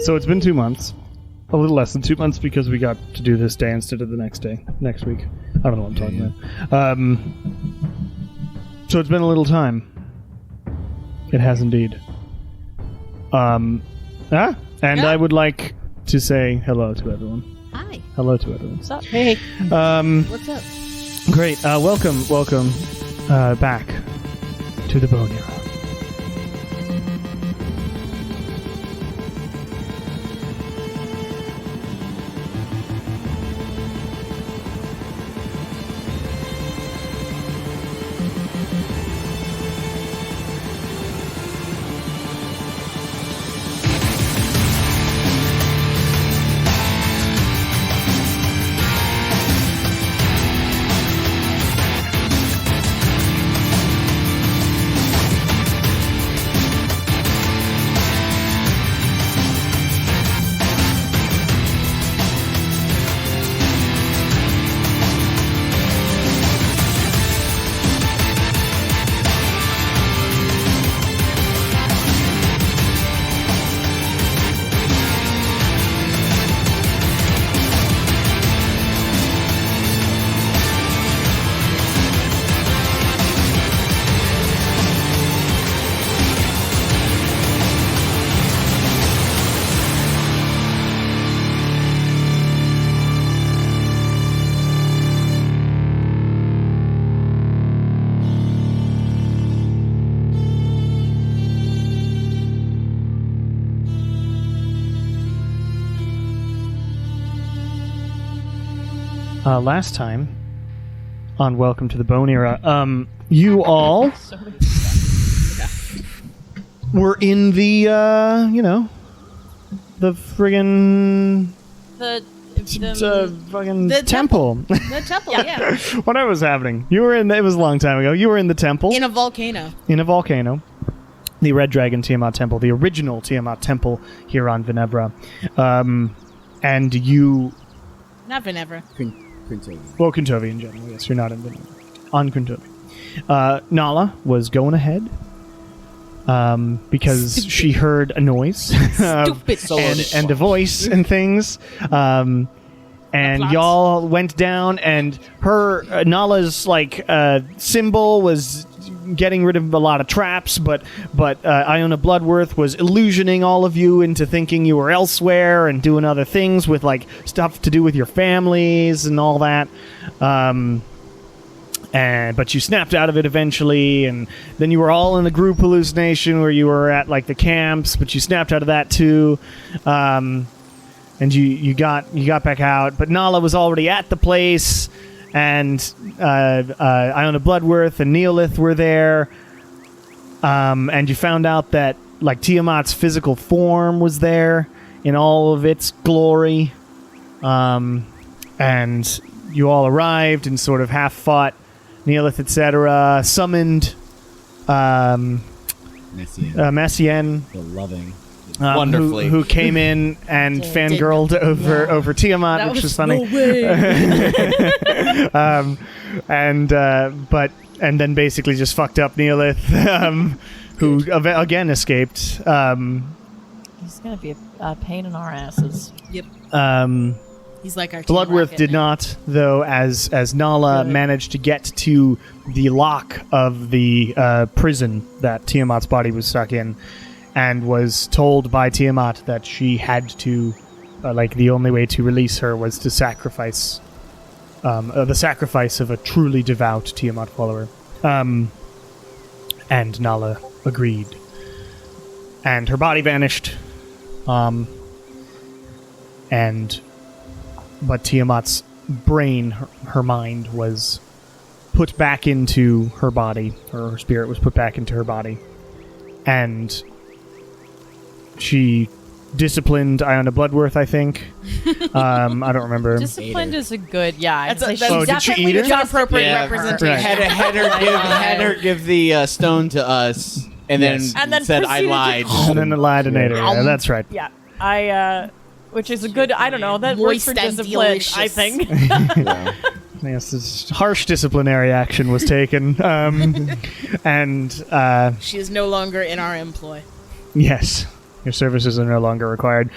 So it's been 2 months. A little less than 2 months because we got to do this day instead of the next day. Next week. I don't know what I'm talking about. So it's been a little time. It has indeed. And I would like to say hello to everyone. Hi. Hello to everyone. What's up? Hey. What's up? Great. Welcome back to the Bone Era. Last time on Welcome to the Bone Era, you all were in the, the friggin' fucking temple. The temple, yeah. Whatever was happening. You were in, it was a long time ago, you were in the temple. In a volcano. The Red Dragon Tiamat Temple, the original Tiamat Temple here on Venebra. And you... Not Venebra. Well, Kuntovi in general, yes. You're not in Venebra. On Kuntovi. Nala was going ahead because she heard a noise and a voice and things. And y'all went down, and her Nala's symbol was getting rid of a lot of traps, but Iona Bloodworth was illusioning all of you into thinking you were elsewhere and doing other things with stuff to do with your families and all that. But you snapped out of it eventually, and then you were all in a group hallucination where you were at the camps, but you snapped out of that too. And you got back out, but Nala was already at the place. And Iona Bloodworth and Neolith were there, and you found out that Tiamat's physical form was there in all of its glory, and you all arrived and sort of half fought Neolith, etc. Summoned Messian, the loving. Wonderfully, who came in and fangirled over Tiamat, which was funny. And then basically just fucked up Neolith, who again escaped. He's gonna be a pain in our asses. Yep. He's like our Bloodworth did not, though, as Nala managed to get to the lock of the prison that Tiamat's body was stuck in. And was told by Tiamat that she had to, the only way to release her was to sacrifice, the sacrifice of a truly devout Tiamat follower. And Nala agreed. And her body vanished. But Tiamat's brain, her mind, was put back into her body. Her spirit was put back into her body. And... she disciplined Iona Bloodworth, I think. I don't remember. Disciplined is a good, yeah. That's did she eat her? An appropriate representation. Right. Had her give the stone to us, and then said I lied. And then lied and ate her. Yeah, that's right. Yeah, which is a good, I don't know, that works for discipline, I think. Yeah. Yes, this harsh disciplinary action was taken. She is no longer in our employ. Yes. Your services are no longer required.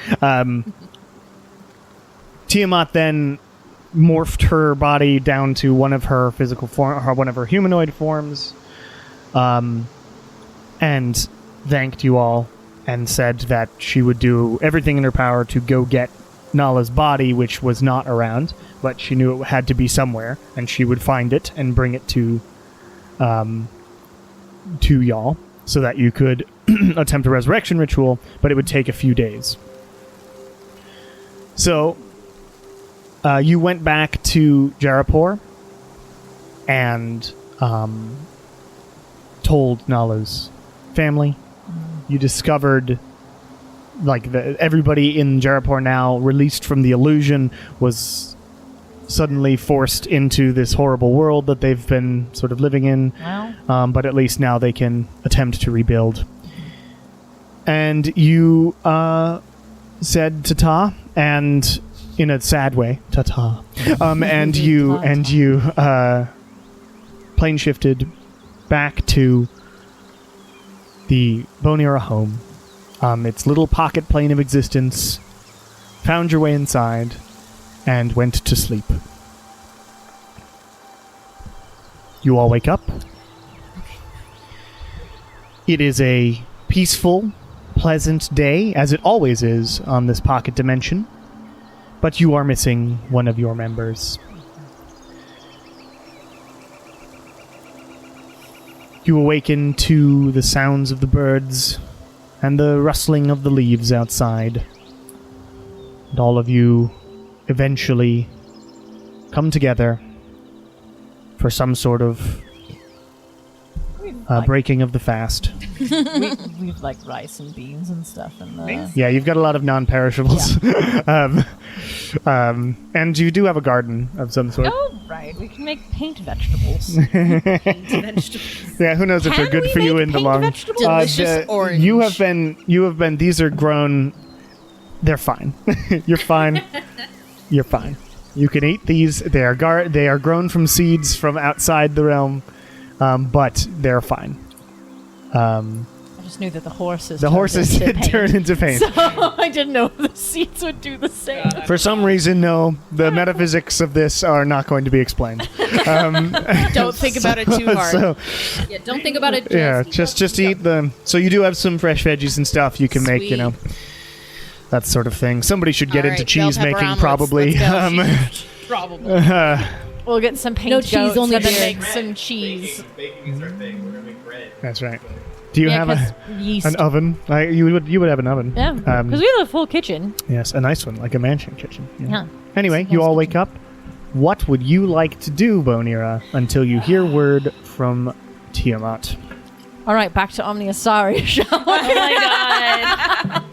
Tiamat then morphed her body down to one of her physical form, or one of her humanoid forms, and thanked you all and said that she would do everything in her power to go get Nala's body, which was not around, but she knew it had to be somewhere, and she would find it and bring it to y'all so that you could attempt a resurrection ritual, but it would take a few days. So you went back to Jarapur and told Nala's family. You discovered, like, everybody in Jarapur now, released from the illusion, was suddenly forced into this horrible world that they've been sort of living in. Wow. But at least now they can attempt to rebuild. And you said ta-ta, and in a sad way, ta-ta. And you plane shifted back to the Bonira home. Its little pocket plane of existence, found your way inside, and went to sleep. You all wake up. It is a peaceful, pleasant day, as it always is on this pocket dimension, but you are missing one of your members. You awaken to the sounds of the birds and the rustling of the leaves outside. And all of you eventually come together for some sort of breaking of the fast. We've like rice and beans and stuff. And yeah, you've got a lot of non-perishables. Yeah. And you do have a garden of some sort. Oh, right. We can make paint vegetables. Yeah, who knows if they're good for you in the long. Delicious orange. You have been. These are grown. They're fine. You're fine. You're fine. You can eat these. They are grown from seeds from outside the realm, but they're fine. I just knew that the horses turn into paint. So I didn't know if the seeds would do the same. For some reason, no. The metaphysics of this are not going to be explained. Don't think about it too hard. Yeah, don't think about it. Just eat them. So you do have some fresh veggies and stuff you can make, that sort of thing. Somebody should get into cheese making, probably. Probably. We'll get some paint No cheese, goats only and then beer. make some cheese. Baking's our thing. We're gonna make bread. That's right. Do you have 'cause yeast. an oven? You would have an oven. Yeah, because we have a full kitchen. Yes, a nice one, like a mansion kitchen. Yeah. Anyway, you all wake up. What would you like to do, Bonira, until you hear word from Tiamat? All right, back to Omniasari, shall we? Oh my god.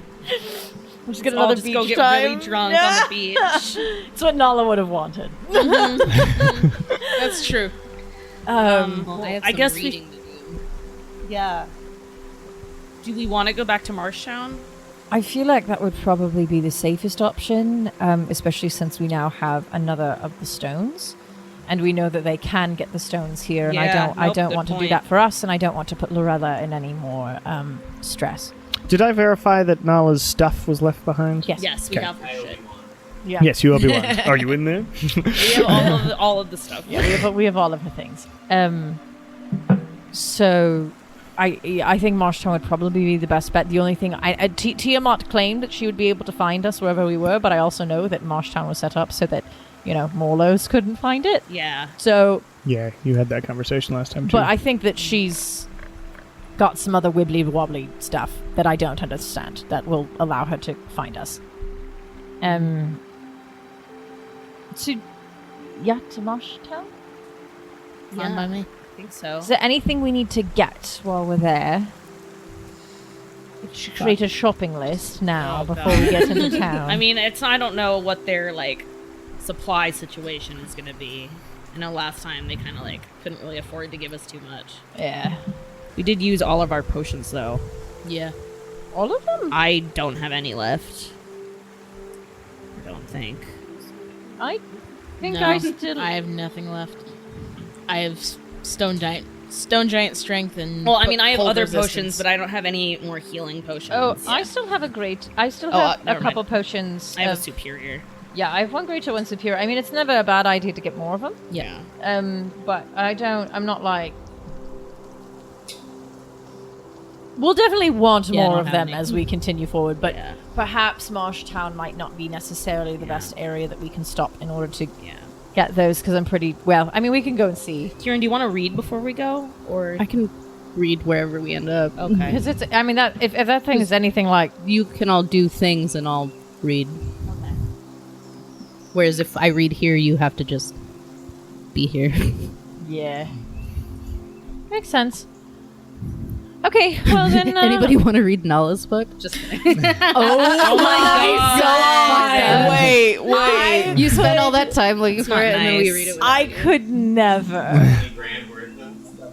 We'll just get I'll another just beach go get time. really drunk on the beach. It's what Nala would have wanted. That's true. I guess we. reading to do. Yeah. Do we want to go back to Marshtown? I feel like that would probably be the safest option, especially since we now have another of the stones, and we know that they can get the stones here. And I don't good want to do point. that for us, and I don't want to put Lorella in any more stress. Did I verify that Nala's stuff was left behind? Yes. Yes, we Okay. have her shit. Yeah. Yes, you Obi-Wan. Are you in there? We have all of the stuff. Yeah, we have all of her things. So I think Marshtown would probably be the best bet. The only thing Tiamat claimed that she would be able to find us wherever we were, but I also know that Marshtown was set up so that Morlos couldn't find it. Yeah. So Yeah, you had that conversation last time too. but I think that she's got some other wibbly wobbly stuff that I don't understand that will allow her to find us. To Marshtown? Fine by me. I think so. Is there anything we need to get while we're there? We should create a shopping list now Oh, before God. we get into town. I mean, I don't know what their supply situation is going to be. I know last time they kind of couldn't really afford to give us too much. yeah. We did use all of our potions though. Yeah. All of them? I don't have any left. I don't think. I think No, I still... I have nothing left. I have stone Stone giant strength and. Well, I mean, I have cold other resistance. potions, but I don't have any more healing potions. Oh, I still have a never couple mind. potions. I have a of- superior. Yeah, I have one greater, one superior. I mean, it's never a bad idea to get more of them. Yeah. But I'm not like. We'll definitely want Yeah, I more don't of have them any. as we continue forward, but Yeah. perhaps Marshtown might not be necessarily the best area that we can stop in order to Yeah. get those, because I'm pretty well. I mean, we can go and see. Kieran, do you want to read before we go, or I can read wherever we end up. okay? Because it's, I mean, that if that thing is anything like. You can all do things and I'll read. Whereas if I read here, you have to just be here. Yeah. Makes sense. Okay, well then. Anybody want to read Nala's book? Just kidding. Oh my god! Wait. You spent all that time looking for it, and then we nice. read it. I could never.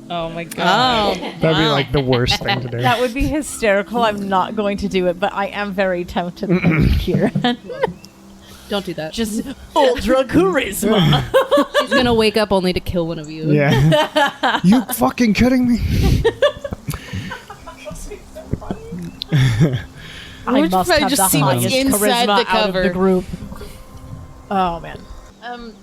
Oh my god. That'd be like the worst thing to do. That would be hysterical. I'm not going to do it, but I am very tempted here. Don't do that. Just ultra charisma. She's gonna wake up only to kill one of you. Yeah. You fucking kidding me? I would must probably have just the see what's highest inside charisma the out of the cover. group. Oh man.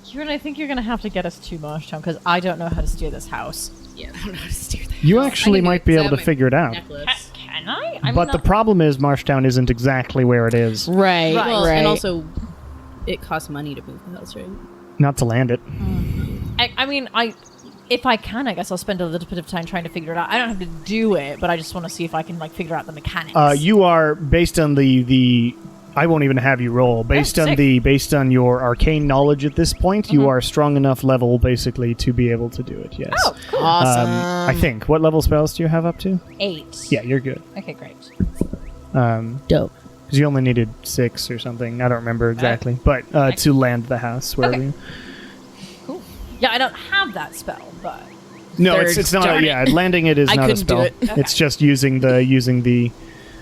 Kieran, I think you're gonna have to get us to Marshtown because I don't know how to steer this house. Yeah, I don't know how to steer that. You actually might be able to figure it out. Necklace. Can I? I'm But the not- problem is Marshtown isn't exactly where it is. Right. Right. Well, Right. and also, it costs money to move the house, right? Not to land it. I mean, if I can, I guess I'll spend a little bit of time trying to figure it out. I don't have to do it, but I just want to see if I can like figure out the mechanics. You are based on the I won't even have you roll. Based on sick. based on your arcane knowledge at this point, you are strong enough level basically to be able to do it. Yes. Oh, cool. Awesome. I think. What level spells do you have up to? 8. Yeah, you're good. Okay, great. Dope. Because you only needed 6 or something. I don't remember exactly. But to land the house wherever Okay. you. Cool. Yeah, I don't have that spell, but No, Third. it's not. Darn it. Yeah, landing it is I not a couldn't do spell. it. It's just using the.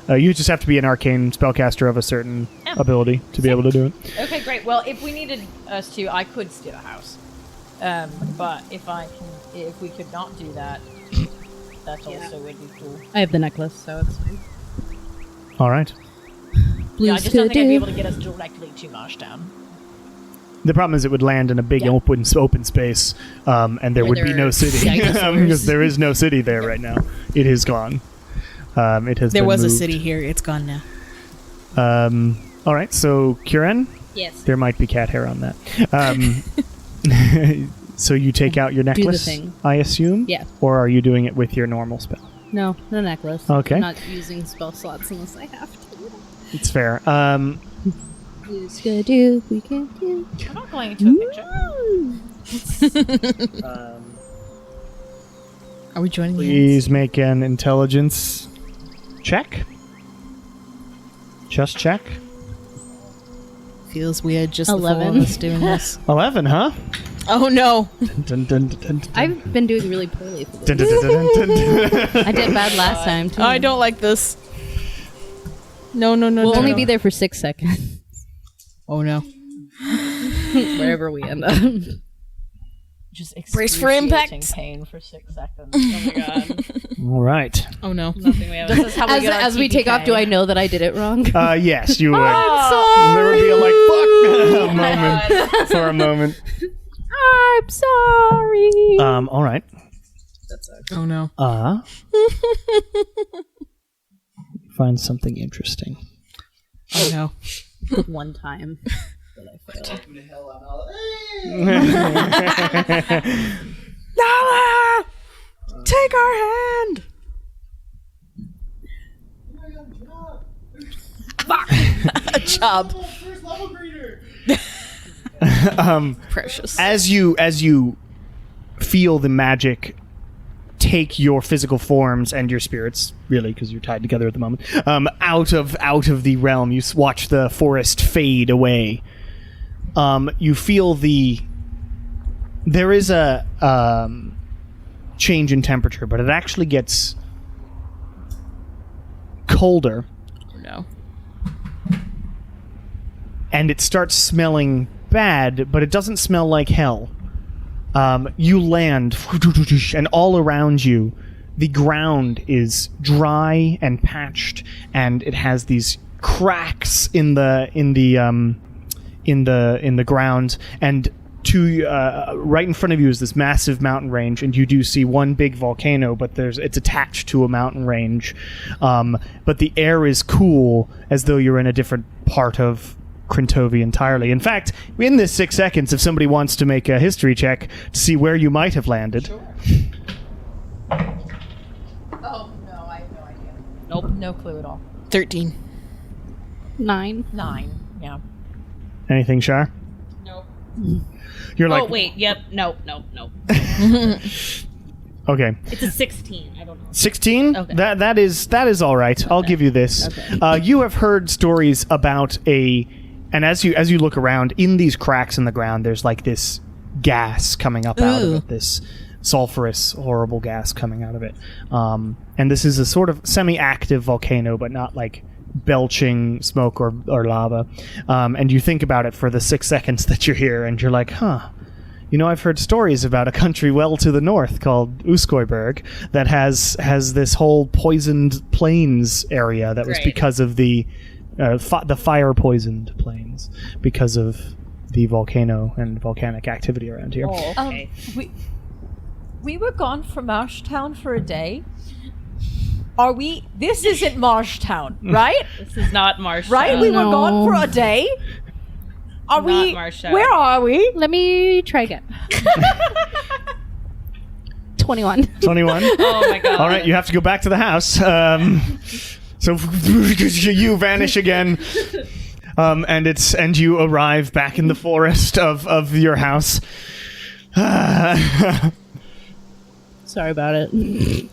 You just have to be an arcane spellcaster of a certain ability to be able to do it. okay, great. Well, if we needed us to, I could steal a house. But if we could not do that, that also would be cool. I have the necklace, so it's fine. All right. Yeah, I just don't think I'd be able to get us directly to Marshtown. The problem is it would land in a big open space, and there Where would be there no are city dinosaurs. because there is no city there right now. It is gone. It has. There been was a moved. city here. It's gone now. All right, so Kieran, Yes. there might be cat hair on that. So you take out your the necklace, thing. I assume. Yeah. Or are you doing it with your normal spell? No, the necklace. Okay. I'm not using spell slots unless I have to. It's fair. Who's gonna do? We can do. I'm not going into a picture. Are we joining you? Please make an intelligence check. Just check. Feels weird. Just 11. the four of us doing this. 11, huh? Oh no! Dun, dun, dun, dun, dun. I've been doing really poorly for Dun, this. dun, dun, dun, dun, dun. I did bad last time too. I don't like this. No. We'll no, only no. be there for 6 seconds, Oh no! wherever we end up. Just Brace for excruciating impact. pain for 6 seconds. Oh my god. All right. Oh no! Nothing we haven't. This is how we get our As we take off, TPK. do I know that I did it wrong? Yes, you would. I'm There would be a like fuck moment for a moment. I'm sorry. All right. Oh no! Find something interesting. Oh no! One time that I failed. Nala! Take our hand! A job. Precious. As you feel the magic take your physical forms and your spirits, really, because you're tied together at the moment, out of the realm, you watch the forest fade away. You feel there is a change in temperature, but it actually gets colder, Oh no! and it starts smelling bad, but it doesn't smell like hell. You land, and all around you, the ground is dry and patched, and it has these cracks in the ground. And right in front of you is this massive mountain range, and you do see one big volcano, but it's attached to a mountain range. But the air is cool, as though you're in a different part of Crintovi entirely. In fact, in this 6 seconds, if somebody wants to make a history check to see where you might have landed. Oh, no, I have no idea. Nope. No clue at all. 13. 9. 9, yeah. Anything, Shar? Nope. You're like, Oh wait. Yep. Nope. okay. It's a 16. I don't know. 16? Okay. That is all right. I'll give you this. Okay. You have heard stories about and as you look around, in these cracks in the ground, there's like this gas coming up out of it, this sulfurous, horrible gas coming out of it. And this is a sort of semi-active volcano, but not like belching smoke or lava. And you think about it for the 6 seconds that you're here, and you're like, huh. You know, I've heard stories about a country well to the north called Uskoiberg that has this whole poisoned plains area that was Right. because of the fire poisoned plains because of the volcano and volcanic activity around here. Oh, okay. We were gone from Marshtown for a day. Are we? This isn't Marshtown, right? This is not Marsh. Right? We were No. gone for a day. Are Not we? Marshtown. Where are we? Let me try again. 21. 21? Oh my god. All right, you have to go back to the house. So you vanish again. And you arrive back in the forest of your house. Sorry about it.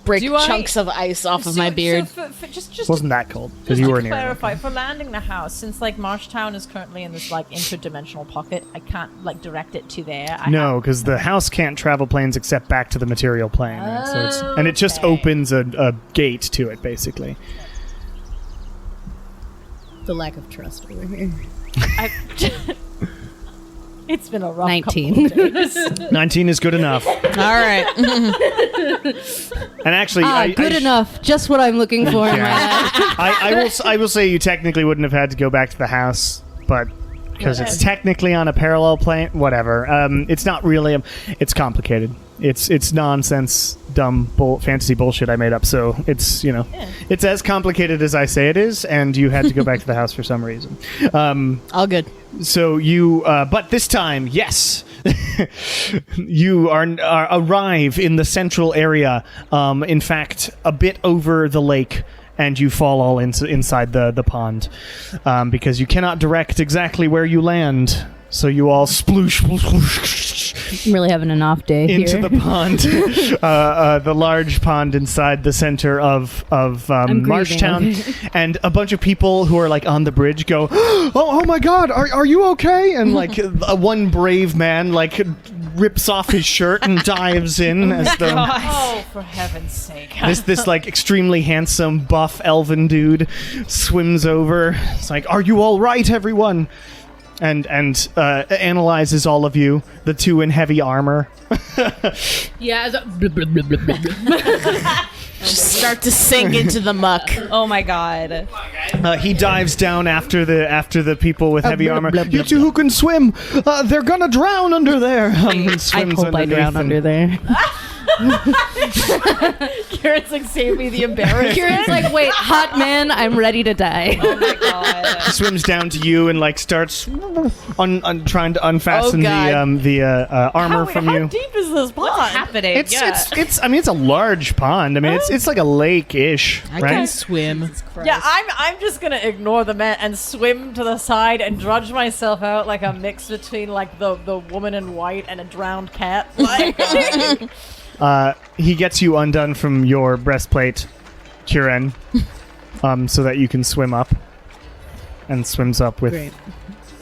Break Do I- chunks of ice off of my beard. So for just Wasn't that cold because you to were near. clarify, for landing the house, since like Marshtown is currently in this like interdimensional pocket, I can't like direct it to there. No, because the house can't travel planes except back to the material plane. Right? So and it just Okay. opens a gate to it, basically. The lack of trust over here. It's been a rough 19. couple of days. 19 is good enough. All right. And actually, Good enough. Just what I'm looking for in my life. I will say you technically wouldn't have had to go back to the house, but because it's technically on a parallel plane, whatever. It's not really. It's complicated. It's nonsense, dumb fantasy bullshit I made up. So it's it's as complicated as I say it is, and you had to go back to the house for some reason. All good. So you, but this time, yes, you arrive in the central area. In fact, a bit over the lake, and you fall all inside the pond because you cannot direct exactly where you land. So you all sploosh, sploosh, sploosh I'm really having an off day into here. the pond, the large pond inside the center of Marshtown, and a bunch of people who are like on the bridge go, oh my God, are you okay? And like one brave man like rips off his shirt and dives in as the Oh, for heaven's sake! this like extremely handsome buff elven dude swims over. It's like, are you all right, everyone? And analyzes all of you, the two in heavy armor. Yeah. Just start to sink into the muck. Oh my god. He dives down after the people with heavy armor. You two who can swim, they're gonna drown under there. And I swims hope I underneath drown and- under there. Kieran's like, save me the embarrassment. Kieran's like, wait, hot man, I'm ready to die. Oh my god. Swims down to you and like starts trying to unfasten Oh, the armor from How you. deep is this pond? What's happening? It's I mean it's a large pond. I mean it's like a lake-ish, I right? can swim. Yeah, I'm just gonna ignore the men and swim to the side and drudge myself out like a mix between like the woman in white and a drowned cat. Like, He gets you undone from your breastplate, Kieran, so that you can swim up. And swims up with,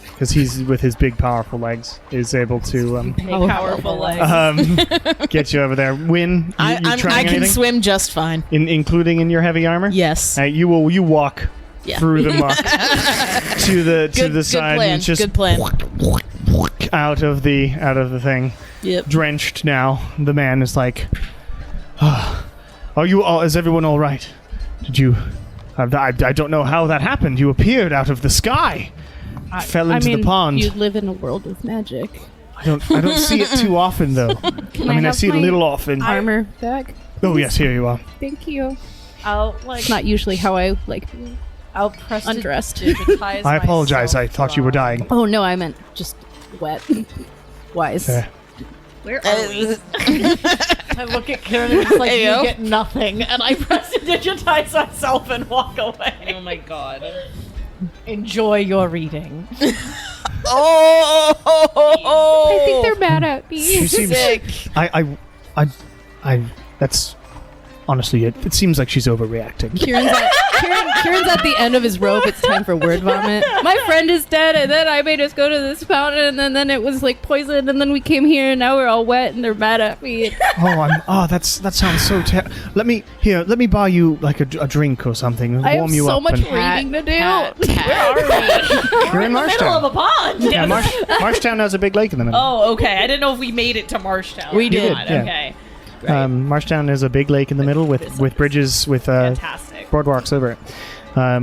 because he's with his big, powerful legs, is able to powerful legs. get you over there. Win. I trying can anything? swim just fine. Including in your heavy armor. Yes. You walk Yeah. through the muck to the Good side plan. and just Good plan. out of the thing. drenched now. The man is like, "Are you all? Is everyone all right? Did you? I don't know how that happened. You appeared out of the sky, fell into the pond. You live in a world with magic. I don't see it too often though. I see it a little often. Armor back. Oh yes, here you are. Thank you. I'll It's not usually how I like being I'll press undressed. I apologize. I thought you were dying. Oh no, I meant just wet. Wise. Where are we? I look at Kieran and it's like, you get nothing. And I press to digitize myself and walk away. Oh my god. Enjoy your reading. I think they're mad at me. She seems Sick. I that's honestly it seems like she's overreacting. Kieran's at the end of his rope. It's time for word vomit. My friend is dead, and then I made us go to this fountain, and then it was like poison, and then we came here, and now we're all wet, and they're mad at me. That sounds so terrible. Let me buy you like a drink or something. I have Warm you so up. much and- reading to do. Where are we? You're in Middle of a Marshtown. pond. Yeah, Marshtown has a big lake in the middle. Oh, okay. I didn't know if we made it to Marshtown. We did, God, yeah. Okay. Marshtown is a big lake in the middle with bridges with Fantastic. boardwalks over it. Are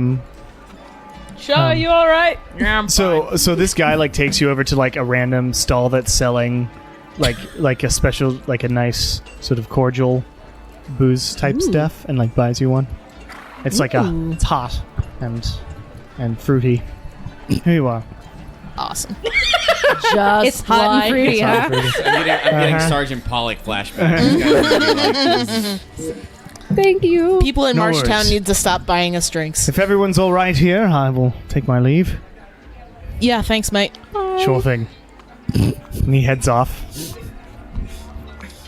you all right? Yeah, I'm So this guy like takes you over to like a random stall that's selling like a special like a nice sort of cordial booze type stuff and like buys you one. It's like it's hot and fruity. Here you are. Awesome. Just It's hot and fruity, It's hot huh? and fruity. I'm getting Uh-huh. Sergeant Pollock flashbacks. Thank you. People in No Marshtown worries. need to stop buying us drinks. If everyone's all right here, I will take my leave. Yeah, thanks, mate. Sure thing. And he heads off.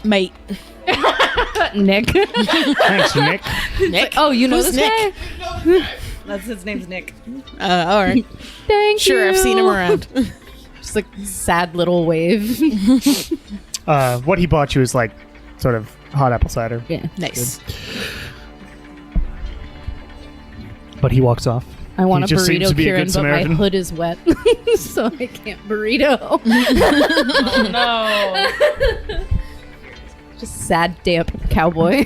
Mate. Nick. Thanks, Nick. Nick? Oh, you know Who's this Nick? guy? That's his name's Nick. All right. Thank you. Sure, I've seen him around. Just like sad little wave. What he bought you is like sort of hot apple cider. Yeah. Nice. But he walks off. I want He a just seems burrito, to be a Kieran, good but my Samaritan. hood is wet, so I can't burrito. No. Just sad, damp cowboy.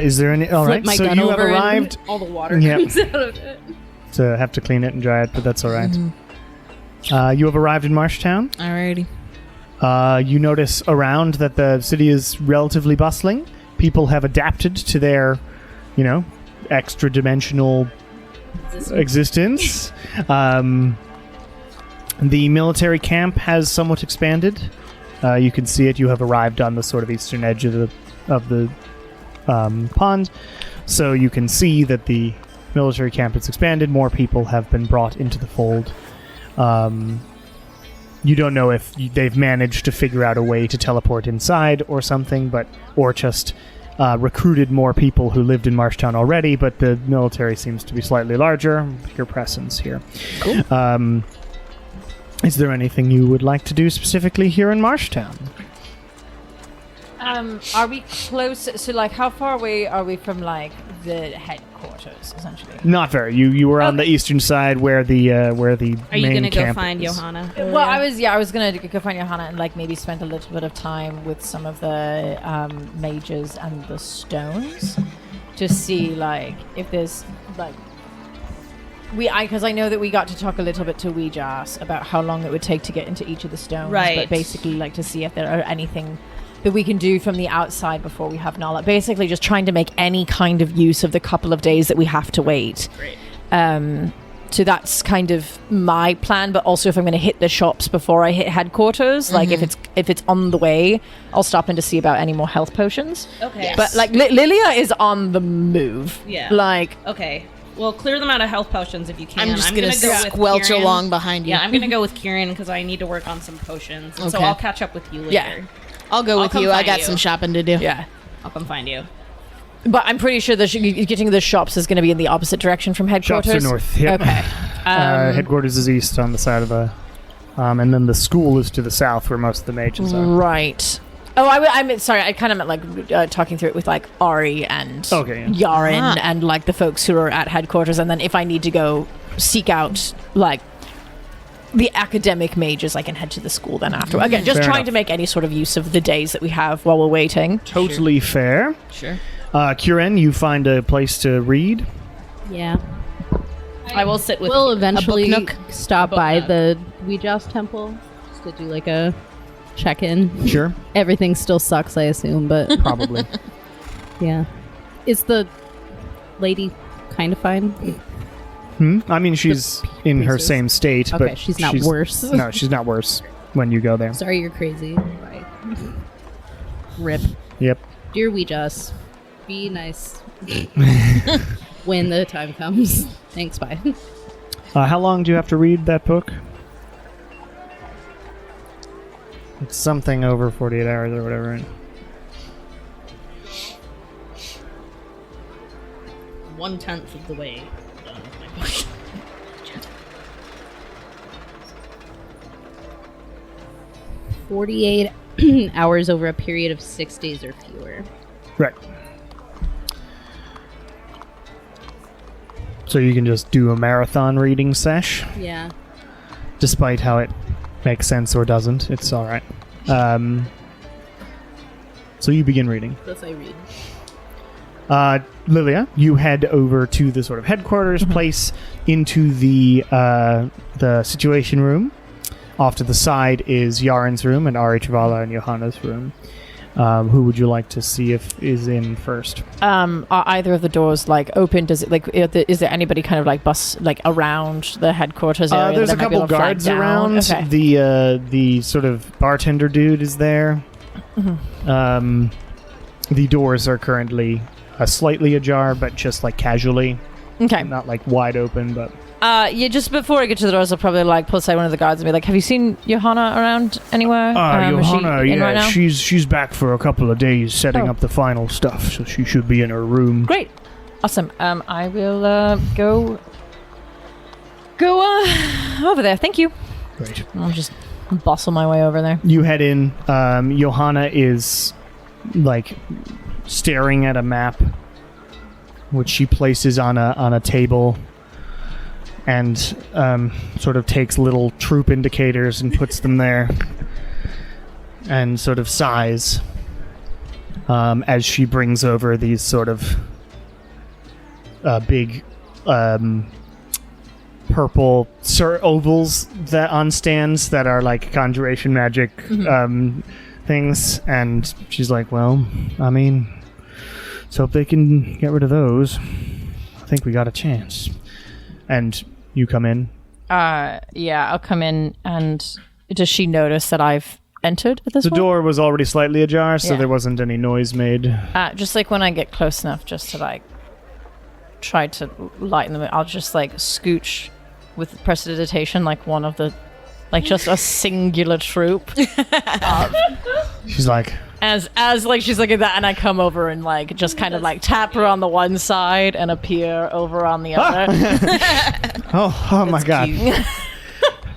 Is there any? All Flip right. my So gun you have over and arrived. all the water Yep. comes out of it. To have to clean it and dry it, but that's all right. You have arrived in Marshtown. Alrighty. You notice around that the city is relatively bustling. People have adapted to their, extra-dimensional existence. The military camp has somewhat expanded. You can see it. You have arrived on the sort of eastern edge of the pond, so you can see that the military camp has expanded. More people have been brought into the fold. You don't know if they've managed to figure out a way to teleport inside or something, or just recruited more people who lived in Marshtown already, but the military seems to be slightly larger. Bigger presence here. Cool. Is there anything you would like to do specifically here in Marshtown? Are we close? So, like, how far away are we from like the headquarters, essentially? Not very. You were on the eastern side where the Are main you gonna go camp find is. Johanna? Well, I was gonna go find Johanna and like maybe spend a little bit of time with some of the mages and the stones to see like if there's like because I know that we got to talk a little bit to Weejas about how long it would take to get into each of the stones, Right. But basically like to see if there are anything that we can do from the outside before we have Nala. Basically, just trying to make any kind of use of the couple of days that we have to wait. Great. So that's kind of my plan. But also, if I'm going to hit the shops before I hit headquarters, like if it's on the way, I'll stop in to see about any more health potions. Okay. Yes. But like Lilia is on the move. Yeah. Like Okay. Well, clear them out of health potions if you can. I'm just gonna gonna go with squelch Kieran. along behind you. Yeah, I'm gonna go with Kieran because I need to work on some potions. And So Okay. I'll catch up with you later. Yeah. I'll go I'll with come you. I find got you. some shopping to do. yeah. I'll come find you. But I'm pretty sure that getting to the shops is going to be in the opposite direction from headquarters. Shops are north. Yep. Okay. Headquarters is east on the side of the, and then the school is to the south where most of the mages are. Right. Oh, I mean, sorry. I kind of meant like talking through it with like Ari and Okay, yeah. Yaren Ah. and like the folks who are at headquarters, and then if I need to go seek out like the academic mages, I can head to the school then after. Again, just Fair trying enough. to make any sort of use of the days that we have while we're waiting. Totally fair. Sure. Kieran, you find a place to read. Yeah. I will sit with We'll you. eventually nook. stop book by nook. the Ouija's temple just to do like a check-in. Sure. Everything still sucks, I assume, but Probably. yeah. Is the lady kind of fine? I mean, she's in her priestess. same state, Okay, but she's not worse. No, she's not worse when you go there. Sorry, you're crazy. Bye. Rip. Yep. Dear Ouija's, be nice when the time comes. Thanks, bye. How long do you have to read that book? It's something over 48 hours or whatever. Right? 1/10 of the way done with my book. 48 hours over a period of 6 days or fewer. Right. So you can just do a marathon reading sesh, Yeah. despite how it makes sense or doesn't. It's all right. So you begin reading. Thus I read. Lilia, you head over to the sort of headquarters place into the situation room. Off to the side is Yaren's room and Ari Travala and Johanna's room. Who would you like to see if is in first? Are either of the doors like open? Does it like? Is there anybody kind of like around the headquarters area? There's that a might be couple able to flag guards down? around. Okay. The sort of bartender dude is there. The doors are currently slightly ajar, but just like casually, Okay. not like wide open. But Yeah, just before I get to the doors, I'll probably like pull aside one of the guards and be like, "Have you seen Johanna around anywhere? Is she Johanna, in right now?" she's back for a couple of days setting Oh. up the final stuff, so she should be in her room. Great, awesome. I will go over there. Thank you. Great. I'll just bustle my way over there. You head in. Johanna is like staring at a map, which she places on a table, and sort of takes little troop indicators and puts them there, and sort of sighs as she brings over these sort of big purple ovals that on stands that are like conjuration magic things, and she's like, well, I mean, let's hope they can get rid of those. I think we got a chance. And you come in. Yeah, I'll come in, and does she notice that I've entered at this The point? door was already slightly ajar, so Yeah. there wasn't any noise made. Just like when I get close enough just to like try to lighten them, I'll just like scooch with prestidigitation like one of the, like just a singular troop. She's like, As like she's looking at that, and I come over and like just kind of like tap her on the one side and appear over on the other. oh my god.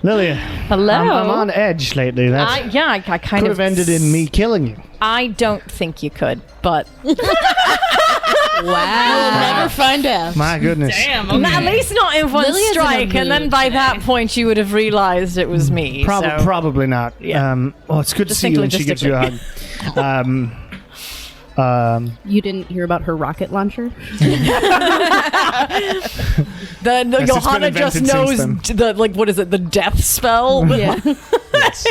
Lilia, Hello. I'm on edge lately. That I kind could of have ended in me killing you. I don't think you could, but Never find out. My goodness. Damn. at least not in one Lilia's in a strike. And then mood by that point, you would have realized it was me. so. Probably not. Yeah. Well, it's good to Just see think you, and she gives you a hug. You didn't hear about her rocket launcher? The Yes, it's Johanna been just invented knows since the like what is it? The death spell. Yeah. Yes.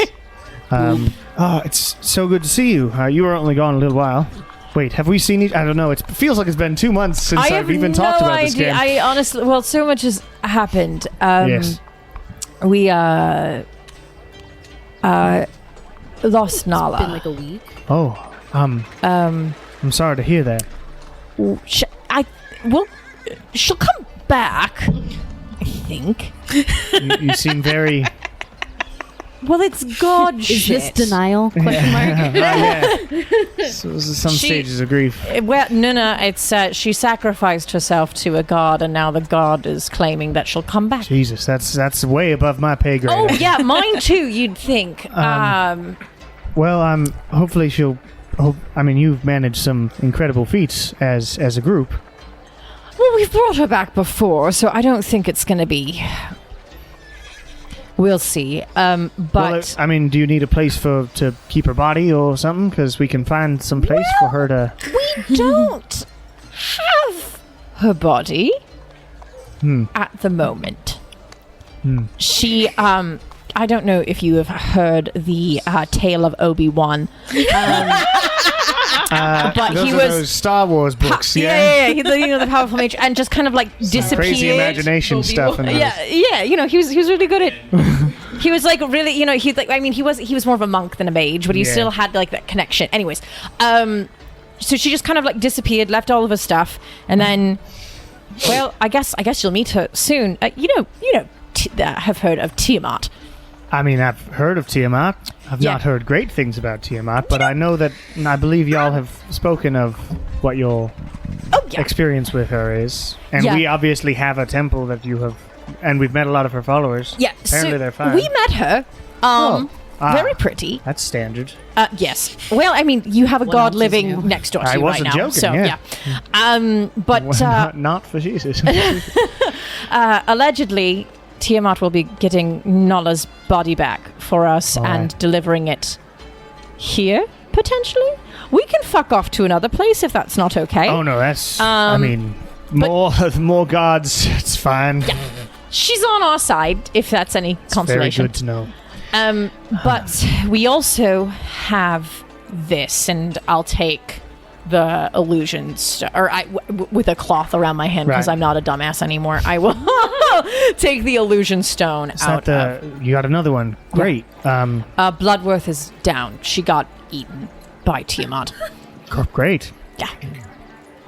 It's so good to see you. You were only gone a little while. Wait, have we seen each? I don't know. It feels like it's been 2 months since I I've have even no talked about this idea. game. I honestly, well, so much has happened. Yes. We lost Nala. Been like a week. Oh, I'm sorry to hear that. She'll come back. I think. You seem very. Well, it's God Is shit. this denial? Question mark. Yeah. So this is some She- stages of grief. Well, no. It's she sacrificed herself to a god, and now the god is claiming that she'll come back. Jesus, that's way above my pay grade. Oh yeah, mine too. You'd think. Well, hopefully she'll. I mean, you've managed some incredible feats as a group. Well, we've brought her back before, so I don't think it's going to be We'll see. But Well, I mean, do you need a place to keep her body or something? Because we can find some place for her to. we don't have her body at the moment. She, I don't know if you have heard the tale of Obi-Wan. But those he are was those Star Wars books, yeah. The powerful mage, and just kind of like disappeared. Crazy imagination stuff in those. Yeah. He was really good at. He was like really, he like. I mean, he was more of a monk than a mage, but he still had like that connection. Anyways, so she just kind of like disappeared, left all of her stuff, and then, well, I guess you'll meet her soon. Have heard of Tiamat. I mean, I've heard of Tiamat. I've not heard great things about Tiamat, but I know that I believe y'all have spoken of what your experience with her is. And we obviously have a temple that you have, and we've met a lot of her followers. Yeah, Apparently they're fine. We met her. Very pretty. That's standard. Yes. Well, I mean, you have a god else is living new? next door to I you right wasn't now. joking, So yeah. but Not for Jesus. allegedly, Tiamat will be getting Nala's body back for us and delivering it here, potentially. We can fuck off to another place if that's not okay. Oh, no, that's... I mean, more gods, it's fine. Yeah. She's on our side, if that's any consolation. Very good to know. But we also have this, and I'll take the illusion with a cloth around my hand because Right. I'm not a dumbass anymore. I will take the illusion stone out of. You got another one. Great. Bloodworth is down. She got eaten by Tiamat. Great. Yeah.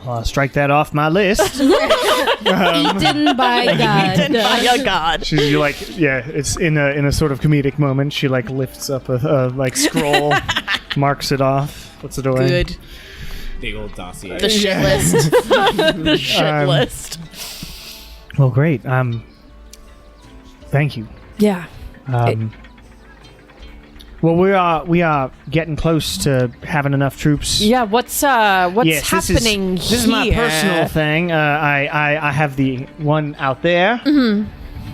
I'll strike that off my list. Eaten by God. By a god. She's like, it's in a sort of comedic moment. She like lifts up a like scroll, marks it off, puts it away. Good. Big old dossier. The shit list. The shit list. Well, great. Thank you. Yeah. Well, we are getting close to having enough troops. Yeah. What's Yes, happening this is my personal thing. I have the one out there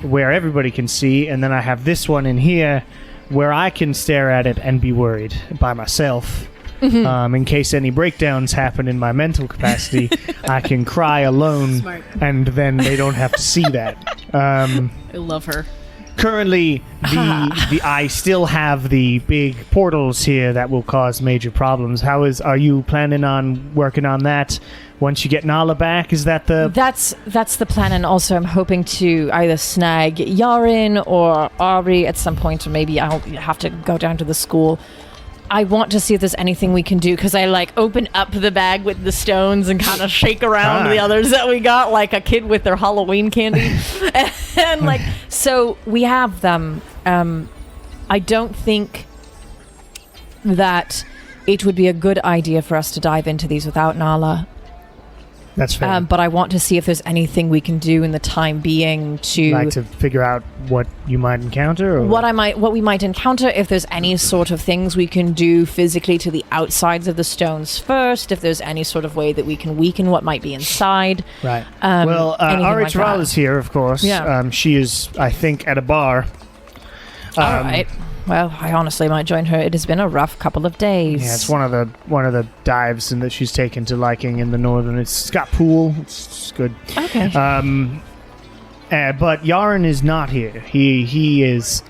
where everybody can see, and then I have this one in here where I can stare at it and be worried by myself. In case any breakdowns happen in my mental capacity, I can cry alone, and then they don't have to see that. I love her. Currently, I still have the big portals here that will cause major problems. Are you planning on working on that once you get Nala back? Is that the... That's the plan, and also I'm hoping to either snag Yarin or Ari at some point, or maybe I'll have to go down to the school. I want to see if there's anything we can do, because I like open up the bag with the stones and kind of shake around the others that we got, like a kid with their Halloween candy. And like, so we have them. I don't think that it would be a good idea for us to dive into these without Nala. That's fair. But I want to see if there's anything we can do in the time being to... Like to figure out what you might encounter? Or? What we might encounter, if there's any sort of things we can do physically to the outsides of the stones first, if there's any sort of way that we can weaken what might be inside. Right. Anything Ari like Terral that. is here, of course. Yeah. She is, I think, at a bar. All right. Well, I honestly might join her. It has been a rough couple of days. Yeah, it's one of the dives and that she's taken to liking in the northern. It's got pool. It's good. Okay. But Yarin is not here. He is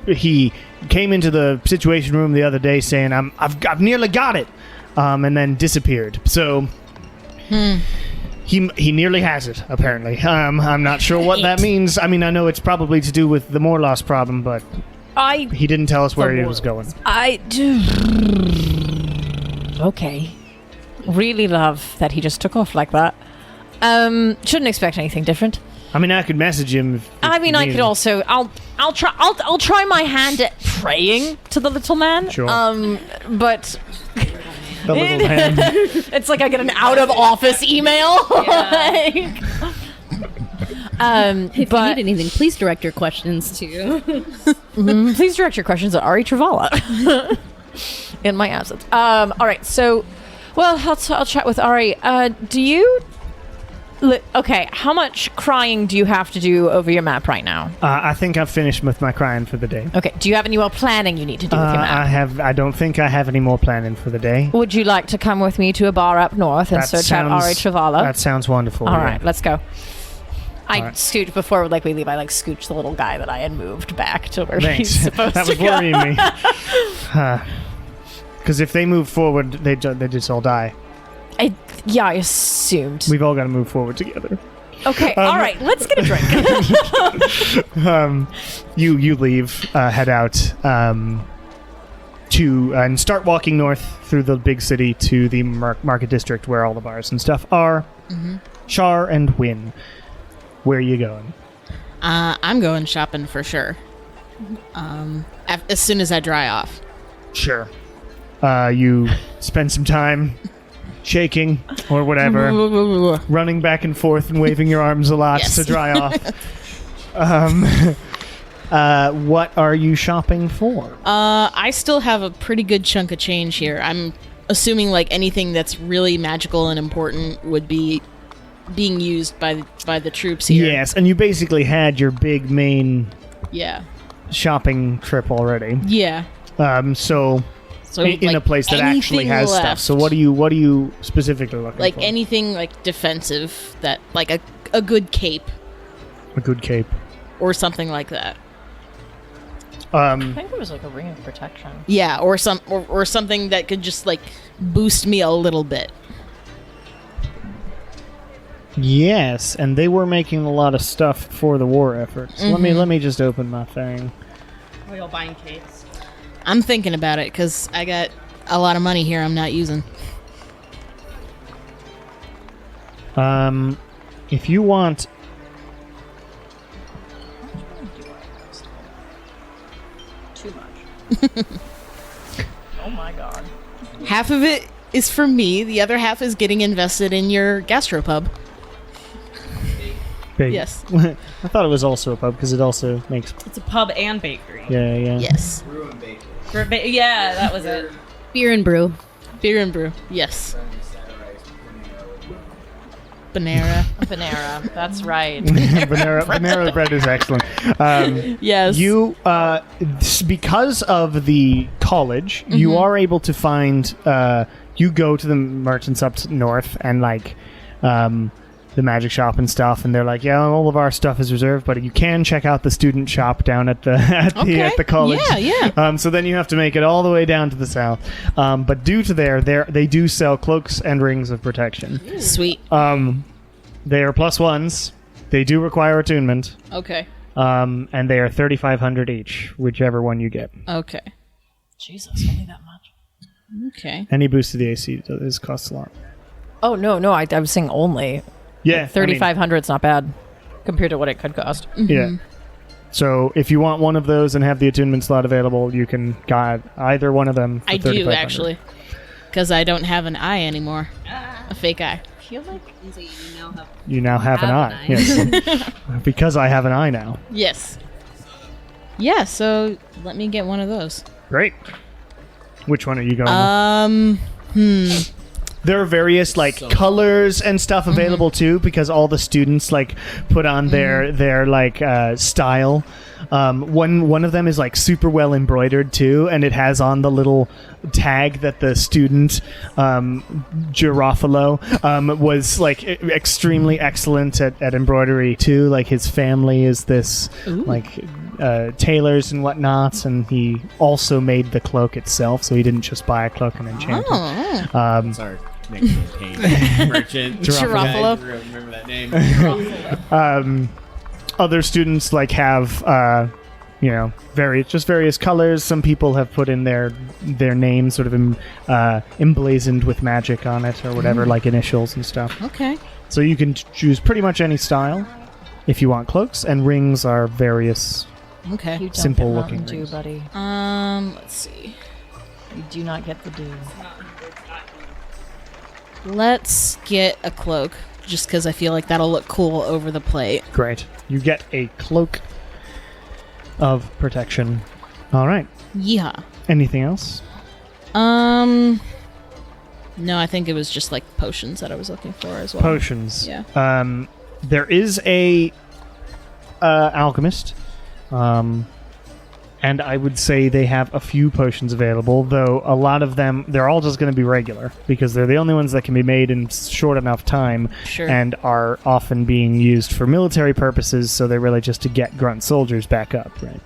he came into the situation room the other day saying I've nearly got it, and then disappeared. So he nearly has it. Apparently, I'm not sure what that means. I mean, I know it's probably to do with the Morlos problem, but he didn't tell us where he was going. I do. Okay. Really love that he just took off like that. Shouldn't expect anything different. I mean, I could message him. I mean, I could also. I'll try my hand at praying to the little man. Sure. But The little hand. it's like I get an out of office email. If you but need anything, please direct your questions to. please direct your questions at Ari Travala in my absence. All right, so, well, I'll chat with Ari. Do you Okay, how much crying do you have to do over your map right now? I think I've finished with my crying for the day. Okay, do you have any more planning you need to do with your map? I don't think I have any more planning for the day. Would you like to come with me to a bar up north and search out Ari Travala? That sounds wonderful. All yeah. right, let's go. I right. scooch before we leave. I scooch the little guy that I had moved back to where Thanks. he's supposed That to was go. worrying me. Because if they move forward, they just all die. I assumed. We've all got to move forward together. Okay, all right, let's get a drink. You leave, head out to and start walking north through the big city to the market district where all the bars and stuff are. Mm-hmm. Char and Win, where are you going? I'm going shopping for sure. As soon as I dry off. Sure. You spend some time shaking or whatever, running back and forth and waving your arms a lot Yes. to dry off. What are you shopping for? I still have a pretty good chunk of change here. I'm assuming anything that's really magical and important would be being used by the troops here. Yes, and you basically had your big main Yeah. shopping trip already. Yeah. So in a place that actually has left. stuff. So what are you specifically looking for? Anything defensive that a good cape A good cape. or something like that. I think it was a ring of protection. Yeah, or something that could just boost me a little bit. Yes, and they were making a lot of stuff for the war efforts. Mm-hmm. Let me just open my thing. Are you all buying capes? I'm thinking about it because I got a lot of money here I'm not using. If you want, Too much. Oh my god. Half of it is for me. The other half is getting invested in your gastropub. big. Yes. I thought it was also a pub because it also makes. It's a pub and bakery. Yeah. Yes. Yeah, that was it. Beer and brew. Beer and brew. Yes. Panera. Panera. That's right. Panera bread is excellent. Yes. You, because of the college, you are able to find. You go to the merchants up north and the magic shop and stuff, and they're like, yeah, all of our stuff is reserved, but you can check out the student shop down at the at the college. Yeah. So then you have to make it all the way down to the south. But due to they do sell cloaks and rings of protection. Sweet. They are +1s. They do require attunement. Okay. And they are 3,500 each, whichever one you get. Okay. Jesus, only that much. Okay. Any boost to the AC costs a lot. Oh, no, I was saying only. Yeah, 3,500 is not bad compared to what it could cost. Yeah. So if you want one of those and have the attunement slot available, you can get either one of them. For I do 3,500. actually, because I don't have an eye anymore. A fake eye. I feel like You now have an eye. Yes. Because I have an eye now. Yes. Yeah. So let me get one of those. Great. Which one are you going with? There are various colors and stuff available too, because all the students put on their style. One of them is super well embroidered too, and it has on the little tag that the student Girafalo was extremely excellent at embroidery too. His family is this tailors and whatnots, and he also made the cloak itself, so he didn't just buy a cloak and enchant it. Sorry. Merchant. Girafalo. Remember that name. Other students have various colors. Some people have put in their names sort of emblazoned with magic on it or whatever, like initials and stuff. Okay. So you can choose pretty much any style if you want cloaks, and rings are various. Okay. you don't Simple get looking Mountain Dew, rings. buddy. Let's see. You do not get the dew. Let's get a cloak, just because I feel like that'll look cool over the plate. Great. You get a cloak of protection. All right. Yeah. Anything else? No, I think it was just like potions that I was looking for as well. Potions. Yeah. There is a alchemist, and I would say they have a few potions available, though a lot of them, they're all just going to be regular, because they're the only ones that can be made in short enough time Sure. and are often being used for military purposes, so they're really just to get grunt soldiers back up, right?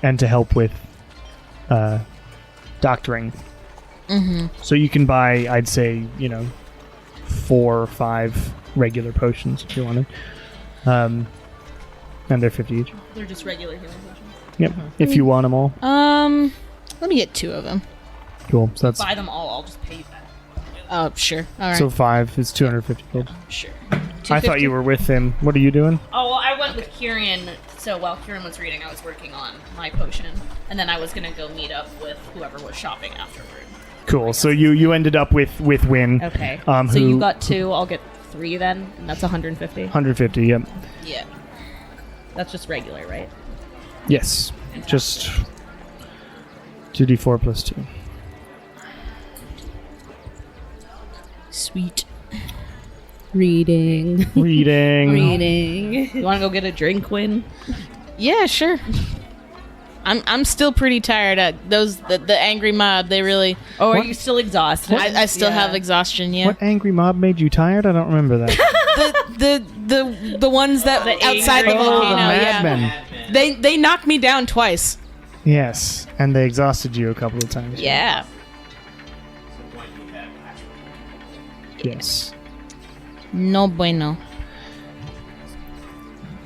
And to help with doctoring. Mm-hmm. So you can buy, I'd say, 4 or 5 regular potions if you wanted. And they're 50 each. They're just regular healing potions. Yep, if you want them all. Let me get 2 of them. Cool. So that's Buy them all. I'll just pay you back. Oh, sure. All right. so 5 is 250 gold. Sure. I thought you were with him. What are you doing? Oh, well, I went with Kieran. So while Kieran was reading, I was working on my potion, and then I was gonna go meet up with whoever was shopping afterward. Cool. So you ended up with Win. Okay. So So you got 2. I'll get 3 then, and that's 150. 150. Yep. Yeah. That's just regular, right? Yes. Just 2d4 plus 2. Sweet. Reading. Reading. You want to go get a drink, Win? Yeah, sure. I'm still pretty tired. The angry mob. They really. Oh, What? are you still exhausted? I still have exhaustion. Yeah. What angry mob made you tired? I don't remember that. The ones that outside the Oh, the volcano. Yeah. madmen. They knocked me down twice. Yes, and they exhausted you a couple of times. Yeah. Yes. No bueno.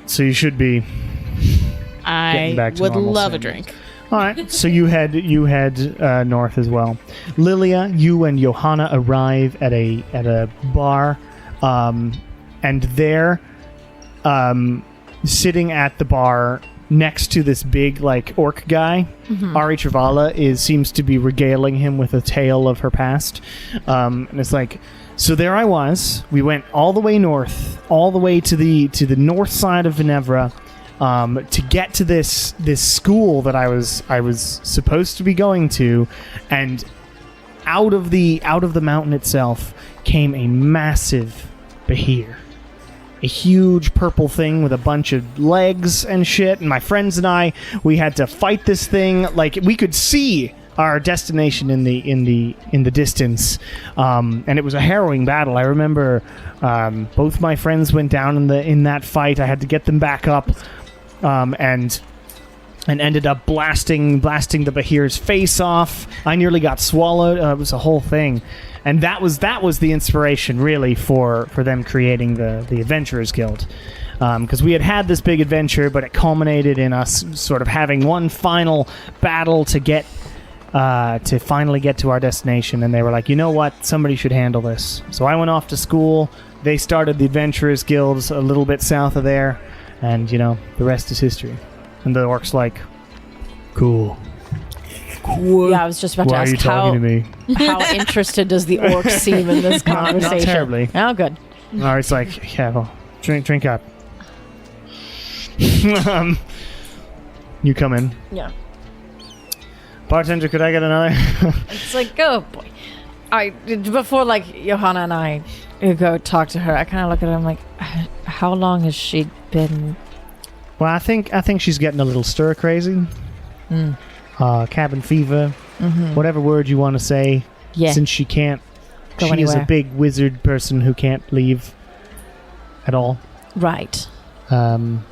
So you should be. I back to would normal love soon. a drink. All right, so you head north as well. Lilia, you and Johanna arrive at a bar, and there, sitting at the bar next to this big orc guy, Ari Travala seems to be regaling him with a tale of her past, and it's like. So there I was. We went all the way north, all the way to the north side of Ginevra, to get to this school that I was supposed to be going to, and out of the mountain itself came a massive behir, a huge purple thing with a bunch of legs and shit. And my friends and I, we had to fight this thing. We could see our destination in the distance, and it was a harrowing battle. I remember both my friends went down in that fight. I had to get them back up, and ended up blasting the Bahir's face off. I nearly got swallowed. It was a whole thing, and that was the inspiration really for them creating the Adventurers Guild. Because we had this big adventure, but it culminated in us sort of having one final battle to finally get to our destination, and they were like, you know what, somebody should handle this. So I went off to school. They started the Adventurers Guilds a little bit south of there, and the rest is history. And the orc's like, cool. Yeah, I was just about Why to are ask you talking to me? how interested does the orc seem in this conversation? Not terribly. Oh, good. Ari's like, yeah, well, drink up. You come in. Yeah. Bartender, could I get another? It's like, oh boy. Before Johanna and I go talk to her, I kind of look at her. I'm like, how long has she been? Well, I think she's getting a little stir crazy. Cabin fever, whatever word you want to say. Yeah. Since she can't, Go she is a anywhere. big wizard person who can't leave at all, Right. and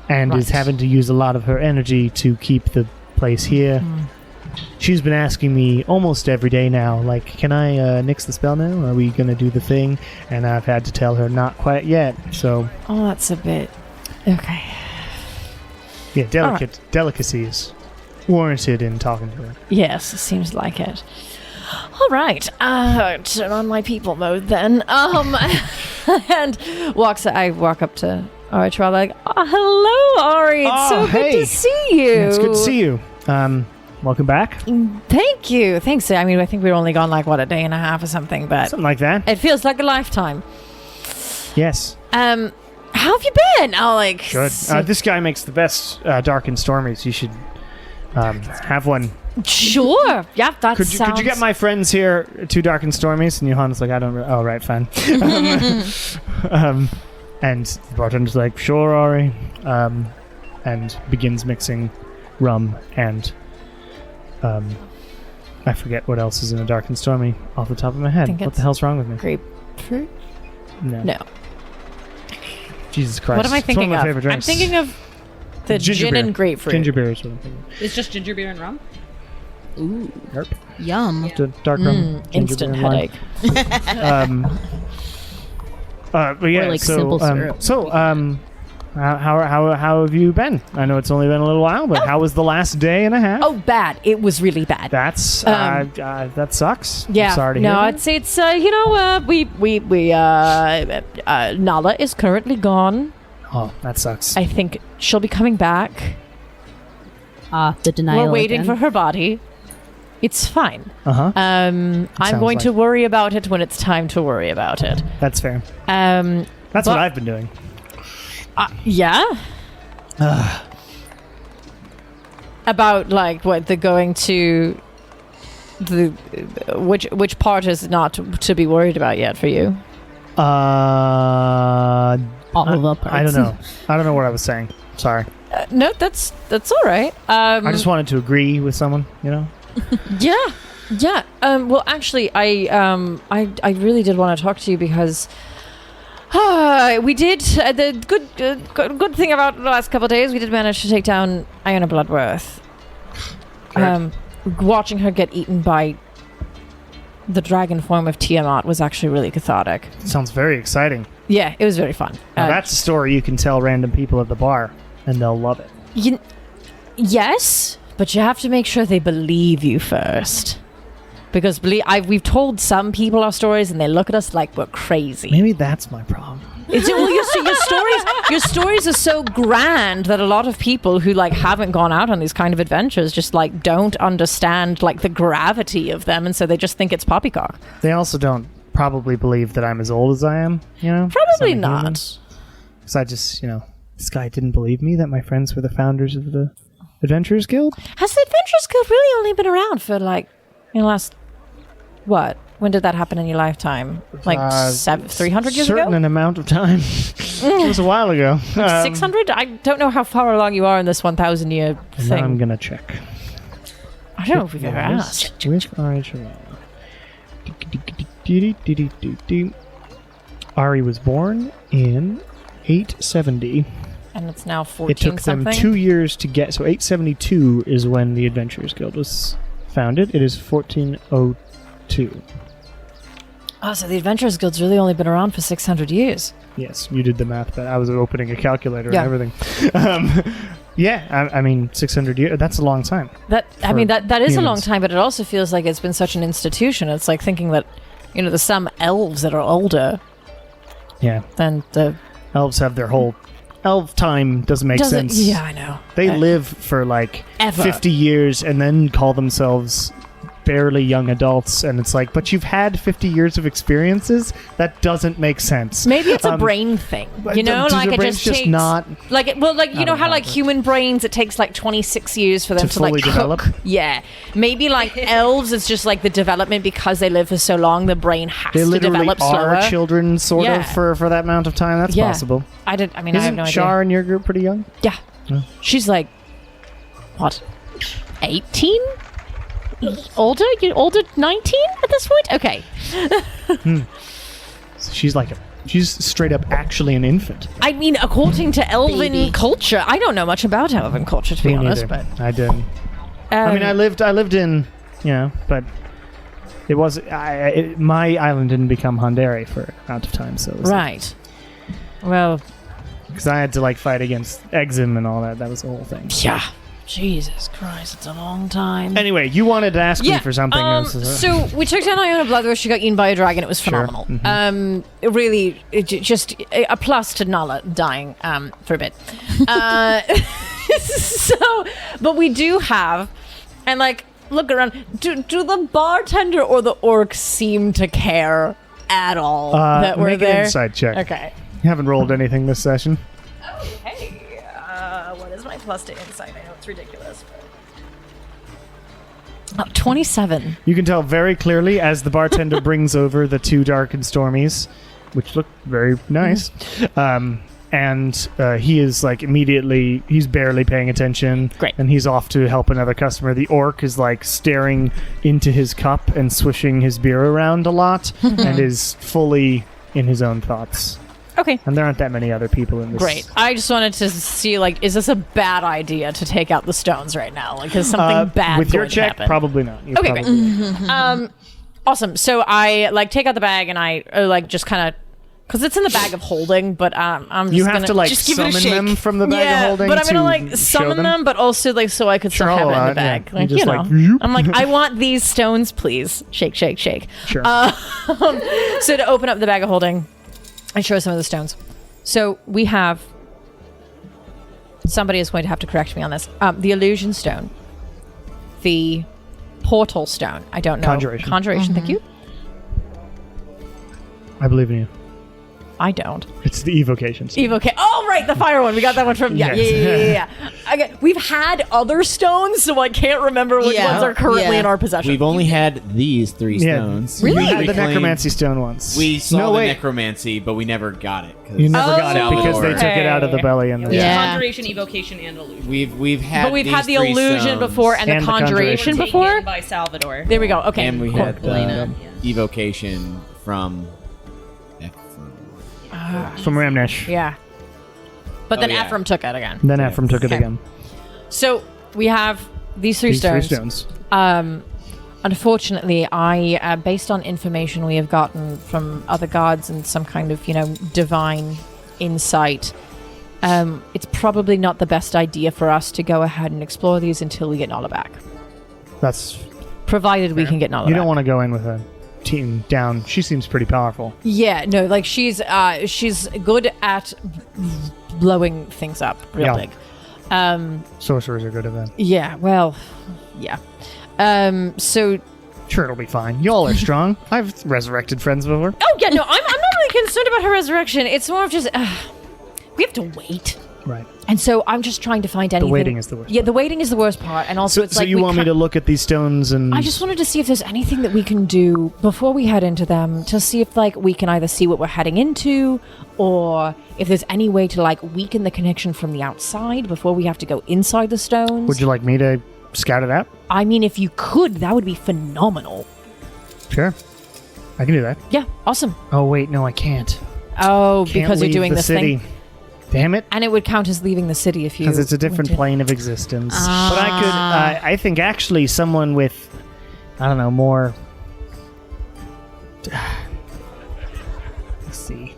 is Right. having to use a lot of her energy to keep the place here. She's been asking me almost every day now, can I nix the spell now? Are we going to do the thing? And I've had to tell her not quite yet. So, Oh, that's a bit. Okay. yeah, delicacy is warranted in talking to her. Yes, it seems like it. All right. Turn on my people mode then. And I walk up to Ari Travala like, hello, Ari. It's so hey. good to see you. It's good to see you. Welcome back. Thank you. Thanks. I mean, I think we were only gone a day and a half or something, but Something like that. it feels like a lifetime. Yes. How have you been? Good. This guy makes the best dark and stormies. You should have one Sure. Yeah, that Could sounds... you get my friends here to Dark and Stormies? And Johanna's like, I don't... Oh, right, fine. And the bartender's like, sure, Ari. And begins mixing rum and... I forget what else is in a Dark and Stormy off the top of my head. What the hell's wrong with me? Grapefruit? No. Jesus Christ. What am I thinking it's one of? My of? favorite drinks. I'm thinking of the Ginger gin beer. and grapefruit. Ginger beer is what I'm thinking. It's just ginger beer and rum. Ooh, Yep. yum. Dark rum. ginger Instant beer and lime. headache. But yeah, Or like simple syrup. How have you been? I know it's only been a little while, but how was the last day and a half? Oh, bad. It was really bad. That's that sucks. Yeah. I'm sorry to no, hear I'd that. say it's Nala is currently gone. Oh, that sucks. I think she'll be coming back. The denial. We're waiting again. for her body. It's fine. Uh-huh. I'm sounds going to like- worry about it when it's time to worry about it. That's fair. That's That's what I've been doing. Yeah. About like what the going to the which part is not to be worried about yet for you? all of the parts. I don't know. I don't know what I was saying. Sorry. No, that's all right. I just wanted to agree with someone. Yeah. Well, actually, I really did want to talk to you because we did the good thing about the last couple of days. We did manage to take down Iona Bloodworth. Watching her get eaten by the dragon form of Tiamat was actually really cathartic. Sounds very exciting. Yeah, it was very fun. Now that's a story you can tell random people at the bar, and they'll love it. Yes, but you have to make sure they believe you first. Because we've told some people our stories, and they look at us like we're crazy. Maybe that's my problem. Your stories are so grand that a lot of people who haven't gone out on these kind of adventures just don't understand the gravity of them, and so they just think it's poppycock. They also don't probably believe that I'm as old as I am. Probably not. Because I just, this guy didn't believe me that my friends were the founders of the Adventurers Guild. Has the Adventurers Guild really only been around for last what? When did that happen in your lifetime? 300 years ago? Certain amount of time. It was a while ago. 600? I don't know how far along you are in this 1,000 year And thing. I'm gonna check. I don't know if we've ever asked. Ari was born in 870. And it's now 14 It took them something. 2 years to get. So 872 is when the Adventurers Guild was founded. It is 1402. Oh, so the Adventurers Guild's really only been around for 600 years. Yes, you did the math, but I was opening a calculator Yeah. and everything. I mean, 600 years, that's a long time. That is a long humans. time, but it also feels like it's been such an institution. It's like thinking that, there's some elves that are older Yeah. than the... Elves have their whole... Elf time doesn't make sense. Yeah, I know. They live for Ever. 50 years and then call themselves barely young adults, and it's like, but you've had 50 years of experiences? That doesn't make sense. Maybe it's a brain thing, but do their it brains just just takes not how human brains, it takes 26 years for them To to fully cook. develop? Yeah, maybe elves, it's just the development because they live for so long. The brain has They to literally develop are slower. children, sort Yeah. of, for that amount of time. That's Yeah. possible. I have Isn't no Shar in your group pretty young? idea. Yeah, she's what, 18? Older? You older? 19 at this point? Okay. So she's straight up actually an infant. I mean, according to elven culture, I don't know much about elven culture, to be Me honest. neither. But I didn't. I mean, I lived in, but it was my island didn't become Handere for an amount of time, so it was right. Well, because I had to fight against Exim and all that. That was the whole thing. yeah. Jesus Christ, it's a long time. Anyway, you wanted to ask me for something. So we took down Iona Bloodworth. She got eaten by a dragon. It was Sure. phenomenal. Mhm. Just a plus to Nala dying for a bit. But we do have, and look around. Do the bartender or the orc seem to care at all that we're make there? an insight check. Okay. You haven't rolled anything this session. Hey, what is my plus to insight? I know it's ridiculous. 27. You can tell very clearly as the bartender brings over the 2 dark and stormies, which look very nice. And he is like immediately, he's barely paying attention. Great. And he's off to help another customer. The orc is like staring into his cup and swishing his beer around a lot and is fully in his own thoughts. Okay. And there aren't that many other people in this. Great. I just wanted to see, like, is this a bad idea to take out the stones right now? Like, is something bad with your going to check? happen? Probably not. You Okay, probably- Awesome. So I, like, take out the bag and I, like, just kind of... Because it's in the bag of holding, but I'm just You gonna... have to like just give it a summon shake. them from the bag of holding. but I'm to gonna like show summon them, but also like so I could still Sure, have it in yeah. the bag. You Like just, you know, like, whoop. I'm like I want these stones, please. Shake, shake, shake. Sure. So to open up the bag of holding, I show some of the stones. So we have. Somebody is going to have to correct me on this. The illusion stone, the portal stone. I don't know. Conjuration. Thank you. I believe in you. I don't. It's the evocation. Okay. Oh, right, the fire one. We got that one from. Yeah. We've had other stones, so I can't remember which Yeah. ones are currently Yeah. in our possession. We've only had these 3 Yeah. stones. We We had the claimed- necromancy stone once. We saw no, the wait. necromancy, but we never got it. 'cause You never got it Salvador- because they took it out of the belly and Yeah. the Conjuration, evocation, and illusion. We've had But we've these had the 3 illusion stones, before and the And the conjuration Taken before. by Salvador. There we go. Okay. and we cool. had the Elena, evocation from. from Ramnesh. Yeah. But then Oh, yeah. Ephraim took it again. Then Ephraim took it Okay. again. So we have these three These stones. 3 stones. Unfortunately, I, based on information we have gotten from other gods and some kind of, divine insight, it's probably not the best idea for us to go ahead and explore these until we get Nala back. That's Provided we can get Nala you back. don't want to go in with a team down. She seems pretty powerful. Yeah, no, like she's good at blowing things up real Yeah. big. Sorcerers are good at that. Yeah, well, yeah. So Sure, it'll be fine. Y'all are strong. I've resurrected friends before. oh yeah, no, I'm not really concerned about her resurrection. It's more of just we have to wait. Right. And so I'm just trying to find anything. The waiting is the worst. Yeah, the waiting is the worst part, and also So, it's so like you we want me to look at these stones and I just wanted to see if there's anything that we can do before we head into them to see if like we can either see what we're heading into or if there's any way to like weaken the connection from the outside before we have to go inside the stones. would you like me to scout it out? I mean, if you could, that would be phenomenal. Sure. I can do that. Yeah, awesome. Oh wait, no, I can't. Oh, Can't because you're leave doing the this city. thing. Damn it. And it would count as leaving the city if you Because it's a different went in. plane of existence. But I could, I think actually someone with, I don't know, more. Let's see.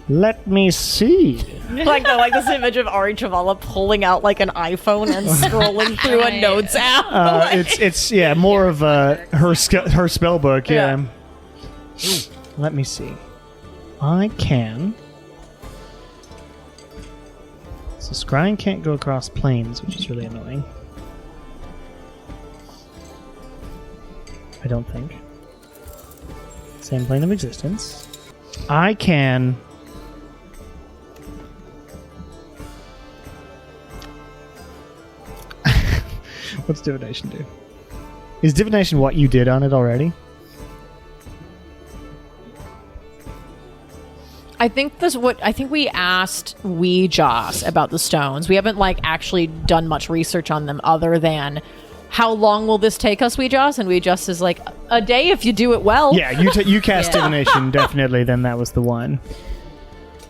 Let me see. like this image of Ari Chavala pulling out like an iPhone and scrolling through a notes app. It's more of her spell book. Yeah. Yeah. Let me see. I can. So scrying can't go across planes, which is really annoying. I don't think. Same plane of existence. I can. What's divination do? Is divination what you did on it already? I think we asked Joss about the stones. We haven't like actually done much research on them other than how long will this take us, Joss? And Joss is like a day if you do it well. Yeah, you cast divination definitely. Then that was the one.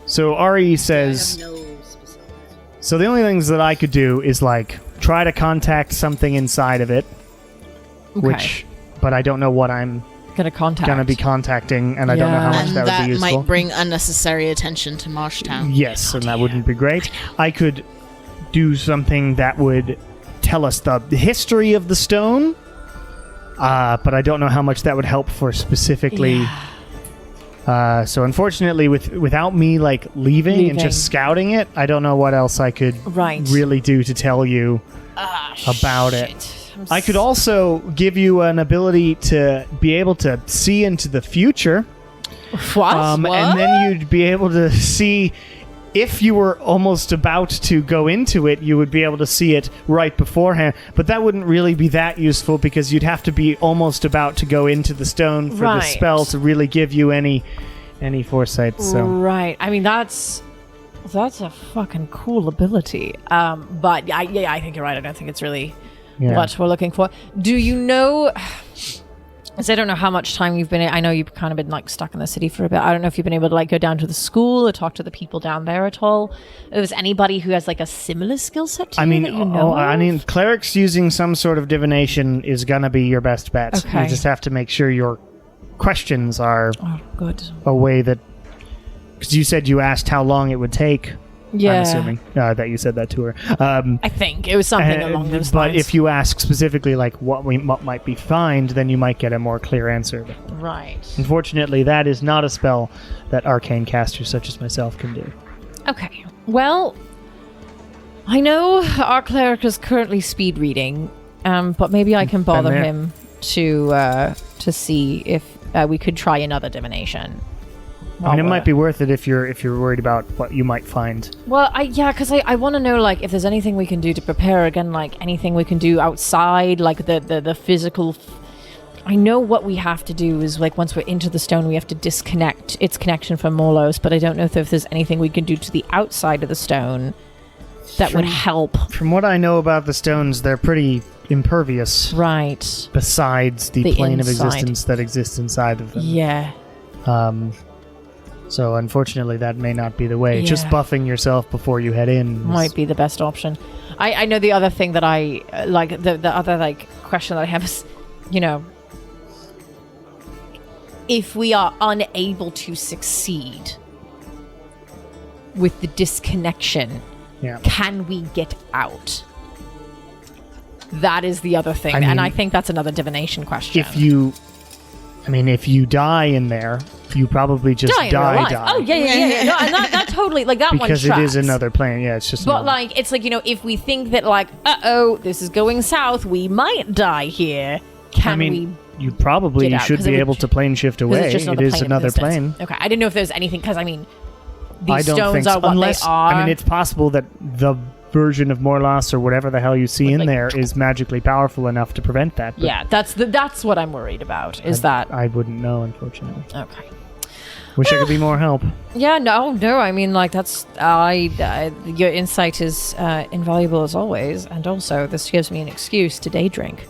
So Ari says. So the only things that I could do is like try to contact something inside of it, Okay. but I don't know what I'm gonna be contacting, and I don't know how much And that would be useful. might bring unnecessary attention to Marshtown. Yes, and that wouldn't be great. I could do something that would tell us the history of the stone, but I don't know how much that would help for specifically. So unfortunately, without me like leaving and just scouting it, I don't know what else I could really do to tell you about it. I could also give you an ability to be able to see into the future. What? And then you'd be able to see if you were almost about to go into it, you would be able to see it right beforehand. But that wouldn't really be that useful because you'd have to be almost about to go into the stone for the spell to really give you any foresight. So. Right. I mean, that's a fucking cool ability. But I think you're right. I don't think it's really what we're looking for. Do you know? Because I don't know how much time you've been. I know you've kind of been like stuck in the city for a bit. I don't know if you've been able to like go down to the school or talk to the people down there at all. If there's anybody who has like a similar skill set to you that you know of? Clerics using some sort of divination is gonna be your best bet. Okay. You just have to make sure your questions are good. a way that. Because you said you asked how long it would take. Yeah. I'm assuming that you said that to her. I think it was something along those but lines. if you ask specifically like what might be fined, then you might get a more clear answer. Right. Unfortunately, that is not a spell that arcane casters such as myself can do. Okay. Well, I know our cleric is currently speed reading, but maybe I can bother him to see if we could try another divination. I mean, it might be worth it if you're worried about what you might find. Well, because I want to know, like, if there's anything we can do to prepare again, like anything we can do outside, like the physical. I know what we have to do is like once we're into the stone, we have to disconnect its connection from Morlos, but I don't know if there's anything we can do to the outside of the stone that would help. From what I know about the stones, they're pretty impervious. Right. Besides the plane of existence that exists inside of them. Yeah. So unfortunately, that may not be the way. Yeah. Just buffing yourself before you head in might be the best option. I know the other thing that I like. The other like question that I have is, if we are unable to succeed with the disconnection, can we get out? That is the other thing, and I think that's another divination question. If you die in there, you probably just die. Oh yeah. No, and that totally like that one because it is another plane. Yeah, it's just. But like, it's like if we think that like, this is going south, we might die here. You probably should be able to plane shift away. It is another plane. Okay, I didn't know if there's anything because these think stones so. are what they are. It's possible that the version of Morlos or whatever the hell you see in there is magically powerful enough to prevent that. Yeah, that's what I'm worried about. I wouldn't know, unfortunately. Okay. Wish I could be more help. Yeah, no. I mean, like that's your insight is invaluable as always, and also this gives me an excuse to day drink.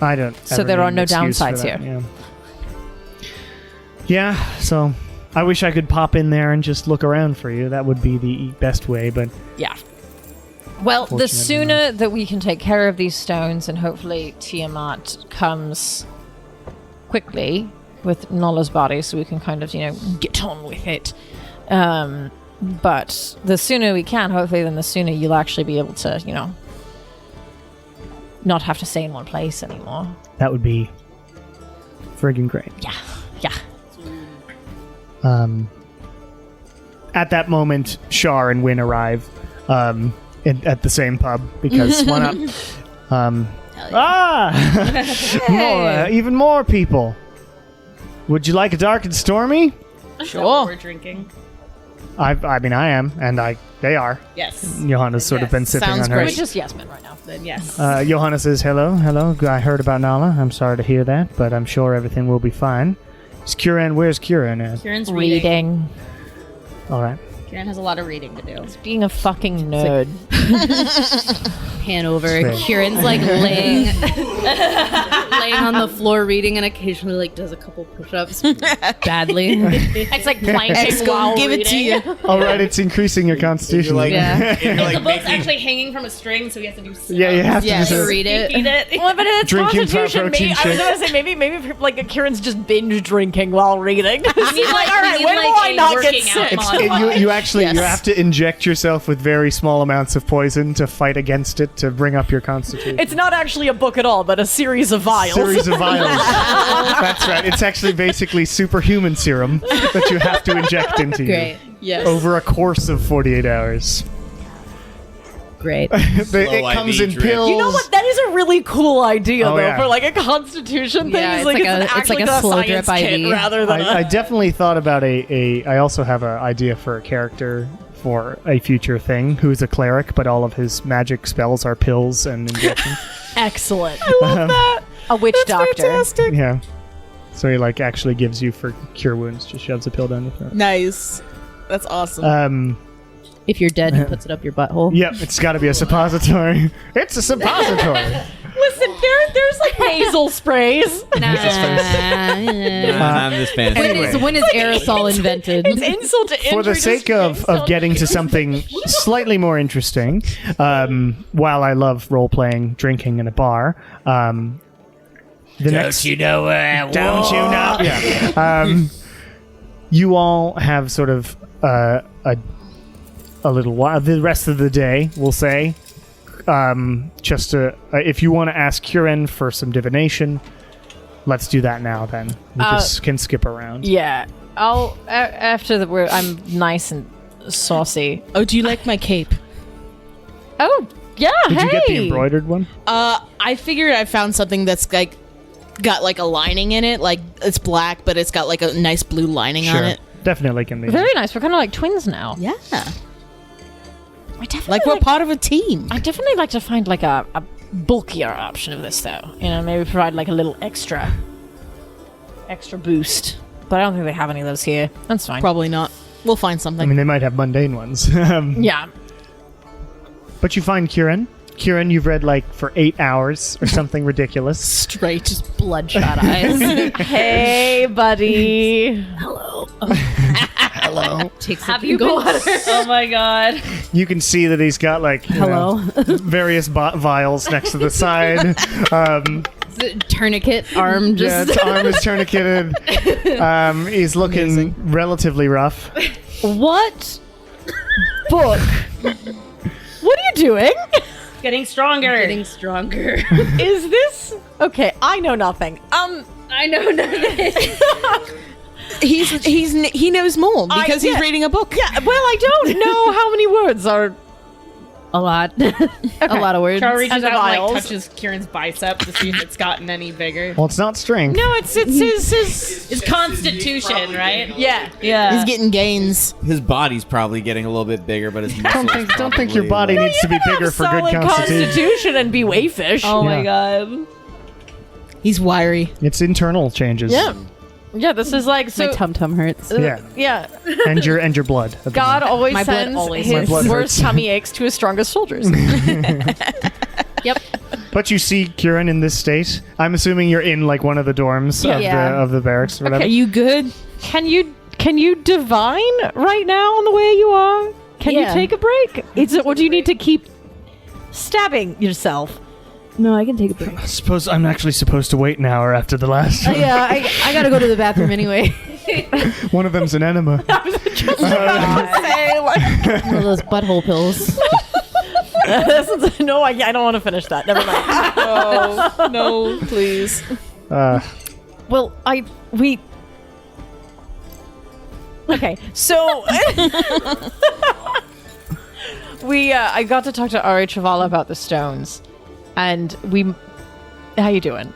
I don't. So there are no downsides here. Yeah. So I wish I could pop in there and just look around for you. That would be the best way, but yeah. Well, the sooner that we can take care of these stones, and hopefully Tiamat comes quickly with Nola's body, so we can kind of get on with it. But the sooner we can, hopefully, then the sooner you'll actually be able to, not have to stay in one place anymore. That would be friggin' great. Yeah. At that moment, Shar and Wynn arrive at the same pub because why not? Even more people. Would you like a dark and stormy? Sure. We're drinking. I am, and they are. Yes. Johanna's sort of been sipping on hers. We're just yes men right now. Then yes. Johanna says, hello. I heard about Nala. I'm sorry to hear that, but I'm sure everything will be fine. Where's Kieran at? Kieran's reading. All right. Kieran has a lot of reading to do. He's being a fucking nerd. Pan over. Kieran's like laying on the floor reading, and occasionally like does a couple push-ups badly. It's like planking while give it to you. All right, it's increasing your constitution. The book's actually hanging from a string, so he has to do. Yeah, you have to just read it. Well, but it's drinking constitution. I was gonna say maybe like Kieran's just binge drinking while reading. He's like, all right, when will I not get sick? You actually you have to inject yourself with very small amounts of poison to fight against it to bring up your constitution. It's not actually a book at all, but a series of vials. That's right. It's actually basically superhuman serum that you have to inject into you. Yes. Over a course of 48 hours. great. It comes in IV drip. pills. You know what? That is a really cool idea, Oh, though, yeah. for like a constitution thing. Yeah, It's it's like an a- it's actually like a got slow science drip kit IV. rather than I definitely thought about I also have an idea for a character for a future thing who is a cleric, but all of his magic spells are pills and injections. excellent. I love that. A witch doctor. Yeah. So he like actually gives you for cure wounds, just shoves a pill down your throat. Nice. That's awesome. If you're dead, he puts it up your butthole. Yep, it's got to be a suppository. It's a suppository. Listen, there's like nasal sprays. Nah. I'm this fancy. Anyway. When is aerosol invented? It's insult to injury. For the sake of getting to something slightly more interesting, while I love role playing, drinking in a bar, don't you know? Yeah. You all have sort of a little while. The rest of the day, we'll say, just to, if you want to ask Kieran for some divination, let's do that now. Then we just can skip around. Yeah, I'll after I'm nice and saucy. Oh, do you like my cape? Oh yeah, Did hey. you get the embroidered one? I figured I found something that's like got like a lining in it, like it's black, but it's got like a nice blue lining on it. Definitely can be. Very nice. We're kind of like twins now. Yeah, I definitely like we're part of a team. I definitely like to find like a bulkier option of this, though. You know, maybe provide like a little extra boost. But I don't think they have any of those here. That's fine. Probably not. We'll find I something. mean, they might have mundane ones. Yeah. But you find Kieran. Kieran, you've read like for 8 hours or something ridiculous. Straight. Just bloodshot eyes. Hey, buddy. Hello. Takes Have a you go. Oh my god. You can see that he's got like you Hello. know, various vials next to the side. Tourniquet arm Yeah, just. his arm is tourniqueted. He's looking relatively rough. What book? What are you doing? Getting stronger. Getting stronger. Is this okay? I know nothing. I know nothing. He knows more because he's yeah. reading a book. Yeah. Well, I don't know how many words are. A lot. A lot of words. Char reaches And the out and vials. like, touches Kieran's bicep to see if it's gotten any bigger. Well, it's not strength. No, it's His constitution, right? yeah. Yeah. He's getting gains. His body's probably getting a little bit bigger, but his muscles Don't think your probably, body needs to be bigger for good Solid constitution. and be wayfish. Oh Yeah. my god. He's wiry. It's internal changes. Yeah. Yeah. This is like so. My tum hurts. Yeah. Yeah. And your blood. at the God moment. always My blood sends always My his blood worst hurts. tummy aches to his strongest soldiers. Yep. But you see Kieran in this state. I'm assuming you're in like one of the dorms Yeah. of the barracks or whatever. Are you good? Can you divine right now on the way you are? Can you Yeah. take a break? Or do you need to keep stabbing yourself? No, I can take a break. I suppose I'm actually supposed to wait an hour after the last one. Yeah, I gotta go to the bathroom anyway. One of them's an enema. Say, like, One of those butthole pills. no, I don't want to finish that. Never mind. Oh no, please. Well, we. Okay, so I got to talk to Ari Travala about the stones, and how you doing?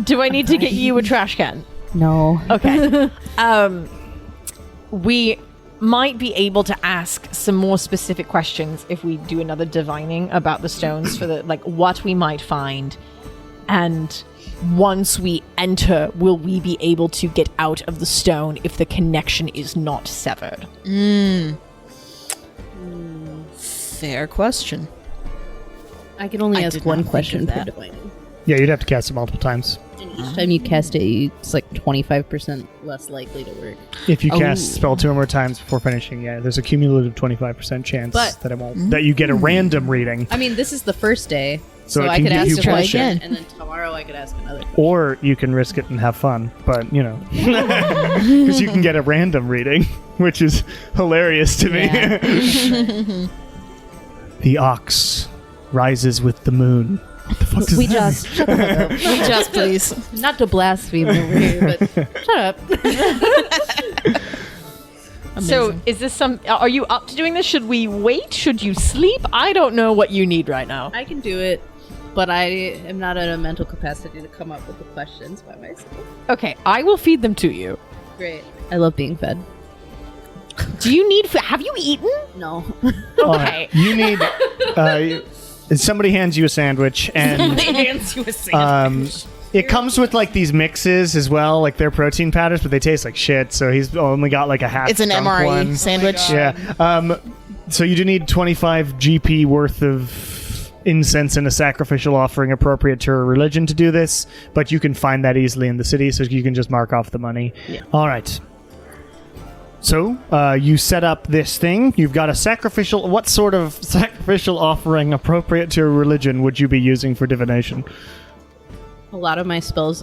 Do I need to get you a trash can? No. Okay. We might be able to ask some more specific questions if we do another divining about the stones for the what we might find, and once we enter, will we be able to get out of the stone if the connection is not severed? Fair question. I can only I ask did one not think question of per that. divining. Yeah, you'd have to cast it multiple times. Each time you cast it, it's like 25% less likely to work. If you Oh. cast spell 2 or more times before finishing, yeah, there's a cumulative 25% chance But- that it won't. That you get a random reading, I mean, this is the first day, So so it I can could give ask you a pleasure. question, Again. and then tomorrow I could ask another question. or you can risk it and have fun. But you know, because you can get a random reading, which is hilarious to me. Yeah. The ox rises with the moon. What the fuck does We that just shut the fuck up. We just please. Not to blaspheme over here, but shut up. So, is this are you up to doing this? Should we wait? Should you sleep? I don't know what you need right now. I can do it, but I am not at a mental capacity to come up with the questions by myself. Okay, I will feed them to you. Great. I love being fed. Do you need have you eaten? No. Okay. You need. Somebody hands you a sandwich, and hands you a sandwich. it comes with like these mixes as well, like they're protein powders, but they taste like shit. So he's only got like a half. It's an drunk MRE one. sandwich. Yeah. So you do need 25 GP worth of incense and a sacrificial offering appropriate to a religion to do this, but you can find that easily in the city, so you can just mark off the money. Yeah. All right. So you set up this thing. You've got a sacrificial. What sort of sacrificial offering appropriate to a religion would you be using for divination? A lot of my spells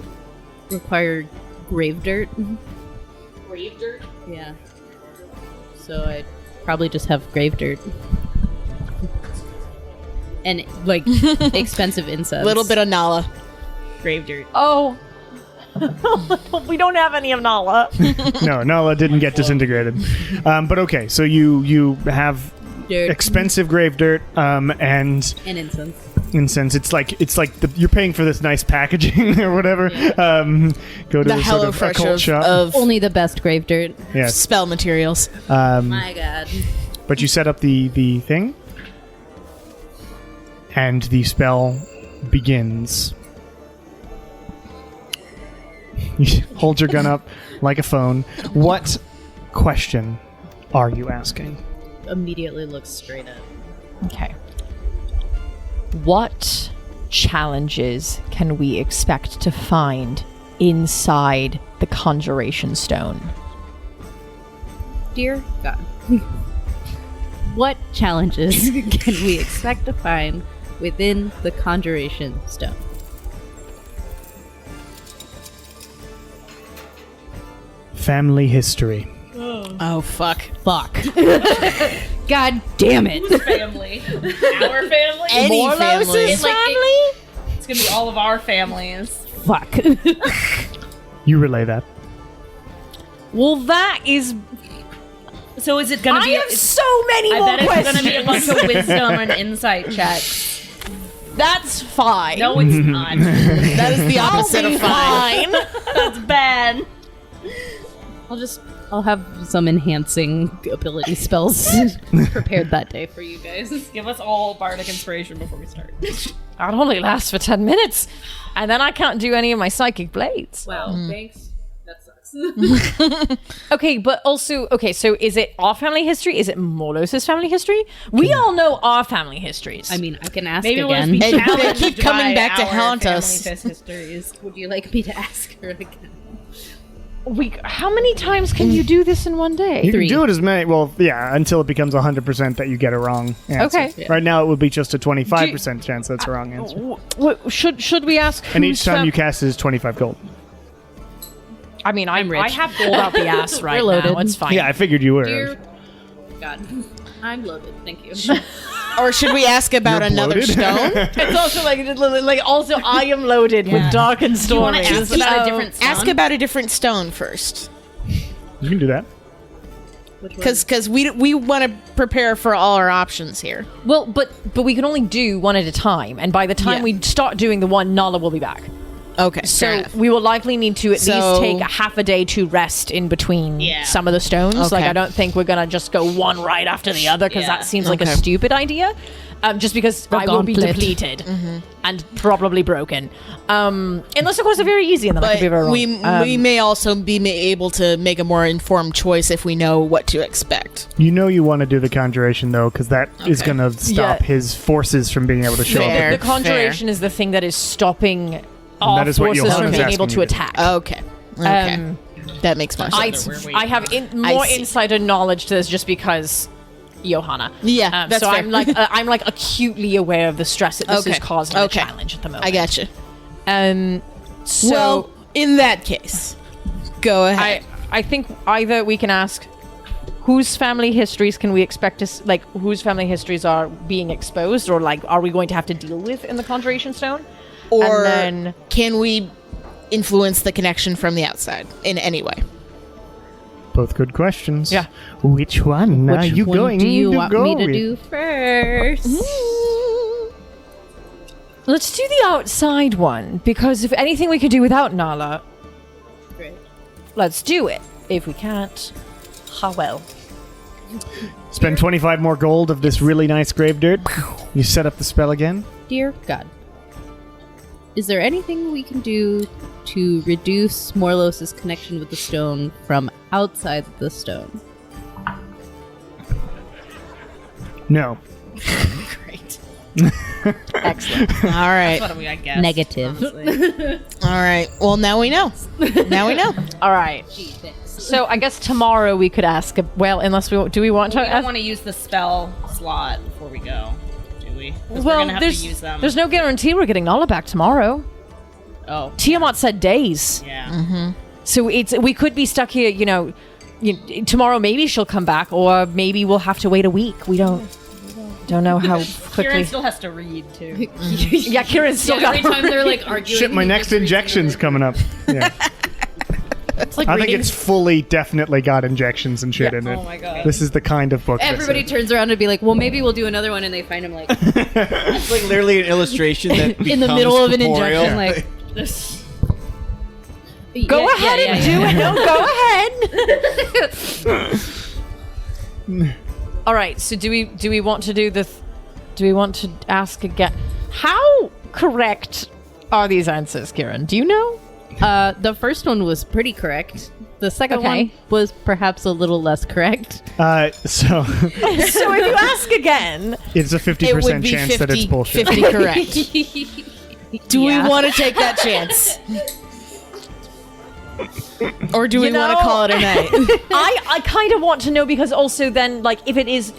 require grave dirt. Grave dirt? Yeah. So I'd probably just have grave dirt. And, like, expensive incense. A little bit of Nala. Grave dirt. Oh. We don't have any of Nala. No, Nala didn't get disintegrated. But okay, so you have dirt expensive grave dirt and and incense. incense. It's like you're paying for this nice packaging or whatever. Go to The a sort of HelloFresh occult shop. of Only the best grave dirt. Yes. spell materials. My god. But you set up the thing, and the spell begins. You hold your gun up like a phone. What question are you asking? Immediately looks straight at. Okay. What challenges can we expect to find inside the Conjuration Stone? Dear God. What challenges can we expect to find within the Conjuration Stone? Family history. Oh, fuck. Fuck. God damn it. Whose family? Our family? Any Morlos' family. family? It's gonna be all of our families. Fuck. You relay that. Well, that is. So is it gonna I be? have so many I more bet it's questions. gonna be a bunch of wisdom and insight checks. That's fine. No, it's not. That is the opposite of fine. That's bad. I'll have some enhancing ability spells prepared that day for you guys. Give us all bardic inspiration before we start. That only lasts for 10 minutes. And then I can't do any of my psychic blades. Wow, thanks. That sucks. Okay, but also, so is it our family history? Is it Morlos' family history? We all know our family histories. I mean, I can ask Maybe we'll just again. be And they challenged keep coming by back to our haunt family us. histories. Would you like me to ask her again? How many times can you do this in one day? You can 3. do it as many. Well, yeah, until it becomes 100% that you get a wrong answer. Okay. Yeah. Right now, it would be just a 25% chance that's a wrong answer. Should we ask? And whose each time fam- you cast it is 25 gold. I mean, I'm rich. I have gold out the ass right loaded. now. It's fine. Yeah, I figured you were. Dear God, I'm loaded. Thank you. Or should we ask about You're another bloated? stone? It's also also I am loaded with dark and Do you want stories. to ask about a different stone? Ask about a different stone first. You can do that. Because we want to prepare for all our options here. Well, but we can only do one at a time, and by the time Yeah. we start doing the one, Nala will be back. Okay. fair So enough. we will likely need to at So- least take a half a day to rest in between Yeah. some of the stones. Okay. Like I don't think we're gonna just go one right after the other because Yeah. that seems like a Okay. stupid idea. Just because I will be gauntlet. depleted and probably broken. Unless of course they're very easy and then I could be very But wrong. we may also be able to make a more informed choice if we know what to expect. You know you want to do the conjuration, though, because that is Okay. going to stop Yeah. his forces from being able to show Fair. up. the conjuration is the thing that is stopping our that is what forces Johanna's from being asking able you to to do. attack. Okay. Okay. Um, That makes more sense. I have more see. insider knowledge to this just because Johanna. Yeah, that's so fair. I'm like acutely aware of the stress that this Okay. is causing Okay. the challenge at the moment. I gotcha. So Well, in that case, go ahead. I think either we can ask whose family histories can we expect to whose family histories are being exposed, or like are we going to have to deal with in the Conjuration Stone? or and then can we influence the connection from the outside in any way? Both good questions. Yeah. Which one are Which you one going do you to want go me to with? do first? Let's do the outside one, because if anything we could do without Nala, Great. let's do it. If we can't, how well. Spend 25 more gold of this really nice grave dirt. You set up the spell again. Dear God, is there anything we can do to reduce Morlos' connection with the stone from outside the stone? Great. No. Excellent. All right. What do we, I guess. Negative. honestly. All right. Well, now we know. Now we know. All right. So I guess tomorrow we could ask. Well, unless we do, we want We to? don't Ask, want to use the spell slot before we go, do we? 'Cause well, we're gonna have to use them. there's no guarantee we're getting Nala back tomorrow. Oh, Tiamat said days, yeah. so we could be stuck here. Tomorrow maybe she'll come back, or maybe we'll have to wait a week. We don't know how quickly. Kieran still has to read too. Yeah, Kieran's still got. Every time they're like arguing. Shit, my he next gets reads injection's coming up. Yeah. It's like I think reading- it's fully, definitely got injections and shit Yeah. in it. Oh my god. This is the kind of book. Everybody that's turns around and be like, well, maybe we'll do another one, and they find him like It's like literally an illustration that in the becomes middle of an corporeal. injection, like Go ahead and do it. No, go ahead. All right. So do we want to do the? Do we want to ask again? How correct are these answers, Kieran? Do you know? The first one was pretty correct. The second Okay. one was perhaps a little less correct. So So if you ask again, it's a 50% chance that it's bullshit. 50 correct. Do we Yeah. want to take that chance? Or do we You want know- to call it a night? I kind of want to know, because also then, like, if it is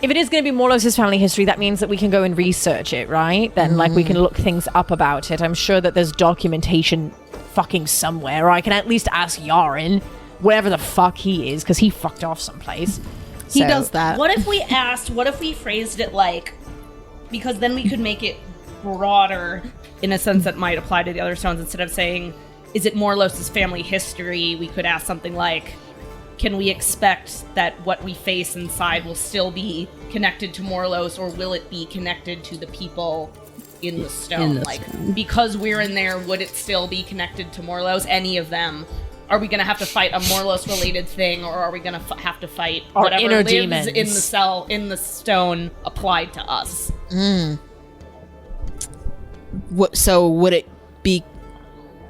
going to be Morlos' family history, that means that we can go and research it, right? Then, like, we can look things up about it. I'm sure that there's documentation fucking somewhere, or I can at least ask Yaren, wherever the fuck he is, because he fucked off someplace. He So- does that. What if we phrased it like, because then we could make it broader in a sense that might apply to the other stones. Instead of saying, is it Morlos' family history, we could ask something like, can we expect that what we face inside will still be connected to Morlos, or will it be connected to the people in the stone? In the like, stone. because we're in there, would it still be connected to Morlos? Any of them? Are we going to have to fight a Morlos-related thing, or are we going to have to fight Our whatever inner lives demons. in the cell, in the stone, applied to us? So would it be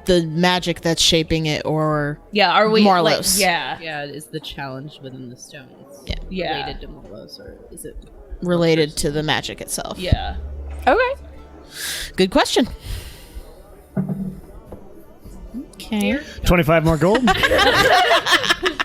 the magic that's shaping it, or Yeah, are we Morlos. Like, yeah. Yeah, is the challenge within the stone Yeah. related to Morlos, or is it? related to the magic itself? Yeah. Okay. Good question. Okay. 25 more gold.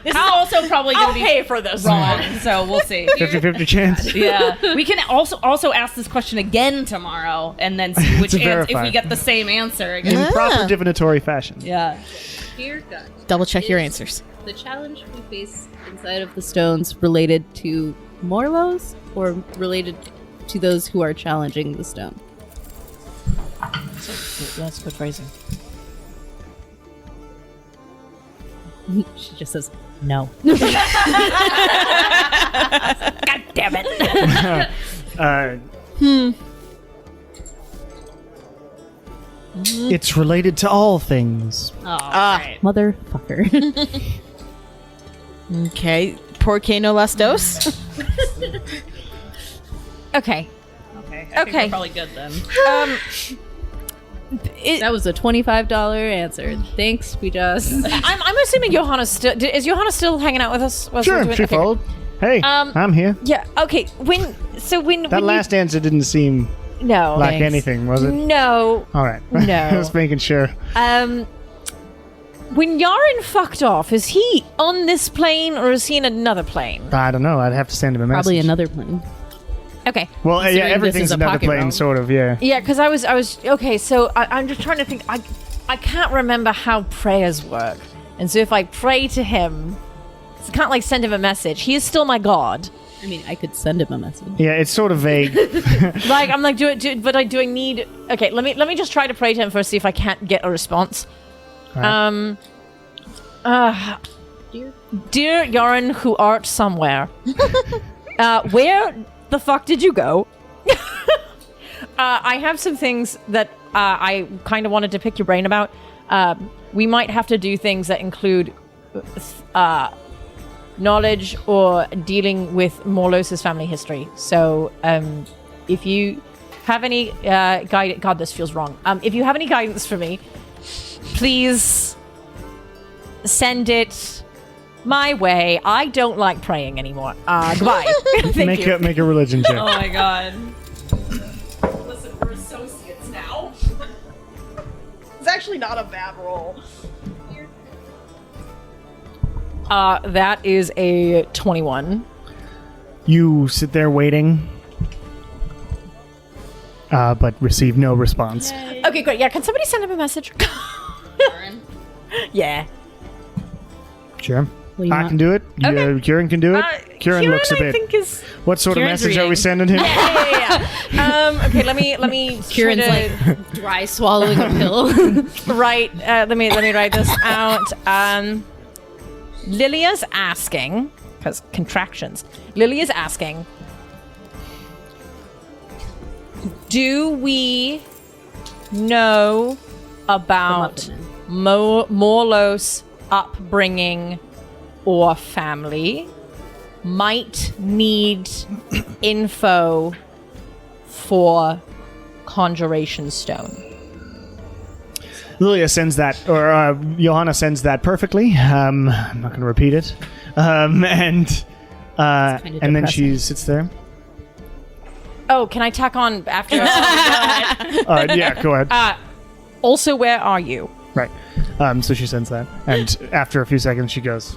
This is also probably going I'll to be pay for this wrong, one. so we'll see. 50-50 chance. Yeah, we can also ask this question again tomorrow, and then see which To if verify. we get the same answer again. In proper divinatory fashion. Yeah. Dear God, Double check your Is answers. the challenge we face inside of the stones related to Morlos, or related to those who are challenging the stone? That's good phrasing. She just says no. God damn it. It's related to all things. Oh, right. Motherfucker. Okay. Por qué no las dos? Okay. Okay. I think Okay. we're probably good then. That was a $25 answer. Thanks, we just. I'm assuming Johanna's still. Is Johanna still hanging out with us? whilst we're Sure, doing- she okay, followed. Hey, I'm here. great. Yeah. Okay. When That last answer didn't seem no like anything, was it? No. All right. No. I was making sure. When Yaren fucked off, is he on this plane or is he in another plane? I don't know. I'd have to send him a message. Probably another plane. Okay. Well, yeah, considering this everything's is a another pocket plane, realm. sort of, yeah. Yeah, because I was okay. So I'm just trying to think. I can't remember how prayers work, and so if I pray to him, I can't like send him a message. He is still my god. I mean, I could send him a message. Yeah, it's sort of vague. Like I'm like, do I need? Okay, let me just try to pray to him first, see if I can't get a response. Alright. Dear Dear Yaren, who art somewhere, where the fuck did you go? I have some things that I kind of wanted to pick your brain about. We might have to do things that include knowledge or dealing with Morlos' family history. So if you have any guidance... God, this feels wrong. If you have any guidance for me, please send it my way. I don't like praying anymore. Goodbye. Thank you. Make a religion check. Oh my god. Listen, we're associates now. It's actually not a bad roll. That is a 21. You sit there waiting, but receive no response. Okay, great. Yeah, can somebody send him a message? Yeah. Sure. What do you I want? can do it. Okay. Kieran can do it. Kieran looks a I bit. think is... What sort Kieran's of message are we reading. sending him? Yeah. Okay, let me. Kieran's try to like dry swallowing a pill. write. Let me write this out. Lilia's asking, because contractions. Lilia's asking, do we know about Morlos' upbringing or family? Might need info for Conjuration Stone. Lilia sends that, or Johanna sends that perfectly. I'm not going to repeat it. And then depressing. she sits there. Oh, can I tack on after? Yeah, go ahead. Also, where are you? Right. So she sends that, and after a few seconds, she goes,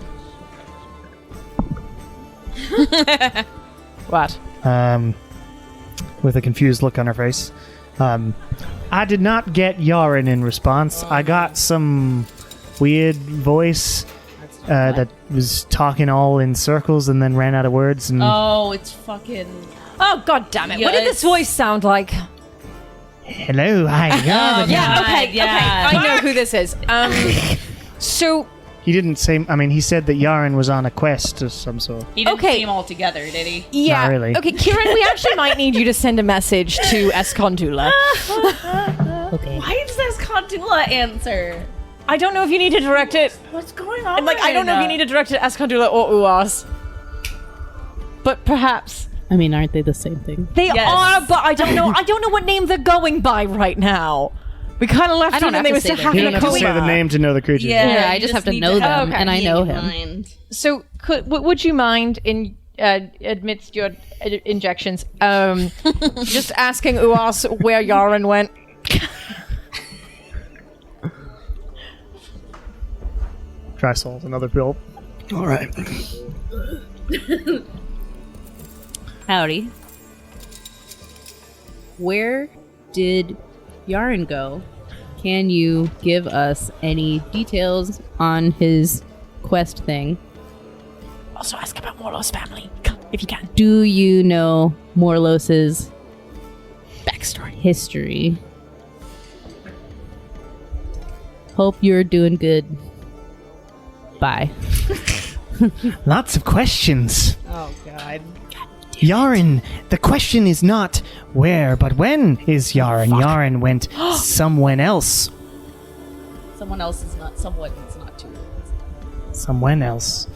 What? with a confused look on her face. I did not get Yaren in response. I got some weird voice that was talking all in circles and then ran out of words. And Oh, it's fucking... Oh, god damn it. What did this voice sound like? hello, hi, Yaren. Yeah, okay, yeah. okay. I know who this is. So, He didn't say. I mean, he said that Yaren was on a quest of some sort. He didn't Okay. see them all together, did he? yeah. Not really. Okay, Kieran, we actually might need you to send a message to Escondula. Okay. Why does Escondula answer? I don't know if you need to direct it. What's going on? Like, I don't know if you need to direct it to Escondula or Uas. But perhaps. I mean, aren't they the same thing? They Yes. are, but I don't know. I don't know what name they're going by right now. We kind of left I don't them and have they to were say still their having You a don't have to say the name to know the creature. Yeah, I you just have to need know them, have and I me know in him. mind. So, would you mind in amidst your injections, just asking Uas where Yaren went? Try solve another bill. All right. Howdy. Where did Yaren go? Can you give us any details on his quest thing? Also, ask about Morlos' family, if you can. Do you know Morlos's Backstory. history? Hope you're doing good. Bye. Lots of questions. Oh, God. Yaren, the question is not where, but when is Yaren? Yaren went someone else. Someone else is not... Someone is not too... Someone else.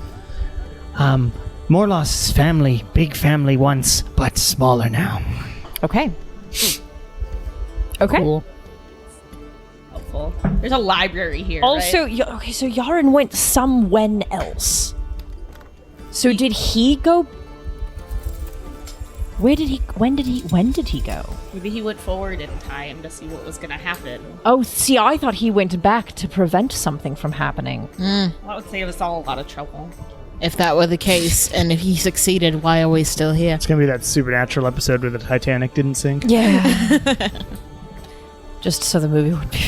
Morlos' family, big family once, but smaller now. Okay. Okay. Cool. Helpful. There's a library here, Also, right? okay, so Yaren went somewhen else. So did he go? Where did he? When did he go? Maybe he went forward in time to see what was going to happen. Oh, see, I thought he went back to prevent something from happening. That would save us all a lot of trouble. If that were the case, and if he succeeded, why are we still here? It's gonna be that supernatural episode where the Titanic didn't sink. Yeah. Just so the movie would be.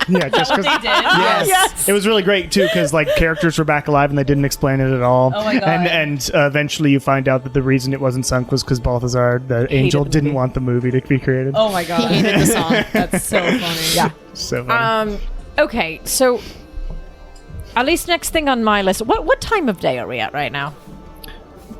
Yeah, just because. They did? Yes. It was really great too because like characters were back alive and they didn't explain it at all. Oh my God. And eventually you find out that the reason it wasn't sunk was because Balthazar, the angel, the didn't movie. want the movie to be created. Oh, my God. He hated the song. That's so funny. Yeah. So funny. Okay, so At least next thing on my list. What time of day are we at right now?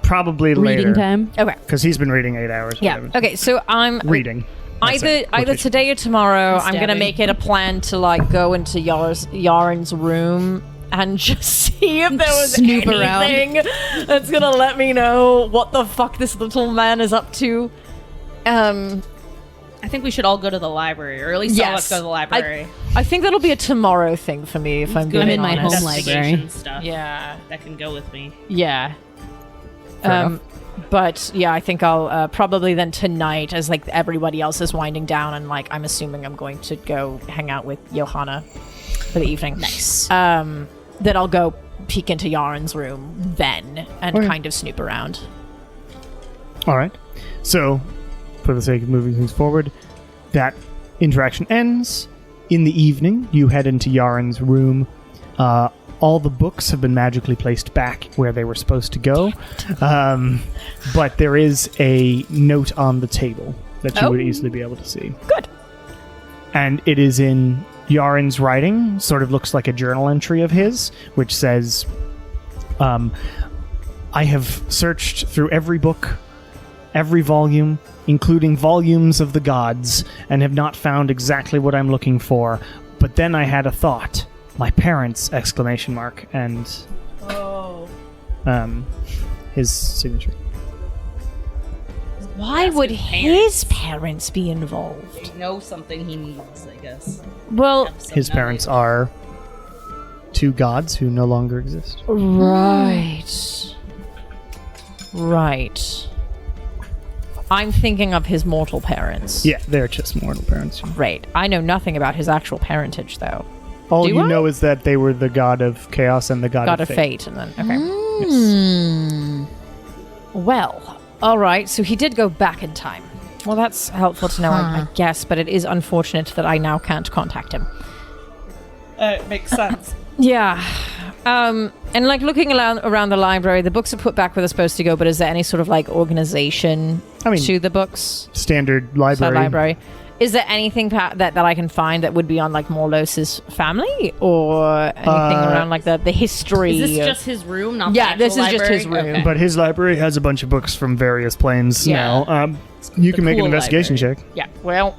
Probably Reading later. time. Okay. Because he's been reading 8 hours. Yeah. whatever. Okay. So I'm Reading. That's it. Either Quotation. today or tomorrow. I'm gonna Stabbing. make it a plan to like go into Yaren's room and just see if there was Snoop around. anything that's gonna let me know what the fuck this little man is up to. I think we should all go to the library, or at least all of us go to the library. I think that'll be a tomorrow thing for me if I'm Good being in my honest. home library. Investigation stuff. Yeah. That can go with me. Yeah. Fair But yeah, I think I'll probably then tonight, as like everybody else is winding down, and like I'm assuming I'm going to go hang out with Johanna for the evening. Nice. That I'll go peek into Yaren's room then and Okay. kind of snoop around. All right. So, for the sake of moving things forward, that interaction ends. In the evening, you head into Yaren's room. All the books have been magically placed back where they were supposed to go. But there is a note on the table that you would easily be able to see. Good. And it is in Yaren's writing, sort of looks like a journal entry of his, which says, I have searched through every book, every volume, including volumes of the gods, and have not found exactly what I'm looking for. But then I had a thought. My parents! ! And his signature. Why would his parents be involved? They know something he needs, I guess. Well, Have some His parents knowledge. are two gods who no longer exist. right. Right. I'm thinking of his mortal parents. Yeah, they're just mortal parents. Right. I know nothing about his actual parentage, though. All Do you I? know is that they were the god of chaos and the god, God of of fate. fate, and then okay. Well, all right. So he did go back in time. Well, that's helpful to know, I guess. But it is unfortunate that I now can't contact him. It makes sense. Yeah. And like looking around the library, the books are put back where they're supposed to go. But is there any sort of like organization to the books? Standard So library. library. Is there anything that I can find that would be on like Morlos' family or anything around like the history? Is this of- just his room? Not Yeah, the this actual is just his library? room. Okay. But his library has a bunch of books from various planes Yeah. now. You can make an cool investigation library. check. Yeah. Well.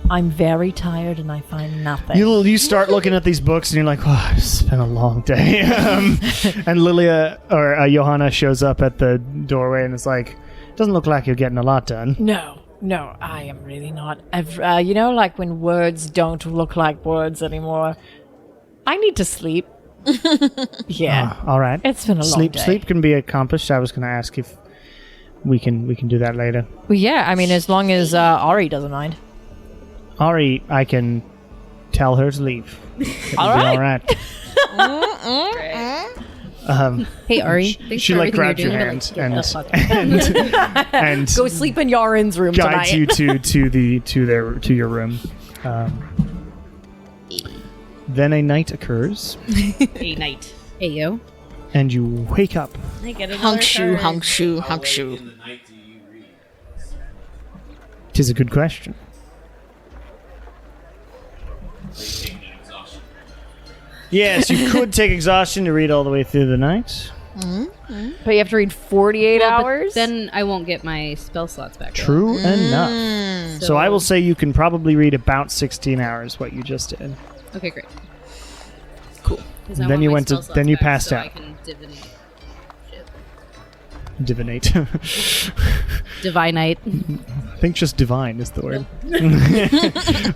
I'm very tired and I find nothing. You start looking at these books and you're like, oh, it's been a long day. And Lilia or Johanna shows up at the doorway and is like, doesn't look like you're getting a lot done. No, I am really not. You know, like when words don't look like words anymore. I need to sleep. Yeah. All right. It's been a long Sleep day. Sleep can be accomplished. I was going to ask if we can do that later. Well, yeah, I mean, as long as Ari doesn't mind. Ari, I can tell her to leave. It'll All be right. all right. Hey Ari, thanks She for like everything grabs you're your doing. hand and Go sleep in Yaren's room guides tonight. you to your room. Then a night occurs, A night. Hey yo. and you wake up. I get another Hunk shoe, card. hunk shoe, hunk shoe. Tis a good question. Yes, you could take exhaustion to read all the way through the night. But you have to read 48 Well, but hours? then I won't get my spell slots back. True enough. So I will say you can probably read about 16 hours, what you just did. Okay, great. Cool. 'Cause I Then want you my went to- spell slots then you back passed so out. I can divinate. Divinate. Divinite. I think just divine is the word.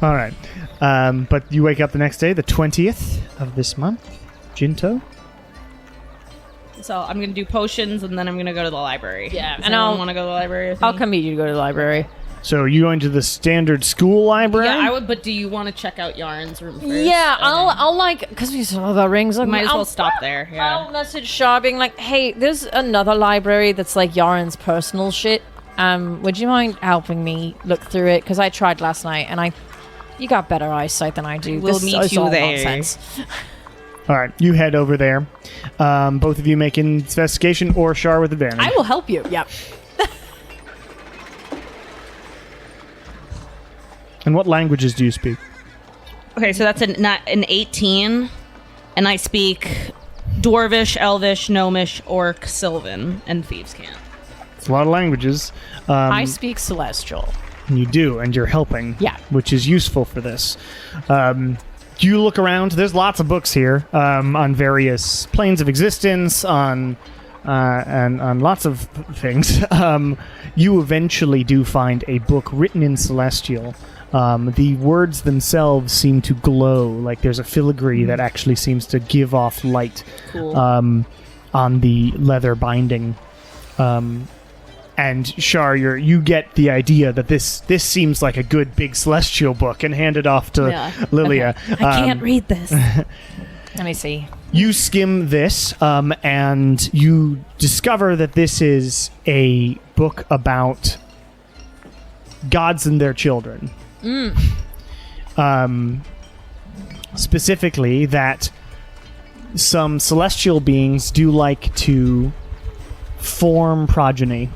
All right. But you wake up the next day, the 20th of this month. Jinto. So I'm gonna do potions and then I'm gonna go to the library. Yeah, Does and anyone I'll- want to go to the library with I'll me? come meet you to go to the library. So you going to the standard school library? Yeah, I would. But do you want to check out Yarn's room first? Yeah, Okay. I'll like, because we saw the rings. Like, Might as I'll- well stop there. Yeah. I'll message Shaw being like, hey, there's another library that's like Yaren's personal shit. Would you mind helping me look through it? Because I tried last night and you got better eyesight than I do. We'll This meet is you all there. nonsense. All right. You head over there. Both of you make an investigation or Shar with advantage. I will help you. Yep. And what languages do you speak? Okay, so that's an 18, and I speak Dwarvish, Elvish, Gnomish, Orc, Sylvan, and Thieves' Cant. It's a lot of languages. I speak Celestial. You do, and you're helping. Yeah. Which is useful for this. You look around. There's lots of books here on various planes of existence, on lots of things. You eventually do find a book written in Celestial. The words themselves seem to glow, like there's a filigree that actually seems to give off light on the leather binding. And Shar, you get the idea that this seems like a good big Celestial book, and hand it off to Lilia. Okay. I can't read this. Let me see. You skim this, and you discover that this is a book about gods and their children. Specifically, that some celestial beings do like to form progeny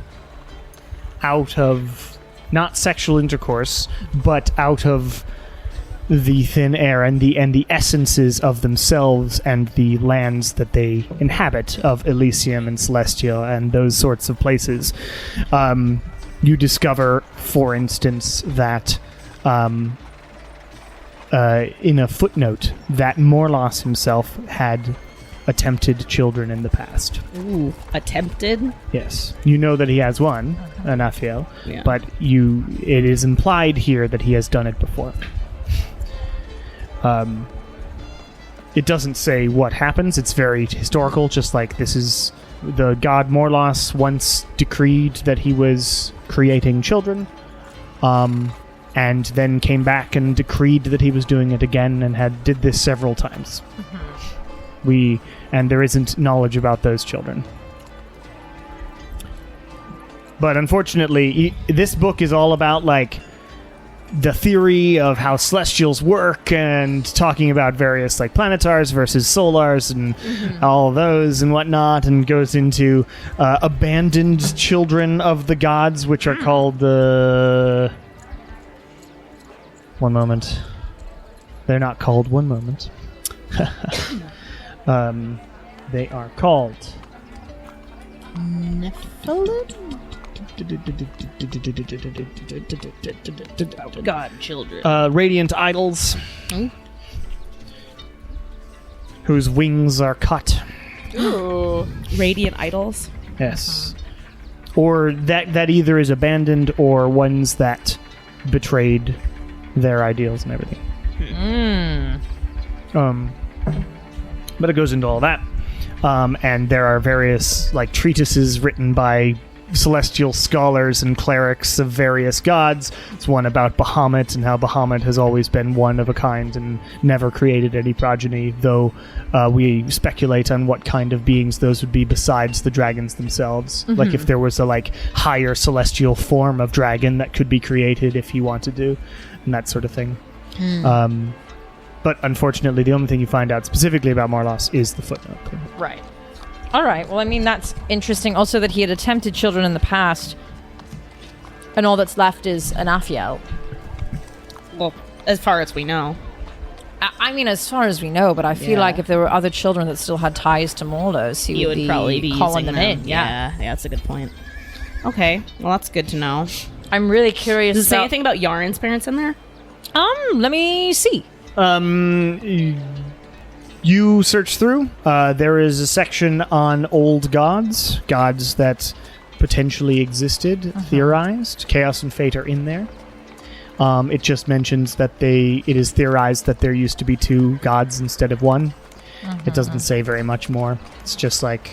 out of not sexual intercourse, but out of the thin air and the essences of themselves and the lands that they inhabit of Elysium and Celestial and those sorts of places. You discover, for instance, that in a footnote that Morlos himself had attempted children in the past. Ooh, attempted? Yes. You know that he has one, an Aphiel, Yeah. but it is implied here that he has done it before. It doesn't say what happens. It's very historical, just like this is the god Morlos once decreed that he was creating children, and then came back and decreed that he was doing it again and did this several times. And there isn't knowledge about those children. But unfortunately, this book is all about like the theory of how celestials work and talking about various like planetars versus solars and all of those and whatnot, and goes into abandoned children of the gods, which are called the... One moment. They're not called one moment. They are called... God, children. Radiant idols. Whose wings are cut. Ooh. Radiant idols. Yes. Or that either is abandoned or ones that betrayed their ideals and everything. But it goes into all that. And there are various like treatises written by celestial scholars and clerics of various gods. It's one about Bahamut and how Bahamut has always been one of a kind and never created any progeny, though we speculate on what kind of beings those would be besides the dragons themselves. Like if there was a like higher celestial form of dragon that could be created if he wanted to, and that sort of thing. But unfortunately, the only thing you find out specifically about Morlos is the footnote. Right. All right. Well, I mean, that's interesting. Also, that he had attempted children in the past, and all that's left is an Aphiel. Well, as far as we know. I mean, as far as we know, but I feel like if there were other children that still had ties to Morlos, he would probably be calling using them in. Yeah, that's a good point. Okay, well, that's good to know. I'm really curious. Does it say anything about Yaren's parents in there? Let me see. You search through. There is a section on old gods that potentially existed, theorized. Chaos and Fate are in there. It just mentions that it is theorized that there used to be two gods instead of one. It doesn't say very much more. It's just like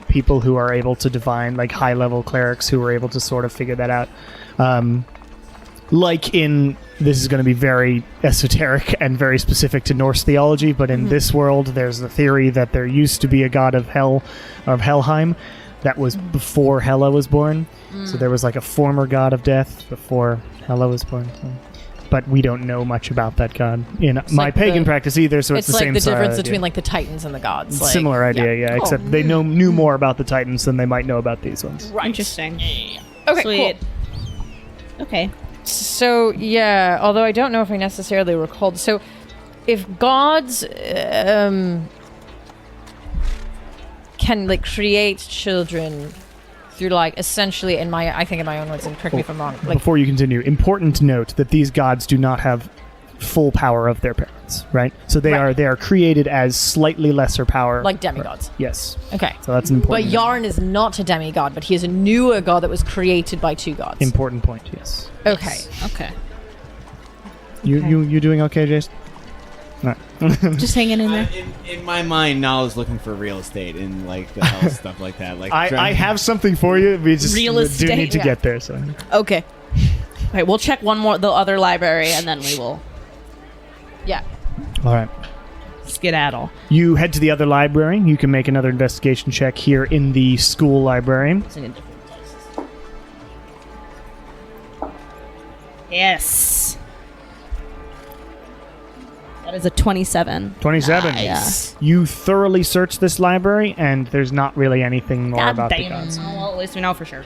people who are able to divine, like high-level clerics who are able to sort of figure that out. This is going to be very esoteric and very specific to Norse theology, but in this world, there's the theory that there used to be a god of hell, of Helheim, that was before Hela was born. So there was like a former god of death before Hela was born. But we don't know much about that god in my pagan practice either, so it's the like same the difference idea. between like the Titans and the gods. Like, Similar idea, yeah, except they knew more about the Titans than they might know about these ones. Right. Interesting. Okay, Sweet. cool. Okay. So, yeah, although I don't know if I necessarily recalled. So, if gods can, like, create children through, like, essentially, I think in my own words, and correct me if I'm wrong. Like, Before you continue, important note that these gods do not have full power of their parents, right? So they are created as slightly lesser power. like demigods. Yes. Okay. So that's an important. But Yarn is not a demigod, but he is a newer god that was created by two gods. Important point. Yes. Okay. Okay. You doing okay, Jason? All right. Just hanging in there. In my mind, Nala's looking for real estate and like the health stuff like that. Like I have something for you. We just Real do estate, need to yeah. get there. So Okay. Okay, we'll check the other library, and then we will Yeah. all right. skedaddle. You head to the other library. You can make another investigation check here in the school library. Yes. That is a 27. 27. Nice. You thoroughly search this library, and there's not really anything more God about the damn. gods. Oh, well, at least we know for sure.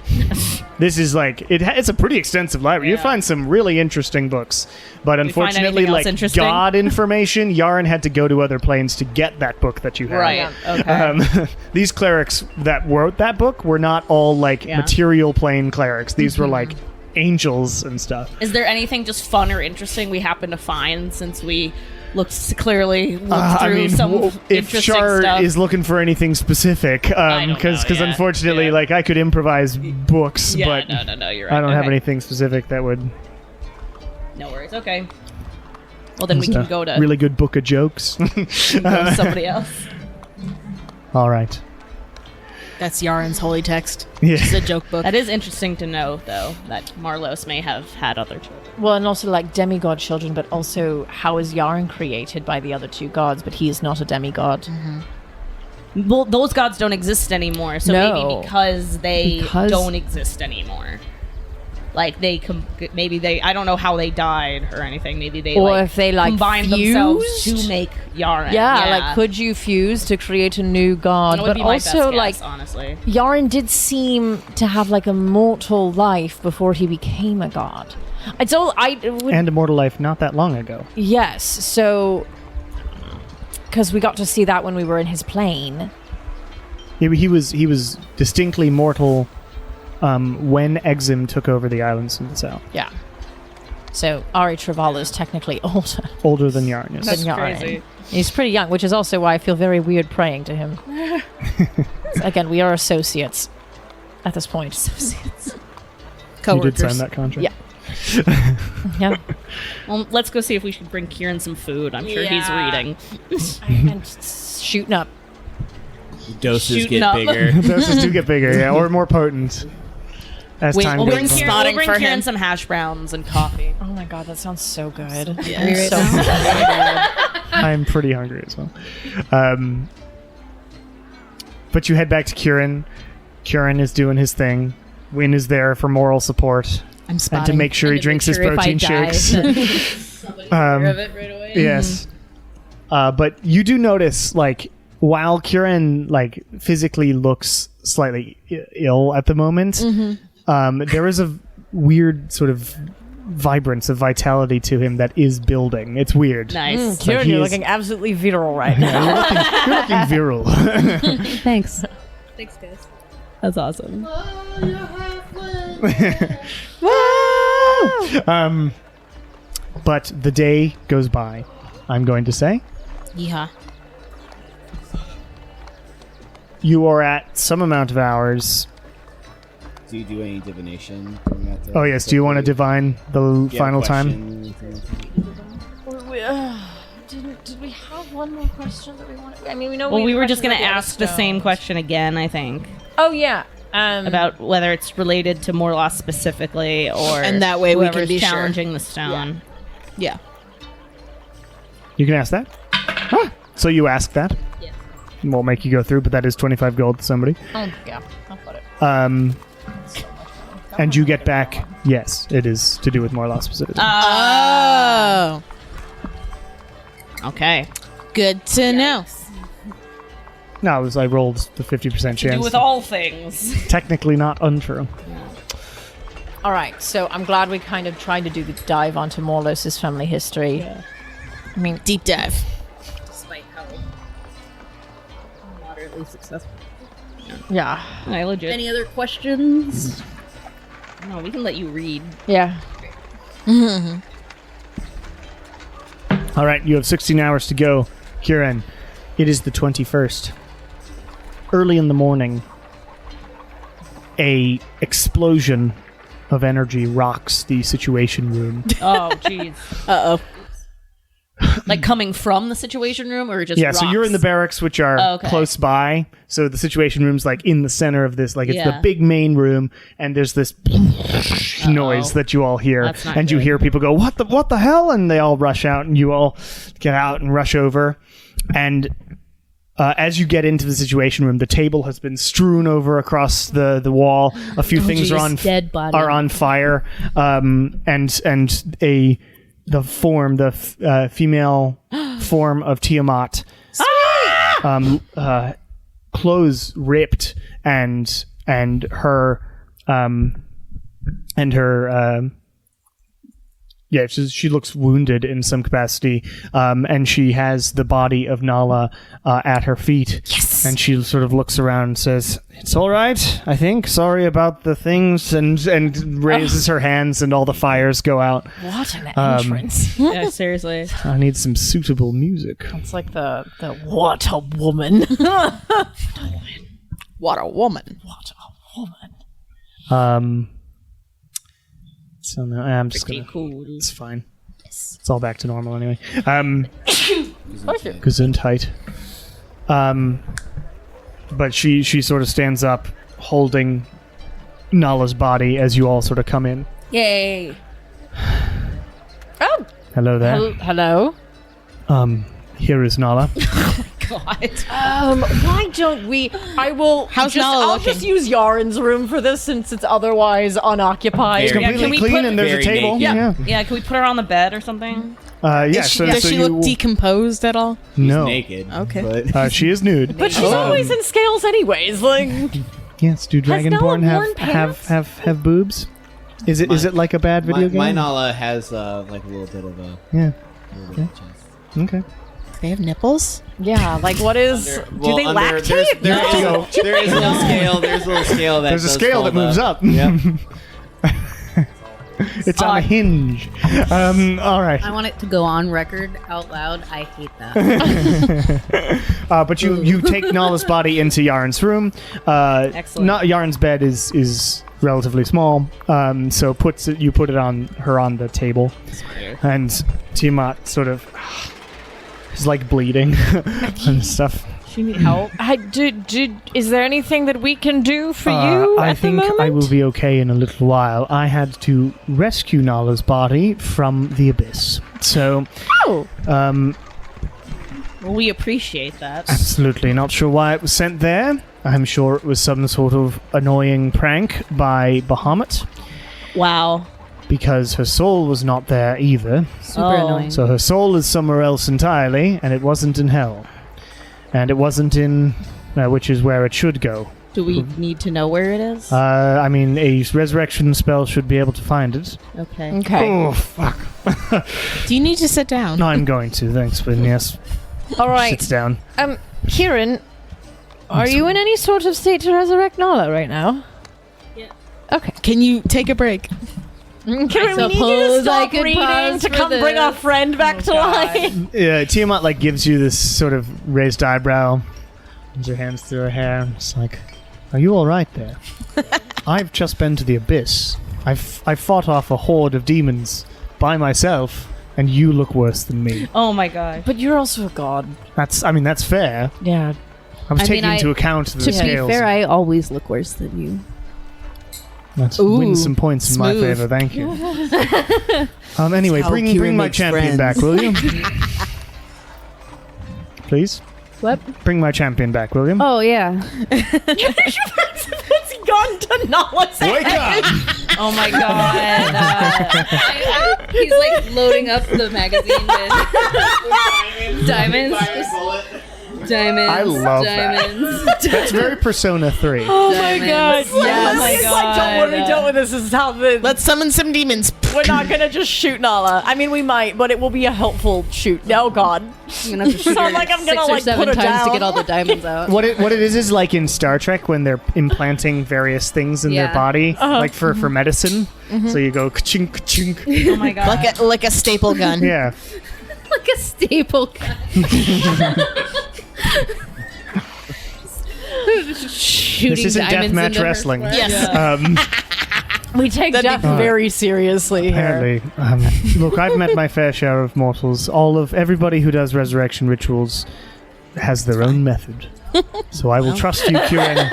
This is like it's a pretty extensive library. You Yeah. find some really interesting books, but we find unfortunately, anything else like interesting? God information, Yarn had to go to other planes to get that book that you have. Right. Okay. These clerics that wrote that book were not all like Yeah. material plane clerics. These were like angels and stuff. Is there anything just fun or interesting we happen to find since we clearly looked I through mean, some if interesting Char stuff? is looking for anything specific, I don't because know, yeah, unfortunately, yeah. like I could improvise books, Yeah, but no, you're right. I don't have Okay. anything specific that would. No worries. Okay. Well, then we It's can a go to really good book of jokes. somebody else. All right. That's Yaren's holy text. Yeah. It's a joke book. That is interesting to know, though, that Morlos may have had other children. Well, and also like demigod children, but also how is Yarn created by the other two gods, but he is not a demigod. Well, those gods don't exist anymore, so No. maybe because they Because- don't exist anymore. Like maybe they I don't know how they died or anything. Maybe they Or if they, like, combined themselves fused? to make Yaren. Yeah, like could you fuse to create a new god? That would But be my also, best like, guess, honestly. Yarn did seem to have like a mortal life before he became a god. It's all I would. And Immortal Life not that long ago. Yes, so because we got to see that when we were in his plane. He was distinctly mortal when Exim took over the islands in the south. Yeah. So Ari Travalo is technically older Older than Yarn, yes. That's than Yarn. crazy. He's pretty young, which is also why I feel very weird praying to him. So again, we are associates at this point. Associates. You did sign Coworkers. that contract? Yeah. Yeah. Well, let's go see if we should bring Kieran some food. I'm sure he's Yeah. reading. And shooting up. Doses Shooting get up. bigger. Doses do get bigger, yeah, or more potent as Wait, time we'll goes bring on. Kieran- We'll Spotting bring for Kieran him. some hash browns and coffee. Oh my god, that sounds so good. Yeah. So I'm pretty hungry as well. But you head back to Kieran. Kieran is doing his thing. Win is there for moral support I'm spotting. and to make sure he drinks his protein shakes. Yes. But you do notice, like, while Kieran, like, physically looks slightly ill at the moment, there is a weird sort of vibrance of vitality to him that is building. It's weird. Nice. Kieran, he you're is- looking absolutely virile right now. You're looking virile. Thanks. Thanks, guys. That's awesome. But the day goes by, I'm going to say. Yeah. You are at some amount of hours. Do you do any divination? during that day? Oh, yes. Do you want to divine the Do you have a final time? question? Did we have one more question that we wanted? I mean, we know. Well, we were just going going to ask the same question again, I think, Oh yeah. about whether it's related to Morlos specifically or And that way we can whoever's be sure. challenging the stone. Yeah. You can ask that. So you ask that. Yeah. We'll make you go through, but that is 25 gold to somebody. Oh yeah. I'll put it. And you get back. Yes, it is to do with Morlos specifically. Oh. Okay. Good to know. No, it was I rolled the 50% To do chance. with all things. Technically not untrue. All right, so I'm glad we kind of tried to do the dive onto Morlos' family history. Yeah. I mean, Deep dive. Despite how moderately successful. yeah. I legit. Any other questions? No, we can let you read. Yeah. All right, you have 16 hours to go. Kieran, it is the 21st. Early in the morning, a explosion of energy rocks the Situation Room. Oh, jeez. Uh-oh. Like coming from the Situation Room, or just Yeah, so you're in the rocks? barracks, which are Oh, okay. close by. So the Situation Room's like in the center of this, like it's the Yeah. big main room, and there's this noise that you all hear, That's not and you good. hear people go, "What the hell?" And they all rush out, and you all get out and rush over, and as you get into the Situation Room, the table has been strewn over across the wall. A few things geez, are on dead body. are on fire, and the female form of Tiamat, clothes ripped, and her yeah, she looks wounded in some capacity, and she has the body of Nala at her feet. Yes. And she sort of looks around and says, "It's all right, I think. Sorry about the things," and raises her hands, and all the fires go out. What an entrance. Yeah, seriously. I need some suitable music. It's like the what a woman. What a woman. What a woman. So no, I'm just gonna. Cool. It's fine. It's all back to normal anyway. Gesundheit. But she sort of stands up, holding Nala's body as you all sort of come in. Yay. Oh, Hello there. hello. Here is Nala. Why don't we? How's Nala I'll looking? just use Yaren's room for this since it's otherwise unoccupied. It's Very- completely can we clean, put- and there's a Very table. naked. Yeah. Yeah, can we put her on the bed or something? Yeah. Does she you, look decomposed at all? No. Naked. Okay. But She is nude. But she's always in scales, anyways. Like, Yes. Do Nala Dragonborn worn pants? have boobs? Is it like a bad video game? my Nala has like a little bit of a. Yeah. Little bit of chest. Okay. They have nipples? yeah, like what is? Do they lactate? There is a little scale. There's a little scale that There's a does scale that fold moves up. Yep. It's on a hinge. All right. I want it to go on record out loud. I hate that. But you take Nala's body into Yaren's room. Excellent. Yaren's bed is relatively small, so you put it on the table, and Tiamat sort of is like bleeding and stuff. She need help. Is there anything that we can do for you I at the think moment? I will be okay in a little while. I had to rescue Nala's body from the abyss, so Oh, Well, we appreciate that. absolutely not sure why it was sent there. I'm sure it was some sort of annoying prank by Bahamut, Wow. because her soul was not there either. Super Oh. annoying. So her soul is somewhere else entirely, and it wasn't in hell. And it wasn't in... which is where it should go. Do we need to know where it is? I mean, a resurrection spell should be able to find it. Okay. okay. Oh, fuck. Do you need to sit down? No, I'm going to. Thanks, but yes. All right. Sits down. Kieran, are you in any sort of state to resurrect Nala right now? Yeah. Okay. Can you take a break? Kieran, we need you to suppose I stop could reading pause to for come bring our this. friend back to life. Yeah, Tiamat, like, gives you this sort of raised eyebrow. Runs her hands through her hair. It's like, are you all right there? I've just been to the abyss. I fought off a horde of demons by myself, and you look worse than me. Oh my god. But you're also a god. That's fair. Yeah. I was I taking mean, into account the To be scales. fair, I always look worse than you. That's Ooh, win some points in my smooth. favor, thank you. Anyway, That's how bring Kieran my makes champion friends. back, will you? Please? What? Bring my champion back, will you? Oh, yeah. It's gone to Nala's Wake up! Oh my god. He's like loading up the magazine with diamonds. Diamonds. I love that. diamonds. That's very Persona 3. Oh my god! Diamonds. Yes. Oh my It's like, don't worry, don't worry. This is how the. Let's summon some demons. We're not gonna just shoot Nala. I mean, we might, but it will be a helpful shoot. Oh god. I'm gonna have to shoot Sound her like I'm gonna, 6 or like, 7 put her times to down. get all the diamonds out. What it is like in Star Trek when they're implanting various things in their Yeah. body, like for medicine. So you go ka-chink, ka-chink. Oh my god. Like a staple gun. Yeah. Like a staple gun. Shooting This isn't diamonds deathmatch into her wrestling. flesh. Yes. We take That'd be death very seriously here. Apparently. Look, I've met my fair share of mortals. Everybody who does resurrection rituals has their own method. So I will trust you, Kieran.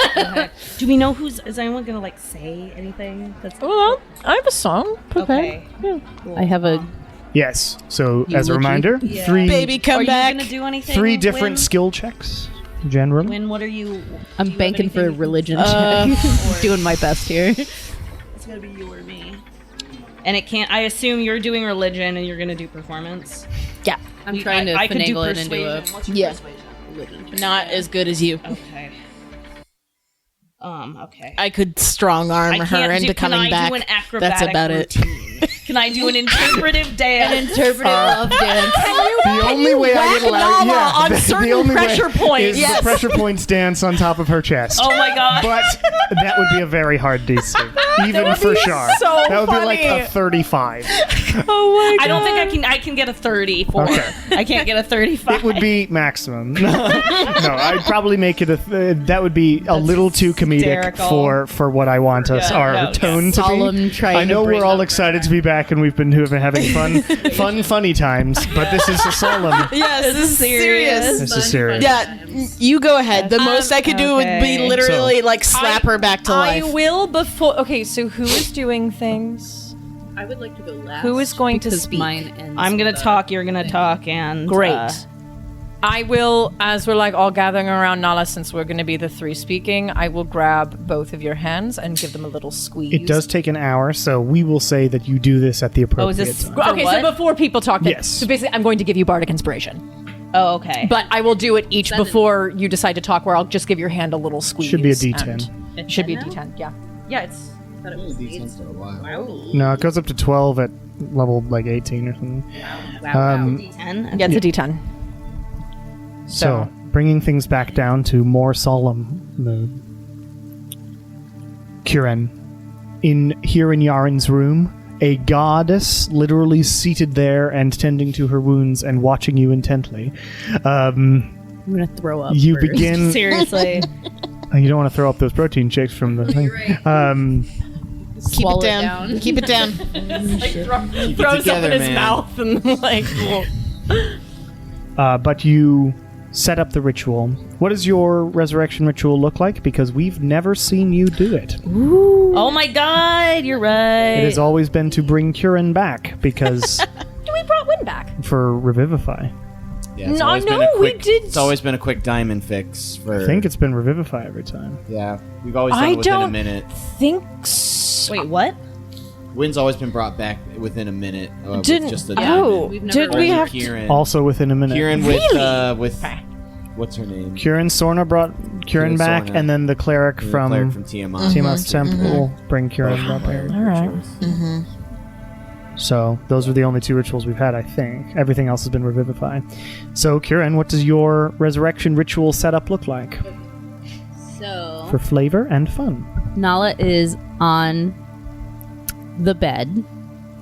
Do we know is anyone gonna like say anything? That's Well, I have a song prepared. okay. I have a Yes. So as a Eulogy? reminder, Yeah. three Baby, come Are back. you gonna do anything? three different Win? skill checks, generally. Win, what are you? I'm do you have banking for a anything- religion check. Doing my best here. It's gonna be you or me. And it can't. I assume you're doing religion and you're gonna do performance. Yeah. I'm trying to I could do finagle it into a persuasion. What's your Yeah. persuasion? religion check. Not as good as you. Okay. Okay. I could strong arm her into coming back. Can I do an acrobatic That's about it. routine? Can I do an interpretive dance? Interpretive love dance. The only way I would allow Nala on the certain only way pressure points. is the pressure points dance on top of her chest. Oh my god. But that would be a very hard DC, even for Shar. so that would be like funny. a 35. Oh my I don't think I can get a 34. Okay. I can't get a 35. It would be maximum. No, I'd probably make it that would be a little too comedic hysterical. for what I want us Yeah, our no, tone to Solemn, be. trying I know to bring we're all up excited to be back and we've been having funny times, but this is a solemn. Yes, this is serious. This is serious. Yeah, you go ahead. The most I could do would be okay. literally like slap her back to life. I will before. Okay, so who is doing things? I would like to go last. Who is going to because speak? Mine ends I'm gonna with a- talk. You're gonna talk, and Great. I will, as we're like all gathering around Nala, since we're going to be the three speaking, I will grab both of your hands and give them a little squeeze. It does take an hour, so we will say that you do this at the appropriate this- time. For Okay, what? so before people talk, Yes. So basically, I'm going to give you bardic inspiration, Oh, okay. but I will do it each before you decide to talk. Where I'll just give your hand a little squeeze. Should be a D10. and It should be a D10. Yeah. yeah, it's No, it goes up to 12 at level like 18 or something. D10. Yeah, it's a D10. So, bringing things back down to more solemn mood. Kieran, here in Yaren's room, a goddess literally seated there and tending to her wounds and watching you intently. I'm gonna throw up. You first. begin. Seriously. You don't want to throw up those protein shakes from the thing. Keep Swallow it down. Keep it down. Throws together, up in his man. mouth and like. But you set up the ritual. What does your resurrection ritual look like? Because we've never seen you do it. Oh my god, you're right. It has always been to bring Kieran back because We brought Win back. for Revivify. Yeah, it's No, always been no, a we quick, did- It's always been a quick diamond fix for. I think it's been Revivify every time. Yeah, we've always done I it within a don't minute. think so. Wait, what? Win's always been brought back within a minute. With Didn't. just a Oh, We've never did we Only have? Kieran. Also within a minute. Kieran Really? with what's her name? Kieran Sorna brought Kieran Kieran back, Sorna. and then the cleric The from cleric from Tiamat. Tiamat's Temple bring Kieran back. All right. So those are the only two rituals we've had, I think. Everything else has been Revivify. So Kieran, what does your resurrection ritual setup look like So for flavor and fun? Nala is on the bed.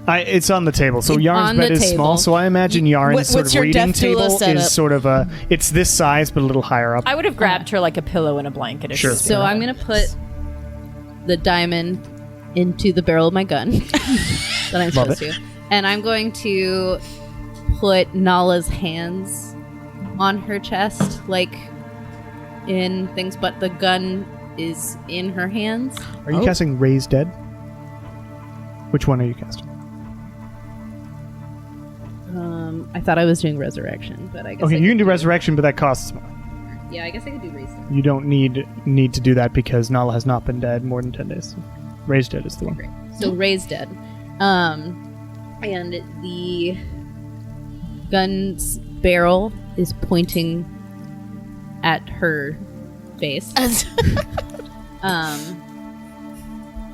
It's on the table. So It's Yarn's on bed the is table. small. So I imagine Yarn's What's sort of your reading death doula table setup? is sort of it's this size but a little higher up. I would have grabbed her like a pillow and a blanket. If Sure. she was So doing I'm that. gonna put the diamond into the barrel of my gun that I'm Love supposed to, and I'm going to put Nala's hands on her chest, like in things, but the gun is in her hands. Are you casting Raise Dead? Which one are you casting? I thought I was doing resurrection, but I guess Okay, I you can could do Resurrection, but that costs more. Yeah, I guess I could do raise. You don't need to do that because Nala has not been dead more than 10 days. Raise Dead is the one. So raise dead. And the gun's barrel is pointing at her face.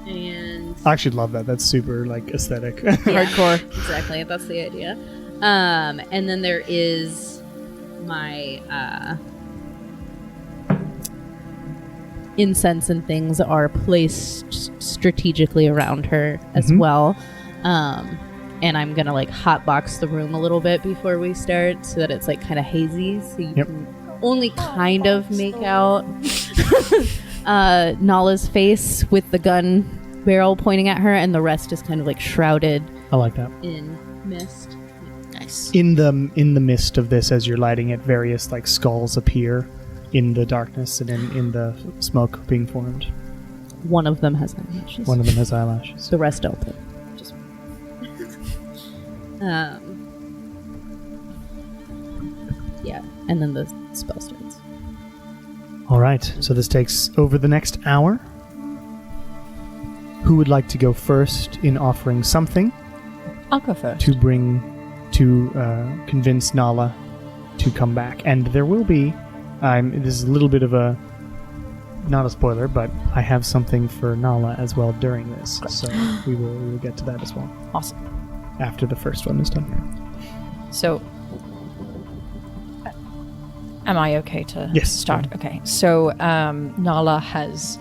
And I actually love that. That's super like aesthetic. hardcore. Exactly, that's the idea. And then there is my incense and things are placed strategically around her as well. And I'm gonna like hotbox the room a little bit before we start so that it's like kind of hazy, so you can only kind of make out Nala's face with the gun barrel pointing at her, and the rest is kind of like shrouded I like that. in mist. Nice. In the mist of this, as you're lighting it, various like skulls appear in the darkness and in the smoke being formed. One of them has eyelashes. One of them has eyelashes. The rest don't. Just yeah, and then the spell starts. All right, so this takes over the next hour. Who would like to go first in offering something I'll go first. to convince Nala to come back? And there will be, this is a little bit of a, not a spoiler, but I have something for Nala as well during this, so we will get to that as well. Awesome. After the first one is done. So, am I okay to Yes. start? Okay. So, Nala has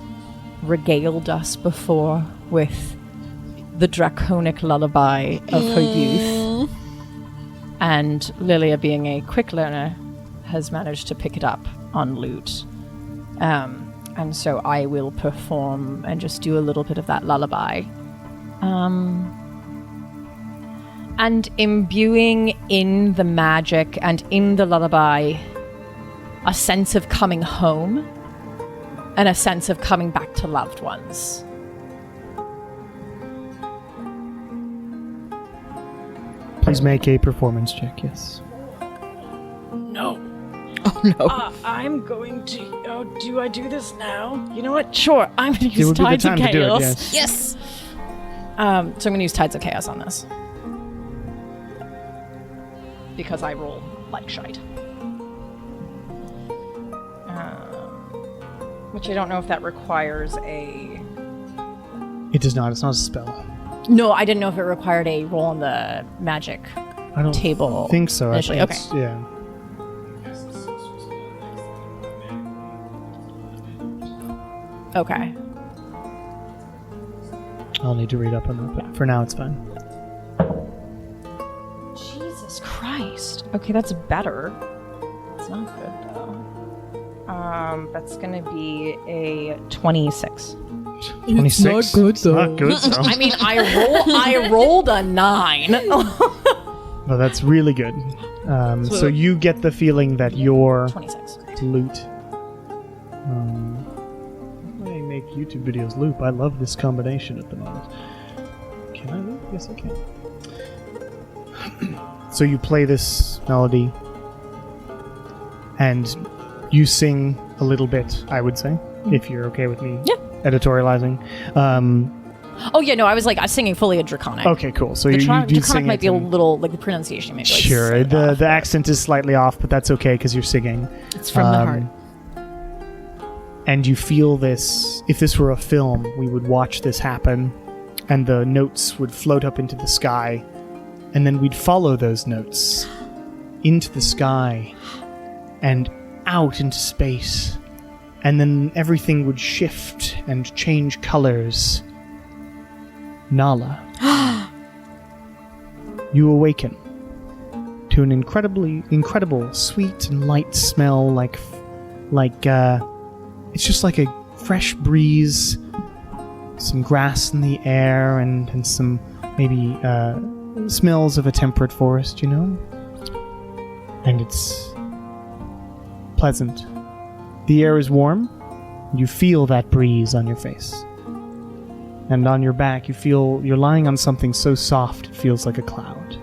regaled us before with the draconic lullaby of her youth. And Lilia, being a quick learner, has managed to pick it up on lute. And so I will perform and just do a little bit of that lullaby. And imbuing in the magic and in the lullaby a sense of coming home and a sense of coming back to loved ones. Please make a performance check, yes. No. Oh no. I'm going to... Oh, do I do this now? You know what? Sure. I'm going to It use would be the Tides of time to do it, Chaos. yes. Yes. So I'm going to use Tides of Chaos on this. Because I roll like shite. Which I don't know if that requires a... It does not. It's not a spell. No, I didn't know if it required a roll on the magic I don't table. think so. I initially. think Okay. it's- Yeah. Okay. I'll need to read up on that, but for now it's fine. Jesus Christ. Okay, that's better. It's not good though. That's gonna be a 26. 26. not good, though. Not good, though. I mean, I rolled a 9. Well, that's really good. So you get the feeling that your 26. loot. I make YouTube videos loop. I love this combination at the moment. Can I loop? Yes, I can. So you play this melody, and you sing a little bit, I would say, if you're okay with me editorializing. Oh yeah, no, I was singing fully a Draconic. Okay, cool. So The you do Draconic sing might it be a and- little, the pronunciation might be Sure, slightly off, the but accent is slightly off, but that's okay because you're singing. It's from the heart. And you feel this. If this were a film, we would watch this happen, and the notes would float up into the sky, and then we'd follow those notes into the sky and out into space, and then everything would shift and change colors. Nala, you awaken to an incredible, sweet and light smell, it's just like a fresh breeze, some grass in the air, and some maybe smells of a temperate forest, you know? And it's pleasant. The air is warm. You feel that breeze on your face. And on your back, you feel you're lying on something so soft it feels like a cloud.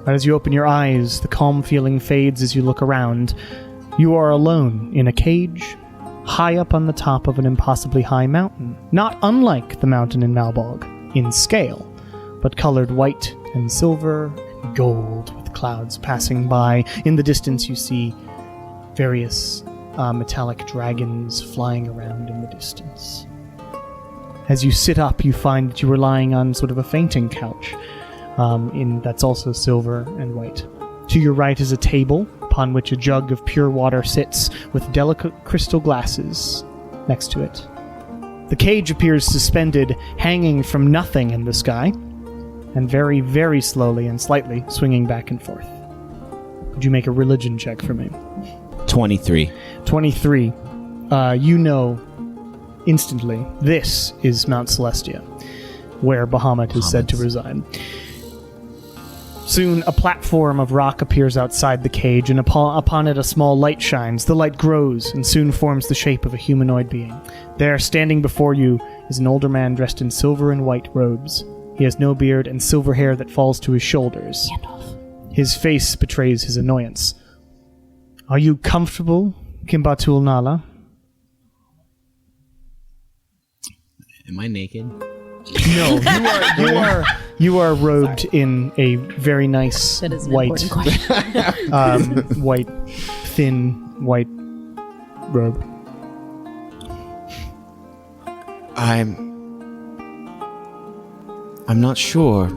But as you open your eyes, the calm feeling fades as you look around. You are alone in a cage, high up on the top of an impossibly high mountain, not unlike the mountain in Malbolg in scale, but colored white and silver and gold with clouds passing by. In the distance you see various metallic dragons flying around in the distance. As you sit up, you find that you are lying on sort of a fainting couch, that's also silver and white. To your right is a table, upon which a jug of pure water sits, with delicate crystal glasses next to it. The cage appears suspended, hanging from nothing in the sky, and very, very slowly and slightly swinging back and forth. Would you make a religion check for me? 23. 23. You know instantly this is Mount Celestia, where Bahamut is said to reside. Soon, a platform of rock appears outside the cage, and upon it a small light shines. The light grows and soon forms the shape of a humanoid being. There, standing before you, is an older man dressed in silver and white robes. He has no beard and silver hair that falls to his shoulders. His face betrays his annoyance. Are you comfortable, Kimbatul Nala? Am I naked? No, you are robed in a very nice That is an white, important question. white, thin white robe. I'm not sure.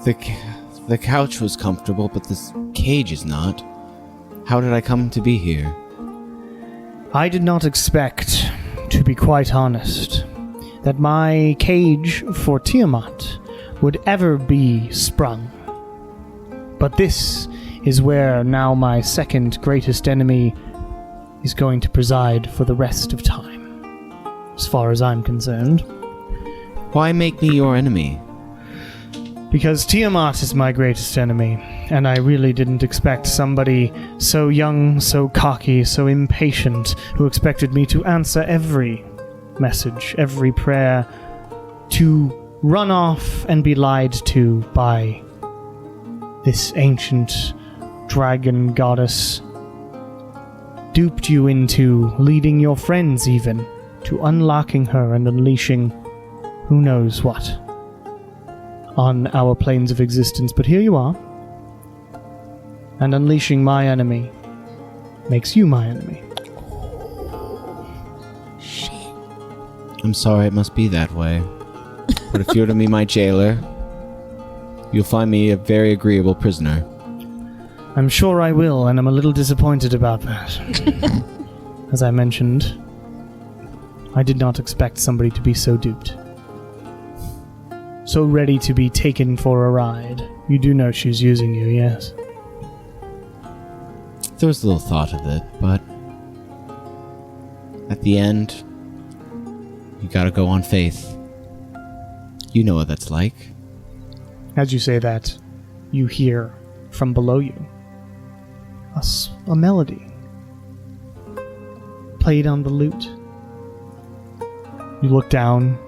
The couch was comfortable, but this cage is not. How did I come to be here? I did not expect, to be quite honest, that my cage for Tiamat would ever be sprung. But this is where now my second greatest enemy is going to preside for the rest of time, as far as I'm concerned. Why make me your enemy? Because Tiamat is my greatest enemy, and I really didn't expect somebody so young, so cocky, so impatient, who expected me to answer every message, every prayer, to run off and be lied to by this ancient dragon goddess, duped you into leading your friends even, to unlocking her and unleashing who knows what on our planes of existence. But here you are, and unleashing my enemy makes you my enemy. I'm sorry it must be that way. But if you're to be my jailer, you'll find me a very agreeable prisoner. I'm sure I will, and I'm a little disappointed about that. As I mentioned, I did not expect somebody to be so duped. So ready to be taken for a ride. You do know she's using you, yes? There was a little thought of it, but at the end, you gotta go on faith. You know what that's like. As you say that, you hear from below you a melody played on the lute. You look down,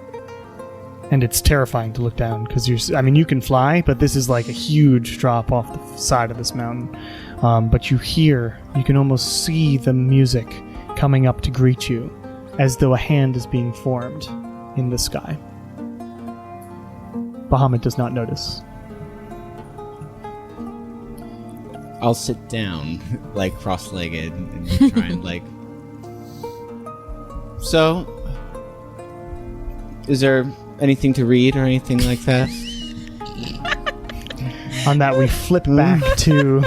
and it's terrifying to look down because you can fly, but this is like a huge drop off the side of this mountain. But you can almost see the music coming up to greet you, as though a hand is being formed in the sky. Bahamut does not notice. I'll sit down, like cross-legged, and try and So, is there anything to read or anything like that? On that, we flip back to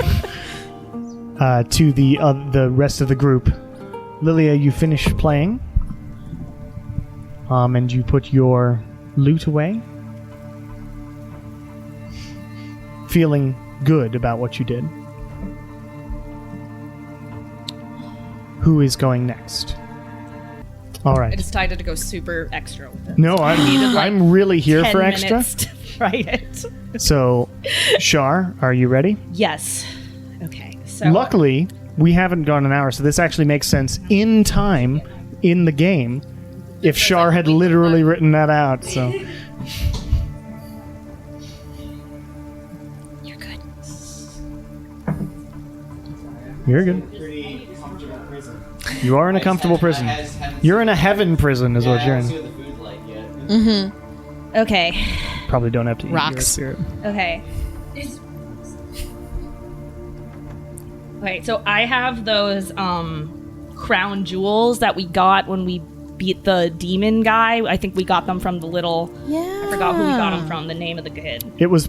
the rest of the group. Lilia, you finish playing, and you put your lute away, feeling good about what you did. Who is going next? All right. I decided to go super extra with it. No, I'm really here 10 for extra. minutes to write it. So, Shar, are you ready? Yes. Okay. So Luckily, we haven't gone an hour, so this actually makes sense in time in the game. If Shar had literally written that out, so you're good. you're good. You are in a comfortable prison. You're in a heaven prison, is what you're in. Okay. Probably don't have to eat your Rocks. spirit. Okay. Okay, so I have those crown jewels that we got when we beat the demon guy. I think we got them from the little... Yeah. I forgot who we got them from, the name of the kid. It was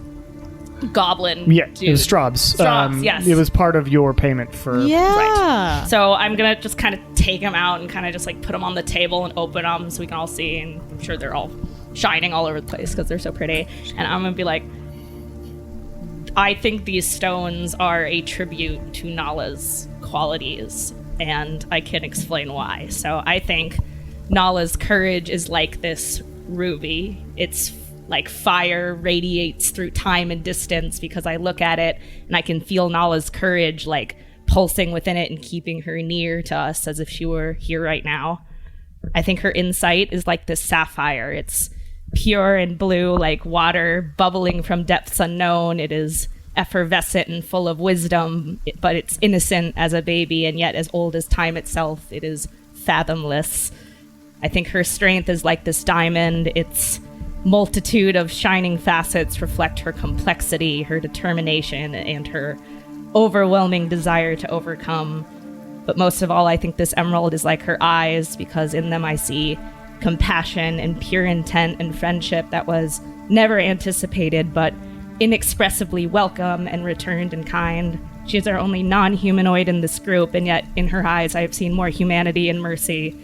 Goblin Yeah, dude. it was Straub's. Straub's, yes. It was part of your payment for... Yeah. So I'm gonna just kind of take them out and kind of just like put them on the table and open them so we can all see, and I'm sure they're all shining all over the place because they're so pretty. And I'm gonna be like, I think these stones are a tribute to Nala's qualities, and I can explain why. So I think Nala's courage is like this ruby. It's like fire radiates through time and distance because I look at it and I can feel Nala's courage like pulsing within it and keeping her near to us as if she were here right now. I think her insight is like this sapphire. It's pure and blue like water bubbling from depths unknown. It is effervescent and full of wisdom, but it's innocent as a baby and yet as old as time itself. It is fathomless. I think her strength is like this diamond. Its multitude of shining facets reflect her complexity, her determination, and her overwhelming desire to overcome. But most of all, I think this emerald is like her eyes, because in them I see compassion and pure intent and friendship that was never anticipated but inexpressively welcome and returned in kind. She is our only non-humanoid in this group, and yet in her eyes I have seen more humanity and mercy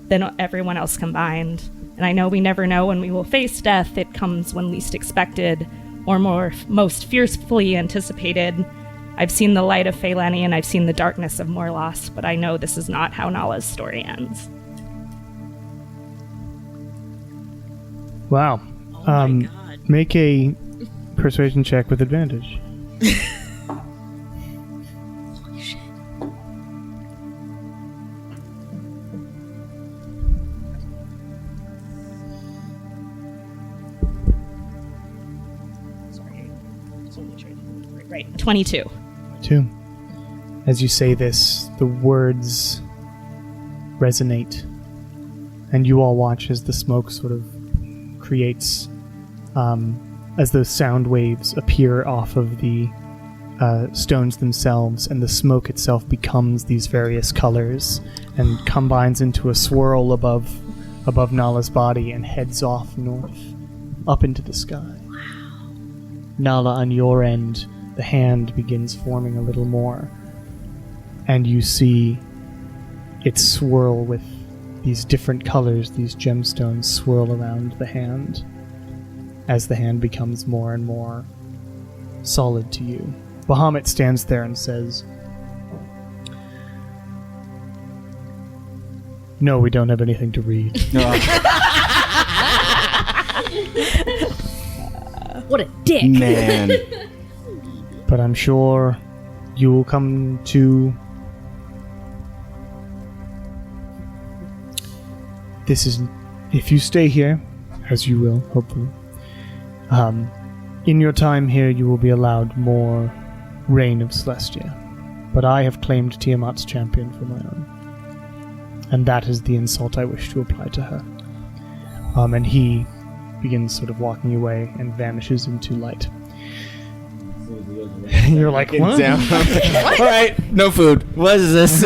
than everyone else combined. And I know we never know when we will face death. It comes when least expected, or most fiercely anticipated. I've seen the light of Phaelani and I've seen the darkness of Morlos, but I know this is not how Nala's story ends. Wow. Oh my god. Make a persuasion check with advantage. Holy shit. Sorry. Right. 22. 2. As you say this, the words resonate, and you all watch as the smoke sort of creates, as those sound waves appear off of the stones themselves, and the smoke itself becomes these various colors and combines into a swirl above Nala's body and heads off north, up into the sky. Wow. Nala, on your end, the hand begins forming a little more, and you see it swirl with these different colors, these gemstones swirl around the hand as the hand becomes more and more solid to you. Bahamut stands there and says, "No, we don't have anything to read." What a dick! Man. But I'm sure you will come to... This is... If you stay here, as you will, hopefully, in your time here you will be allowed more reign of Celestia. But I have claimed Tiamat's champion for my own. And that is the insult I wish to apply to her. And he begins sort of walking away and vanishes into light. You're like, what? All right, no food. What is this?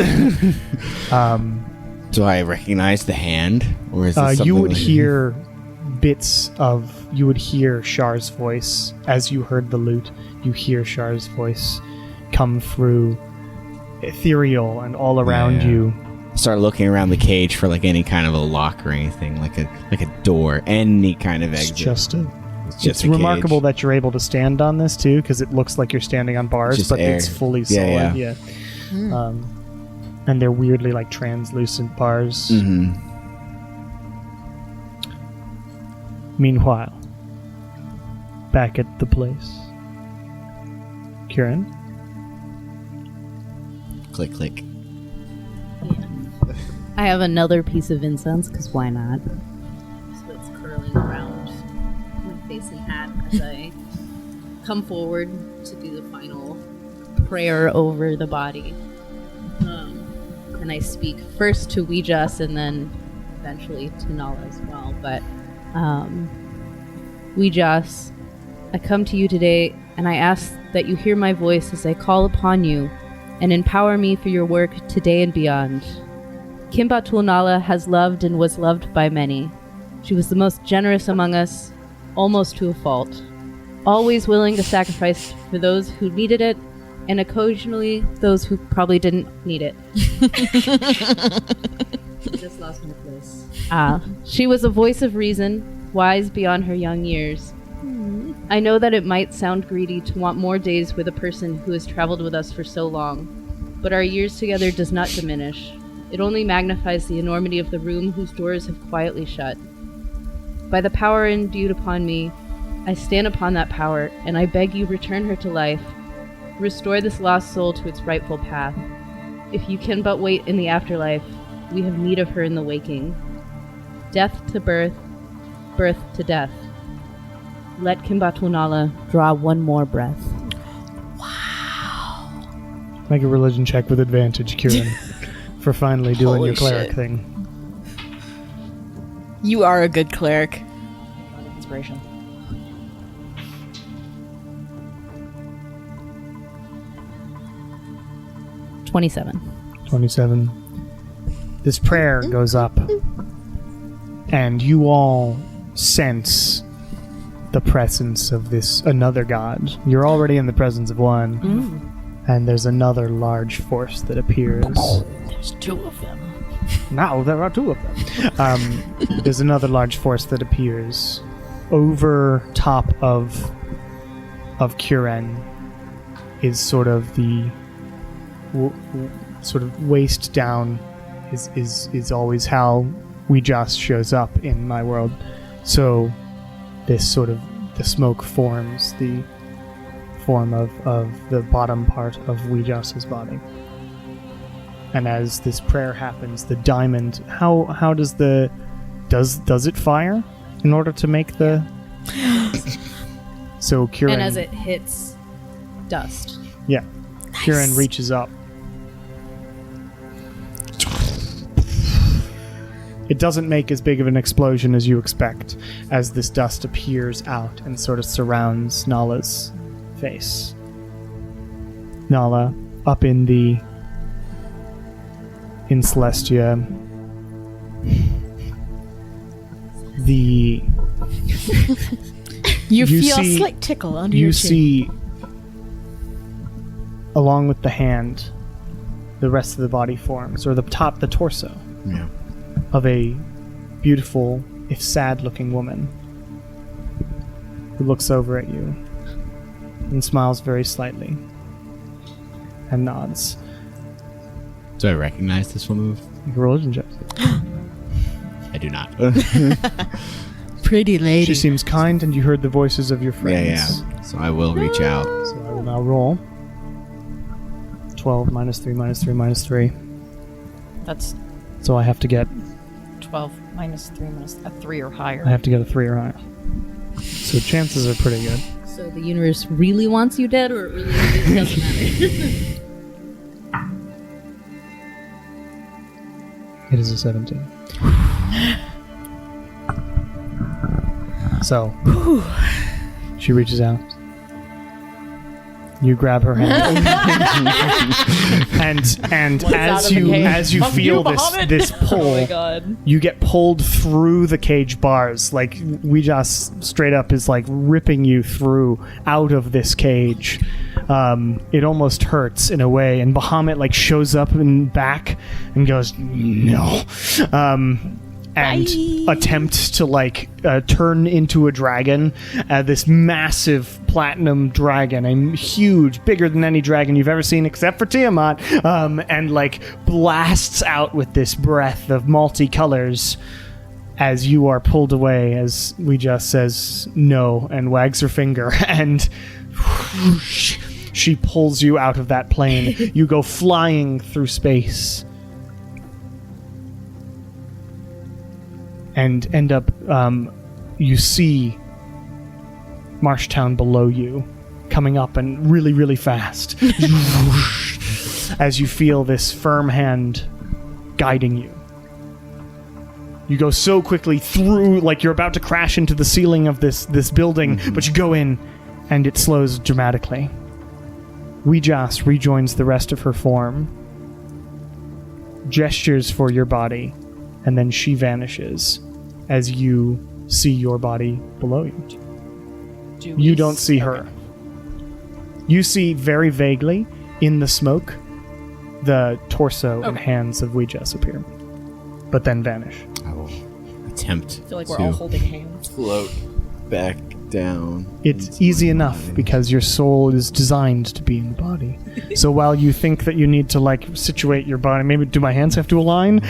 Do I recognize the hand, or is this you would like- hear bits of... You would hear Shar's voice. As you heard the lute, you hear Shar's voice come through, ethereal and all around Yeah. you. Start looking around the cage for like any kind of a lock or anything, like a door, any kind of It's exit. just a... It's It's a remarkable cage. that you're able to stand on this too, because it looks like you're standing on bars, Just but air. it's fully Yeah, solid. yeah. And they're weirdly like translucent bars. Mm-hmm. Meanwhile, back at the place, Kieran, Click, click. I have another piece of incense, because why not? So it's curling around my face and hat as I come forward to do the final prayer over the body. And I speak first to Ouijas and then eventually to Nala as well. But Ouijas, I come to you today and I ask that you hear my voice as I call upon you and empower me for your work today and beyond. Kimbatul Nala has loved and was loved by many. She was the most generous among us, almost to a fault. Always willing to sacrifice for those who needed it, and occasionally those who probably didn't need it. I just lost my place. She was a voice of reason, wise beyond her young years. I know that it might sound greedy to want more days with a person who has traveled with us for so long, but our years together does not diminish. It only magnifies the enormity of the room whose doors have quietly shut. By the power imbued upon me, I stand upon that power, and I beg you return her to life. Restore this lost soul to its rightful path. If you can but wait in the afterlife, we have need of her in the waking. Death to birth, birth to death. Let Kimbatul Nala draw one more breath. Make a religion check with advantage, Kieran, for finally doing Holy your cleric shit. thing. You are a good cleric. Inspiration. $27. 27. This prayer goes up, and you all sense the presence of this another god. You're already in the presence of one, and there's another large force that appears. There's two of them. Now there are two of them. There's another large force that appears over top of Kuren. Is sort of the sort of waist down is always how Ouijas shows up in my world. So this sort of the smoke forms the form of the bottom part of Ouijas's body. And as this prayer happens, the diamond how does does it fire in order to make the So Kuren, And as it hits dust. yeah. Kuren reaches up. It doesn't make as big of an explosion as you expect as this dust appears out and sort of surrounds Nala's face. Nala, up in Celestia, You feel see- a slight tickle under you your chin. see, along with the hand, the rest of the body forms, or the torso Yeah. of a beautiful, if sad-looking woman who looks over at you and smiles very slightly and nods. Do I recognize this woman? Make a religion check. I do not. Pretty lady. She seems kind, and you heard the voices of your friends. yeah. So I will reach out. So I will now roll. 12 minus 3 minus 3 minus 3. That's So I have to get 12 minus 3 minus a 3 or higher. I have to get a 3 or higher. So chances are pretty good. So the universe really wants you dead, or it really doesn't matter? It is a 17. So she reaches out. You grab her hand, and as you feel this pull, you get pulled through the cage bars. Like Ouijas straight up is like ripping you through out of this cage. It almost hurts in a way, and Bahamut like shows up and back and goes no. And attempt to like turn into a dragon, this massive platinum dragon, a huge, bigger than any dragon you've ever seen except for Tiamat, and like blasts out with this breath of multicolors as you are pulled away, as Ouija says no and wags her finger, and whoosh, she pulls you out of that plane. You go flying through space. And end up, you see Marshtown below you, coming up and really, really fast. As you feel this firm hand guiding you. You go so quickly through, like you're about to crash into the ceiling of this building, but you go in, and it slows dramatically. Weejas rejoins the rest of her form, gestures for your body, and then she vanishes as you see your body below you. You don't see her. You see very vaguely in the smoke the torso and hands of Weejas appear, but then vanish. I will attempt I feel like to we're all holding hands. float back down. It's into easy my enough body. because your soul is designed to be in the body. So while you think that you need to like situate your body, maybe do my hands have to align?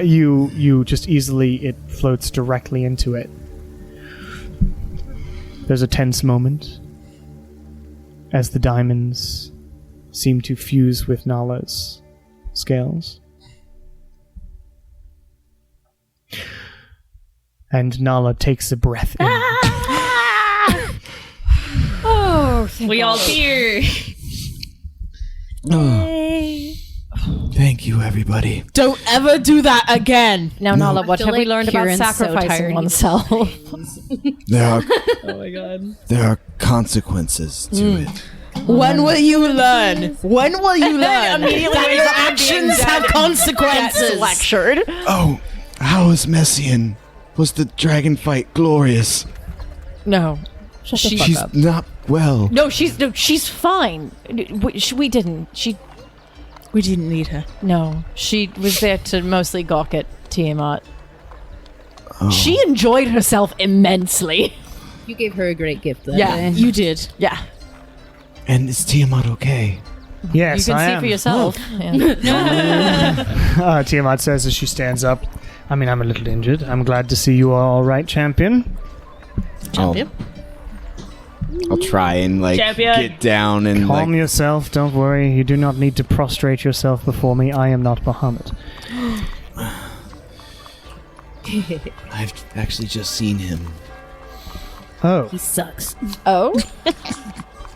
You just easily, it floats directly into it. There's a tense moment as the diamonds seem to fuse with Nala's scales. And Nala takes a breath in. Oh, We all here. Thank you, everybody. Don't ever do that again. Now, Nala, what feel have we like learned about Kieran's so sacrificing tired. oneself? There are Oh my god. there are consequences to it. When will you learn? When will you learn Immediately that when your someone actions being have dead consequences? Lectured. Oh, how is Messian? Was the dragon fight glorious? No. She's not well. No, she's fine. We didn't. We didn't need her. No. She was there to mostly gawk at Tiamat. Oh. She enjoyed herself immensely. You gave her a great gift that Yeah, day. You did. Yeah. And is Tiamat okay? Yes, You can I see am. for yourself. Yeah. Tiamat says as she stands up, I mean, I'm a little injured. I'm glad to see you are all right, champion. I'll try and Champion. get down and Calm yourself. Don't worry. You do not need to prostrate yourself before me. I am not Bahamut. I've actually just seen him. Oh, He sucks. Oh?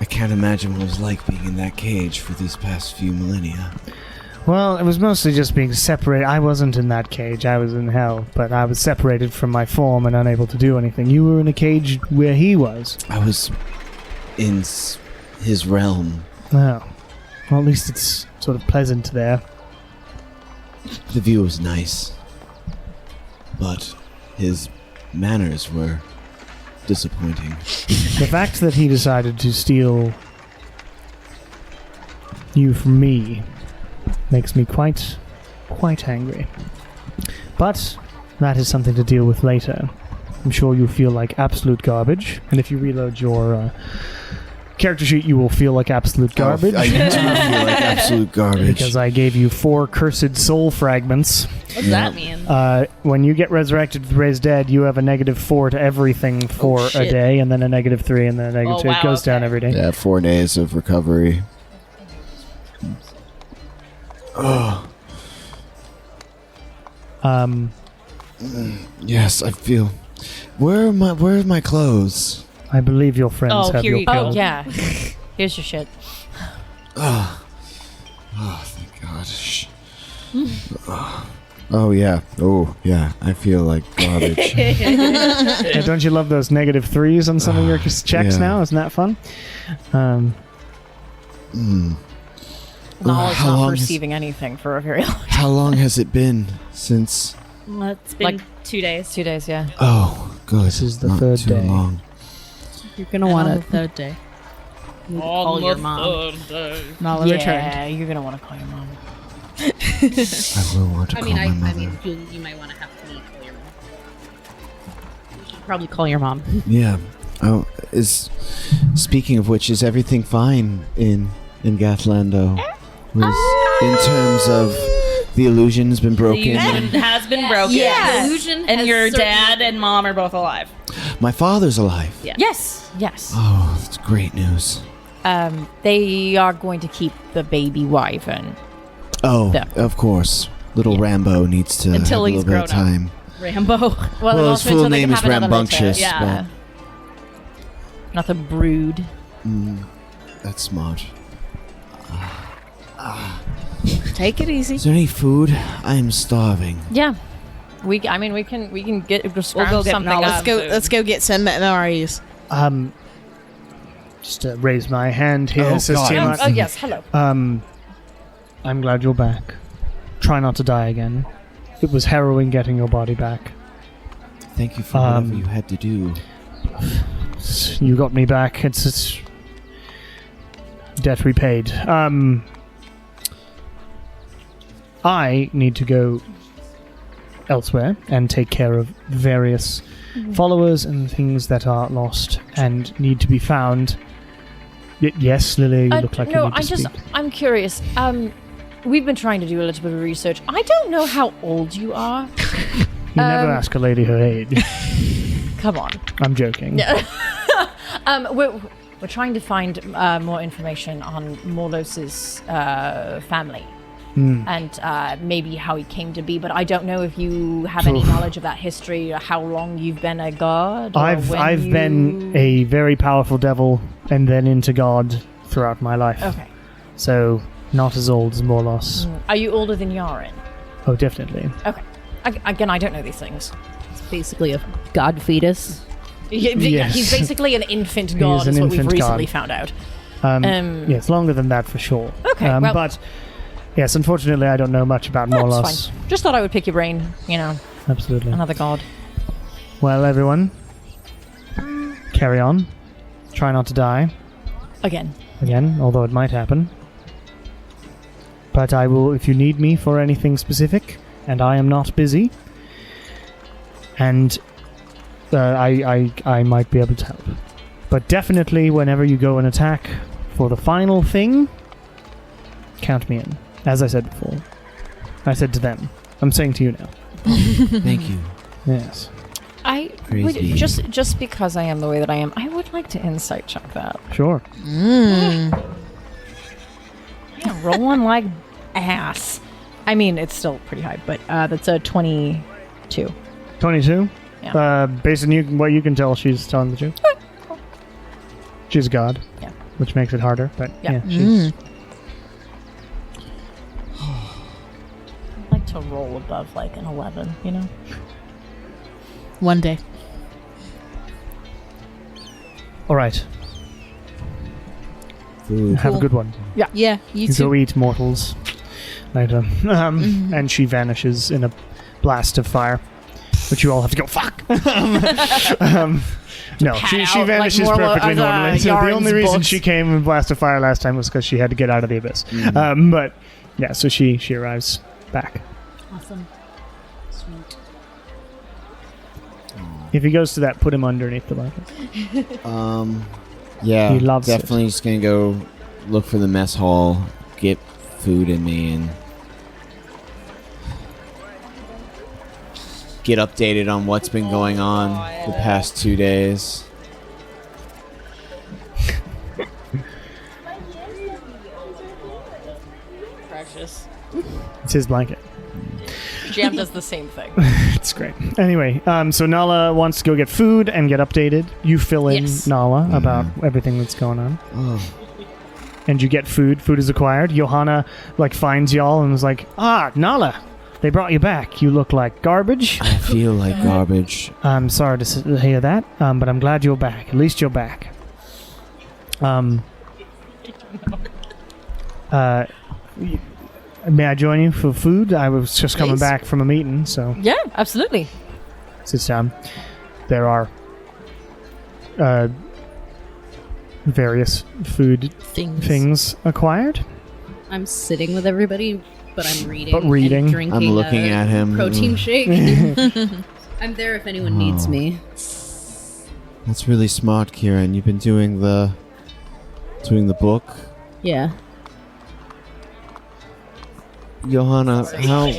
I can't imagine what it was like being in that cage for these past few millennia. well, it was mostly just being separated. I wasn't in that cage. I was in hell, but I was separated from my form and unable to do anything. You were in a cage where he was. I was in his realm. Oh. Well, at least it's sort of pleasant there. The view was nice, but his manners were disappointing. The fact that he decided to steal you from me makes me quite angry. But that is something to deal with later. I'm sure you'll feel like absolute garbage, and if you reload your character sheet, you will feel like absolute garbage. I do feel like absolute garbage. Because I gave you 4 cursed soul fragments. What's that mean? When you get resurrected with Raised Dead, you have a -4 to everything for a shit. day, and then a -3, and then a -2. wow, It goes down okay. every day. Yeah, 4 days of recovery. Oh, yes, I feel. Where are my clothes? I believe your friends Oh, have here your you go. clothes. Oh, yeah. Here's your shit. Oh, thank God. Oh yeah. Oh yeah. I feel like garbage. Yeah, don't you love those -3s on some of your checks yeah. now? Isn't that fun? Nala's How not long has- perceiving anything for a very long How long has it been since? Well, it's been Like- 2 days. 2 days, yeah. Oh, good. This is the Not 3rd too day. long. You're gonna want On the to third day. call your mom. Nala Yeah, returned. you're gonna want to call your mom. I will want to call my mother. You might want to have me call your mom. You should probably call your mom. Yeah. Oh, speaking of which, is everything fine in Gathlando? In terms of the illusion's been The broken. illusion has been broken. Yes. Illusion And has your certainly- dad and mom are both alive. My father's alive. Yeah. Yes, yes. Oh, that's great news. They are going to keep the baby wyvern. Oh, Yeah. of course. Little Rambo needs to Until have a he's little bit of grown up. time. Rambo. Well, Well, his also full until they name can is have another Rambunctious, litter. Yeah. Not the brood. That's smart. Take it easy. Is there any food? I'm starving. Yeah. We can get just We'll go get something Nala. up. Let's go get some MREs. Just raise my hand here, Oh, says God. Tiamat. Oh, yes, hello. I'm glad you're back. Try not to die again. It was harrowing getting your body back. Thank you for whatever you had to do. You got me back. It's debt repaid. I need to go elsewhere and take care of various followers and things that are lost and need to be found. Yes, Lily, you look like you need to speak. I'm curious. We've been trying to do a little bit of research. I don't know how old you are. You never ask a lady her age. Come on. I'm joking. We're trying to find more information on Morlos's family. And maybe how he came to be, but I don't know if you have any knowledge of that history or how long you've been a god. I've been a very powerful devil and then into God throughout my life. Okay. So not as old as Morlos. Are you older than Yaren? Oh, definitely. Okay. Again, I don't know these things. It's basically a god fetus. Yes. He's basically an infant god, is what we've recently found out. Yes, longer than that for sure. Okay, well- but yes, unfortunately, I don't know much about Morlos. That's fine. Just thought I would pick your brain. Absolutely. Another god. Well, everyone, carry on. Try not to die Again. again, although it might happen. But I will, if you need me for anything specific, and I am not busy, and I might be able to help. But definitely, whenever you go and attack for the final thing, count me in. As I said before. I said to them. I'm saying to you now. Thank you. Yes. I would, just because I am the way that I am, I would like to insight check that. Sure. Yeah, rolling like ass. I mean, it's still pretty high, but that's a 22. 22? Yeah. Based on what you can tell, she's telling the truth. Cool. She's a god. Yeah. Which makes it harder, but Yeah. she's... I'd like to roll above like an 11, you know? One day. All right. Food. Have a good one. Yeah, you You too. go eat mortals later. And she vanishes in a blast of fire. But you all have to go, fuck! No, she out, vanishes like perfectly normally. So the Yaren's only reason books. she came in blast of fire last time was because she had to get out of the abyss. But, yeah, so she arrives back. Awesome. Sweet. If he goes to that, put him underneath the blanket. Yeah, He loves it. definitely just gonna go look for the mess hall, get food in me, and get updated on what's been going on the past 2 days. Precious. It's his blanket. Jam does the same thing. It's great. Anyway, so Nala wants to go get food and get updated. You fill in Yes. Nala about everything that's going on. Oh, And you get food. Food is acquired. Johanna, finds y'all and is like, Nala, they brought you back. You look like garbage. I feel like garbage. I'm sorry to hear that, but I'm glad you're back. At least you're back. May I join you for food? I was just coming Please. back from a meeting, so Yeah, absolutely. sits down. There are various food things acquired. I'm sitting with everybody, but I'm reading. But reading. And drinking I'm looking a at him. protein shake. I'm there if anyone needs me. That's really smart, Kieran. You've been doing the book. Yeah. Johanna,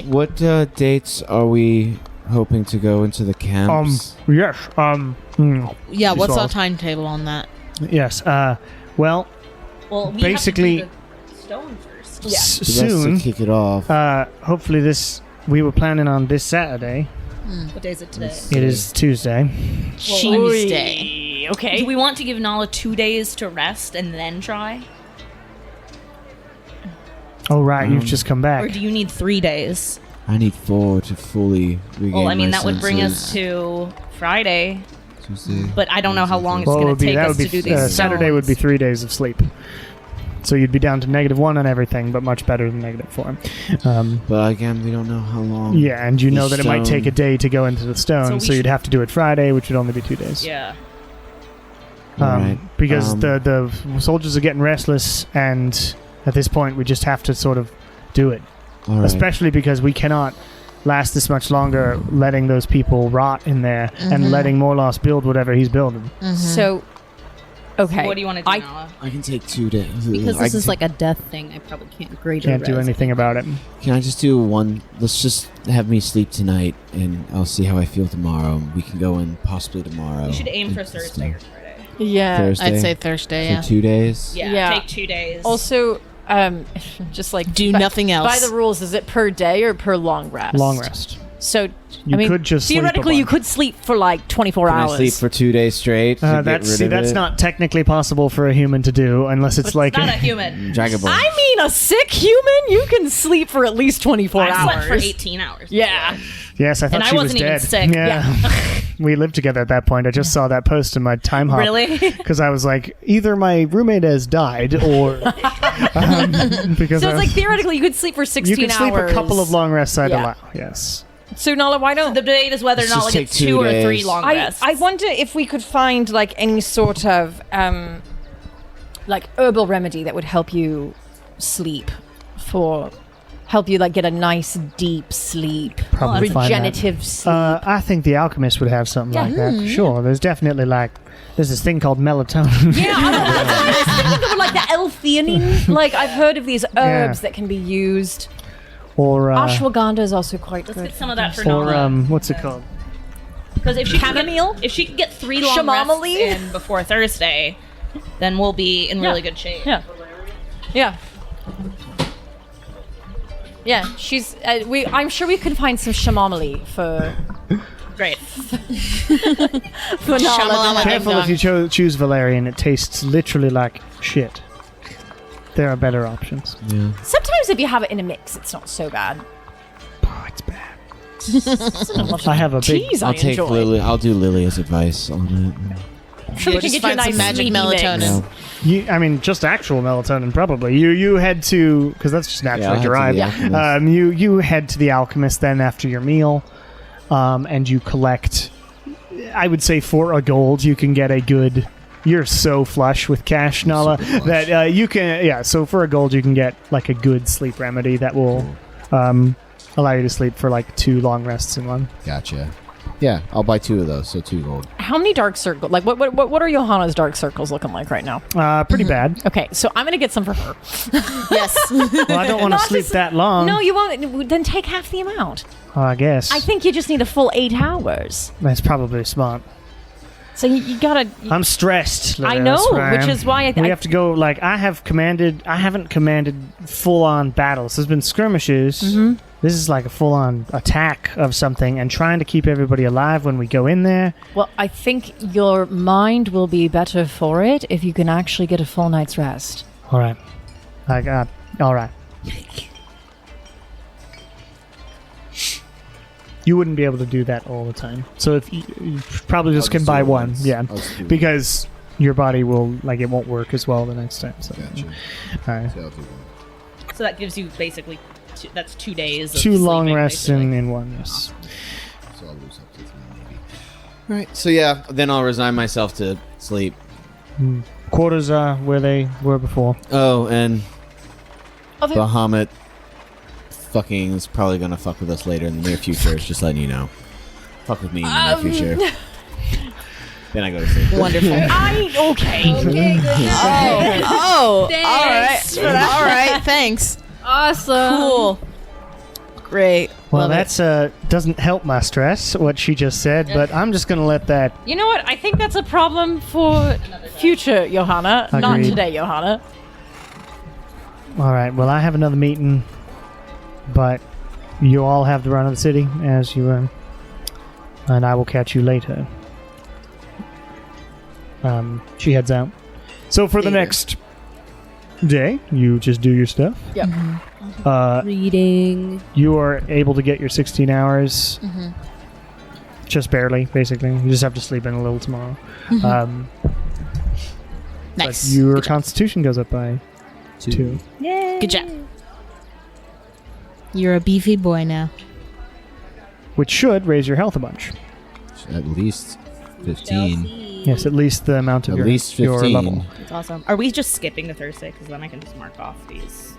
what dates are we hoping to go into the camps? Yes. Yeah, She what's our swallows. timetable on that? Yes. Well, Well, we basically, have to do the stone first. soon. To kick it off. Hopefully, we were planning on this Saturday. What day is it today? It is Tuesday. Tuesday. Okay. Do we want to give Nala 2 days to rest and then try? Oh right, you've just come back. Or do you need 3 days? I need 4 to fully regain Well, I mean, my that would bring us senses. to Friday. Tuesday. But I don't know how long it's Well, going to take us to do these. Saturday would be stones. 3 days of sleep. So you'd be down to -1 on everything, but much better than -4. But again, we don't know how long. Yeah, and you the know that it might take a stone- day to go into the stone, So so we you'd have to do it Friday, which would only be 2 days. Yeah. Alright, Because the soldiers are getting restless, and at this point, we just have to sort of do it. All right. Especially because we cannot last this much longer letting those people rot in there and letting Morlos build whatever he's building. So, okay. What do you want to do, Nala? I can take 2 days. Because I this can is like a death thing, I probably can't grade Can't do anything about it. Can I just do one? Let's just have me sleep tonight, and I'll see how I feel tomorrow. We can go in possibly tomorrow. You should aim for and Thursday or stuff. Friday. Yeah. Thursday. I'd say Thursday. So Yeah. 2 days. Yeah, Yeah. take 2 days. Also, just like Do by- nothing else. By the rules, is it per day or per long rest? Long rest. So, You I mean, could just sleep a theoretically, you bunch. could sleep for like 24 Can hours. I sleep for 2 days straight? to get That's rid of that's it? not technically possible for a human to do unless it's like not a human. Dragonborn. I mean, a sick human, you can sleep for at least 24 I hours. slept for 18 hours. Yeah. Yes, I thought And I she was wasn't even dead. sick. Yeah. We lived together at that point. I just saw that post in my time hop. Really? Because I was like, either my roommate has died or because So I it's like theoretically, you could sleep for 16 you can sleep hours. a couple of long rests I'd Yeah. allow. Yes. So, Nala, why don't The debate is whether or Let's not just like take it's 2 2 or 3 days. long I rests. wonder if we could find like any sort of like herbal remedy that would help you sleep help you like get a nice deep sleep, Probably find that. regenerative sleep. I think the alchemist would have something like that. Hmm. Sure. There's definitely there's this thing called melatonin. Yeah, I was thinking of like the L-theanine. Like I've heard of these herbs that can be used. or Ashwagandha is also quite Let's good. get some of that for or Nala. what's it called? Because if she Chamomile? if she can get 3 long Chamomile? rests in before Thursday, then we'll be in really good shape. Yeah. Yeah. Yeah, she's. I'm sure we could find some chamomile for Great. for Nala. Shamalama. Careful if you choose Valerian. It tastes literally like shit. There are better options. Yeah. Sometimes if you have it in a mix, it's not so bad. Oh, it's bad. I have a big. Teas I I'll take enjoy. Lily. I'll do Lily's advice on it. Sure, we Just can get you a find some nice magic sleepy melatonin. mix. I mean, just actual melatonin, probably. You head to because that's just naturally I'll head to derived. the alchemist. You head to the alchemist then after your meal, and you collect. I would say for a gold, you can get a good. You're so flush with cash, Nala, super flush. that you can. Yeah, so for a gold, you can get like a good sleep remedy that will allow you to sleep for like 2 long rests in one. Gotcha. Yeah, I'll buy 2 of those, so 2 gold. How many dark circles? Like, what are Johanna's dark circles looking like right now? Pretty bad. Okay, so I'm gonna get some for her. Yes. Well, I don't want to Not sleep just- that long. No, you won't. Then take half the amount. I guess. I think you just need a full 8 hours. That's probably smart. So you gotta. I'm stressed. I Lydia, know, that's where I which am. is why we have to go. Like I haven't commanded full-on battles. There's been skirmishes. Mm-hmm. This is like a full-on attack of something, and trying to keep everybody alive when we go in there. Well, I think your mind will be better for it if you can actually get a full night's rest. All right, all right. You wouldn't be able to do that all the time. So if you probably just I'll can just buy do it one, once. yeah, I'll just do it because your body will it won't work as well the next time. So, Gotcha. all right. So I'll do that. So that gives you basically that's 2 days. Of 2 long sleeping, rests basically. in one. Yes. So I'll lose up to 3 maybe. Alright, so yeah, then I'll resign myself to sleep. Quarters are where they were before. Oh, and Okay. Bahamut fucking is probably gonna fuck with us later in the near future, just letting you know. Fuck with me in the near future. Then I go to sleep. Wonderful. Okay. Okay, good. Oh, Thanks all right. All right, thanks. Awesome. Cool. Great. Well, Love it. that's doesn't help my stress what she just said, but I'm just gonna let that. You know what? I think that's a problem for future Johanna, not Agreed. today, Johanna. All right. Well, I have another meeting, but you all have the run of the city as you were, and I will catch you later. She heads out. So for the Later. next day, you just do your stuff. Yep. Reading. You are able to get your 16 hours. Just barely, basically. You just have to sleep in a little tomorrow. Nice. But your Good job. constitution goes up by 2. Yay! Good job. You're a beefy boy now. Which should raise your health a bunch. At least 15. Yes, at least the amount of At your, least your 15. level. That's awesome. Are we just skipping to Thursday? Because then I can just mark off these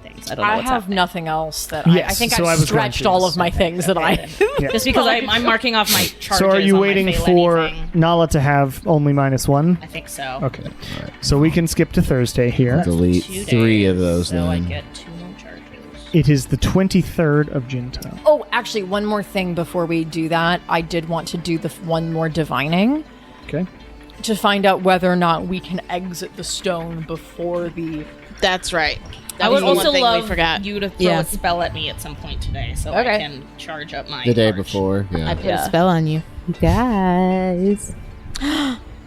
things. I don't know I what's have happening. nothing else that Yes, I think so I I've was going stretched to, all of so- my things that I. Yeah. Just because I'm marking off my charges. So are you on my waiting fail for anything. Nala to have only -1? I think so. Okay. So we can skip to Thursday here. Delete 2 3 of days, those so I then. get 2 more charges. It is the 23rd of Jinto. Oh, actually, one more thing before we do that. I did want to do the one more divining Okay. to find out whether or not we can exit the stone before the. That's right. I That was would the also one thing love we forgot. you to throw Yeah. a spell at me at some point today, so I Okay. can charge up my The day arch. before, yeah. I put a spell on you. You guys.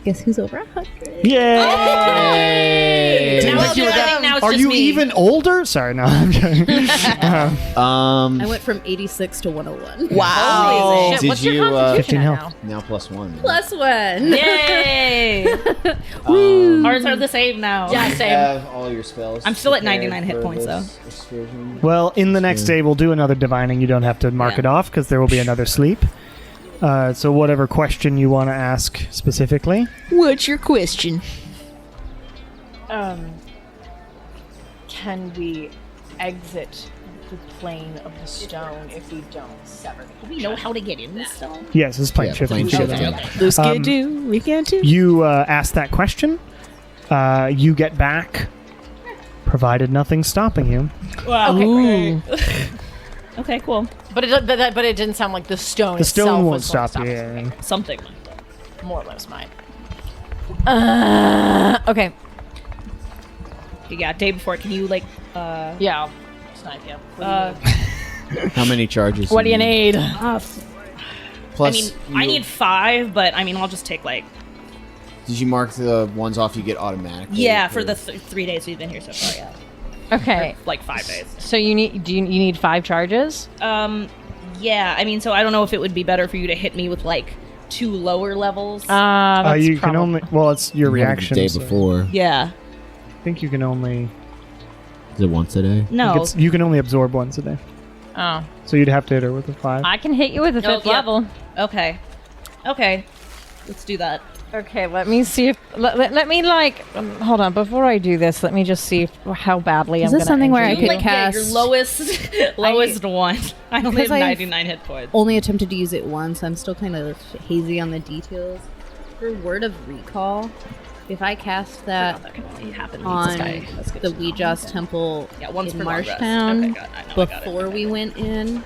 Guess who's over 100? Yay! Yay! Didn't Now think you were it's- I that- think now it's Are just you me. even older? Sorry, no. I'm joking. I went from 86 to 101. Wow. Shit, Did what's your you, constitution 15 at health. now? Now +1. +1. Yay! Ours are the same now. Yeah, same. Have all your spells. I'm still at prepared 99 hit for points, this excursion. Well, in the next day, we'll do another divining. You don't have to mark Yeah. it off because there will be another sleep. So whatever question you want to ask specifically. What's your question? Can we exit the plane of the stone if we don't sever the Do we know how to get in this stone? Yes, it's plane Yeah, shift. plane You should shift. have. Okay. Let's Um, get do. We can do. You ask that question. You get back, provided nothing's stopping you. Wow. Ooh. Okay, cool. But it didn't sound like the stone. The stone itself won't was going to stop you. us. Yeah. Something like that. More or less might. Okay. Okay, yeah, day before. Can you, like, Yeah. I'll snipe you. How many charges? What do you need? Plus, I mean, I need 5, but I mean, I'll just take, like, Did you mark the ones off you get automatically? yeah, for the 3 days we've been here so far, yeah. Okay. Like 5 days. So you need 5 charges? Yeah, I mean, so I don't know if it would be better for you to hit me with, like, 2 lower levels. That's You can only. Well, it's your You had it reaction. The day so before. Yeah. I think you can only. Is it once a day? No. You can only absorb once a day. Oh. So you'd have to hit her with a 5. I can hit you with a Oh, 5th yeah. level. Okay. Okay. Let's do that. Okay, let me see if let me like hold on before I do this. Let me just see how badly Is I'm this gonna something where injure I you. could cast- your lowest one. I only have Because I've 99 hit points. Only attempted to use it once. I'm still kind of hazy on the details. For Word of Recall, if I cast that That can only happen on That's good the to know. Weejas Temple Yeah, once in for long rest. Marshtown Okay, good. I know I got it. before we went in,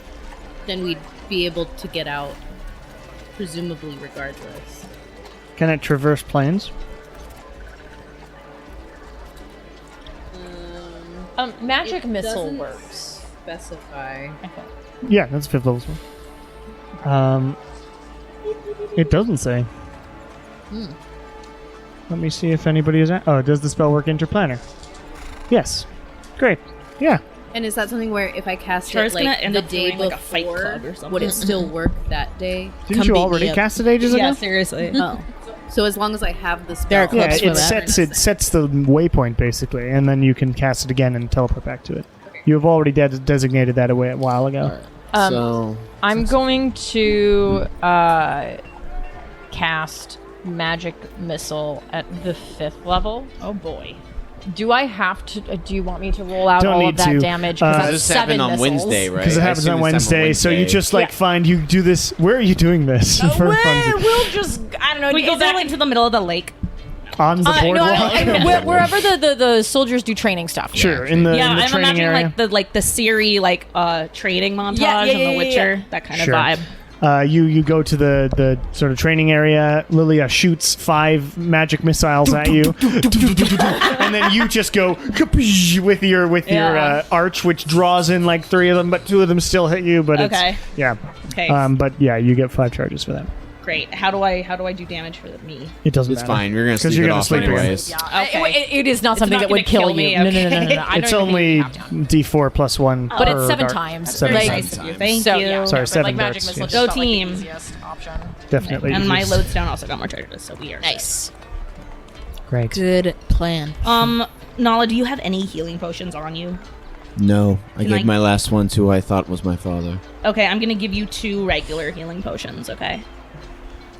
then we'd be able to get out, presumably regardless. Can it traverse planes? Magic It missile doesn't works. Specify. Yeah, that's 5th level spell. It doesn't say. Let me see if anybody is. Does the spell work interplanar? Yes. Great. Yeah. And is that something where if I cast Sure, it it's gonna like end the up day doing, like, a Fight before, Club or something. would it still work that day? Didn't Come you beat already me up. cast it ages Yeah, ago? seriously. Oh, so as long as I have the spell, There are Yeah, clips for that. it sets the waypoint basically, and then you can cast it again and teleport back to it. You have already designated that away a while ago. So I'm going to cast magic missile at the 5th level. Oh boy. Do I have to? Do you want me to roll out Don't all need of that to. damage? Uh, I have this happened 7 on missiles. Wednesday, right? Because it I happens assume on this happened Wednesday, so you just like find you do this. Where are you doing this? For funsies? We'll just I don't know. We go is there, back like, into the middle of the lake. On the no, boardwalk. wherever the soldiers do training stuff. Sure, in the Yeah, I'm training imagining area. like the Siri training montage Yeah, of The Witcher, that kind of Sure. vibe. You go to the sort of training area. Lilia shoots 5 magic missiles at you, and then you just go kapoosh with your Yeah. arch, which draws in like 3 of them, but 2 of them still hit you. But Okay. it's yeah. Okay. But yeah, you get 5 charges for that. Great. How do I do damage for me? It doesn't It's matter. fine. You're gonna 'Cause sleep you're it gonna off sleep again. anyways. Okay. It is not something not that would gonna kill kill me, you. No, no, no, okay. no, no. I It's don't even only think you have to. D4 plus 1. But it's per 7 dart. times. Seven Very times. nice of you. Thank So, you. yeah, Sorry, but, 7 like, magic darts, missiles yes. just Go felt like the team. easiest option. Definitely. And my easiest. lodestone also got more treasures, so we are Nice. Great. Good plan. Nala, do you have any healing potions on you? No, I Can gave I- my last one to who I thought was my father. Okay, I'm gonna give you 2 regular healing potions. Okay.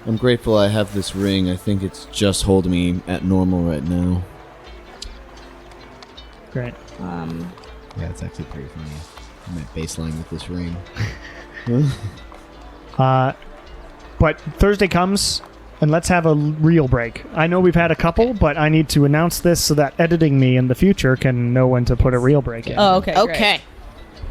I'm grateful I have this ring. I think it's just holding me at normal right now. Great. Yeah, it's actually pretty funny. I'm at baseline with this ring. But Thursday comes, and let's have a real break. I know we've had a couple, but I need to announce this so that editing me in the future can know when to put a real break in. Oh, okay. great. Okay.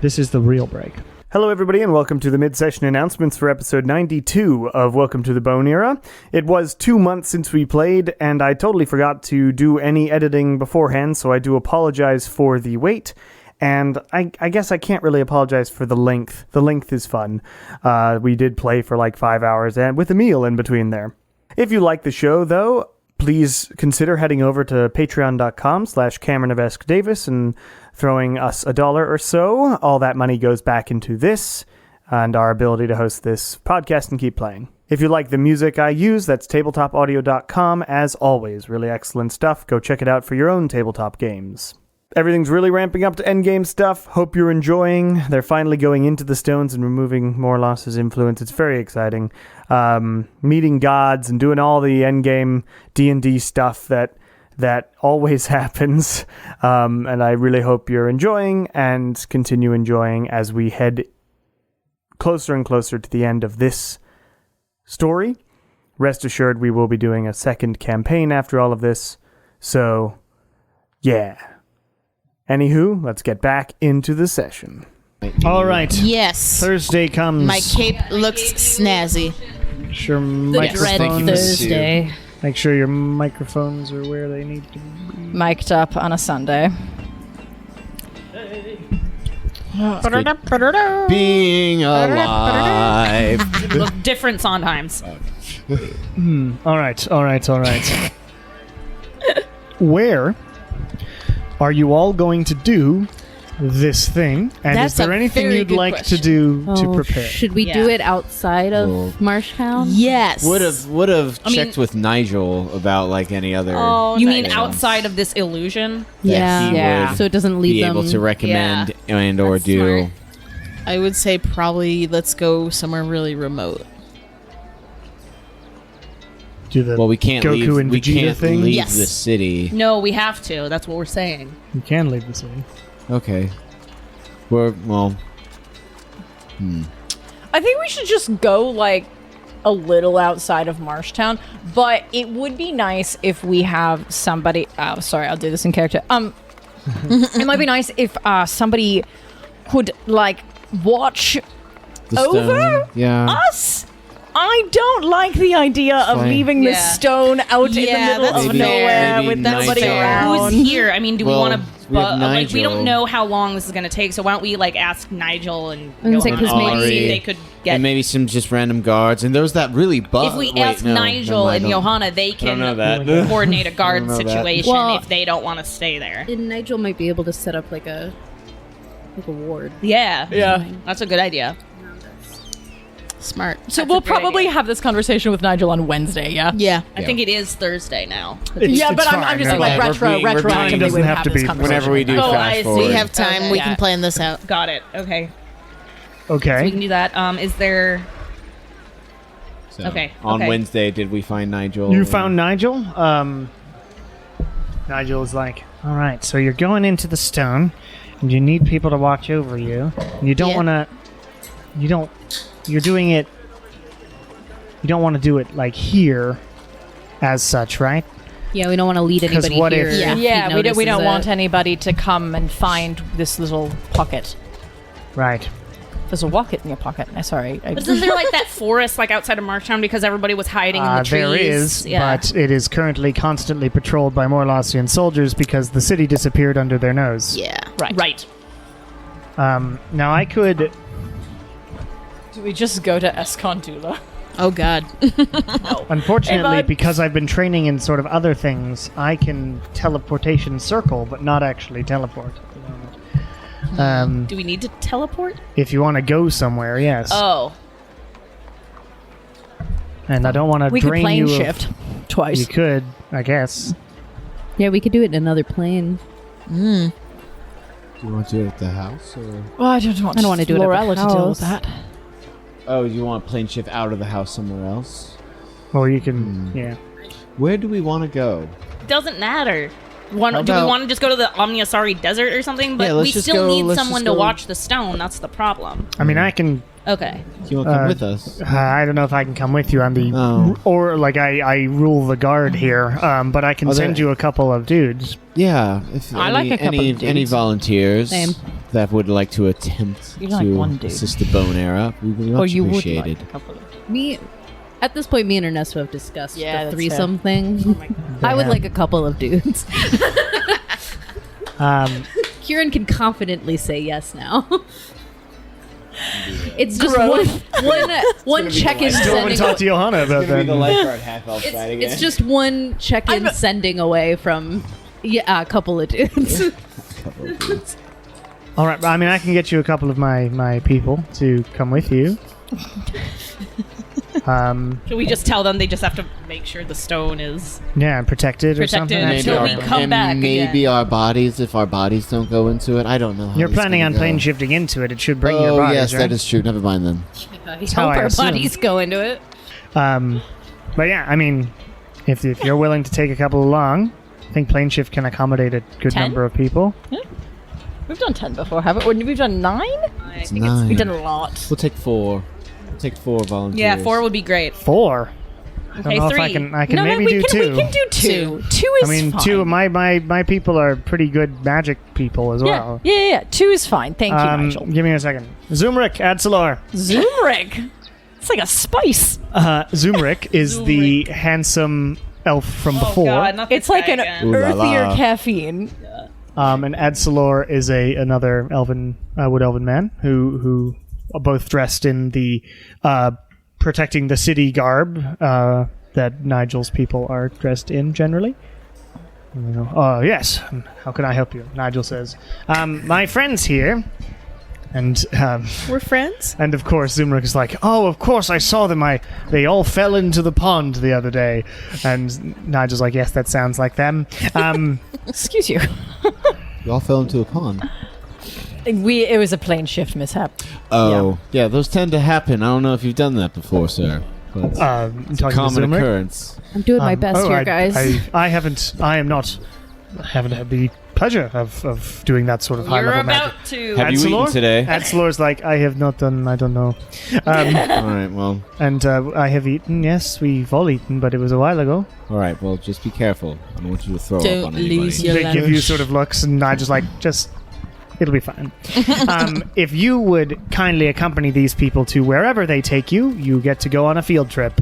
This is the real break. Hello, everybody, and welcome to the mid-session announcements for episode 92 of Welcome to the Bone Era. It was 2 months since we played, and I totally forgot to do any editing beforehand, so I do apologize for the wait. And I guess I can't really apologize for the length. The length is fun. We did play for like 5 hours, and with a meal in between there. If you like the show, though, please consider heading over to patreon.com/CameronOfEskDavis and throwing us $1 or so. All that money goes back into this and our ability to host this podcast and keep playing. If you like the music I use, that's tabletopaudio.com. As always, really excellent stuff. Go check it out for your own tabletop games. Everything's really ramping up to endgame stuff. Hope you're enjoying. They're finally going into the stones and removing Morlos' influence. It's very exciting. Meeting gods and doing all the endgame D&D stuff that always happens. And I really hope you're enjoying and continue enjoying as we head closer and closer to the end of this story. Rest assured, we will be doing a second campaign after all of this. So, yeah. Anywho, let's get back into the session. All right. Yes. Thursday comes. My cape looks snazzy. Make sure Dread microphones. Thursday. Make sure your microphones are where they need to be. Mic'd up on a Sunday. Being alive. Look different sometimes. All right. Where are you all going to do this thing? And That's is there a anything very you'd good like question. to do to Oh, prepare? Should we Yeah. do it outside of Well, Marshtown? Yes. Would have I mean- checked with Nigel about like any other. You mean nice. outside of this illusion? Yeah. he Yeah. would So it doesn't leave be them. able to recommend and or That's do. smart. I would say probably let's go somewhere really remote. Do the Well, we can't Goku leave. and We Vegeta can't thing? leave Yes. the city. No, we have to. That's what we're saying. You can leave the city. Okay. Well. I think we should just go like a little outside of Marshtown, but it would be nice if we have somebody. Oh, sorry, I'll do this in character. It might be nice if somebody could like watch The over stone. Yeah. us. I don't like the idea of Fine. leaving this Yeah. stone out in the Yeah, middle that's of Maybe- nowhere maybe with nobody Nigel. around. Who's here? I mean, do Well, we want to? we have Like, we Nigel. don't know how long this is going to take. So why don't we like ask Nigel and I was gonna say, Johanna 'cause maybe- see if they could get. And maybe some just random guards. And there was that really if we ask Nigel and Johanna, they can know that. coordinate a guard know that. situation Well- if they don't want to stay there. And Nigel might be able to set up like a ward. Yeah, Yeah. that's a good idea. Smart. So That's we'll a great probably idea. have this conversation with Nigel on Wednesday, yeah? Yeah. I think it is Thursday now. Yeah, but I'm just saying like Okay. retro. We're being- It doesn't have to be Whenever we do Oh, fast I see. forward. We have time. Okay. We Yeah. can plan this out. Got it. Okay, Okay. so we can do that. Is there? So, Okay, On okay. Wednesday, did we find Nigel? You found Nigel? Nigel is like, all right, so you're going into the stone, and you need people to watch over you. And you don't Yeah. want to... You're doing it... You don't want to do it, like, here, as such, right? Yeah, we don't want to lead 'Cause anybody what here. if- he Yeah, we don't notices want it. anybody to come and find this little pocket. Right. There's a rocket in your pocket. Sorry. But isn't there like that forest like outside of Marshtown because everybody was hiding in the trees? There is, Yeah. but it is currently constantly patrolled by Morlosian soldiers because the city disappeared under their nose. Yeah. Right. Now, I could... Do we just go to Escondula? Oh God. Unfortunately, Hey, bud. because I've been training in sort of other things, I can teleportation circle, but not actually teleport at the moment. Do we need to teleport? If you want to go somewhere, yes. Oh. And I don't want to We could drain plane you. shift twice. You could, I guess. Yeah, we could do it in another plane. Do you want to do it at the house, or? Well, I don't want wanna do it at the Lorella to deal with house. that. Oh, you want a plane shift out of the house somewhere else? Or you can, yeah. Where do we want to go? Doesn't matter. Do we about- want to just go to the Omniasari Desert or something? But Yeah, we let's just still go- need let's someone just to go- watch the stone. That's the problem. I mean, I can. Okay. Do you want to come Uh, with us? I don't know if I can come with you. I'm the. Oh. Or, like, I rule the guard here, but I can Are there- send you a couple of dudes. Yeah. If I like a couple of any dudes. volunteers Same. that would like to attempt You like to one dude. assist the bone era, we would much Or you would appreciated. like a couple of... Me, at this point, me and Ernesto have discussed Yeah, the that's threesome thing. I would Yeah. like a couple of dudes. Kieran can confidently say yes now. It's just one check-in Still haven't sending. talked to Johanna about that. lifeguard half elf It's just one check-in sending away from a couple of dudes. All right, I mean, I can get you a couple of my people to come with you. Should we just tell them they just have to make sure the stone is... Yeah, protected or something. Protected until we come back maybe again. our bodies, if our bodies don't go into it, I don't know. How You're it's planning gonna on go. plane shifting into it. It should bring your Oh bodies, yes, right? that is true. Never mind then. I how hope I our assume. bodies go into it. But yeah, I mean, if you're willing to take a couple along, I think plane shift can accommodate a good 10? number of people. We've done 10 before, haven't we? We've done 9? It's 9. We've done a lot. We'll take 4. We'll take 4 volunteers. Yeah, 4 would be great. 4. I don't Okay, know 3. if I can No, maybe we do can, 2. We can do 2. 2 is I mean, fine. 2 of my people are pretty good magic people as well. Yeah. 2 is fine. Thank you, Nigel. Give me a second. Zoomric, Adsalor. Zoomrig. It's like a spice. Zoomric is the handsome elf from Oh, before. God, not this It's like guy an again. Ooh la earthier la. caffeine. And Adsalor is another elven wood elven man who are both dressed in the protecting the city garb that Nigel's people are dressed in generally. Oh yes, how can I help you? Nigel says, my friends here. And We're friends. and of course Zoomric is like, oh, of course I saw them. They all fell into the pond the other day. And Nigel's like, yes, that sounds like them. Excuse you. You all fell into a pond. It was a plane shift mishap. Oh, yeah, those tend to happen. I don't know if you've done that before, sir. But it's a Talking to common Zoomric? occurrence. I'm doing my best here, I, guys. I haven't had the pleasure of doing that sort of high You're level about magic. to... Have you Adsalor? eaten today? Adsalor's like, I have not done, I don't know. All right, well, And I have eaten, yes, we've all eaten, but it was a while ago. all right, well, just be careful. I don't want you to throw Don't up on anybody. lose your- They give you sort of looks, and I just like, it'll be fine. If you would kindly accompany these people to wherever they take you, you get to go on a field trip.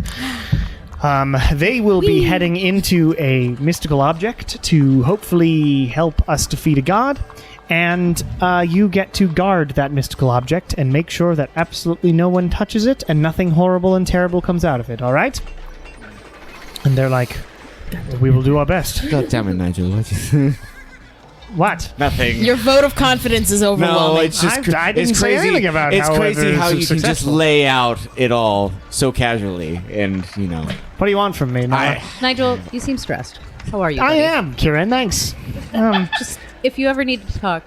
They will be heading into a mystical object to hopefully help us defeat a god, and you get to guard that mystical object and make sure that absolutely no one touches it and nothing horrible and terrible comes out of it, alright? And they're like, we will do our best. God damn it, Nigel. What? Nothing. Your vote of confidence is overwhelming. No, it's just I didn't it's say crazy. anything about it's how crazy it's how you can just successful. lay out it all so casually, and What do you want from me, Nala? Nigel, you seem stressed. How are you? I buddy? am, Kieran, thanks. Just if you ever need to talk,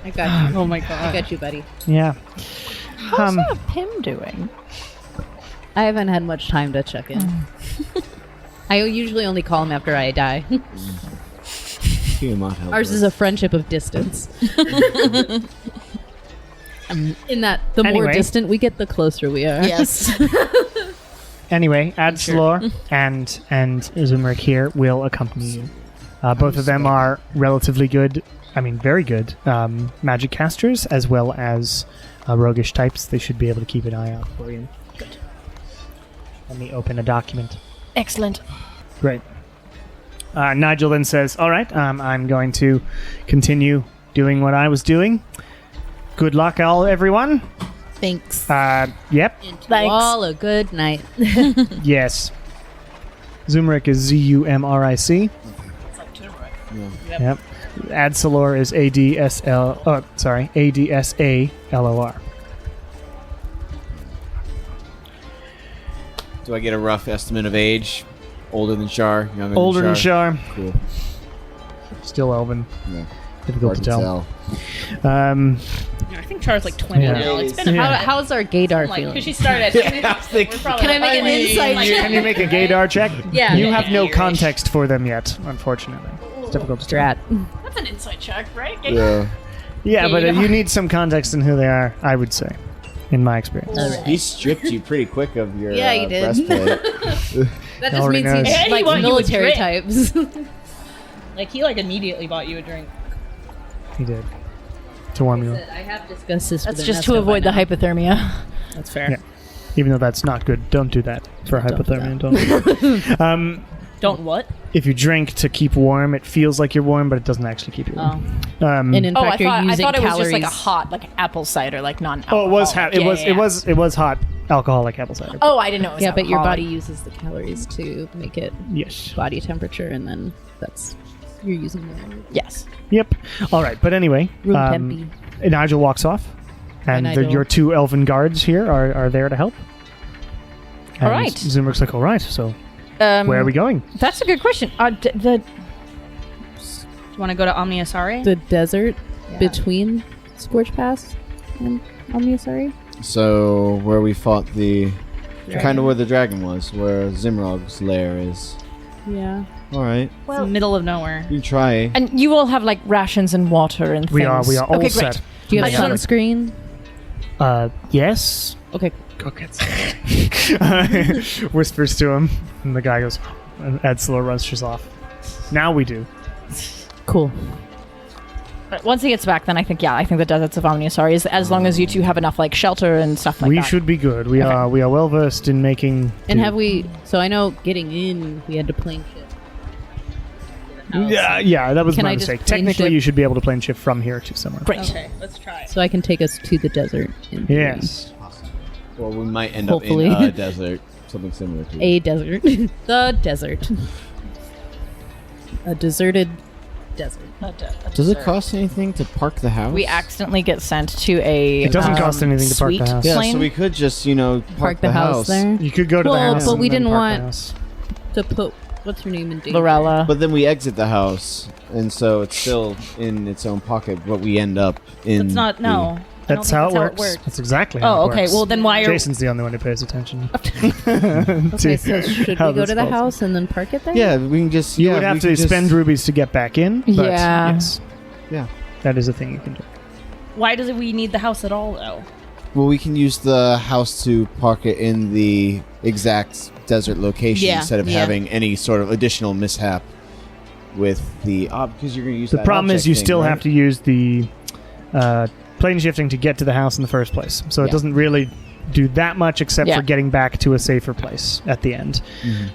I got you. oh my I god. got you, buddy. Yeah. How's Pim doing? I haven't had much time to check in. I usually only call him after I die. Tiamat help Ours us. is a friendship of distance. In that, the more Anyway. distant we get, the closer we are. Yes. Anyway, Adsalor and Zoomric here will accompany you. Both of them are relatively good, very good magic casters, as well as roguish types. They should be able to keep an eye out for you. Good. Let me open a document. Excellent. Great. Nigel then says, all right, I'm going to continue doing what I was doing. Good luck, everyone. Thanks. Yep. Thanks. All a good night. Yes. Zumric is Zumric. Yep. Adsalor is Adsalor. Do I get a rough estimate of age? Older than Shar? Younger Older than Shar. Cool. Still Elven. Yeah. Difficult Hard to tell. I think Char's like 20 Yeah. now. It's been a Yeah. How's our gaydar like feeling? because she started. Can I make an insight check? Can you make a gaydar check? Yeah. You have no Years. context for them yet, unfortunately. It's difficult to tell. Strat. That's an inside check, right? Yeah. Yeah, but Gaydar. you need some context in who they are, I would say, in my experience. He stripped you pretty quick of your Yeah, he did. breastplate. That just Already means knows. he's And he like want you a military drink. types. Like he like immediately bought you a drink. He did. To warm you up. I have discussed this. That's with just to Ernesto avoid by the now. hypothermia. That's fair. Yeah. Even though that's not good, don't do that for hypothermia. Don't. Don't what? If you drink to keep warm, it feels like you're warm, but it doesn't actually keep you warm. And in Oh, fact, you're I using thought it was calories. just like a hot, like apple cider, like non. Oh, it was it was hot alcoholic apple cider. Oh, I didn't know. It was Yeah, but your alcoholic. body uses the calories to make it Yes. body temperature, and then that's you're using more. Yes. Yep. All right, but anyway, Room tempy. Nigel walks off, and Nigel. your two elven guards here are there to help. All And right. Zumric's like, all right, so where are we going? That's a good question. Do you want to go to Omniasari? The desert between Scorch Pass and Omniasari. So where we fought the, kind of where the dragon was, where Zimrog's lair is. Yeah. All right, It's the middle of nowhere. you try. And you all have like rations and water and things. We are all okay, set. Great. Do you I have just sunscreen? Yes. Okay. Go get some. Whispers to him, and the guy goes, and Edsler rushes off. Now we do. Cool. But once he gets back, then I think the deserts of Omniasari is as long as you two have enough like shelter and stuff like We that. should be good. We are well versed in making. And do. have we? So I know getting in, we had to plane shift. Yeah, that was Can my I just mistake. plane Technically, ship- you should be able to plane shift from here to somewhere. Great. Okay, let's try. So I can take us to the desert. in theory. Yes. Well, we might end Hopefully. up in a desert. Something similar to A desert. The desert. A deserted desert. Does it cost anything to park the house? We accidentally get sent to a. It doesn't cost anything to park the suite house. Yeah, plane. so we could just, park the house there. You could go to the Well, house. but and we then didn't park the want- house. To put what's her name in danger. Lorella. But then we exit the house, and so it's still in its own pocket, but we end up in. That's not no. I don't That's think how it works. That's exactly how Oh, it okay. works. Well, then why are Jason's the only one who pays attention. Okay, so should we how go this to the falls. house and then park it there? Yeah, we can just. You yeah, would have we to can just- spend rubies to get back in. But Yeah. Yes. Yeah. That is a thing you can do. why does we need the house at all though? Well, we can use the house to park it in the exact desert location Yeah, instead of yeah. having any sort of additional mishap with the because you're going to use The that problem is object you thing, still right? have to use the plane shifting to get to the house in the first place. So it doesn't really do that much except Yeah. for getting back to a safer place at the end. Mm-hmm.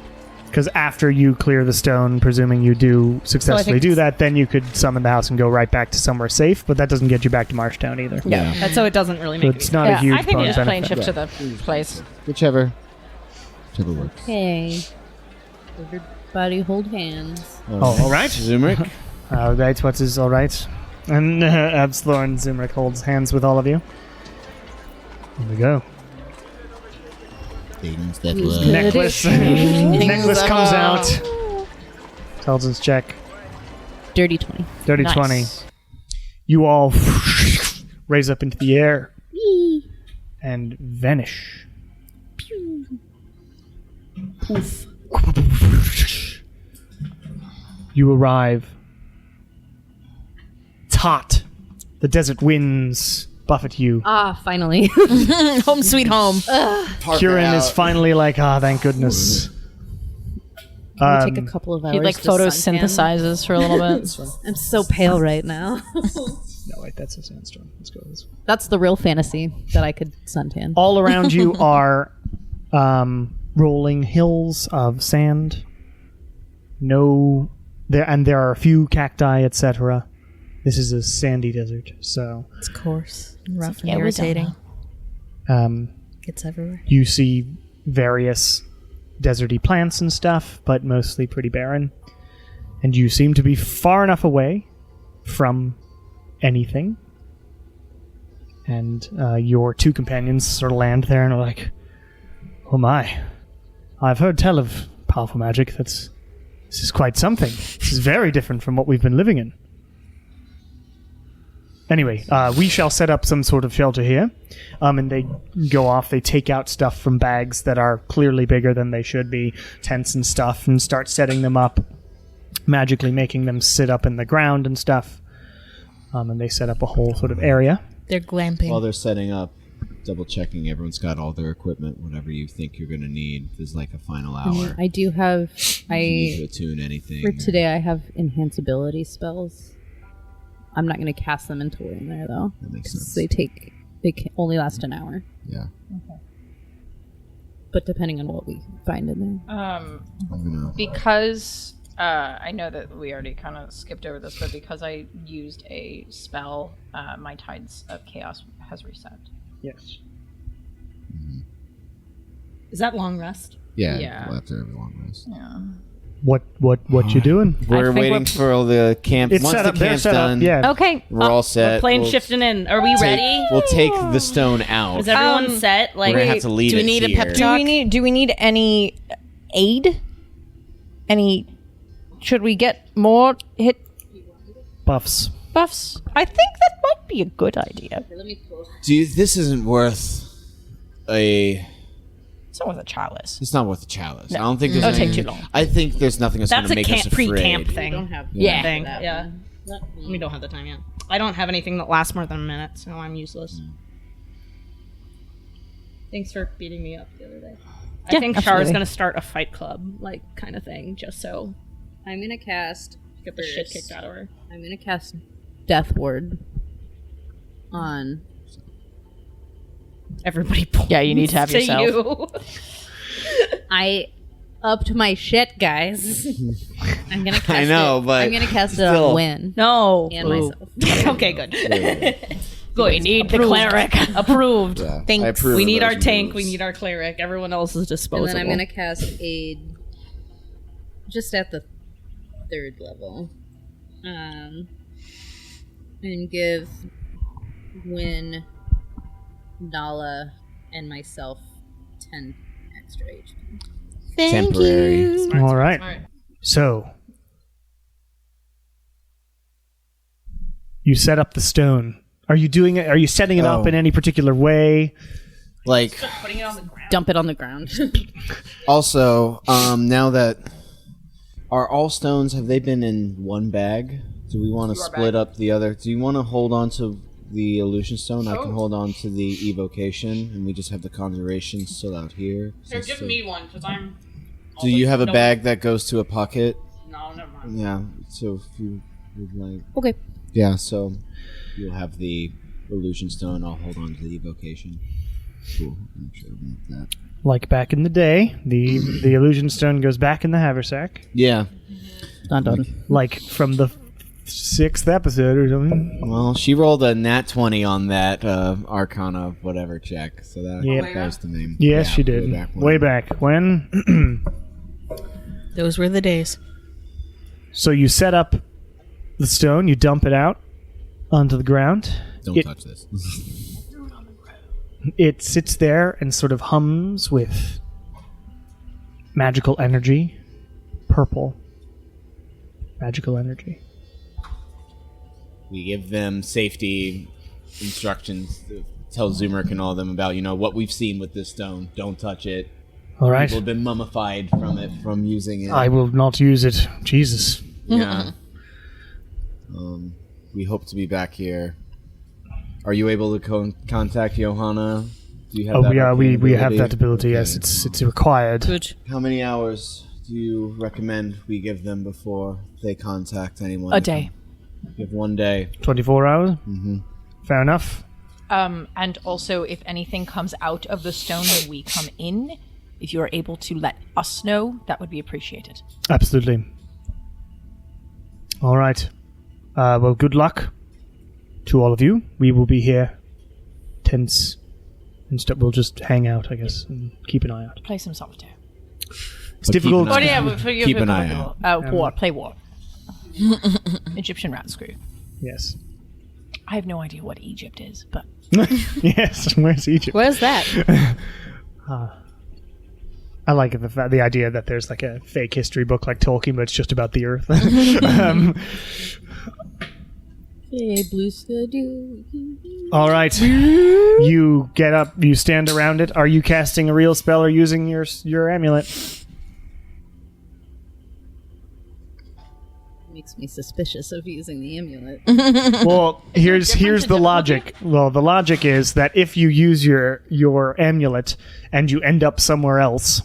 Because after you clear the stone, presuming you do successfully do that, then you could summon the house and go right back to somewhere safe. But that doesn't get you back to Marshtown either. Yeah. And so it doesn't really So make it's any not a huge I think we bonus just plane benefit. shift to the place. Whichever works. Okay. Everybody hold hands. Oh, all right. Zumric. All right, what is all right? And Abslor and Zimric holds hands with all of you. Here we go. Things that Necklace. Necklace comes out. Intelligence check. Dirty 20. Dirty Nice. 20. You all raise up into the air and vanish. You arrive. It's hot. The desert winds buffet you. Ah, finally. Home sweet home. Kieran is finally like, thank goodness. Can we take a couple of hours He like to suntan? photosynthesizes for a little bit. I'm so pale right now. No, wait, that's a sandstorm. Let's go this way. That's the real fantasy that I could suntan. All around you are rolling hills of sand. There are a few cacti, etc. This is a sandy desert, so It's coarse and rough and Yeah, we don't irritating. know. It's everywhere. You see various deserty plants and stuff, but mostly pretty barren. And you seem to be far enough away from anything. And your two companions sort of land there and are like, oh my, I've heard tell of powerful magic. This is quite something. This is very different from what we've been living in. Anyway, we shall set up some sort of shelter here. And they go off. They take out stuff from bags that are clearly bigger than they should be, tents and stuff, and start setting them up, magically making them sit up in the ground and stuff. And they set up a whole sort of area. They're glamping. While they're setting up, double checking everyone's got all their equipment, whatever you think you're going to need. There's like a final hour. I do have. You need to attune anything. For today, I have enhanceability spells. I'm not going to cast them until we're in there, though. That makes sense. They can only last an hour. Yeah. But depending on what we find in there. I'm gonna- Because I know that we already kind of skipped over this, but because I used a spell, my Tides of Chaos has reset. Yes. Is that long rest? Yeah. Yeah. After every long rest. Yeah. What you doing? We're think waiting for the camp. It's Once set the up. They're camp's set done, up. Yeah. Okay. we're all set. We're playing We'll shifting in. Are we ready? We'll take the stone out. Is everyone set? We're Like, gonna have to leave do we it need a here. pep Do we need any aid? Should we get more hit Buffs. buffs? I think that might be a good idea. This isn't worth a. It's not with a chalice. It's not worth a chalice. No. I don't think there's. It'll take anything- too long. I think there's nothing that's going that's to a make us afraid. pre-camp thing. We don't have Yeah. that Yeah. one. We don't have the time yet. I don't have anything that lasts more than a minute, so I'm useless. Thanks for beating me up the other day. I Yeah, think Char's absolutely. gonna start a fight club, like, kind of thing, just so I'm going to cast. get the shit first. kicked out of her. I'm going to cast Death Ward on. Everybody points Yeah, you need to have yourself. you. I upped my shit, guys. I'm going to cast I know, it. but I'm going to cast it still. on Win No. and Ooh. myself. Okay, good. We need the cleric. Approved. Yeah, Thanks. I approve We of need our those tank. moves. We need our cleric. Everyone else is And disposable. then I'm going to cast Aid just at the 3rd level. And give Win, Nala, and myself 10 extra HP. Thank Temporary. you. All right. So you set up the stone. Are you doing it? Are you setting it up in any particular way? Like, putting it on the ground. Dump it on the ground. also, now that are all stones, have they been in one bag? Do we want to split up the other? Do you want to hold on to the illusion stone? I can hold on to the evocation, and we just have the conjuration still out here. Here, give me one, because I'm... Do you have a bag that goes to a pocket? No, never mind. Yeah. So if you would like. Okay. Yeah. So you'll have the illusion stone. I'll hold on to the evocation. Cool. I'm sure I'll make that. Like back in the day, the illusion stone goes back in the haversack. Yeah. Dun dun. Like from the 6th episode or something. Well, she rolled a nat 20 on that Arcana whatever check, so that Yep. goes to me. Yes, Yeah, she did. when. Way back when. Those were the days. So you set up the stone, you dump it out onto the ground. Don't It- touch this. It sits there and sort of hums with magical energy. Purple. Magical energy. We give them safety instructions. Tell Zoomer and all of them about, what we've seen with this stone. Don't touch it. All right. People have been mummified from it, from using it. I will not use it. Jesus. Yeah. We hope to be back here. Are you able to contact Johanna? Do you have that we have ability? that ability. Okay. Yes, it's required. Good. How many hours do you recommend we give them before they contact anyone? A day. You have 1 day. 24 hours. Mm-hmm. Fair enough. And also, if anything comes out of the stone when we come in, if you're able to let us know, that would be appreciated. Absolutely. All right. Well, good luck to all of you. We will be here, tents Instead, we'll just hang out, I guess, and keep an eye out. Play some solitaire. It's difficult. keep an eye Oh, yeah, for you. Keep an eye out. War. Play war. Egyptian rat screw. Yes. I have no idea what Egypt is, but Yes. Where's Egypt? Where's that? I like the idea that there's like a fake history book like Tolkien, but it's just about the Earth. Hey, blue skidoo. All right. You get up. You stand around it. Are you casting a real spell or using your amulet? Makes me suspicious of using the amulet. Well, here's the logic. Well, the logic is that if you use your amulet and you end up somewhere else,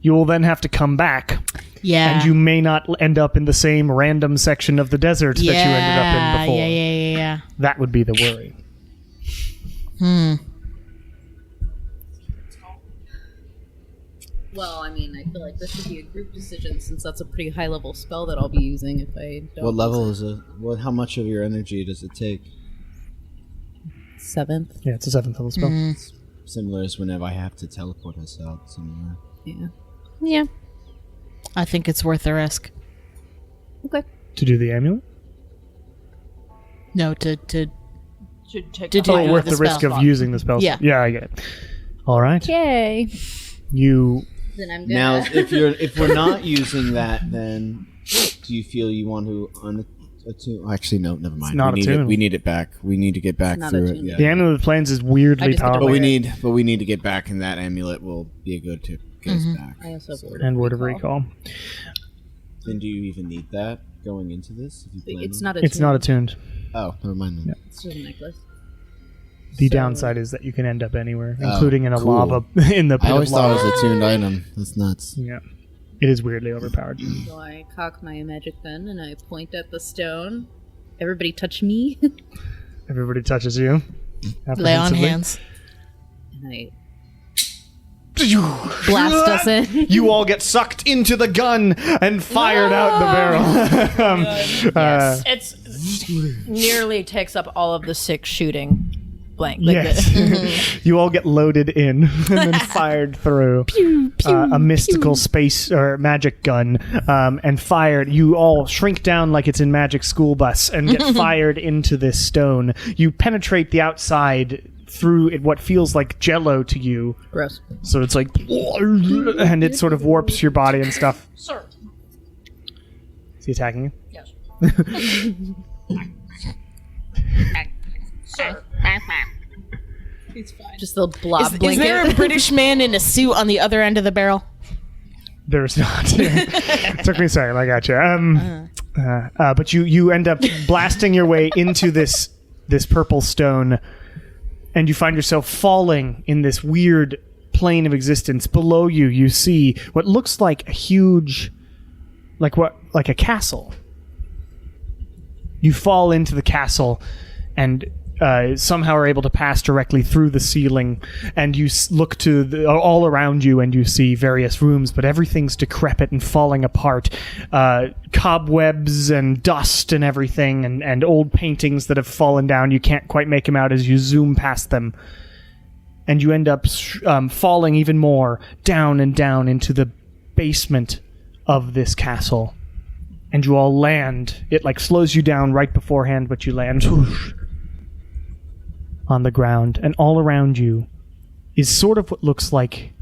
you will then have to come back. Yeah. And you may not end up in the same random section of the desert that you ended up in before. Yeah. That would be the worry. Well, I mean, I feel like this should be a group decision since that's a pretty high level spell that I'll be using if I don't. What level is it? How much of your energy does it take? 7th. Yeah, it's a 7th level spell. Similar as whenever I have to teleport us out somewhere. Yeah. Yeah. I think it's worth the risk. Okay. To do the amulet? No, to should take To do Oh, worth the spell risk of slot. using the spell. Yeah. Yeah, I get it. All right. Yay. You Then I'm gonna. Now, if we're not using that, then do you feel you want to attune? Actually, no, never mind. not attuned. We need it back. We need to get back not through it. attuned. Yeah. the amulet of the plains is I weirdly just get to powerful. But we need to get back, and that amulet will be a good to get us back. I also have And word of recall. Then do you even need that going into this? If you plan It's on- not a. It's not attuned. Oh, never mind then. It's just a necklace. The So- downside is that you can end up anywhere, Oh, including in a cool. lava in the pit I always of thought lava. it was a tuned item. That's nuts. Yeah, it is weirdly overpowered. So I cock my magic gun and I point at the stone. Everybody touch me. Everybody touches you. lay on apprehensively. hands. And I blast us in. You all get sucked into the gun and fired out the barrel. It's nearly takes up all of the 6 shooting blank. Like Yes. You all get loaded in and then fired through. A mystical space or magic gun and fired. You all shrink down like it's in Magic School Bus and get fired into this stone. You penetrate the outside through it, what feels like jello to you. Gross. So it's like, and it sort of warps your body and stuff. Sir. Is he attacking you? Yes. Just the blob Is blanket. there a British man in a suit on the other end of the barrel? There's not. Took me a second. I got you. But you end up blasting your way into this purple stone, and you find yourself falling in this weird plane of existence. Below you, you see what looks like a huge, like a castle. You fall into the castle, and somehow are able to pass directly through the ceiling, and you look to all around you, and you see various rooms, but everything's decrepit and falling apart. Cobwebs and dust and everything, and old paintings that have fallen down. You can't quite make them out as you zoom past them. And you end up falling even more down and down into the basement of this castle. And you all land. It like slows you down right beforehand, but you land whoosh, on the ground. And all around you is sort of what looks like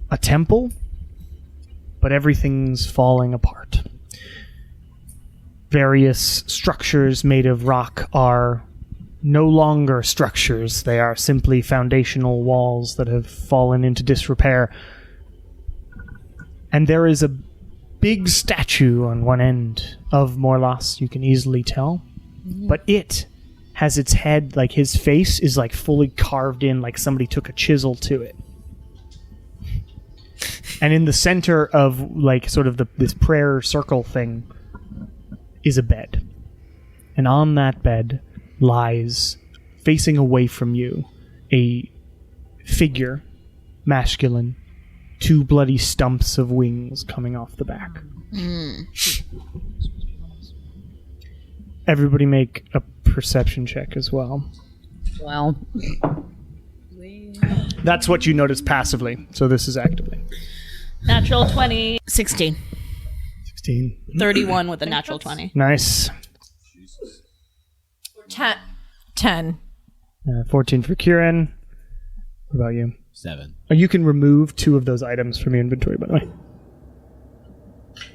a temple, but everything's falling apart. Various structures made of rock are no longer structures. They are simply foundational walls that have fallen into disrepair. And there is a big statue on one end of Morlos, you can easily tell. But it has its head, like his face is like fully carved in, like somebody took a chisel to it. And in the center of like sort of this prayer circle thing is a bed. And on that bed lies, facing away from you, a figure, masculine, 2 bloody stumps of wings coming off the back. Everybody make a perception check as well. Well, That's what you notice passively. So this is actively. Natural 20. 16. 16. 31 with a natural 20. Nice. 10. 14 for Kieran. What about you? 7. You can remove 2 of those items from your inventory, by the way.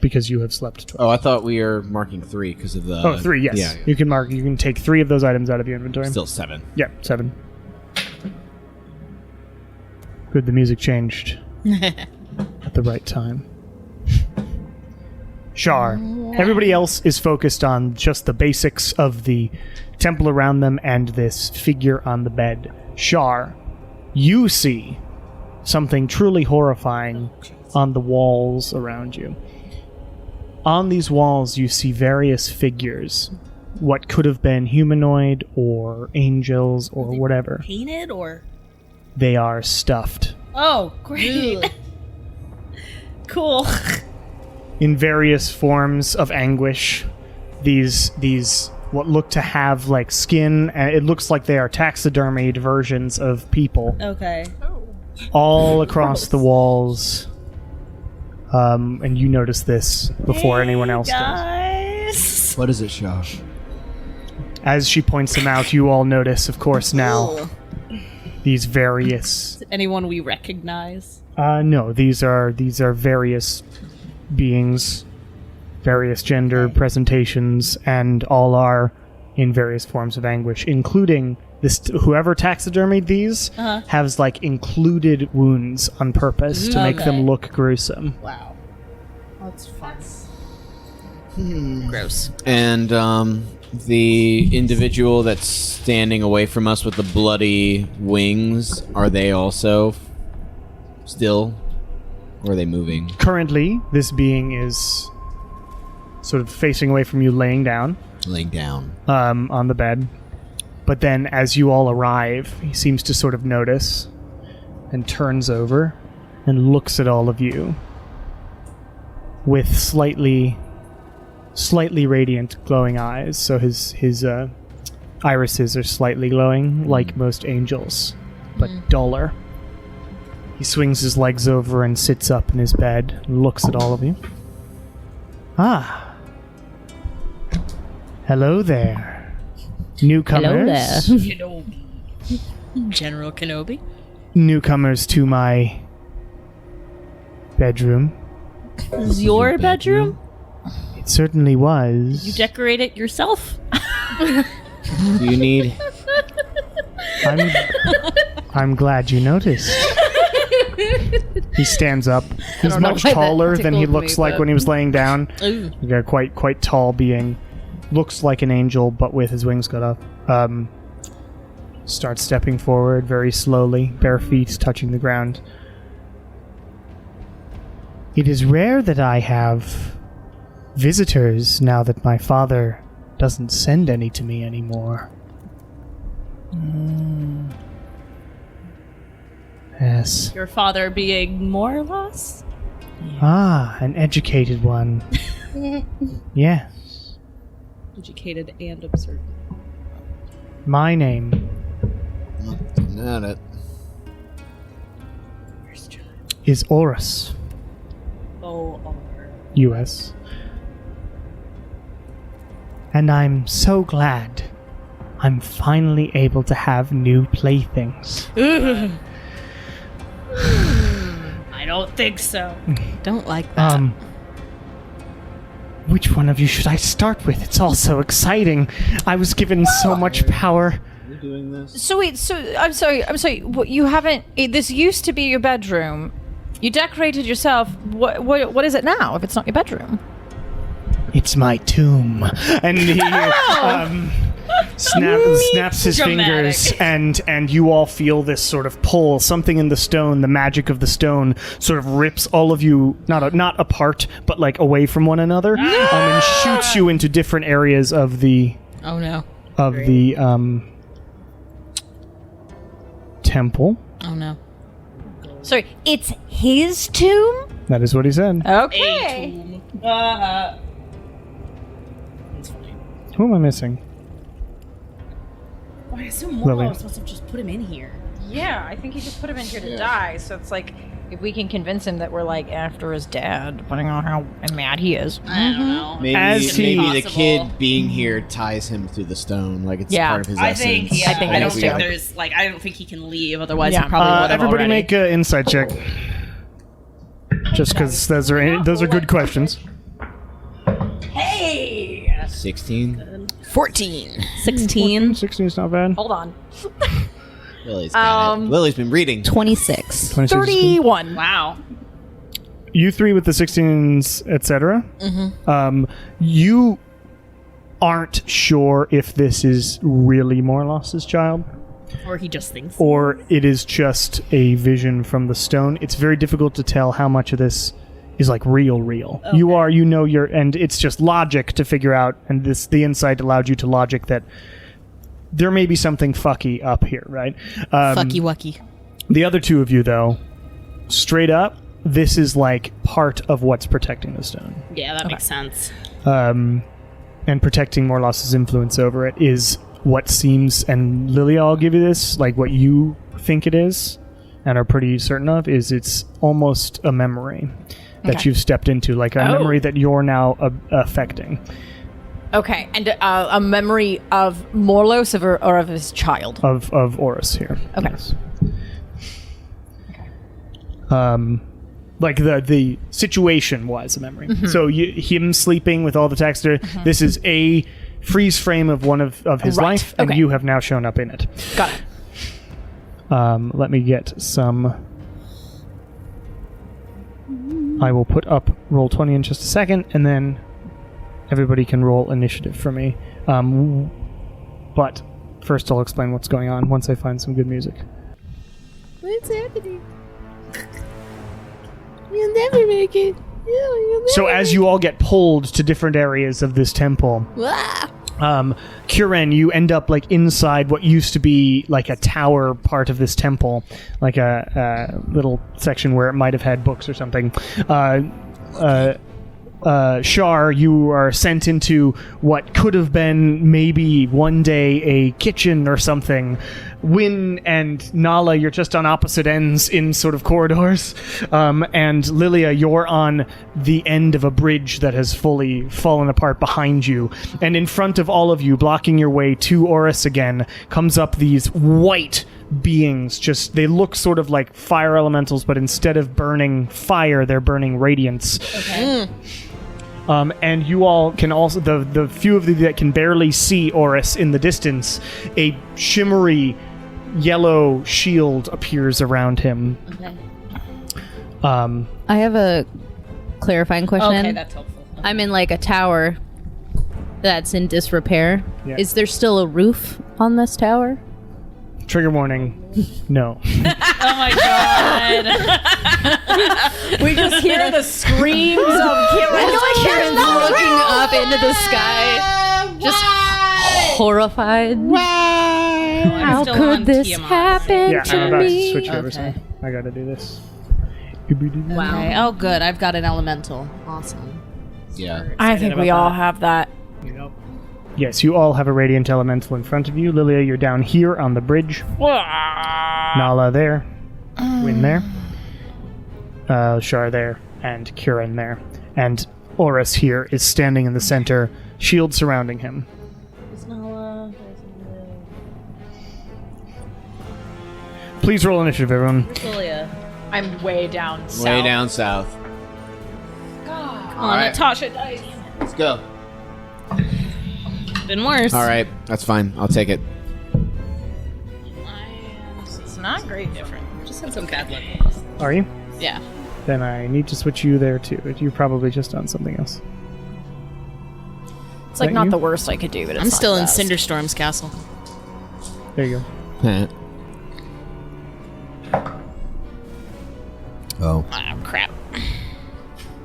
Because you have slept 12. Oh, I thought we were marking 3 because of the... 3, yes. Yeah. You can take 3 of those items out of your inventory. Still 7. Yeah, 7. Good, the music changed at the right time. Shar. Everybody else is focused on just the basics of the temple around them and this figure on the bed. Shar, you see something truly horrifying on the walls around you. On these walls, you see various figures. What could have been humanoid or angels or whatever. Painted or? They are stuffed. Oh, great. Cool. In various forms of anguish. These what look to have like skin, and it looks like they are taxidermied versions of people. Okay. All across the walls. And you notice this before anyone else does. Guys. What is it, Shaw? As she points them out, you all notice, of course, now these various. Anyone we recognize? No, these are various beings, various gender presentations, and all are in various forms of anguish, including this. Whoever taxidermied these has like included wounds on purpose to make them look gruesome. Wow. That's fun. Gross. And the individual that's standing away from us with the bloody wings, are they also still? Or are they moving? Currently, this being is sort of facing away from you, laying down. Laying down. On the bed. But then, as you all arrive, he seems to sort of notice and turns over and looks at all of you with slightly radiant, glowing eyes. So his irises are slightly glowing, like most angels, but duller. He swings his legs over and sits up in his bed and looks at all of you. Ah. Hello there. Newcomers. Hello Kenobi. General Kenobi. Newcomers to my bedroom. This is your bedroom? It certainly was. You decorate it yourself? Do you need... I'm glad you noticed. He stands up. He's don't know much why that taller than he tickled looks me, like but- when he was laying down. Ooh. Yeah, quite tall being. Looks like an angel, but with his wings cut off. Starts stepping forward very slowly, bare feet touching the ground. It is rare that I have visitors now that my father doesn't send any to me anymore. Yes. Your father being Morlos? Ah, an educated one. Yes. Educated and absurd. My name Looking at it. is Horus, O-R. U.S. And I'm so glad I'm finally able to have new playthings. I don't think so. Don't like that. Which one of you should I start with? It's all so exciting. I was given so much power. Are we doing this? So wait, I'm sorry. What, you haven't? This used to be your bedroom. You decorated yourself. What is it now? If it's not your bedroom? It's my tomb. And he snaps his Dramatic. fingers, and you all feel this sort of pull. Something in the stone, the magic of the stone, sort of rips all of you not apart, but like away from one another, and shoots you into different areas of the Oh no. Temple. Oh no. Sorry, it's his tomb. That is what he said. Okay. Who am I missing? I assume Lily. Morlos must have just put him in here. Yeah, I think he just put him in here to die. So it's like, if we can convince him that we're like after his dad, depending on how mad he is. I don't know. Maybe the Possible. kid being here ties him through the stone, like it's part of his I essence. think. Yeah, I don't think we there's like. I don't think he can leave. Otherwise, Yeah. he probably would have Everybody already. make an insight check. Just because those are good questions. Hey, 16. 14. 16. 16 is not bad. Hold on. Lily's got it. Lily's been reading. 26. 26 is good. 31. Wow. You three with the 16s, etc. You aren't sure if this is really Morlos's child Or he just thinks. or it is just a vision from the stone. It's very difficult to tell how much of this is like real. Okay. And it's just logic to figure out, and the insight allowed you to logic that there may be something fucky up here, right? Fucky wucky. The other two of you, though, straight up, this is like part of what's protecting the stone. Yeah, that makes sense. And protecting Morlos's influence over it is what seems, and Lilia, I'll give you this, like what you think it is and are pretty certain of, is it's almost a memory that you've stepped into, like a memory that you're now affecting. Okay, and a memory of Morlos or of his child? Of Oris here. Okay. Yes. Like the situation was a memory. So him sleeping with all the text, this is a freeze frame of one of his Right. life, and Okay. you have now shown up in it. Got it. Let me get some... I will put up roll 20 in just a second, and then everybody can roll initiative for me. But first I'll explain what's going on once I find some good music. What's happening? You'll never make it. So as you all get pulled to different areas of this temple, Kuren, you end up like inside what used to be like a tower part of this temple, like a little section where it might have had books or something. Shar, you are sent into what could have been maybe one day a kitchen or something. Win and Nala, you're just on opposite ends in sort of corridors. And Lilia, you're on the end of a bridge that has fully fallen apart behind you. And in front of all of you, blocking your way to Oris again, comes up these white beings. Just, they look sort of like fire elementals, but instead of burning fire, they're burning radiance. Okay. And you all can also, the few of you that can barely see Oris in the distance, a shimmery yellow shield appears around him. Okay. I have a clarifying question. Okay, that's helpful. I'm in like a tower that's in disrepair. Yeah. Is there still a roof on this tower? Trigger warning, no. Oh my god. We just hear the screams of Karen's looking up into the sky, just horrified. How still could on this Tiamat. happen Yeah, to I'm about to me? switch over, Okay. so I gotta do this. Wow. Okay. Oh, good. I've got an elemental. Awesome. Yeah. I think we all have that. Yes, you all have a radiant elemental in front of you. Lilia, you're down here on the bridge. Nala there. Win there. Shar there. And Kuren there. And Oris here is standing in the center, shield surrounding him. Please roll initiative, everyone. I'm way down south. Way down south. Oh, right. Natasha died. Let's go. Been worse. All right, that's fine. I'll take it. It's not great different. Just had some bad luck. Are you? Yeah. Then I need to switch you there too. You're probably just on something else. It's like That not you? the worst I could do, but it's I'm not still the in best. Cinderstorm's castle. There you Oh. Ah, crap.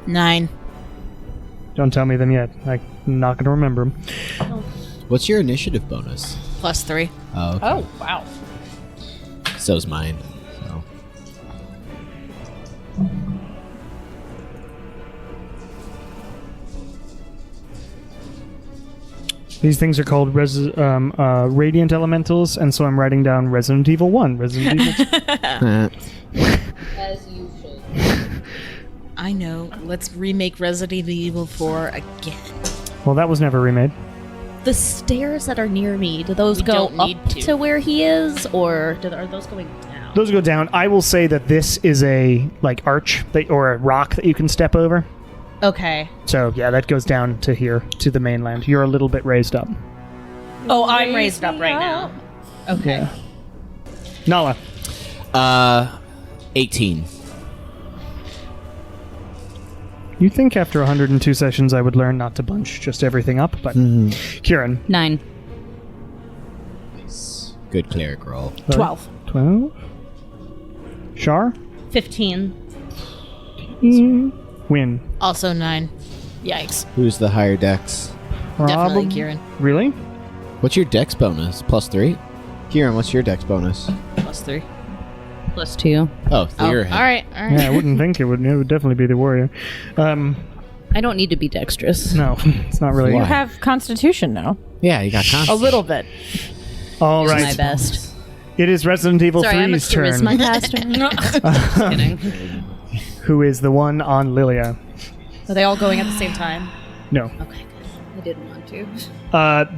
9. go. Don't tell me them yet. I'm not going to remember them. What's your initiative bonus? +3. Oh, okay. Oh, wow. So's mine. So. These things are called radiant elementals, and so I'm writing down Resident Evil 1. Resident Evil 2. As you should. I know. Let's remake Resident Evil 4 again. Well, that was never remade. The stairs that are near me, do those We go don't up need to. to. Where he is, or are those going down? Those go down. I will say that this is a arch or a rock that you can step over. Okay. So yeah, that goes down to here to the mainland. You're a little bit raised up. Oh, I'm raised up right now. Okay. Nala. 18. You think after 102 sessions I would learn not to bunch just everything up, but Kieran. 9. Good cleric roll. 12. 12. Shar. 15. Win. Also 9. Yikes. Who's the higher dex? Definitely Prob- Kieran. Really? What's your dex bonus? +3? Kieran, what's your dex bonus? +3. +2. Oh, Oh, you're all right. Yeah, I wouldn't think it would. It would definitely be the warrior. I don't need to be dexterous. No, it's not really. Why? You have Constitution now. Yeah, you got A constant. little bit. All It's my right. best. It is Resident Evil Sorry, I'm a 3's turn. charisma caster. Just kidding. Who is the one on Lilia? Are they all going at the same time? No. Okay, good. I didn't want to.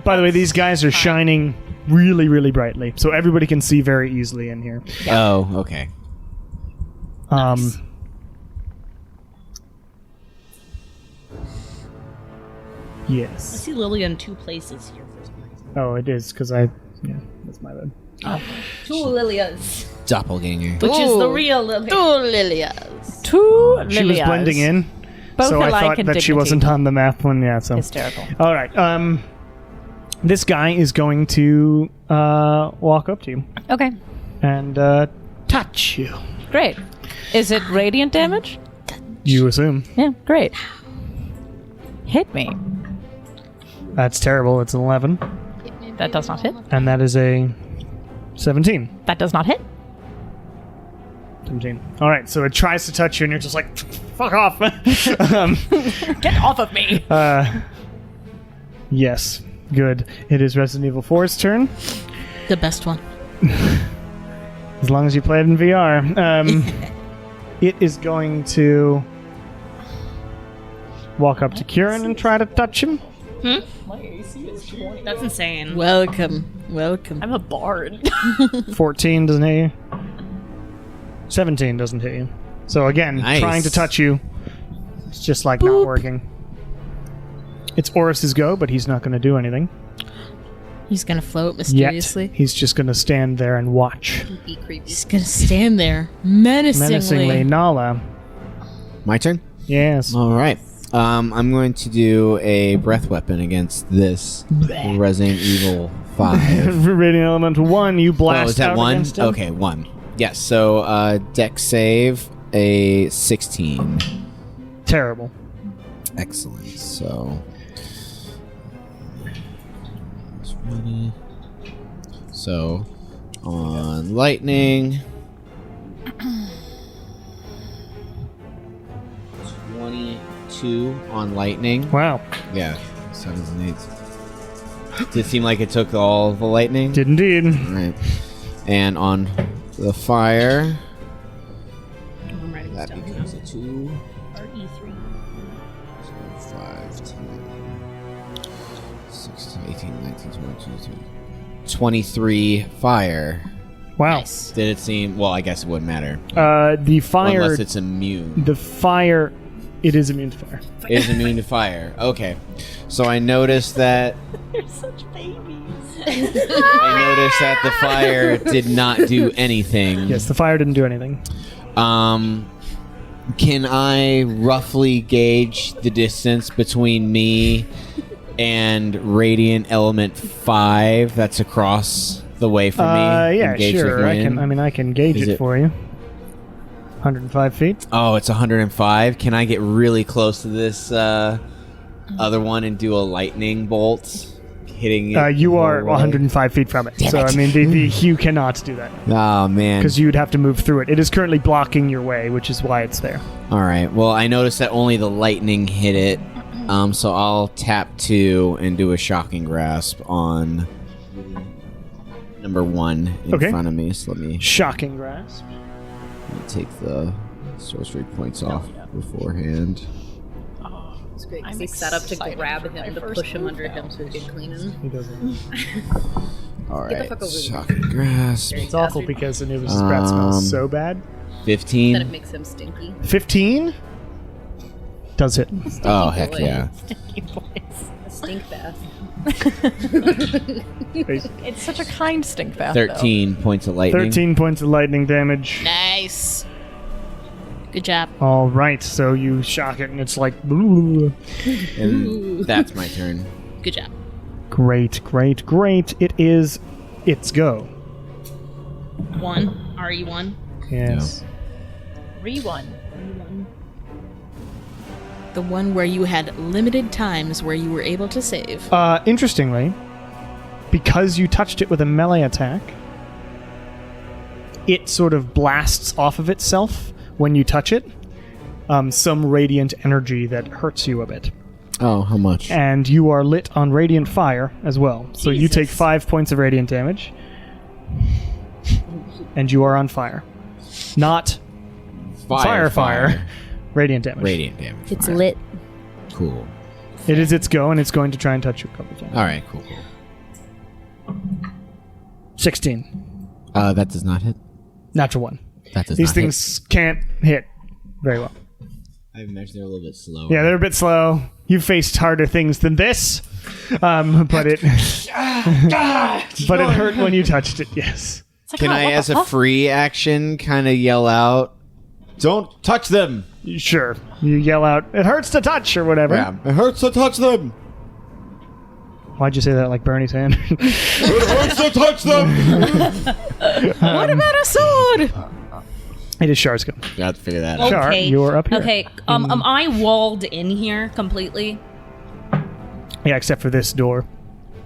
By the way, these guys are shining really, really brightly, so everybody can see very easily in here. Oh, okay. I Yes. see Lilia in 2 places here for some reason. Oh, it is because that's my bad. 2 Lilias. Doppelganger. Which is the real Lilia. 2 Lilias. 2 She was Lilias. blending in, Both so I alike thought in that she dignity. wasn't on the map one. Yeah, so Hysterical. all right. This guy is going to walk up to you Okay, and touch you. great. Is it radiant damage? You assume. Yeah, great. Hit me. That's terrible. It's an 11, That does not hit. and that is a 17. That does not hit. 17. All right, so it tries to touch you, and you're just like, fuck off. Get off of me. Yes, good. It is Resident Evil 4's turn. The best one. As long as you play it in VR. It is going to walk up to Kieran and try to touch him. That's insane. Welcome. Welcome. I'm a bard. 14 doesn't hit you. 17 doesn't hit you. So again, Nice. trying to touch you. It's just like not working. It's Oris's go, but he's not going to do anything. He's gonna float Yet. mysteriously. He's just going to stand there and watch. Be creepy. He's gonna stand there menacingly. Menacingly. Nala. My turn? Yes. All right. I'm going to do a breath weapon against this Resident Evil 5. Radiant Element 1, you blast Oh, is that out 1? against him. Okay, 1. Yes, so dex save, a 16. Terrible. Excellent. So... 20. So, on lightning... 22 on lightning. Wow. Yeah, 7s and 8s. Did it seem like it took all the lightning? Did indeed. Right. And on the fire, that becomes a 2. RE3. 5, 10, 16, 18, 19, 20, 23 fire. Wow. Nice. Did it seem... Well, I guess it wouldn't matter. The fire... Unless it's immune. The fire... It is immune to fire. It is immune to fire. Okay. So I noticed that... They're such babies. I noticed that the fire did not do anything. Yes, the fire didn't do anything. Can I roughly gauge the distance between me and Radiant Element 5 that's across the way from me? Yeah, and gauge the sure. wind? I can gauge Is it it- for you. 105 feet. Oh, it's 105. Can I get really close to this other one and do a lightning bolt? Hitting it You the are whole way? 105 feet from it. So, I mean, you cannot do that. Oh, man. Because you'd have to move through it. It is currently blocking your way, which is why it's there. All right. Well, I noticed that only the lightning hit it. So I'll tap 2 and do a shocking grasp on number 1 in Okay. front of me. So let me Shocking grasp. take the sorcery points off beforehand. It's great because I'm he set up to excited grab for my him to first push him move under now. him so he can clean him. He doesn't. All Get the right, fuck over here. shocking grasp. It's awful because Anubis' breath smells so bad. That it 15. makes him stinky. 15 does hit. Oh heck boy. yeah! A stink bath. It's such a kind stink bath. though. 13 points of lightning. 13 points of lightning damage. Nice. Good job. All right, so you shock it, and it's like, "Ooh." And that's my turn. Good job. Great. It is its go. 1. RE1. Yes. Re-1. The one where you had limited times where you were able to save. Interestingly, because you touched it with a melee attack, it sort of blasts off of itself when you touch it some radiant energy that hurts you a bit. Oh, how much? And you are lit on radiant fire as well. So you take 5 points of radiant damage. And you are on fire. Not fire. Radiant damage. Radiant damage. It's Alright, lit. Cool. It is its go, and it's going to try and touch you a couple times. All right, cool. 16. That does not hit. Natural 1. That does These not things can't hit very well. hit. I imagine they're a little bit slow. Yeah, they're a bit slow. You've faced harder things than this, but it but it hurt when you touched it. Yes. Can I, as a free action, kind of yell out, "Don't touch them"? Sure. You yell out, "It hurts to touch," or whatever. Yeah, it hurts to touch them. Why'd you say that like Bernie Sanders? It hurts to touch them. What about a sword? It is Shar's go. You have to figure that out. Char, you're up here. Okay. Am I walled in here completely? Yeah, except for this door.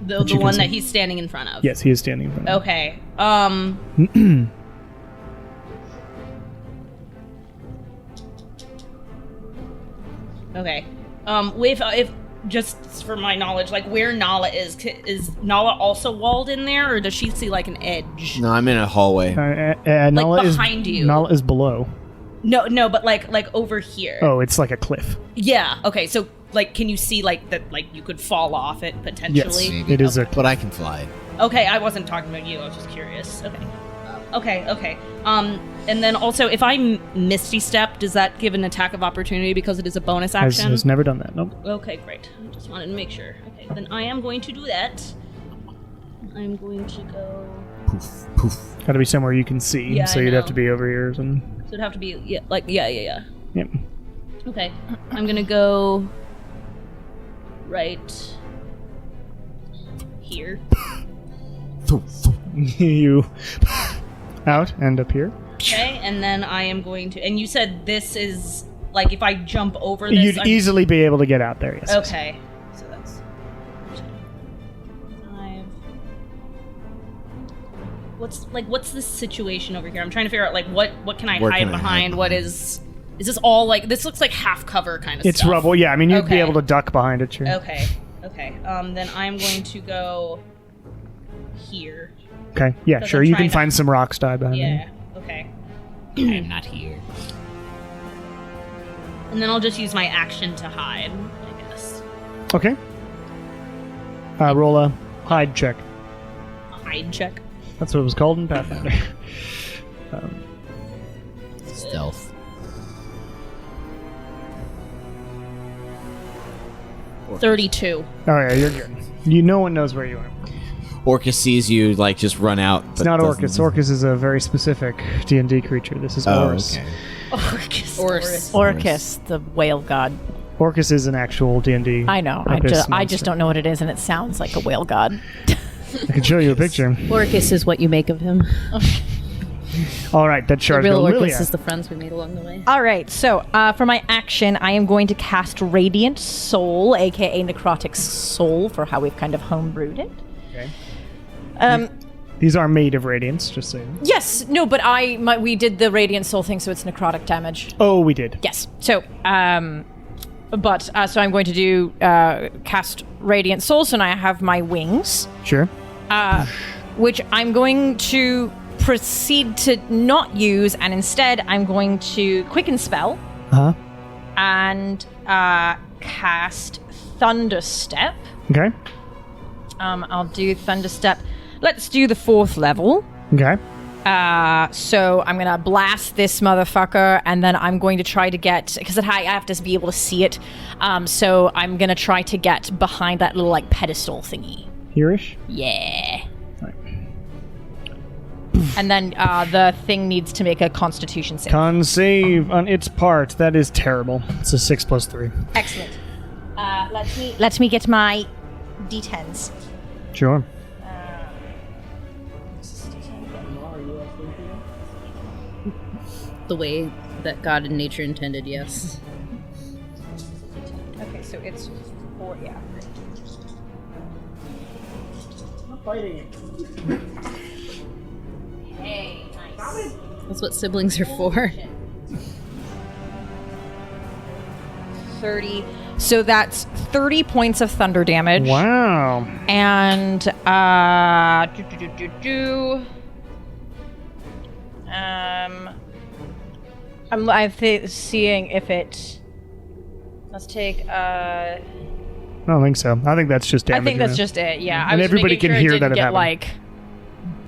The you can one see. that he's standing in front of. Yes, he is standing in front of Okay. Okay. If just for my knowledge, like where Nala is Nala also walled in there, or does she see like an edge? No, I'm in a hallway. Nala behind you. Nala is below. No, but like over here. Oh, it's like a cliff. Yeah. Okay. So like, can you see like that? Like you could fall off it potentially. Yes, Maybe. it is a But I can fly. Okay, I wasn't talking about you. I was just curious. Okay. And then also, if I Misty Step, does that give an attack of opportunity because it is a bonus action? has never done that. Nope. Okay, great. I just wanted to make sure. Okay, then I am going to do that. I'm going to go. Poof. Got to be somewhere you can see. Yeah, so I you'd have know. to be over here. And So it'd have to be yeah. yep. Okay, I'm gonna go right here. You out and up here. Okay, and then I am going to. And you said this is like if I jump over this. You'd I'm- easily be able to get out there. Yes. Okay, so that's 5. What's the situation over here? I'm trying to figure out like what can I Where hide can I hide behind? What behind? is this all like? This looks like half cover kind of It's stuff. rubble. Yeah, I mean you'd be Okay. able to duck behind it. Sure. Okay. Then I'm going to go here. Okay. Yeah, Because sure. I'm You trying can to- find some rocks tied behind Yeah. you. Okay. I'm not here. And then I'll just use my action to hide, I guess. Okay. Roll a hide check. Hide check. That's what it was called in Pathfinder. Stealth. Orcus. 32. Oh yeah, you're good. No one knows where you are. Orcus sees you like just run out. It's not Orcus. Orcus is a very specific D&D creature. This is Oh, Orus. okay. Orcus, the whale god. Orcus is an actual D&D. I know. abyss I just monster. don't know what it is, and it sounds like a whale god. I can show you a picture. Orcus is what you make of him. All right, that The charge. real Lilia. Orcus is the friends we made along the way. All right, so for my action, I am going to cast Radiant Soul, aka Necrotic Soul, for how we've kind of homebrewed it. Okay. These are made of radiance, just so you know. Yes, no, but we did the Radiant Soul thing, so it's necrotic damage. Oh, we did. Yes. So, But so I'm going to do cast Radiant Soul, so now I have my wings, Sure. which I'm going to proceed to not use, and instead I'm going to Quicken Spell Uh huh. and cast Thunder Step. Okay. I'll do Thunder Step. Let's do the 4th level. Okay. So I'm gonna blast this motherfucker, and then I'm going to try to get, because I have to be able to see it. So I'm gonna try to get behind that little like pedestal thingy. Here-ish. Yeah. Right. And then the thing needs to make a Constitution save. Con save on its part. That is terrible. It's a 6 + 3. Excellent. Let me get my D10s. Sure. The way that God and nature intended, yes. Okay, so it's 4. Yeah. Hey, nice. That's what siblings are for. 30. So that's 30 points of thunder damage. Wow. And I'm seeing if it. Let's take. I don't think so. I think that's just damage. I think that's right? just it. Yeah, I And was everybody making can sure hear it that didn't it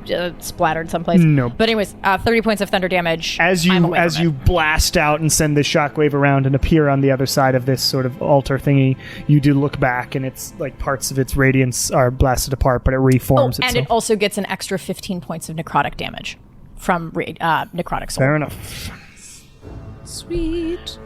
get happened. splattered someplace. Nope. But anyways, 30 points of thunder damage. As I'm you away from it. blast out and send the shockwave around and appear on the other side of this sort of altar thingy, you do look back, and it's like parts of its radiance are blasted apart, but it reforms and itself. it also gets an extra 15 points of necrotic damage from necrotic soul. Fair enough. Sweet.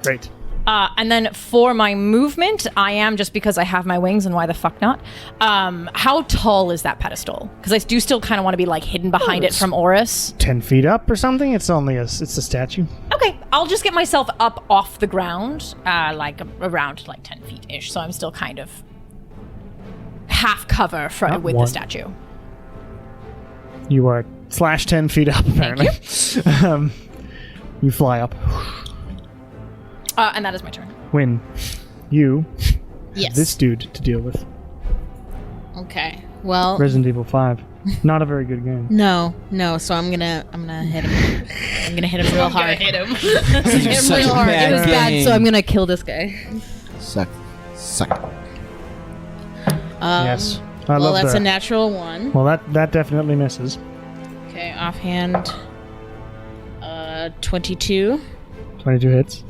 Great. And then for my movement, I am, just because I have my wings and why the fuck not. How tall is that pedestal? Because I do still kind of want to be like hidden behind it from Oris. 10 feet up or something? It's a statue. Okay, I'll just get myself up off the ground, like around like 10 feet ish. So I'm still kind of half cover with the statue. You are slash 10 feet up, apparently. You fly up. And that is my turn. When you Yes. have this dude to deal with. Okay. Well, Resident Evil 5. Not a very good game. no. So I'm gonna hit him. I'm gonna hit him real hard. Hit him. hit him Such real a hard. bad It was bad, game. so I'm gonna kill this guy. Suck. Yes. I Well, love that's that. a natural 1. Well, that definitely misses. Okay, offhand. 22. 22 hits.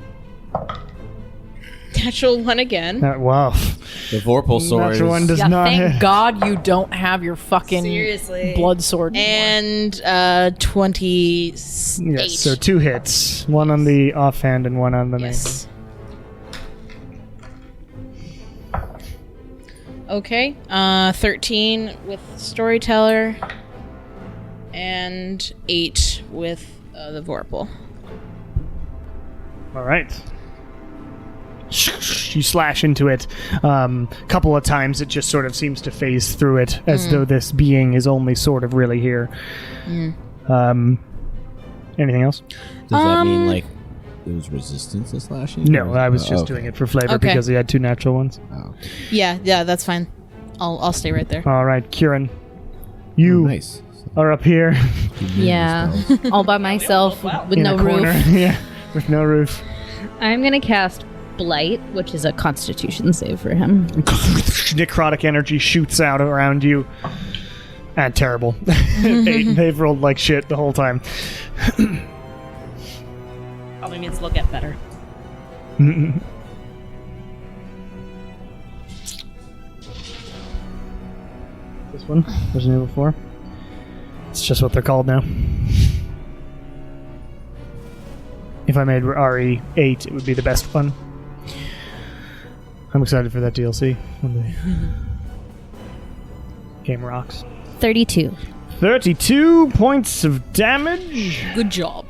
Natural 1 again. Wow. The Vorpal sword. Natural one is- does Yeah, not thank hit. God you don't have your fucking Seriously. blood sword anymore. And 28. Yes, so 2 hits. One on the offhand and one on the main. Yes. Okay. 13 with Storyteller. And 8 with the Vorpal. All right. You slash into it. Couple of times it just sort of seems to phase through it as though this being is only sort of really here. Anything else? Does that mean like it was resistance to slashing? No, I was just okay. doing it for flavor Okay. because he had 2 natural ones. Oh, Yeah, that's fine. I'll stay right there. All right, Kieran. You nice. are up here Yeah, all by myself with in no a corner. roof. Yeah, with no roof. I'm gonna cast Blight, which is a Constitution save for him. Necrotic energy shoots out around you. And terrible. They've rolled like shit the whole time. Probably means they'll get better. This one, Resident Evil 4. It's just what they're called now. If I made RE8, it would be the best one. I'm excited for that DLC when the game rocks. 32. 32 points of damage, Good job.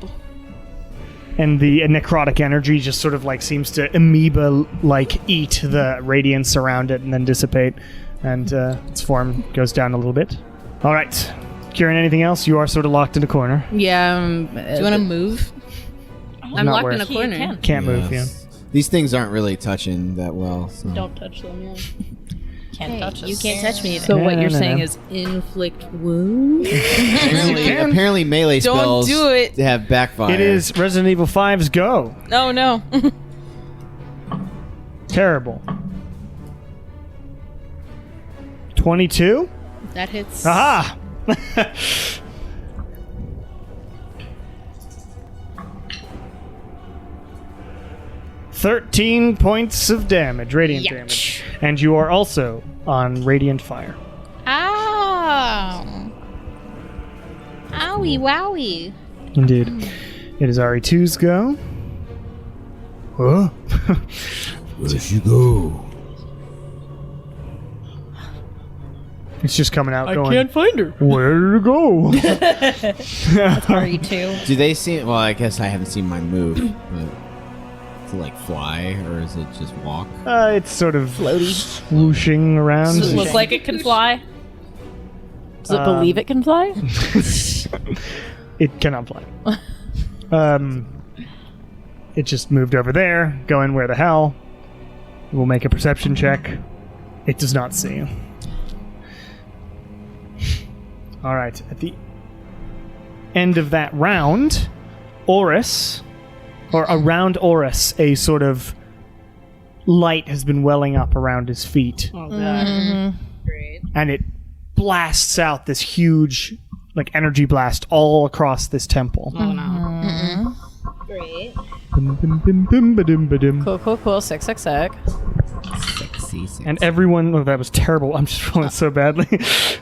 and the necrotic energy just sort of like seems to amoeba-like eat the radiance around it and then dissipate, and its form goes down a little bit. All right, Kieran, anything else? You are sort of locked in a corner. Yeah. Do you want to move? I'm Not locked where- in a corner. Can't move. Yeah. These things aren't really touching that well. So. Don't touch them. Yeah. Can't touch us. You can't touch me. So No, what no, you're no, saying no. is inflict wounds? Apparently melee Don't spells do it. have backfire. It is Resident Evil 5's go. Oh no. Terrible. 22? That hits. Aha! 13 points of damage, radiant damage. And you are also on radiant fire. Ow. Owie wowie. Indeed. It is RE2's go. Oh. Where she go? It's just coming out going, find her. where did it go? RE2. Do they see? Well, I guess I haven't seen mine move. But to like fly, or is it just walk? It's sort of swooshing around. Does it look like it can fly? Does it believe it can fly? It cannot fly. It just moved over there, going where the hell. We'll make a perception check. It does not see you. All right. At the end of that round, Oris, or around Oris, a sort of light has been welling up around his feet. Oh god. Great. And it blasts out this huge, like, energy blast all across this temple. Oh no. Great. Bim, bim, bim, bim, ba-dim, ba-dim. Cool. Sick. Sexy. And everyone, that was terrible. I'm just rolling so badly.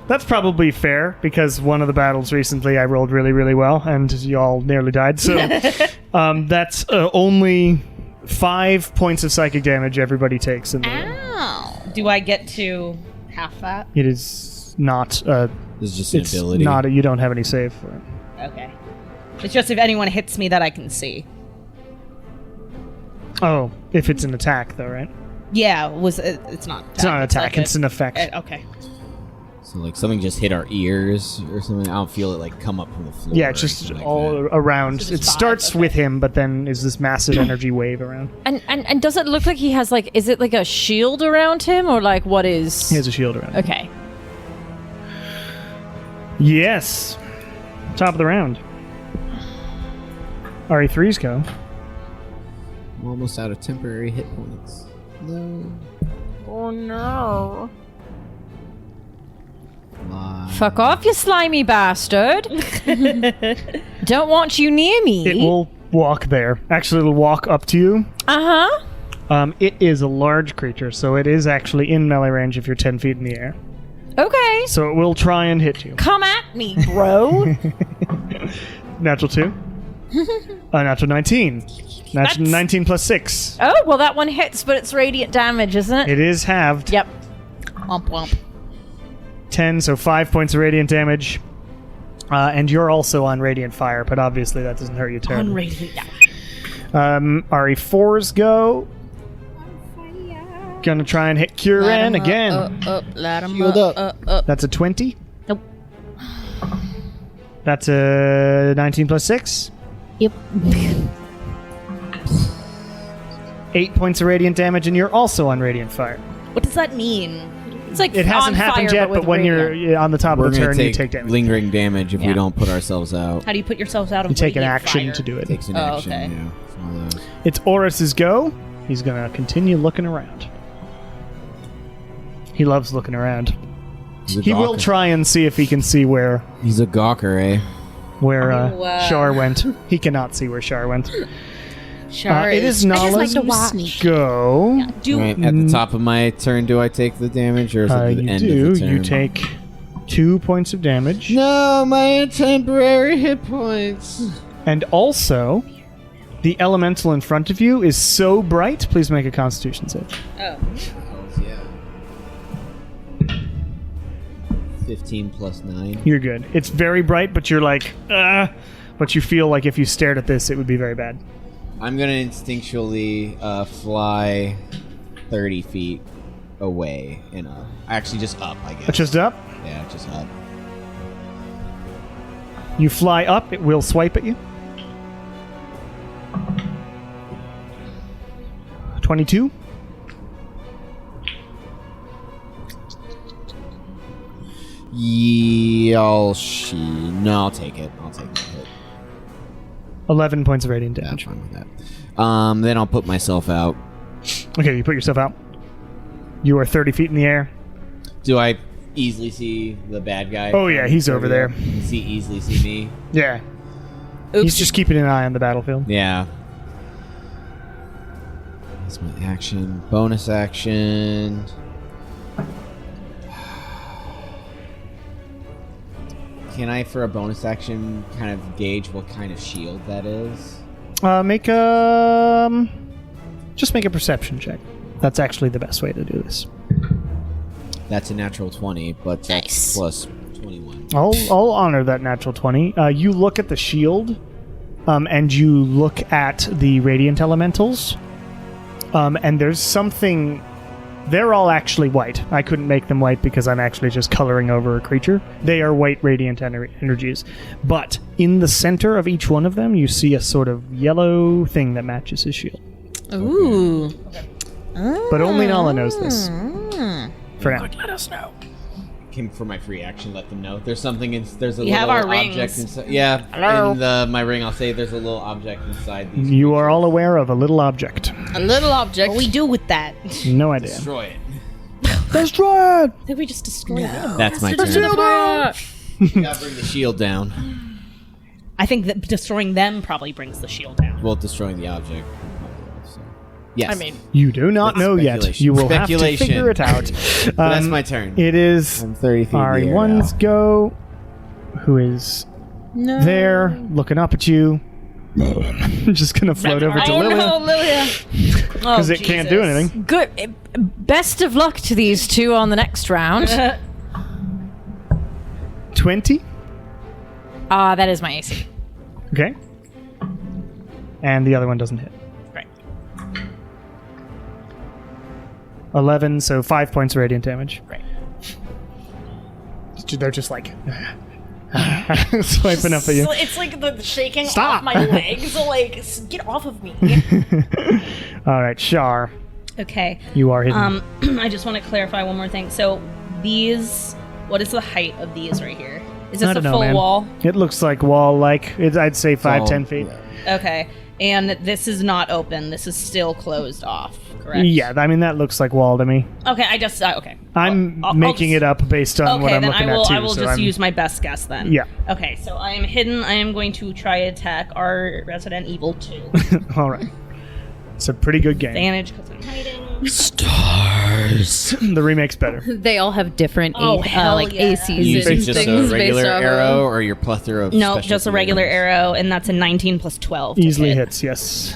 That's probably fair because one of the battles recently I rolled really, really well, and y'all nearly died. So that's only 5 points of psychic damage everybody takes in the room. Ow. Do I get to half that? It is not. This is just an It's ability. not. You don't have any save for it. Okay. It's just if anyone hits me that I can see. Oh, if it's an attack, though, right? Yeah, it's not. It's not an attack. like It's an effect. okay. So like something just hit our ears or something. I don't feel it like come up from the floor. Yeah, or it's just anything like all that. around. So It just starts 5, with him, but then is this massive energy wave around. And does it look like he has like? Is it like a shield around him, or like what is? He has a shield around him. Okay. Yes. Top of the round. RE3's go. I'm almost out of temporary hit points. No. Oh no! Lie. Fuck off, you slimy bastard! Don't want you near me. It will walk there. Actually, it'll walk up to you. Uh-huh. It is a large creature, so it is actually in melee range if you're 10 feet in the air. Okay. So it will try and hit you. Come at me, bro. Natural 2. Natural 19. Natural 19 plus 6. Oh, well that one hits, but it's radiant damage, isn't it? It is halved. Yep. Womp womp. 10, so 5 points of radiant damage. And you're also on radiant fire, but obviously that doesn't hurt you terribly. On radiant. Yeah. RE4's go. Gonna try and hit Kieran again. Light 'em Shield up. That's a 20. Nope. That's a 19 plus 6. Yep. 8 points of radiant damage, and you're also on radiant fire. What does that mean? It's like It hasn't on happened fire, yet, but with when radiant. you're on the top We're of the gonna turn, you take damage. lingering damage if Yeah. we don't put ourselves out. How do you put yourselves out of You take an radiant action fire? to do it. Takes an Oh, action. okay. Yeah. It's one of those. It's Oris's go. He's gonna continue looking around. He loves looking around. He's a He will gawker. try and see if he can see where He's a gawker, eh? Shar went. He cannot see where Shar went. Char It is I just like Nala's to watch. go. Do Right, at the top of my turn, do I take the damage, or is it at the You end do. of the turn? You take 2 points of damage. No, my temporary hit points. And also, the elemental in front of you is so bright. Please make a Constitution save. Yeah. 15 plus 9. You're good. It's very bright, but you're like, but you feel like if you stared at this, it would be very bad. I'm gonna instinctually fly 30 feet away and up. Actually, just up, I guess. Just up. Yeah, just up. You fly up. It will swipe at you. 22. Yeah, I'll take it. I'll take the hit. 11 points of radiant Yeah, I'm damage. fine with that. Then I'll put myself out. Okay, you put yourself out. You are 30 feet in the air. Do I easily see the bad guy? Oh, yeah, he's over there. Does he easily see me? Yeah. Oops. He's just keeping an eye on the battlefield. Yeah. That's my action. Bonus action. Can I, for a bonus action, kind of gauge what kind of shield that is? Just make a perception check. That's actually the best way to do this. That's a natural 20, but that's Nice. plus 21. I'll honor that natural 20. You look at the shield, and you look at the radiant elementals, and there's something. They're all actually white. I couldn't make them white because I'm actually just coloring over a creature. They are white radiant energies. But in the center of each one of them, you see a sort of yellow thing that matches his shield. Ooh. But only Nala knows this. For now. Let us know. Came for my free action, let them know. There's something there's a We little have our object rings. inside. Yeah, Hello? in my ring I'll say there's a little object inside these. You are all aware of a little object. A little object. What we do with that? No idea. Destroy it. Destroy it! I think we just destroyed it. That's my turn. You gotta bring the shield down. I think that destroying them probably brings the shield down. Well, destroying the object. So. Yes. I mean, You do not That's know yet. speculation. You will have to Speculation. figure it out. But that's my turn. It is I'm 30 feet in the air RE1's now. go, who is there, looking up at you. Just gonna float over to Lilia. no, Lilia! Because it can't do anything. Good. Best of luck to these two on the next round. 20. That is my AC. Okay. And the other one doesn't hit. Right. 11, so 5 points of radiant damage. Right. They're just like swiping up at you. So it's like the shaking Stop. off my legs. Like, get off of me. All right, Shar, Okay. you are hidden. I just want to clarify one more thing. So these, what is the height of these right here? Is this I a don't know, full man. wall? It looks like wall-like. I'd say 5-10 feet. Okay. And this is not open. This is still closed off, correct? Yeah, I mean that looks like wall to me. Okay, I just okay. I'm I'll making just- it up based on what Okay, I'm then looking I will. at too. I will so just I'm- use my best guess then. Yeah. Okay, so I am hidden. I am going to try attack our Resident Evil 2. All right. It's a pretty good game. Advantage because I'm hiding. The remake's better. They all have different Oh, hell like yeah. ACs You using and just things a regular based off arrow of. or your plethora of No, specialty just a regular arrows? arrow, and that's a 19 plus 12. to Easily hit. hits, yes.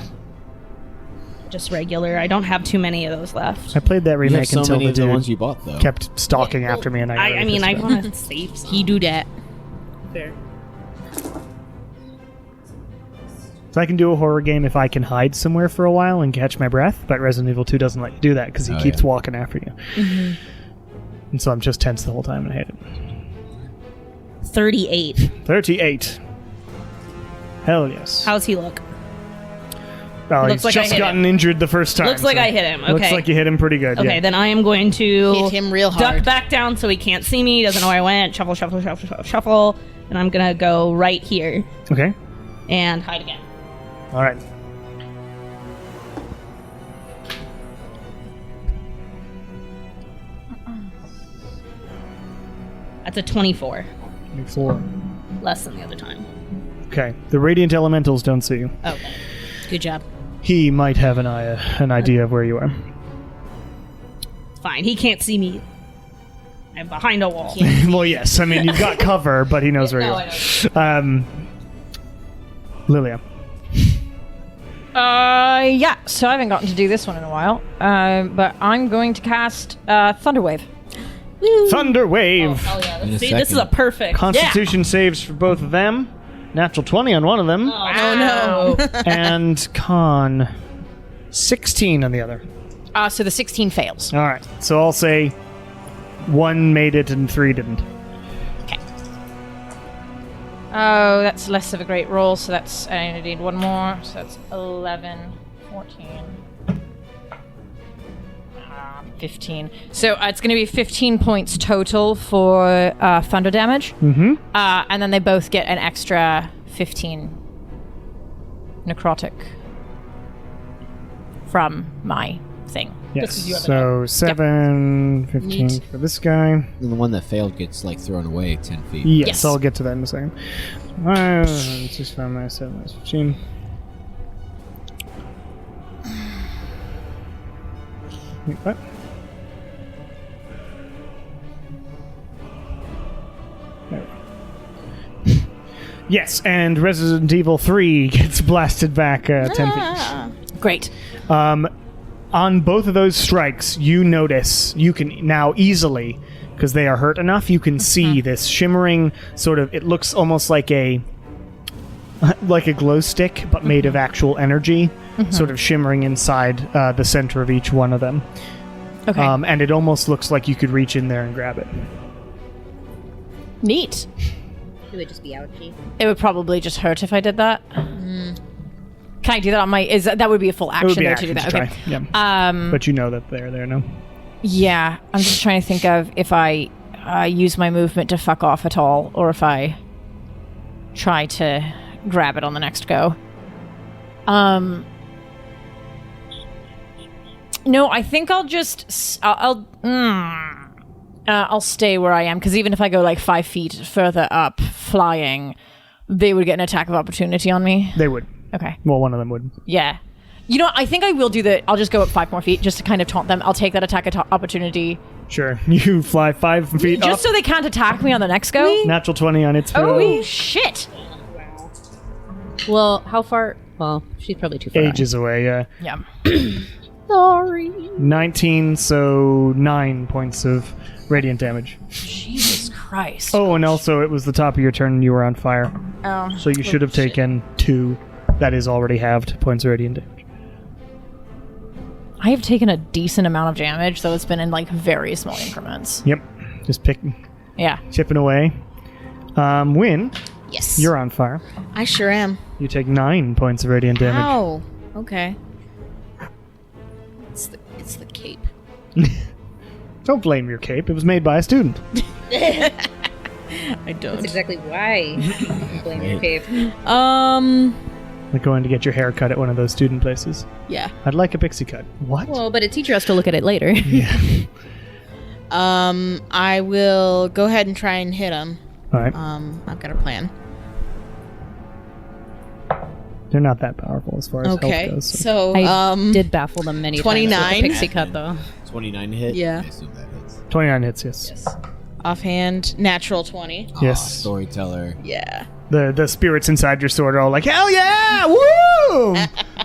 Just regular. I don't have too many of those left. I played that You have remake so until many the of the dude ones you bought though. kept stalking after me, and I. got I really mean, I pissed about it. want to save some. he do that. So I can do a horror game if I can hide somewhere for a while and catch my breath, but Resident Evil 2 doesn't let you do that because he Oh, keeps yeah. walking after you. And so I'm just tense the whole time, and I hate it. 38. 38. Hell yes. How's he look? Oh, looks he's like I just hit gotten injured the first time. Looks like I hit him. Looks Okay. like you hit him pretty good. Okay, yeah. then I am going to Hit him real duck hard. back down so he can't see me. Doesn't know where I went. Shuffle, shuffle, shuffle, shuffle, shuffle. And I'm gonna go right here Okay. and hide again. All right. That's a 24. 4. Less than the other time. Okay. The radiant elementals don't see you. Okay. Good job. He might have an idea of where you are. Fine. He can't see me. I'm behind a wall. Well, yes. I mean, you've got cover, but he knows where No, you I are. don't. Lilia. Yeah, so I haven't gotten to do this one in a while. But I'm going to cast Thunderwave. Thunder Wave. Hell yeah. In a See, this is a second. perfect. Constitution saves for both of them. Natural 20 on one of them. Oh, no. And Con 16 on the other. So the 16 fails. All right. So I'll say 1 made it and 3 didn't. Oh, that's less of a great roll, so that's, I need one more, so that's 11, 14, 15. So it's going to be 15 points total for thunder damage. Mm-hmm. And then they both get an extra 15 necrotic from my thing. Yes. So 7, 15 Neat. for this guy. And the one that failed gets like thrown away 10 feet. Yes, I'll get to that in a second. 6, 5, minus 7, minus 15. Wait, what? There we go. Yes, and Resident Evil 3 gets blasted back 10 feet. Great. On both of those strikes, you notice you can now easily, because they are hurt enough, you can see this shimmering sort of. It looks almost like a glow stick, but made of actual energy, sort of shimmering inside the center of each one of them. Okay. And it almost looks like you could reach in there and grab it. Neat. It would just be ouchy. It would probably just hurt if I did that. Can I do that on my... that would be a full It would action be there action to do that. to Okay. try. Yeah. But you know that they're there now. Yeah. I'm just trying to think of if I use my movement to fuck off at all, or if I try to grab it on the next go. No, I think I'll just... I'll stay where I am, because even if I go like 5 feet further up, flying, they would get an attack of opportunity on me. They would. Okay. Well, one of them would. Yeah. You know what? I think I will do I'll just go up 5 more feet just to kind of taunt them. I'll take that attack opportunity. Sure. You fly 5 feet up. Just so they can't attack me on the next go. Natural 20 on its Oh, throw. shit. Well, how far? Well, she's probably too far. Ages away, yeah. Yeah. Sorry. 19, so 9 points of radiant damage. Jesus Christ. Oh, and also it was the top of your turn and you were on fire. Oh. So you should have taken 2. That is already halved points of radiant damage. I have taken a decent amount of damage, though it's been in like very small increments. Yep. Just Yeah. chipping away. Win, Yes. you're on fire. I sure am. You take 9 points of radiant damage. Ow. Okay. It's the cape. Don't blame your cape. It was made by a student. I That's don't. exactly why you blame your cape. Like going to get your hair cut at one of those student places. Yeah. I'd like a pixie cut. What? Well, but a teacher has to look at it later. Yeah. I will go ahead and try and hit him. All right. I've got a plan. They're not that powerful as far as health Okay. goes. So, I did baffle them many times 29. with the pixie cut, though. 29 hit? Yeah. I assume that hits. 29 hits, yes. offhand, natural 20. Yes. Storyteller. Yeah. The spirits inside your sword are all like, hell yeah! Woo!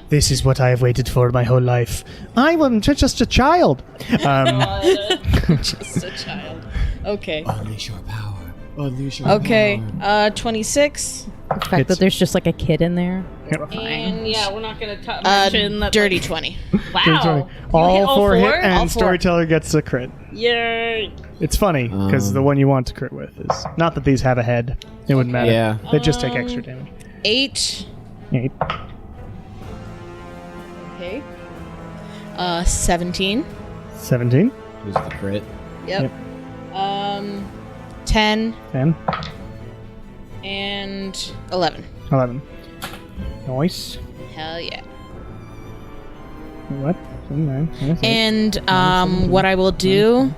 This is what I have waited for my whole life. I am just a child. Just a child. Okay. Unleash your power. Unleash your Okay. power. 26. The fact It's- that there's just like a kid in there. And yeah, we're not going to mention that. Dirty 20. Wow. All hit all four hit, four? and All four. Storyteller gets a crit. Yay. It's funny, because the one you want to crit with is... Not that these have a head. It wouldn't matter. Yeah. They just take extra damage. 8. 8. Okay. 17. 17. Who's the crit? Yep. 10 10. and 11. 11. Nice. Hell yeah. What? 9. And what I will do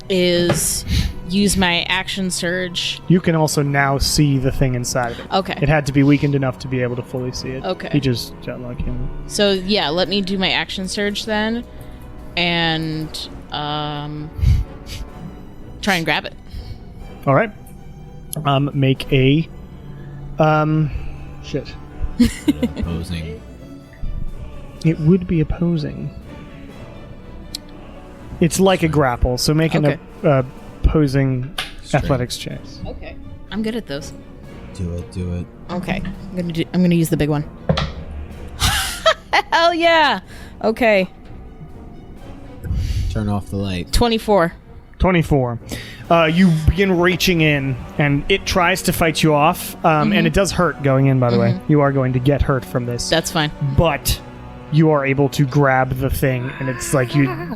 is use my action surge. You can also now see the thing inside of it. Okay. It had to be weakened enough to be able to fully see it. Okay. He just got lucky. So yeah, let me do my action surge then, and try and grab it. All right. Make a shit. Opposing. It would be opposing. It's like a grapple, so make Okay. an opposing Strength. athletics check. Okay. I'm good at those. Do it. Do it. Okay. I'm gonna use the big one. Hell yeah. Okay. Turn off the light. 24. 24. You begin reaching in, and it tries to fight you off, and it does hurt going in, by the way. You are going to get hurt from this. That's fine. But you are able to grab the thing, and it's like you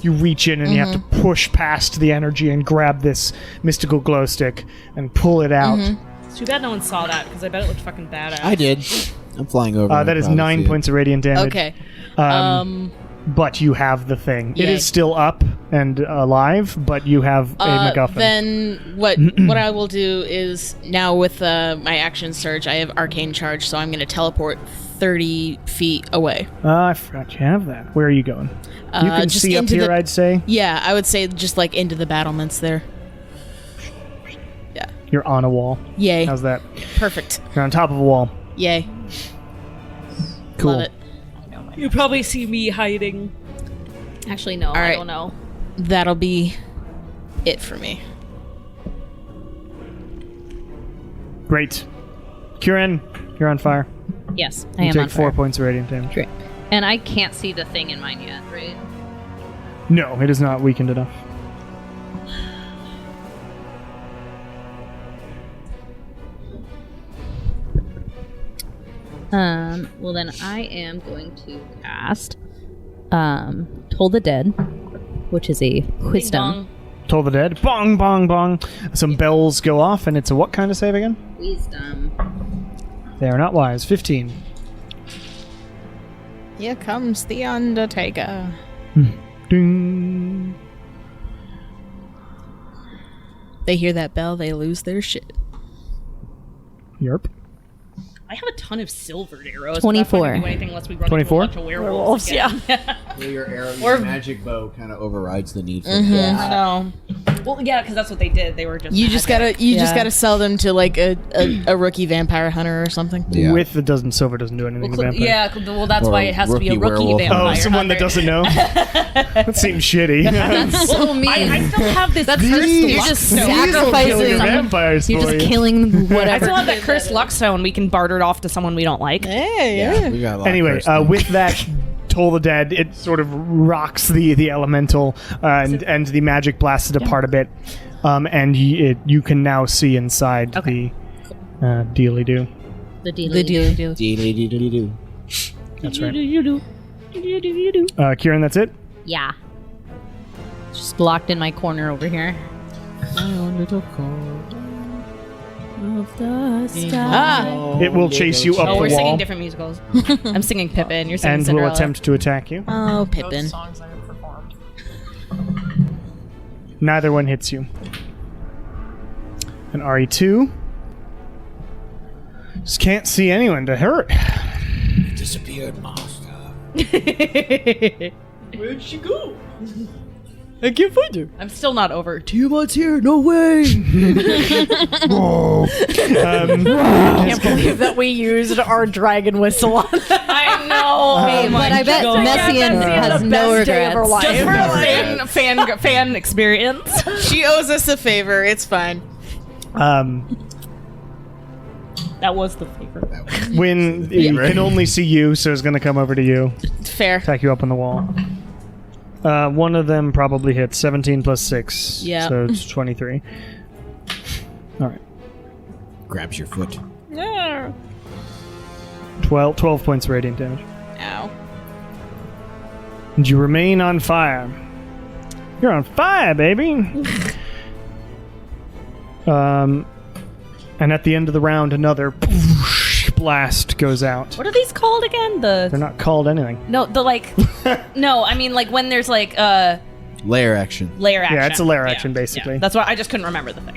reach in and you have to push past the energy and grab this mystical glow stick and pull it out. It's too bad no one saw that because I bet it looked fucking badass. I did. I'm flying over. That is 9 points of radiant damage. Okay. But you have the thing. It Yay. is still up and alive, but you have a MacGuffin. Then what I will do is now with my action surge, I have arcane charge, so I'm going to teleport 30 feet away. I forgot you have that. Where are you going? You can just see up into here, the- I'd say. Yeah, I would say just like into the battlements there. Yeah. You're on a wall. Yay. How's that? Perfect. You're on top of a wall. Yay. Cool. Love it. You probably see me hiding. Actually, no, right. I don't know. That'll be it for me. Great. Kieran, you're on fire. Yes, I You am take on 4 fire. points of radiant damage. Great. And I can't see the thing in mine yet, right? No, it is not weakened enough. Well then I am going to cast Toll the Dead, which is a wisdom. Toll the dead. Bong, bong, bong. Some bells go off, and it's a what kind of save again? Wisdom. They are not wise. 15. Here comes the Undertaker. Ding. They hear that bell, they lose their shit. Yerp. I have a ton of silvered arrows. 24. We're not going to do anything unless we run 24? into a bunch of werewolves. Werewolves, again. Your arrow, Or- your magic bow kind of overrides the need for I know. Well, yeah, because that's what they did. They were just. You just magic. gotta just gotta sell them to like a rookie vampire hunter or something. Yeah. With the dozen silver doesn't do anything to vampire. Yeah, well, that's Or why it has to be a rookie rookie werewolf. vampire. Oh, someone that doesn't know? That seems shitty. So mean. I still have this cursed You're luck just stone. sacrificing. vampires You're for just you. killing I whatever. still have that cursed luck stone. We can barter it off to someone we don't like. Hey, We got a lot Anyway, of cursed with that Toll the Dead, it sort of rocks the elemental, and the magic blasts it apart a bit, and you can now see inside the dealy-do. The deal. the deal. Deedly-dee-dee-dee-doo. That's right. Kieran, that's it? Yeah. Just locked in my corner over here. Ah, It will chase you up Oh, the we're wall, singing different musicals. I'm singing Pippin. You're singing and will Cinderella. attempt to attack you. oh, Pippin. songs I have performed. Neither one hits you. An RE2. Just can't see anyone to hurt. Disappeared, master. Where'd she go? I can't find her. I'm still not over. Tiamat's here. No way. Whoa. Can't believe that we used our dragon whistle on that. I know. Hey, but I bet Messian has no regrets. Just for a fan experience. She owes us a favor. It's fine. That was the favor. When he can only see you, so it's going to come over to you, Fair. attack you up on the wall. One of them probably hits 17 plus 6. Yeah. So it's 23. All right. Grabs your foot. 12 points of radiant damage. Ow. And you remain on fire. You're on fire, baby! And at the end of the round, another blast goes out. What are these called again? They're not called anything. No, the like. No, I mean like when there's like Layer action. layer action. Yeah, it's a layer action, basically. Yeah. That's why I just couldn't remember the thing.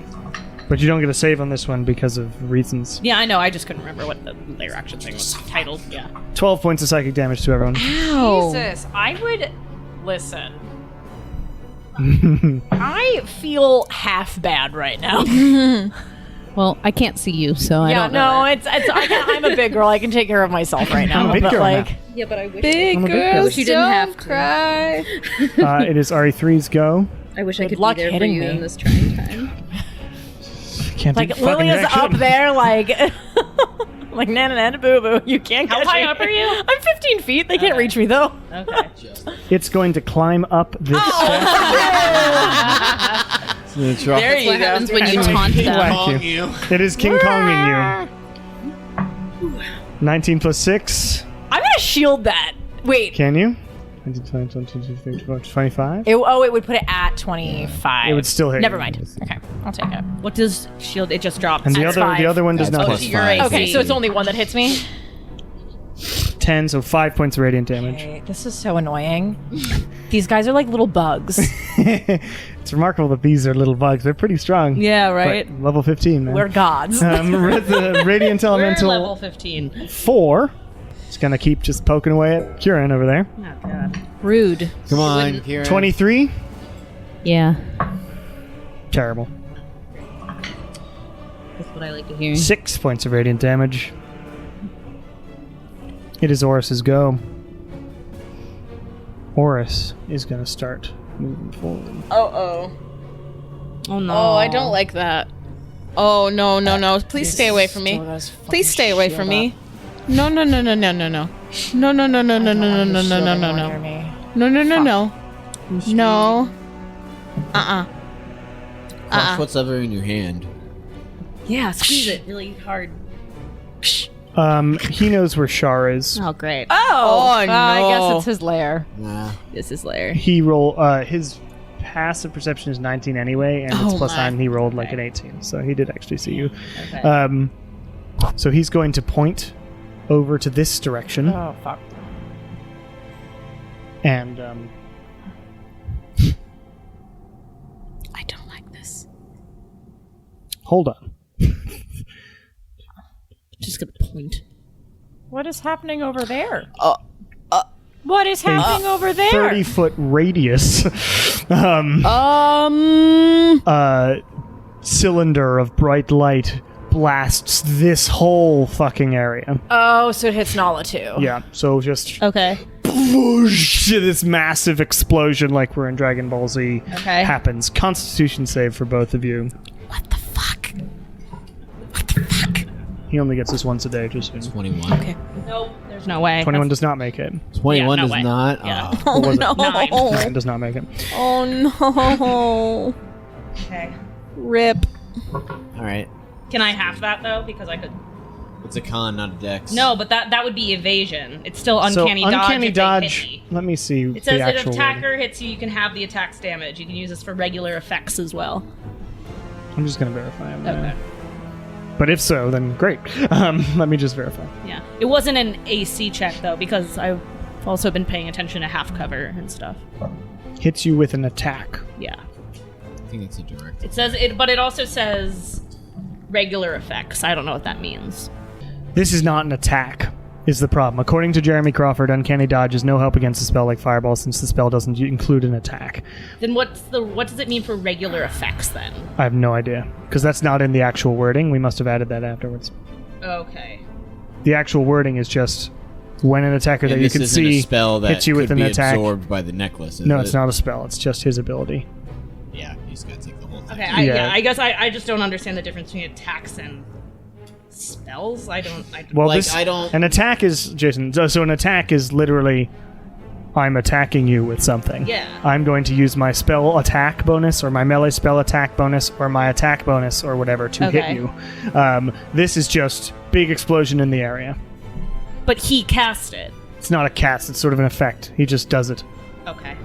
But you don't get a save on this one because of reasons. Yeah, I know. I just couldn't remember what the layer action thing was titled. Yeah. 12 points of psychic damage to everyone. Jesus, I would listen. I feel half bad right now. Well, I can't see you, so I yeah, don't know. no, I'm a big girl. I can take care of myself right now. I'm a big but girl like, now. Yeah, but I wish. Big I'm a big girls girl. You didn't have don't to. cry. It is RE3's go. I wish I Good could luck be there for hitting you me. in this trying time. Can't like do fucking Lilia's jack up shit. there, like, like nana boo boo. You can't. How catch high me. up are you? I'm 15 feet. They can't reach me though. Okay. It's going to climb up this There That's you what go. happens when you and taunt King them. Kong you. It is King Konging you. 19 plus 6. I'm gonna want to shield that. Wait. Can you? 25? It would put it at 25. It would still hit. Never you. mind. Okay, I'll take it. What does shield? It just dropped. And the That's other 5. the other one does That's not plus hit. You're right. Okay, so it's only one that hits me. 10, so 5 points of radiant damage. Okay, this is so annoying. These guys are like little bugs. It's remarkable that these are little bugs. They're pretty strong. Yeah, right. But level 15, man. We're gods. The Radiant We're Elemental level 15. 4 is going to keep just poking away at Kieran over there. Oh god. Rude. Come on, Kieran. 23. Yeah. Terrible. That's what I like to hear. 6 points of radiant damage. It is Oris's go. Oris is going to start moving forward. Oh no. Oh, I don't like that. Oh no. Please stay away from me. Please stay away from me. No. No. No. No. Crush what's ever in your hand. Yeah, squeeze it really hard. He knows where Shar is. Oh great. I no. guess it's his lair. Nah. This is lair. He his passive perception is 19 anyway, and it's plus 9. He rolled like an 18, so he did actually see you. Okay. So he's going to point over to this direction, Oh, fuck. and I don't like this. hold on. Just gonna point. What is happening over there? What is happening over there? 30-foot radius cylinder of bright light blasts this whole fucking area. Oh, so it hits Nala too. Yeah, so just Okay. whoosh, this massive explosion like we're in Dragon Ball Z Okay. happens. Constitution save for both of you. What the fuck? He only gets this once a day, just so you know. 21. Okay. Nope. There's no way. 21 does not make it. 21 Yeah, no does way. not. Yeah. Oh. What was no. it? 9 does not make it. Oh no. Okay. Rip. All right. Can I half that though? Because I could. It's a con, not a dex. No, but that would be evasion. It's still So uncanny dodge. uncanny if they dodge. hit me. Let me see It says the that if actual an wording. attacker hits you, you can have the attack's damage. You can use this for regular effects as well. I'm just gonna verify him. Okay. But if so, then great. Let me just verify. Yeah. It wasn't an AC check though, because I've also been paying attention to half cover and stuff. Hits you with an attack. Yeah. I think it's a direct. It says it, but it also says regular effects. I don't know what that means. This is not an attack, is the problem. According to Jeremy Crawford, uncanny dodge is no help against a spell like Fireball since the spell doesn't include an attack. Then what does it mean for regular effects then? I have no idea, because that's not in the actual wording. We must have added that afterwards. Okay. The actual wording is just when an attacker that And you this can isn't a see spell that hits you with could an be attack. absorbed by the necklace. Is No, it? it's not a spell. It's just his ability. Yeah, you just gotta take the whole thing. Okay. Yeah. I guess I just don't understand the difference between attacks and spells. I don't. Well, Like, this I don't- an attack is Jason. So an attack is literally I'm attacking you with something. Yeah. I'm going to use my spell attack bonus or my melee spell attack bonus or my attack bonus or whatever to hit Okay. you. This is just big explosion in the area. But he cast it. It's not a cast. It's sort of an effect. He just does it. Okay.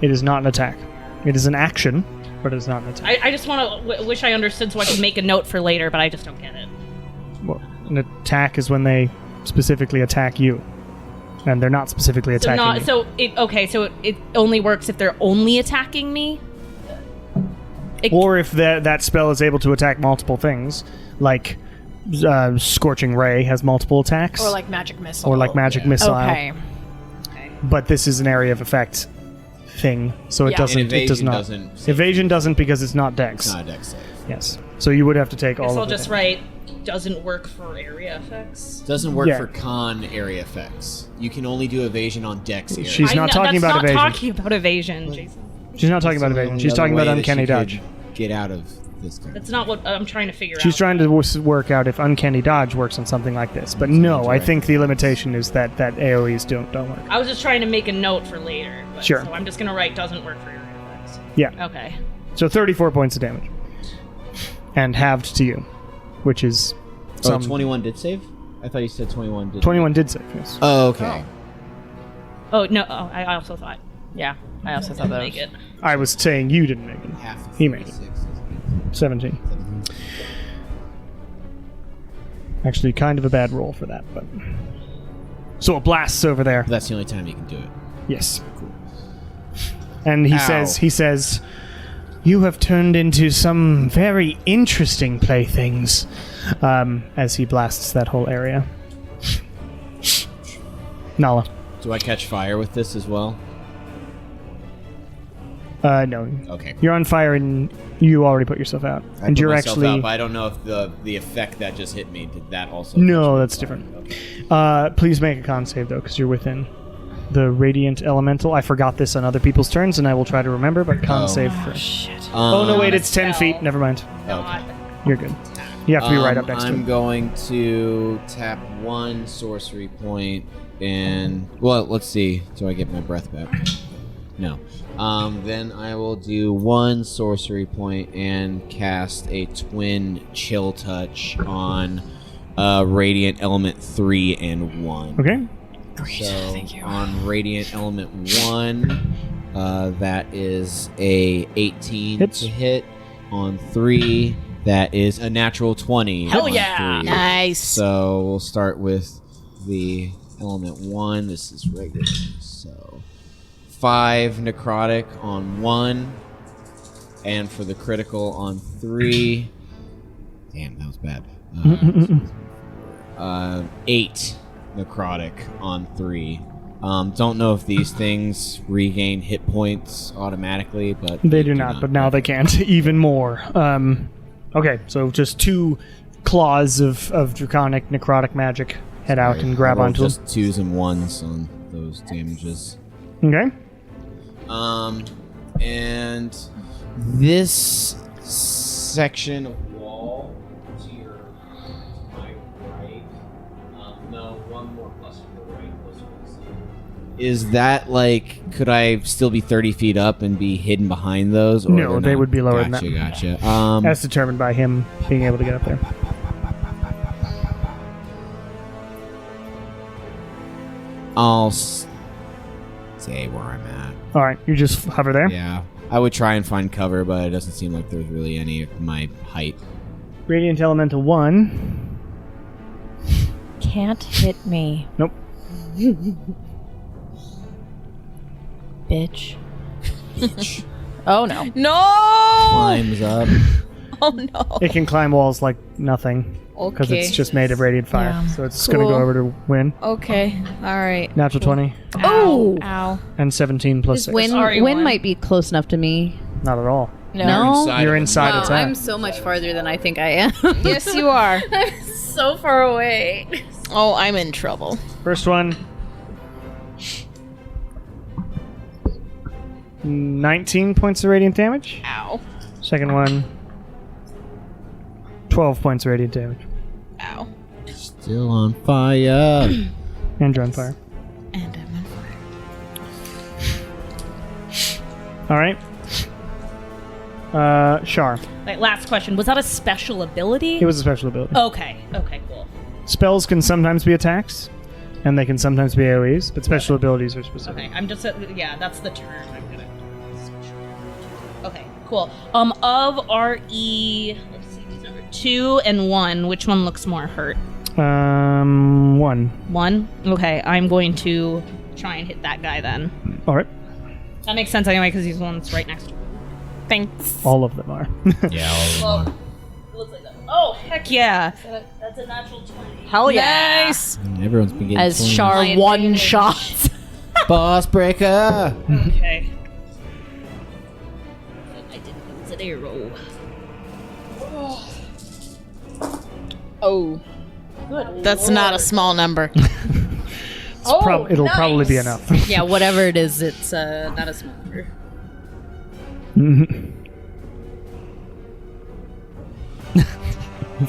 It is not an attack. It is an action, but it's not an attack. I just want to wish I understood so I could make a note for later, but I just don't get it. Well, an attack is when they specifically attack you, and they're not specifically So attacking not you. so it okay. So it only works if they're only attacking me. Or if that spell is able to attack multiple things, like Scorching Ray has multiple attacks. Or like magic missile. Or like Magic Missile. Okay. But this is an area of effect thing, so it Yeah. doesn't. And It does evasion not. doesn't- Evasion doesn't because it's not Dex. It's not a dex save. Yes. So you would have to take I all guess of I'll it. just write doesn't work for area effects. Doesn't work Yeah. for con area effects. You can only do evasion on dex area. She's not talking about that's evasion. not talking about evasion, Jason. She's not talking about That's the evasion. only She's other talking about way that uncanny she could dodge. Get out of this kind That's not what I'm trying to figure out. She's trying to work out if uncanny dodge works on something like this. But no, I think the limitation is that AoEs don't work. I was just trying to make a note for later. But, Sure. So I'm just gonna write doesn't work for area effects. Yeah. Okay. So 34 points of damage. And halved to you, which is Oh, 21 did save? I thought you said 21 did. 21 did save, yes. Oh, okay. Oh no! Oh, I also thought. Yeah, I also thought that. Make it. I was saying you didn't make it. Half of He made it. 36 is 17. Actually, kind of a bad roll for that, but so it blasts over there. That's the only time you can do it. Yes. And he Ow. says, you have turned into some very interesting playthings, as he blasts that whole area. Nala. Do I catch fire with this as well? No. Okay. You're on fire and you already put yourself out. I And put you're myself actually... out, but I don't know if the effect that just hit me, did that also... No, catch me that's on different. fire? Okay. Please make a con save, though, because you're within the Radiant Elemental. I forgot this on other people's turns, and I will try to remember, but con Oh. save for... Shit. Oh, no, wait, a it's 10 spell. feet. Never mind. Not. You're good. You have to be right up next to I'm him. going to tap one sorcery point and... Well, let's see. Do I get my breath back? No. Then I will do one sorcery point and cast a twin chill touch on Radiant Element 3 and 1. Okay. So on Radiant Element 1, that is a 18 Hits. to hit. On 3, that is a natural 20. Hell on yeah. 3. Nice. So we'll start with the Element 1. This is regular. So 5 necrotic on 1. And for the critical on 3. Damn, that was bad. 8 necrotic on 3. Don't know if these things regain hit points automatically, but They do not, but now they can't. Even more. Okay, so just 2 claws of draconic necrotic magic head out and grab I'll roll onto him. just 2s and 1s on those damages. Okay. And this section of wall to my right, no, one more plus to the right, closer to the ceiling. Is that like, could I still be 30 feet up and be hidden behind those? Or No, they're they not? would be lower than that. Gotcha. As determined by him being able to get up there. I'll say where I'm at. All right, you just hover there. Yeah, I would try and find cover, but it doesn't seem like there's really any of my height. Radiant Elemental 1. Can't hit me, Nope. bitch. Oh no. No. Climbs up. Oh no. It can climb walls like nothing because Okay. it's just made of radiant fire. Yeah. So it's going to go Cool. over to win. Okay. All right. Natural 20 Oh. Ow. and 17 plus This 6. wind, Sorry, wind one. might be close enough to me. Not at all. No? You're inside Wow, its I'm head. so much farther than I think I am. Yes, you are. I'm so far away. Oh, I'm in trouble. First one. 19 points of radiant damage. Ow. Second one. 12 points of radiant damage. Ow. Still on fire. And you're on fire. And I'm on fire. All right. Shar. Like, last question. Was that a special ability? It was a special ability. Okay. Okay, cool. Spells can sometimes be attacks, and they can sometimes be AoEs, but special abilities are specific. Okay, I'm just yeah, that's the term. I'm gonna switch. Okay, cool. Of RE, let's see, these are 2 and 1. Which one looks more hurt? 1. 1. Okay, I'm going to try and hit that guy then. All right. That makes sense anyway because he's the one that's right next to him. Thanks. All of them are. Yeah, all of them Well, are. it looks like that. Oh heck yeah! That's a natural 20. Hell yeah. Nice. And everyone's been getting As 20s. Char one shot. Boss breaker. Okay. I didn't use an arrow. Oh. That's not a small number. It'll probably be enough. Yeah, whatever it is, it's not a small number.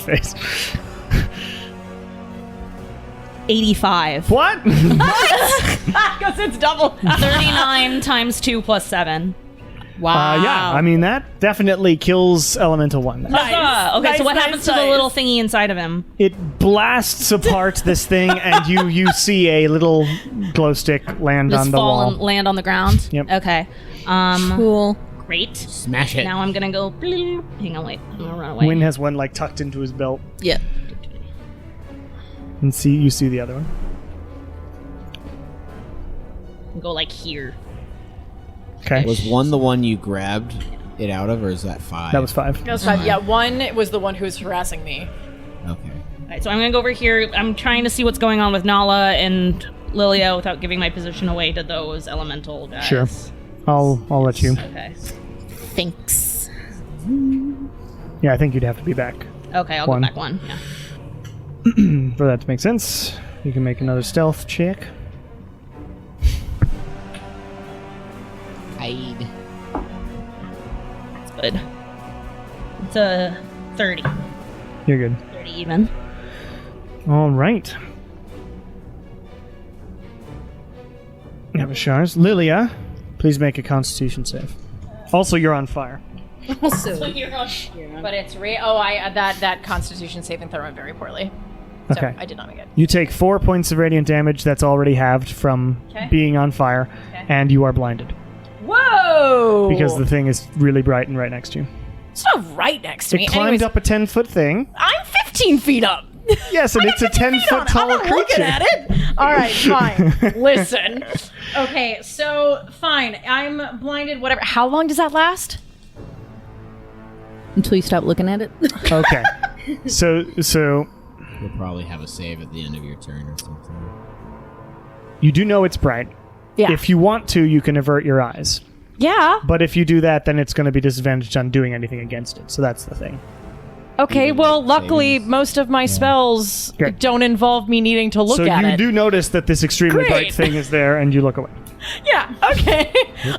Face. 85. What? Because it's double. 39 times 2 plus 7. Wow. Yeah, I mean, that definitely kills Elemental 1. Huzzah! Okay, so what happens to the little thingy inside of him? It blasts apart this thing, and you see a little glow stick land Just on the fall wall. and land on the ground? Yep. Okay. Cool. Great. Smash it. Now I'm gonna go... Hang on, wait. I'm gonna run away. Wynn has one like tucked into his belt, Yeah. and you see the other one. Go like here. Okay, Was 1 the one you grabbed it out of, or is that 5? that was 5. That was 5. Yeah, 1 was the one who was harassing me. Okay. Alright, so I'm gonna go over here. I'm trying to see what's going on with Nala and Lilia without giving my position away to those elemental guys. Sure, I'll let you. Okay. Thanks. Yeah, I think you'd have to be back Okay, I'll One. go back 1. Yeah. for that to make sense. You can make another stealth check. Hide. It's good. It's a 30. You're good. 30 even. All right. Avishars. Lilia, please make a Constitution save. Also, you're on fire. Also, But it's that Constitution saving throw went very poorly. So Okay. I did not make it. You take 4 points of radiant damage that's already halved from Okay. being on fire, Okay. and you are blinded Whoa! because the thing is really bright and right next to you. It's not right next to It me. climbed Anyways, up a 10-foot thing. I'm 15 feet up. Yes, and it's a 10-foot tall I'm creature. looking at it. All right, fine. Listen. Okay, so fine. I'm blinded. Whatever. How long does that last? Until you stop looking at it. Okay. So You'll probably have a save at the end of your turn or something. you do know it's bright. Yeah. If you want to, you can avert your eyes. Yeah. But if you do that, then it's going to be disadvantaged on doing anything against it. So that's the thing. Okay. Even Well, make luckily, savings. most of my spells Good. don't involve me needing to look So at you it. do notice that this extremely Great. bright thing is there, and you look away. Yeah. Okay.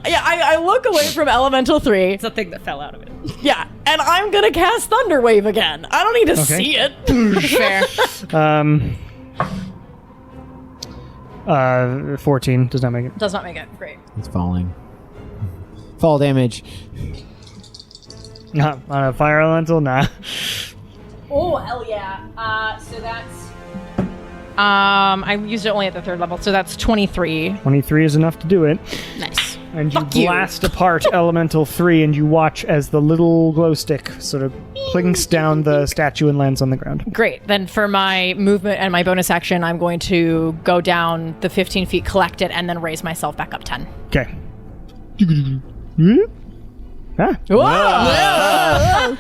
Yeah. I look away from Elemental 3. It's a thing that fell out of it. Yeah. And I'm gonna cast Thunderwave again. I don't need to Okay. see it. Fair. 14 does not make it. Does not make it. Great. It's falling. Fall damage. Not on a fire elemental, nah. Oh hell yeah! So that's I used it only at the 3rd level, so that's 23. 23 is enough to do it. Nice. And you Fuck you. blast apart Elemental 3, and you watch as the little glow stick sort of clinks down the statue and lands on the ground. Great. Then for my movement and my bonus action, I'm going to go down the 15 feet, collect it, and then raise myself back up 10. Okay. Ah.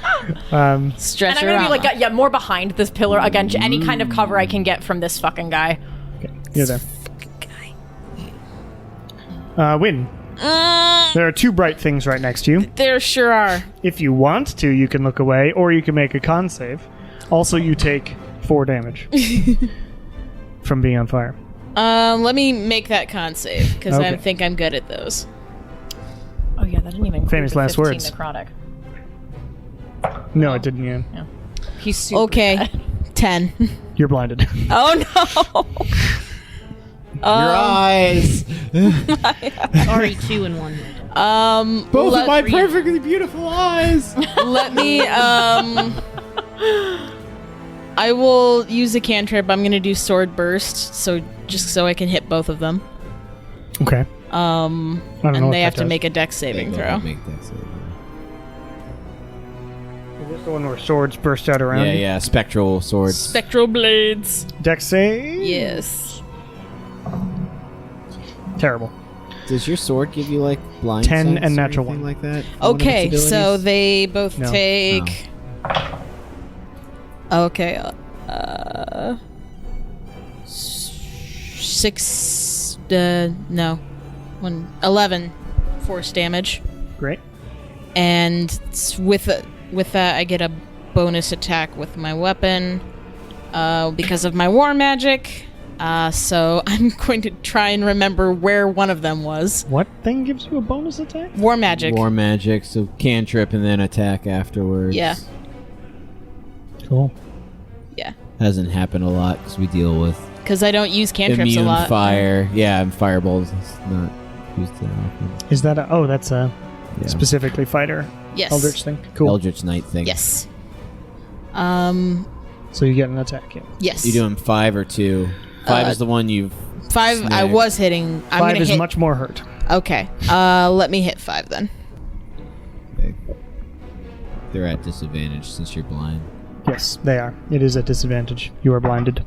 Stretch And I'm her gonna be out. like, more behind this pillar again. Any kind of cover I can get from this fucking guy. Okay, you're there. Win. There are 2 bright things right next to you. There sure are. If you want to, you can look away, or you can make a con save. Also, you take 4 damage from being on fire. Let me make that con save because I Okay. think I'm good at those. Oh yeah, that didn't even include Famous the last 15 words. necrotic. No, it didn't. Yeah. He's super Okay, bad. 10. You're blinded. Oh no. Your eyes. Sorry, 2 and 1. Both let, of my perfectly beautiful eyes. let me I will use a cantrip. I'm gonna do sword burst, so just so I can hit both of them. Okay. I don't know And what they that have to does. make a dex saving throw. Make that save. Is this the one where swords burst out around Yeah, you? yeah. Spectral swords. Spectral blades. Dex save? Yes. Terrible. Does your sword give you like blind 10 sense and or natural anything 1. like that? Okay, so they both No. take. Okay. 6. No. 11 force damage. Great. And with that, I get a bonus attack with my weapon because of my war magic. So I'm going to try and remember where one of them was. What thing gives you a bonus attack? War magic. War magic, so cantrip and then attack afterwards. Yeah. Cool. Yeah. Hasn't happened a lot because we deal with Because I don't use cantrips immune a lot. fire. Yeah, and fireballs is not used that often. Is that a... Oh, that's a... specifically fighter Yes. eldritch thing. Cool. Eldritch Knight thing. Yes. So you get an attack. Yeah. Yes. You doing 5 or 2? 5 is the one you've. 5. I snagged. was hitting. I'm 5 gonna is hit. much more hurt. Okay. Let me hit 5 then. Okay. They're at disadvantage since you're blind. Yes, they are. It is at disadvantage. You are blinded.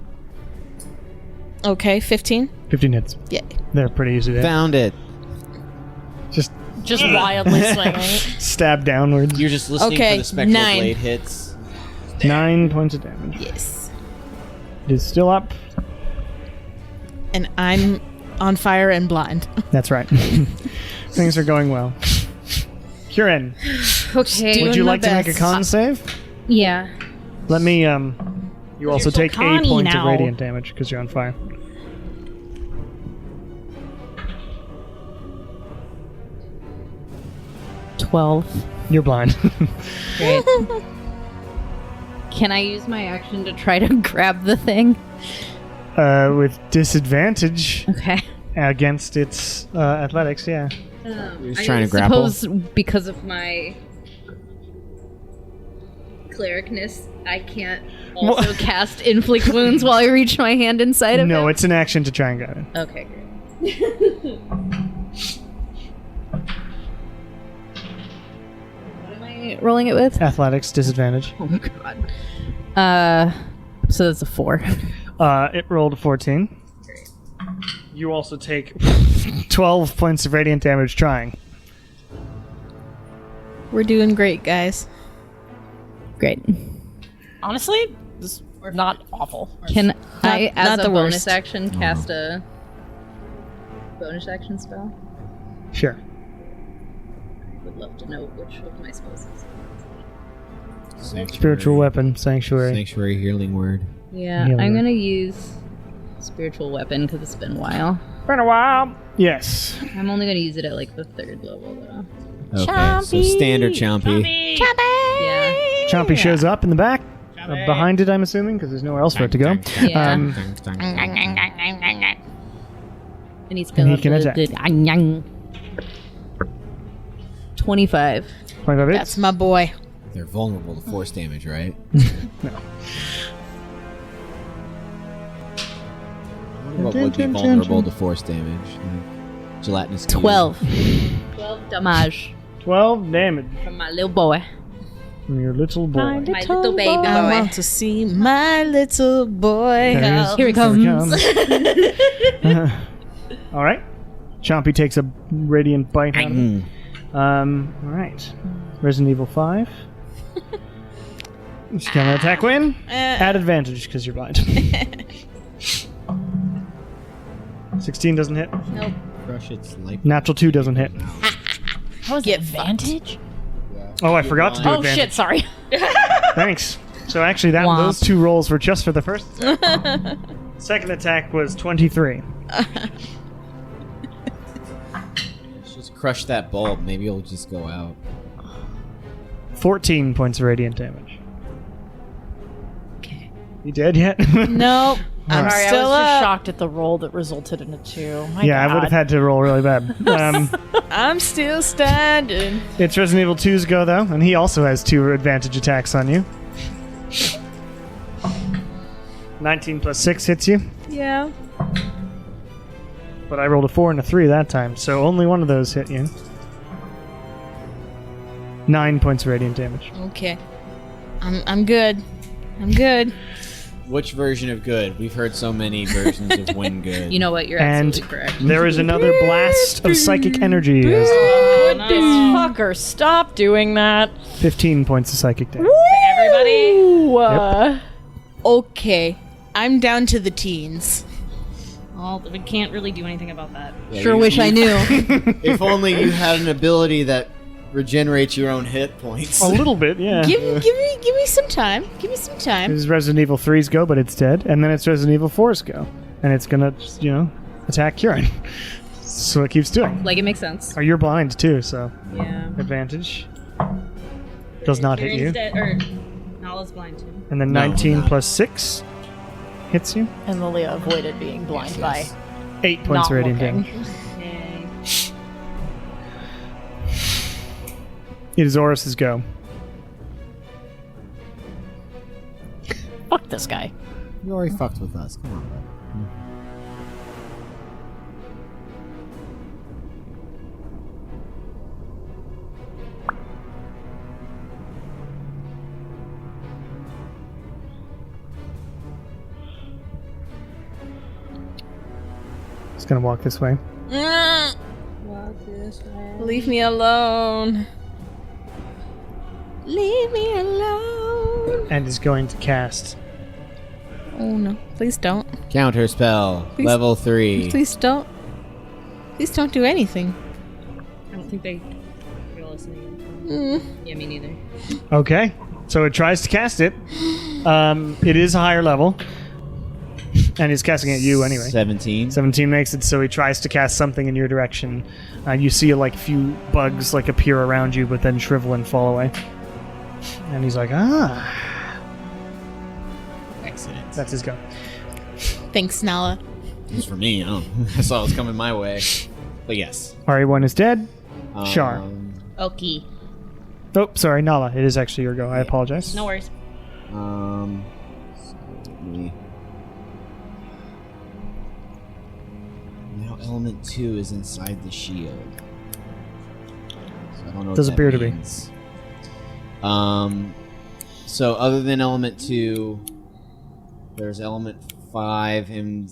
Okay. 15. 15 hits. Yeah. They're pretty easy to hit. Found it. Just Just wildly swinging. stab downwards. You're just listening Okay, for the spectral 9. blade hits. 9 points of damage. Yes. It is still up. And I'm on fire and blind. That's right. Things are going well. Kieran, Okay. Doing would you my like to make a best. con save? Yeah. Let me, you also so take 8 conny points now. of radiant damage because you're on fire. 12. You're blind. Great. Can I use my action to try to grab the thing? With disadvantage Okay. against its athletics, yeah. You're just trying to grapple. Suppose because of my clericness, I can't also cast inflict wounds while I reach my hand inside of No, him? it's an action to try and grab it. Okay, great. What am I rolling it with? Athletics, disadvantage. Oh god. So that's a 4. It rolled a 14. You also take 12 points of radiant damage trying. We're doing great, guys. Great. Honestly, we're not awful. Can I, as not a the bonus worst. action, cast a bonus action spell? Sure. I would love to know which of my spells is. Sanctuary. Spiritual weapon, sanctuary. Sanctuary healing word. Yeah, Healing I'm word. gonna use spiritual weapon because it's been a while. Been a while. Yes. I'm only gonna use it at like the 3rd level though. Okay, so standard Chompy. Yeah. Chompy shows up in the back. Behind it, I'm assuming, because there's nowhere else for it to go. Yeah. And he's gonna he can attack. 25. 25 hits. That's my boy. They're vulnerable to force damage, right? What would be vulnerable to force damage? Like gelatinous. cube. 12. 12 damage 12 damage from my little boy. from your little boy. My little baby boy. I want to see my little boy. Here he comes. All right. Chompy takes a radiant bite out of it. All right. Resident Evil 5. Just gonna attack win. At advantage because you're blind. 16 doesn't hit. Nope. Crush its life. Natural 2 doesn't hit. How is it advantage? Oh, I forgot to do Oh advantage. shit! Sorry. Thanks. So actually, those 2 rolls were just for the first attack. Second attack was 23. Just crush that bulb. Maybe it'll just go out. 14 points of radiant damage. Okay. You dead yet? Nope. I'm Alright. Sorry, I still was just up. shocked at the roll that resulted in a 2. My Yeah, I God. would have had to roll really bad. I'm still standing. It's Resident Evil 2's go, though, and he also has 2 advantage attacks on you. 19 plus 6 hits you, Yeah. but I rolled a 4 and a 3 that time, so only one of those hit you. 9 points of radiant damage. Okay. I'm good. I'm good. Which version of good? We've heard so many versions of when good. You know what? You're And absolutely correct. there is another blast of psychic energy. This fucker, stop doing that. 15 points of psychic damage. Everybody. Ooh, Okay. I'm down to the teens. Well, we can't really do anything about that. Sure wish I knew. If only you had an ability that regenerates your own hit points. A little bit, yeah. Give me some time. Give me some time. This is Resident Evil 3's go, but it's dead. And then it's Resident Evil 4's go. And it's gonna, attack Kieran. So it keeps doing. Like, it makes sense. Oh, you're blind, too, so Yeah. advantage. Does not hit you. Nala's blind too. And then No, 19 not. plus 6 hits you. and Lilia avoided being blind by 8 points not of radiant looking. damage. Yay. It is Oris's go. Fuck this guy. You already fucked with us. Come on, bud. It's gonna walk this way. Leave me alone. Leave me alone. And is going to cast. Oh no! Please don't. Counter spell, Please- level 3. Please don't. Please don't do anything. I don't think they realize anything. Mm. Yeah, me neither. Okay. So it tries to cast it. It is a higher level. And he's casting at you anyway. 17. 17 makes it so he tries to cast something in your direction. You see like a few bugs like appear around you, but then shrivel and fall away. And he's like, Excellent. that's his go. Thanks, Nala. It's for me. I saw it was coming my way. But yes. RE1 is dead. Char. Okay. Oh, sorry, Nala. It is actually your go. I apologize. No worries. So me. Now element 2 is inside the shield. So I don't know Does what appear that to be. means. So other than element 2, there's element 5 and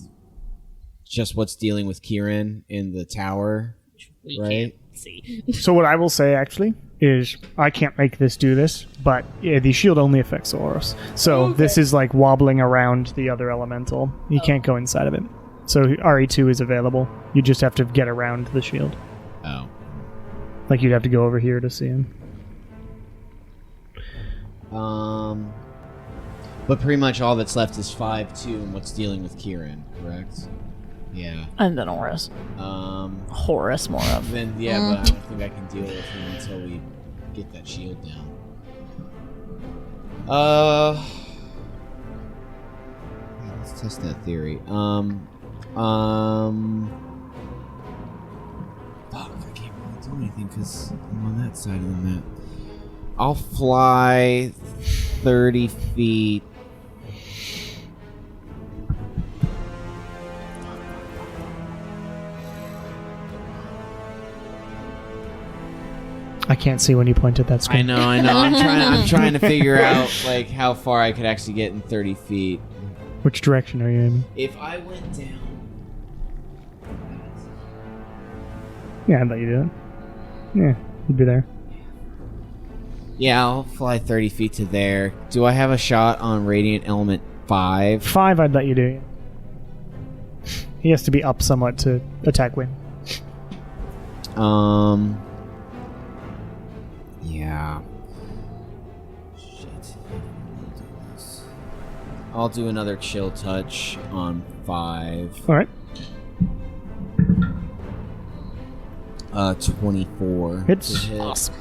just what's dealing with Kieran in the tower, We right? can't see. So what I will say actually is I can't make this do this, but the shield only affects Oros. So this is like wobbling around the other elemental. You can't go inside of it. So RE2 is available. You just have to get around the shield. Oh. Like you'd have to go over here to see him. But pretty much all that's left is 5-2 and what's dealing with Kieran, correct? Yeah. And then Horus. Horus more of. Then yeah, but I don't think I can deal with him until we get that shield down. Yeah, let's test that theory. Fuck, I can't really do anything because I'm on that side of the map. I'll fly 30 feet. I can't see when you point at that I screen. know. I'm trying to figure out like how far I could actually get in 30 feet. Which direction are you aiming? If I went down. Yeah, I'd let you do it. Yeah, you'd be there. Yeah, I'll fly 30 feet to there. Do I have a shot on Radiant Element 5? 5, I'd let you do. He has to be up somewhat to attack win. Yeah. Shit. I'll do another chill touch on 5. All right. 24. Hits. to hit. Awesome.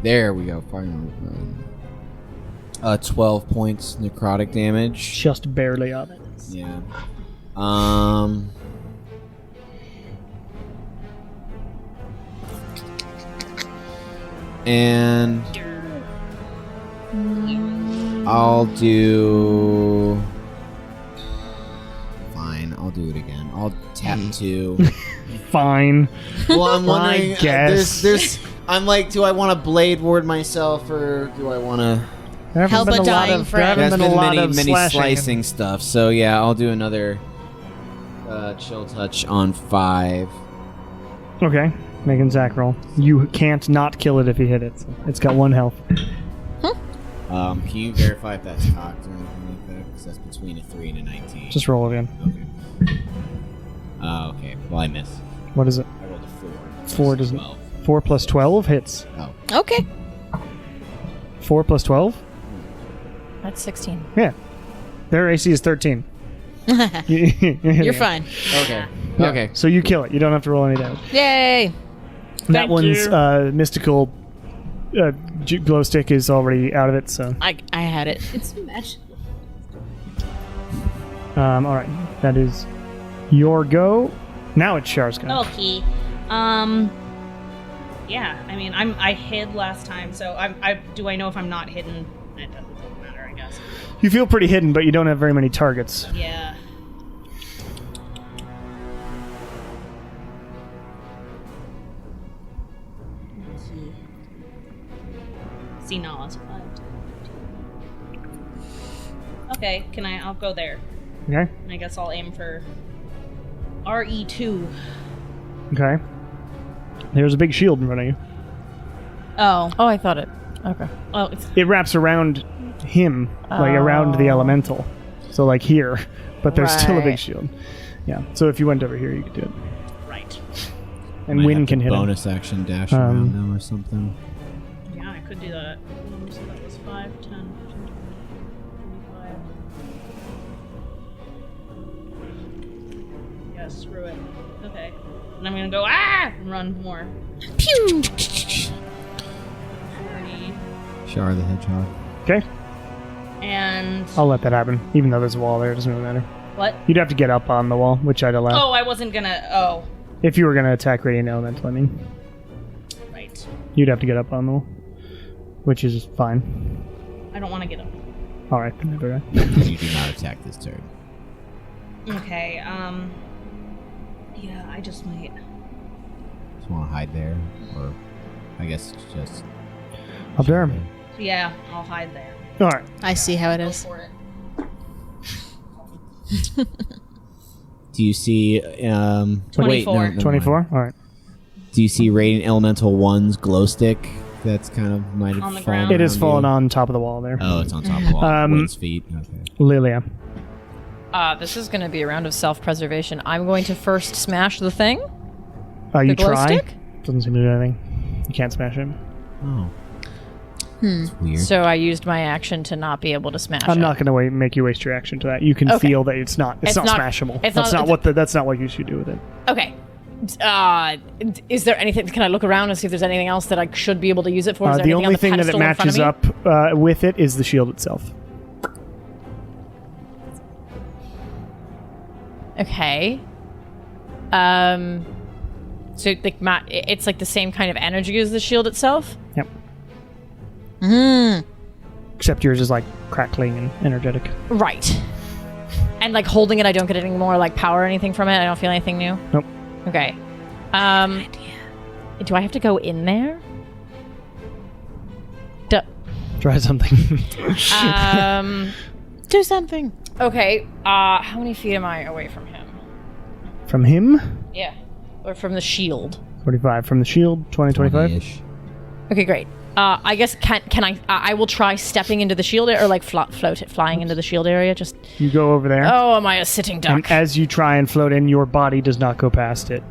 There we go. Finally. 12 points necrotic damage. Just barely up. Yeah. And I'll do. Fine, I'll do it again. I'll tap 2. Fine. Well, I'm wondering. guess. There's. I'm like, do I want to blade ward myself or do I want to? There haven't Help been a a lot dying of, friend. there There's haven't been been a lot many, of many slashing. slicing stuff. So yeah, I'll do another chill touch on 5. Okay, make an attack roll. You can't not kill it if you hit it. So it's got 1 health. Can you verify if that's cocked or anything like that? Because that's between a 3 and a 19. Just roll again. Okay. Okay. Well, I missed. What is it? I rolled a 4. 4 doesn't. 12. 4 plus 12 hits. Oh. Okay. 4 plus 12? That's 16. Yeah. Their AC is 13. You're fine. Okay. Okay. So you kill it. You don't have to roll any damage. Yay! That one's mystical glow stick is already out of it. So I had it. It's magical. all right, that is your go. Now it's Char's go. Okay. Yeah, I mean, I hid last time, so do I know if I'm not hidden? It doesn't matter, I guess. You feel pretty hidden, but you don't have very many targets. Yeah. Let's see. See, no, it's 5, 10, 15. Okay, I'll go there. Okay. I guess I'll aim for RE2. Okay. There's a big shield in front of you. Oh. Oh, I thought it. Okay. Oh, it's It wraps around him, like around the elemental. So like here, but there's still a big Right. shield. Yeah. So if you went over here, you could do it. right. And Might Wynn have can to hit him. bonus action dash around them or something. Yeah, I could do that. So that was 5, 10, 15, 25. Yeah, screw it. Okay. And I'm gonna go, and run more. Pew! 30. Shar the Hedgehog. Okay. And I'll let that happen. Even though there's a wall there, it doesn't really matter. what? You'd have to get up on the wall, which I'd allow. Oh, I wasn't gonna. Oh, If you were going to attack Radiant Elemental, I mean. right. You'd have to get up on the wall. Which is fine. I don't want to get up. Alright, then never mind. You do not attack this turn. Okay. Yeah, I just might. Just want to hide there, or I guess it's just Up there. Yeah, I'll hide there. Alright. I see how it Go is. for it. Do you see? Wait, no, 24. never mind. 24? Alright. Do you see Radiant Elemental 1's glow stick? That's kind of might have On the fallen ground? It is around fallen you? on top of the wall there. Oh, it's on top of the wall. Wynn's feet. Okay. Lilia. This is going to be a round of self-preservation. I'm going to first smash the thing. You glow try. stick? Doesn't seem to do anything. You can't smash him. Oh. That's weird. So I used my action to not be able to smash it. I'm not going to make you waste your action to that. You can Okay. feel that it's not smashable. it's That's not- not what that's not what you should do with it. Okay. Is there anything? Can I look around and see if there's anything else that I should be able to use it for? Is there The anything only on thing that it pedestal in front matches of me? up with it is the shield itself. Okay. So like it's like the same kind of energy as the shield itself. Yep. Mm. Except yours is like crackling and energetic. Right. And like holding it, I don't get any more like power or anything from it. I don't feel anything new. Nope. Okay. Do I have to go in there? Try something. Do something. Okay. How many feet am I away from him? From him, Yeah. Or from the shield? 45. From the shield, 20, 25. 20-ish. Okay, great. I guess can I? I will try stepping into the shield or like flying into the shield area. Just You go over there. oh, am I a sitting duck? And as you try and float in, your body does not go past it.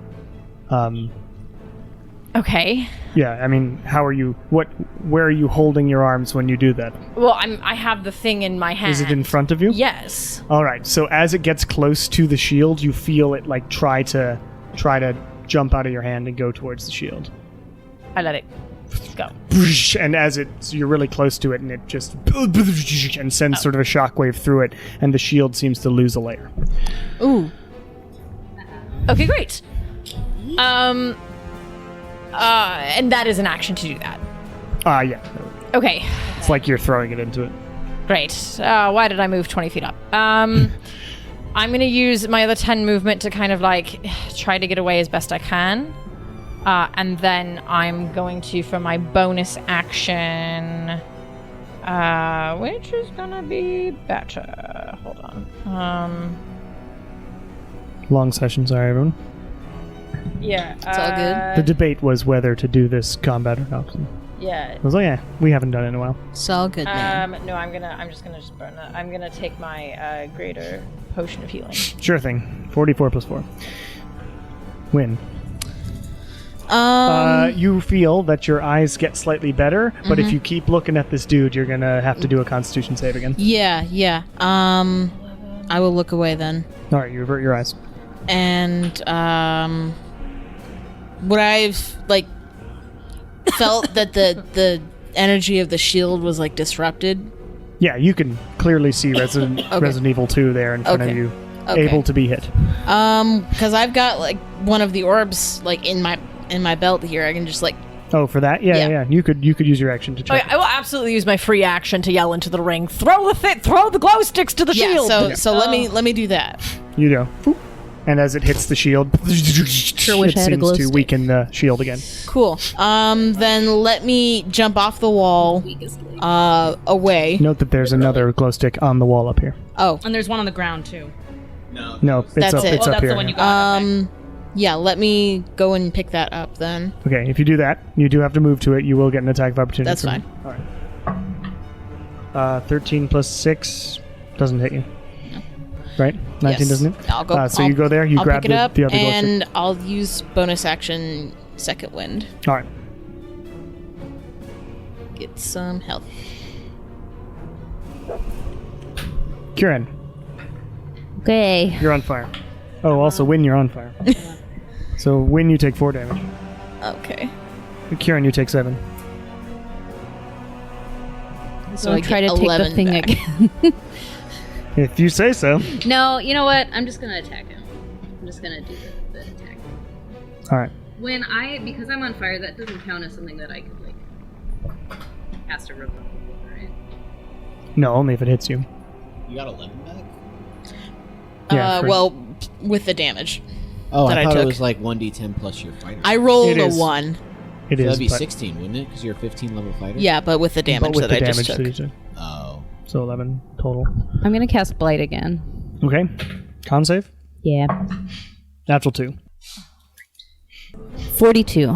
Okay. Yeah, I mean, how are you? Where are you holding your arms when you do that? Well, I have the thing in my hand. Is it in front of you? Yes. All right. So as it gets close to the shield, you feel it like try to jump out of your hand and go towards the shield. I let it go. And as you're really close to it, and it just and sends sort of a shockwave through it, and the shield seems to lose a layer. Ooh. Okay, great. And that is an action to do that. Yeah. Okay, It's like you're throwing it into it. great. Why did I move 20 feet up? I'm going to use my other 10 movement to kind of like try to get away as best I can. And then I'm going to, for my bonus action, which is going to be better. Hold on. Long session, sorry everyone. Yeah. It's all good. The debate was whether to do this combat or not. Yeah. I was like, yeah, we haven't done it in a while. It's all good, man. No, I'm just gonna burn that. I'm gonna take my greater potion of healing. Sure thing. 44 plus 4. Win. You feel that your eyes get slightly better, but if you keep looking at this dude, you're gonna have to do a Constitution save again. Yeah. I will look away then. All right, you avert your eyes. And would I've like felt that the energy of the shield was like disrupted? Yeah, you can clearly see Resident Evil 2 there in front of you, able to be hit. Because I've got like one of the orbs like in my belt here. I can just like Oh, for that? Yeah, Yeah. You could use your action to Okay, check. I will absolutely use my free action to yell into the ring. Throw the glow sticks to the Yeah, shield. so let me do that. You go. Boop. And as it hits the shield, Sure wish it I had a seems glow to stick. weaken the shield again. Cool. Then let me jump off the wall away. Note that there's another glow stick on the wall up here. Oh. And there's one on the ground too. No, it's That's up. it. It's Oh, up that's here. the one you got. Yeah, let me go and pick that up then. Okay, if you do that, you do have to move to it. You will get an attack of opportunity. That's from fine. it. All right. 13 plus 6 doesn't hit you. Right? 19 Yes. doesn't it? I'll go. So you go there, you I'll grab pick it up, the other glow stick. and I'll use bonus action second wind. All right. Get some health. Kieran, Okay. you're on fire. Oh, also, Win, you're on fire. So, Win, you take 4 damage. Okay. Kieran, you take 7. So Don't I try get to take the 11 thing back. again. If you say so. No, you know what? I'm just gonna attack him. I'm just gonna do the attack. All right. Because I'm on fire, that doesn't count as something that I could like cast a remote, right? No, only if it hits you. You got 11 back? Yeah, for- Well, with the damage. Oh, That I I thought it took. was like 1d10 plus your fighter. I rolled It a is. 1. It so is. that'd be but- 16, wouldn't it? Because you're a 15 level fighter? Yeah, but with the but damage with that the I just damage took. that you took. Oh. So 11 total. I'm gonna cast Blight again. Okay. Con save? Yeah. Natural 2. 42.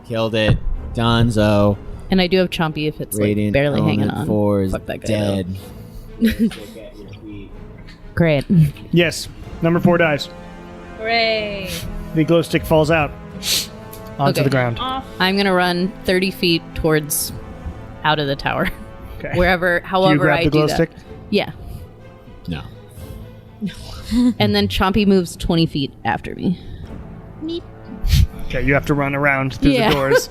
Killed it. Donzo. And I do have Chompy if it's Radiant like barely hanging Element on. 4 is Fuck that guy dead. Great. Yes. Number 4 dies. Hooray! The glow stick falls out onto Okay. the ground. I'm gonna run 30 feet towards out of the tower. Okay. Wherever, Do you however grab I the do glow that. stick? Yeah. No. And then Chompy moves 20 feet after me. Okay, you have to run around through Yeah. the doors.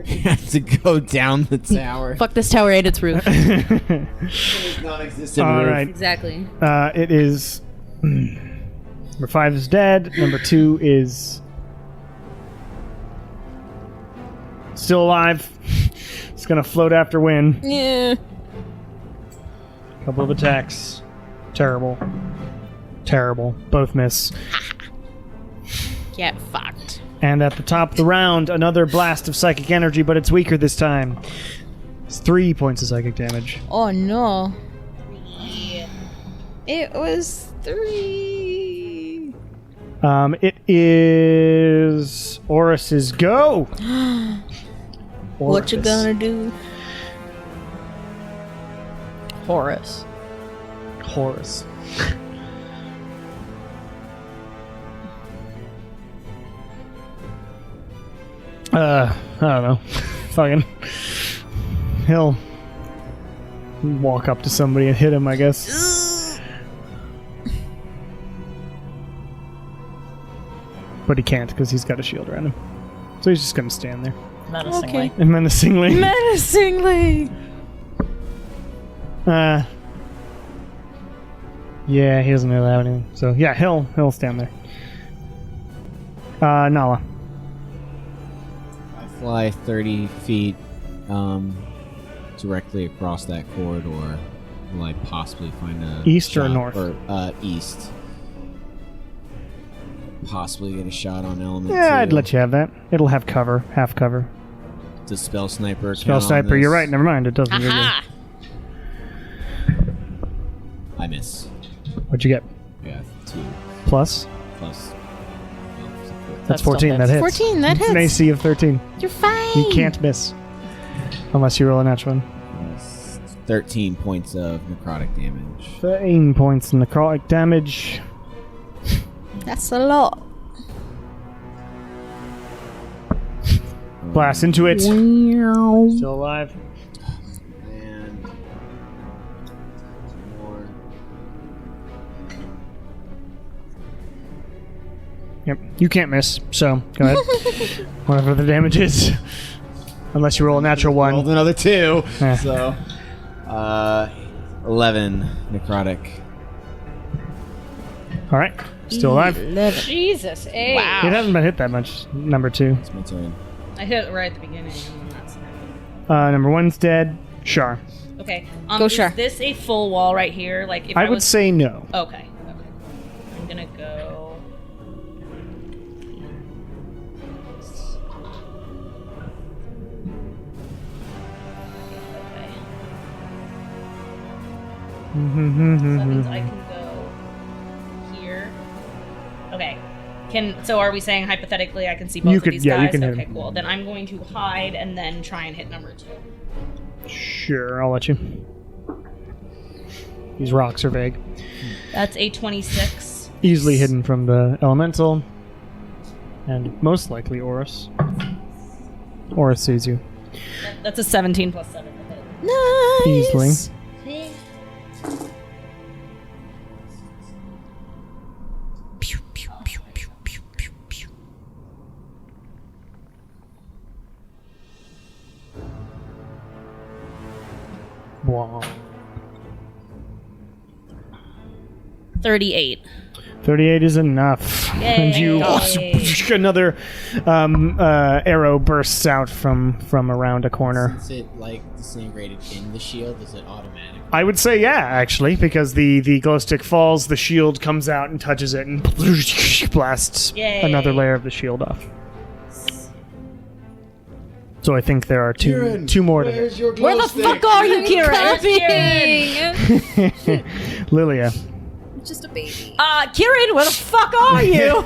You have to go down the tower. Fuck this tower and its roof. Non-existent All roof. right. Exactly. It is. Number 5 is dead. Number 2 is still alive. It's gonna float after Win. Yeah. Couple of attacks. Terrible. Terrible. Both miss. Get fucked. And at the top of the round, another blast of psychic energy, but it's weaker this time. It's 3 points of psychic damage. Oh no. It was 3. It is Oris's go. What you Oris. gonna do? Horus. Horus. I don't know. Fucking. He'll walk up to somebody and hit him, I guess. But he can't because he's got a shield around him. So he's just gonna stand there. Menacingly. Okay. And menacingly. Menacingly. Yeah, he doesn't really have anything. So yeah, he'll stand there. Nala. I fly 30 feet directly across that corridor. Will I possibly find a East or shot- north? East. Possibly get a shot on element. Yeah, 2. I'd let you have that. It'll have cover, half cover. Does spell sniper Spell count on sniper, this? you're right, never mind, it doesn't. You're good. Aha. I miss. What'd you get? Yeah, 2 Plus? plus. That's still 14, that hits. hits. 14, that It's an hits. AC of 13. You're fine. You can't miss. Unless you roll a natural one. 13 points of necrotic damage. 13 points in necrotic damage. That's a lot. Blast into it. Still alive. And more. Yep. You can't miss, so go ahead. Whatever the damage is. Unless you roll a natural Rolled one. another 2. Eh. So, 11 necrotic. Alright. Still alive. Jesus, It hasn't been hit that much. Number 2. It's my turn. I hit it right at the beginning, and then that's Number 1's dead. Shar. okay. Go, is Shar. this a full wall right here? Like, if I would was... say no. Okay. I'm gonna go. Okay. So that means I can go here. Okay. So are we saying hypothetically I can see both You of could- these yeah, you guys? can hit Okay, them. cool. Then I'm going to hide and then try and hit number 2. Sure, I'll let you. These rocks are vague. That's a 26. Easily hidden from the elemental. And most likely Horus. Horus sees you. That's a 17 plus 7 to hit. Nice. Easily. Pew, pew, pew, pew, pew, pew, pew. Wow. 38. 38 is enough. And you another arrow bursts out from around a corner. Since it like disintegrated in the shield, is it automatic? I would say yeah, actually, because the glow stick falls, the shield comes out and touches it and blasts Yay. another layer of the shield off. So I think there are two more to hit. your Where the fuck are you, Kieran? Lilia. Just a baby. Kieran, where the fuck are you?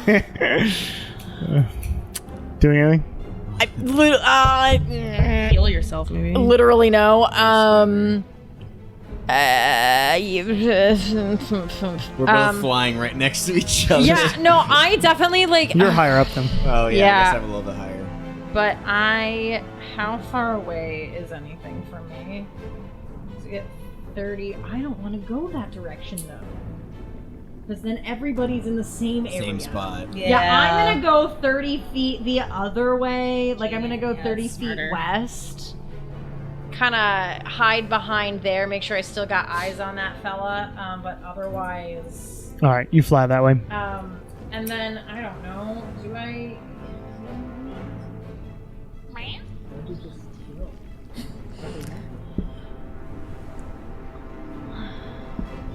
Doing anything? Heal yourself, maybe. Literally no. We're both flying right next to each other. Yeah, no, I definitely like. You're higher up than. Oh yeah, Yeah. I guess I'm a little bit higher. But how far away is anything from me? To get 30. I don't want to go that direction though. Because then everybody's in the same area. Same spot. Yeah, I'm gonna go 30 feet the other way. Like, I'm gonna go 30 smarter. feet west. Kind of hide behind there, make sure I still got eyes on that fella. But otherwise. All right, you fly that way. And then, I don't know, do I.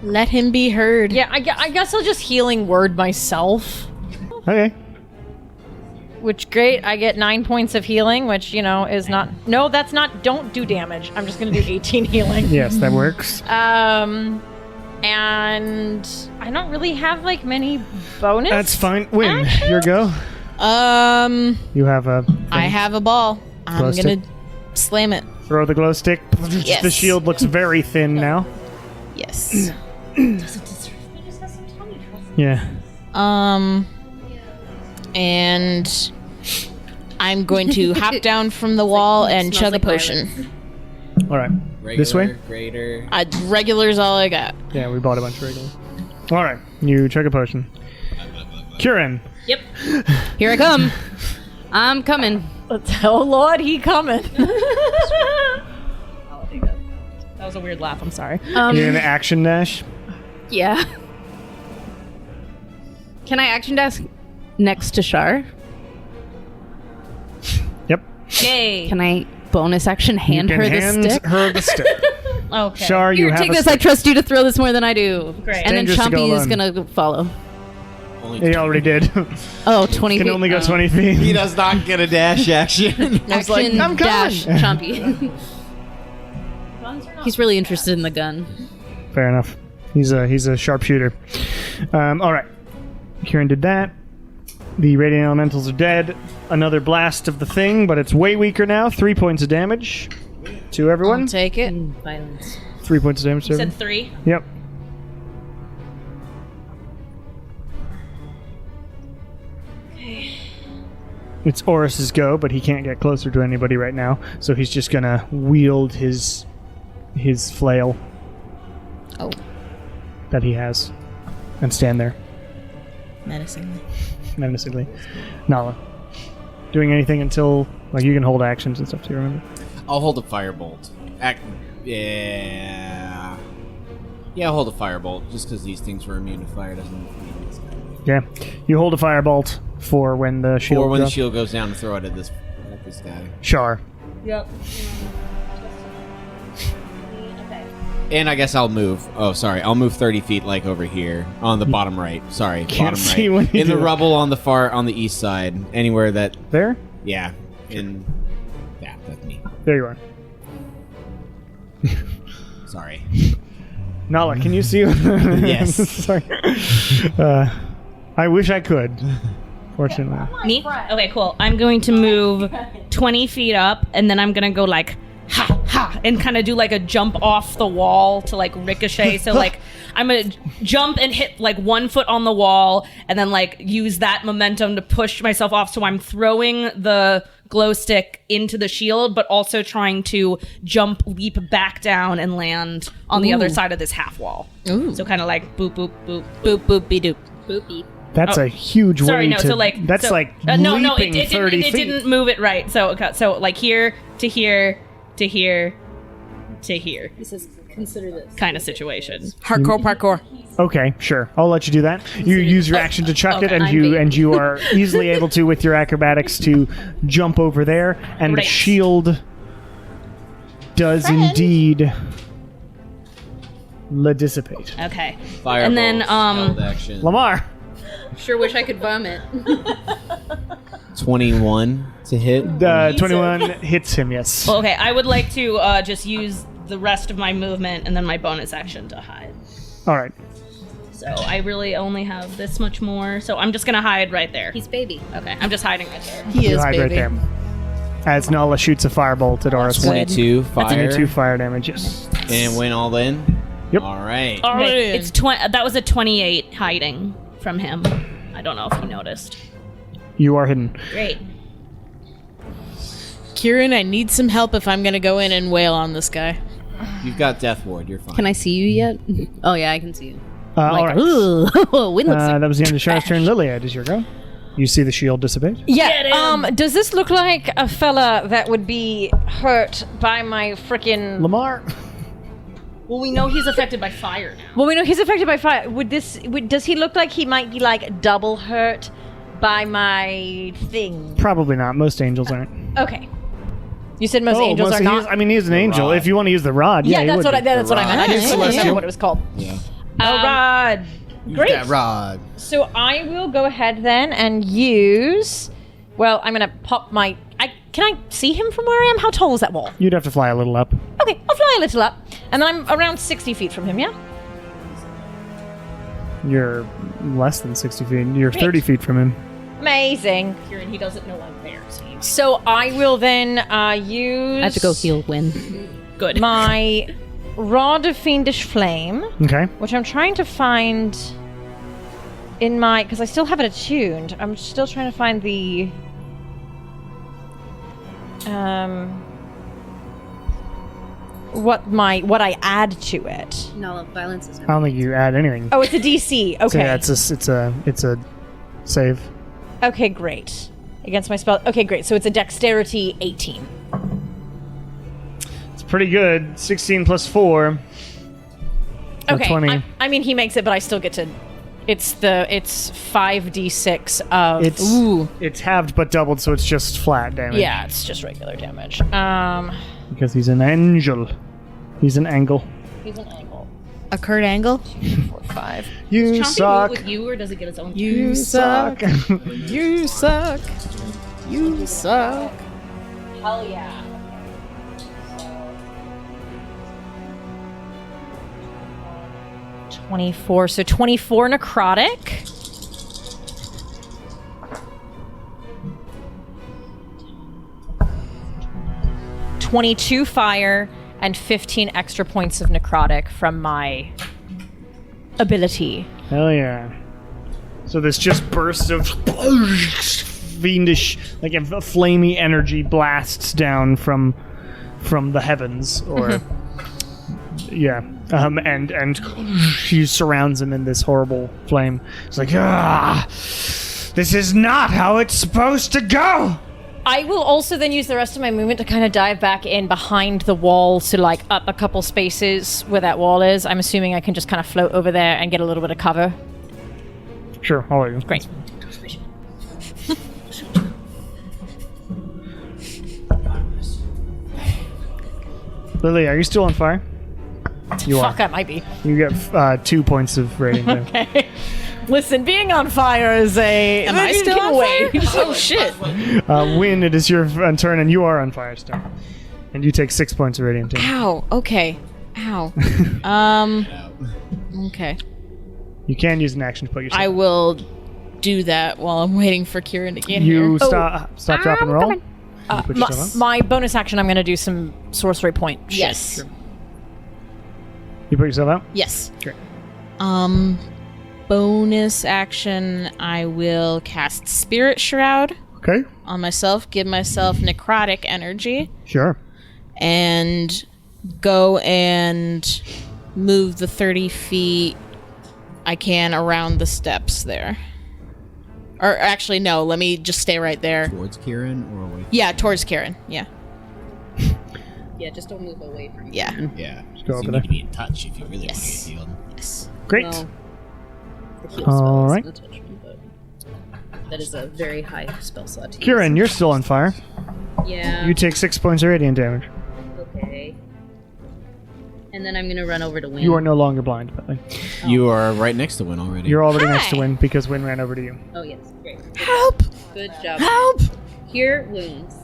Let him be heard. Yeah, I guess I'll just healing word myself. Okay. Which, great, I get 9 points of healing, which, is not... No, that's not... Don't do damage. I'm just going to do 18 healing. Yes, that works. And I don't really have, many bonus. That's fine. Win. actions? Your go. You have a. I have a ball. I'm Glow gonna stick. slam it. Throw the glow stick. Yes. The shield looks very thin now. Yes. Yeah. And I'm going to hop down from the wall and chug a potion. All right. Regular, This way? Greater. Regular's all I got. Yeah, we bought a bunch of regular. All right. You chug a potion. Kieran. Yep. Here I come. I'm coming. Oh, Lord, he coming. That was a weird laugh. I'm sorry. You're in the action dash. Yeah. Can I action dash next to Shar? Yep. Yay. Can I bonus action hand you can her the hand stick? her the stick. Okay. Shar, you Here, have take a this. stick. I trust you to throw this more than I do. Great. And then Dangerous to go Chompy is alone. gonna follow. Only He already did. Oh, 20 Can feet. only go Oh. 20 feet. He does not get a dash action. Action I'm dash coming. Chompy. He's really interested in the gun. Fair enough. He's a sharpshooter. All right. Kieran did that. The radiant elementals are dead. Another blast of the thing, but it's way weaker now. 3 points of damage to everyone. I'll take it. Violence. 3 points of damage to You said everyone. 3. Yep. It's Oris's go, but he can't get closer to anybody right now, so he's just gonna wield his flail Oh, that he has and stand there menacingly. menacingly. Nala, doing anything until you can hold actions and stuff too. Remember? I'll hold a firebolt. Yeah. Yeah, I'll hold a firebolt just because these things were immune to fire doesn't mean this guy. Yeah, you hold a firebolt for when the shield. Or when the drops. shield goes down and throw it at this. this guy. Sure. Yep. And I guess I'll move. Oh, sorry. I'll move 30 feet, like over here on the bottom right. Sorry, Can't bottom see right. when you In do the it. rubble on the east side, anywhere that. There? Yeah. Yeah, that's me. There you are. Sorry. Nala, can you see? Yes. Sorry. I wish I could. Fortunately. Me? Okay, cool. I'm going to move 20 feet up, and then I'm going to go like, ha, ha, and kind of do like a jump off the wall to like ricochet. So like, I'm going to jump and hit like 1 foot on the wall, and then like use that momentum to push myself off. So I'm throwing the glow stick into the shield, but also trying to leap back down and land on the other side of this half wall. Ooh. So kind of like boop, boop, boop. Boop boop be doop. Boopy. That's a huge Sorry, way no. to. So like that's so, like no, leaping it 30 didn't, feet. it didn't move it right. So like here to here to here to here He says, consider this. kind of situation. Hardcore parkour. Okay, sure. I'll let you do that. You use your action to chuck it, and I'm you bait. are easily able to, with your acrobatics, to jump over there, and the Great. shield does indeed dissipate. Okay. Fireball. And then, held action. Lamar, Sure wish I could vomit. 21 to hit. 21 hits him. Yes. Well, okay, I would like to just use the rest of my movement and then my bonus action to hide. All right. So I really only have this much more. So I'm just gonna hide right there. He's baby. Okay, I'm just hiding right there. He You is hide baby. right there. As Nala shoots a firebolt at Oris. 22 fire. 22 fire damage. Yes. And went all in. Yep. All right. Okay, it's that was a 28 hiding from him. I don't know if you noticed. You are hidden. Great. Kieran, I need some help if I'm gonna go in and wail on this guy. You've got Death Ward. You're fine. Can I see you yet? Oh yeah, I can see you. All right. Ooh, wind looks That was the end of Char's turn. Liliad, is your go. You see the shield dissipate? Yeah. Does this look like a fella that would be hurt by my freaking? Lamar. Well, we know he's affected by fire now. Well, we know he's affected by fire. Does he look like he might be like double hurt by my thing? Probably not. Most angels aren't. Okay. You said most angels are not. He's an angel. rod. If you want to use the rod, yeah, he that's would what be. that's what I meant. I just couldn't remember what it was called. Yeah. Rod. Great. That rod. So I will go ahead then and use. Well, I'm gonna pop my. Can I see him from where I am? How tall is that wall? You'd have to fly a little up. Okay, I'll fly a little up, and then I'm around 60 feet from him. Yeah. You're less than 60 feet. You're Great. 30 feet from him. Amazing. Kieran, he doesn't know I'm there. So he's So I will then use. I have to go heal Win. good. my Rod of Fiendish Flame, Okay. which I'm trying to find in my, because I still have it attuned. I'm still trying to find the what I add to it. No, violence is I don't think you add anything. Oh, it's a DC. So Okay. yeah, it's a save. Okay, great. Against my spell. Okay, great. So it's a Dexterity 18. It's pretty good. 16 plus 4. So Okay. 20. I mean, he makes it, but I still get to. It's 5d6 of. It's halved but doubled, so it's just flat damage. Yeah, it's just regular damage. Because he's an angel. He's an angle. He's an angle. A Kurt Angle. 4, 5. You Chompy suck. move with you, or does it get its own? You suck. You suck. You suck. Hell yeah. 24. So 24 necrotic. $22 fire and 15 extra points of necrotic from my ability. Hell yeah. So this just burst of fiendish, like a flamey energy blasts down from the heavens, or yeah, and she surrounds him in this horrible flame. It's like, this is not how it's supposed to go. I will also then use the rest of my movement to kind of dive back in behind the wall, so like up a couple spaces where that wall is. I'm assuming I can just kind of float over there and get a little bit of cover. Sure, I'll let you. Great. Lily, are you still on fire? You Fuck, are. I might be. You get 2 points of radiant damage. Okay. Listen, being on fire is a. Am I still on fire? Oh shit! Win, it is your turn, and you are on fire still. And you take 6 points of radiant damage. Ow. Okay. Ow. Okay. You can use an action to put yourself. I will do that while I'm waiting for Kieran to get You here. stop, drop, and roll. You put yourself up. My bonus action, I'm going to do some sorcery point. shit. Yes. You put yourself out. Yes. Great. Bonus action, I will cast Spirit Shroud Okay. on myself, give myself necrotic energy, Sure. and go and move the 30 feet I can around the steps there. Or actually, no, let me just stay right there. Towards Kieran or away? Yeah, towards Kieran. Yeah. Yeah, just don't move away from Yeah. Yeah. go So over you there. need to be in touch if you really Yes. want to get healed. Yes. Great. Well, the heal All spell right. isn't a touch me, but that is a very high spell slot to Kieran, you're still on fire. use. Yeah. You take 6 points of radiant damage. Okay. And then I'm gonna run over to Win. You are no longer blind, by the way. You are right next to Win already. You're already next to Hi. Win because Win ran over to you. Oh yes, great. Help! Good job. Help! Cure wounds.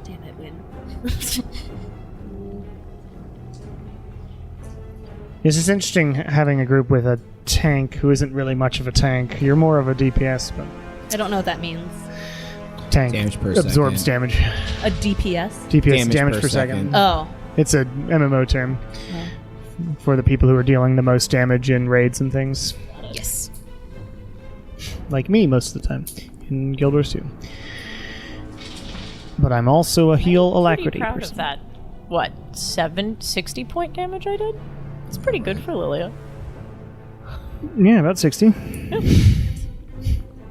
Damn it, Win. It's just interesting having a group with a tank who isn't really much of a tank. You're more of a DPS, but I don't know what that means. tank Damage per absorbs second. damage. A DPS? DPS damage per second. Oh. It's a MMO term for the people who are dealing the most damage in raids and things, Yes. like me most of the time in Guild Wars 2. But I'm also a heal Pretty alacrity proud person. of that. What, 60 point damage I did? It's pretty good for Lilia. Yeah, about 60.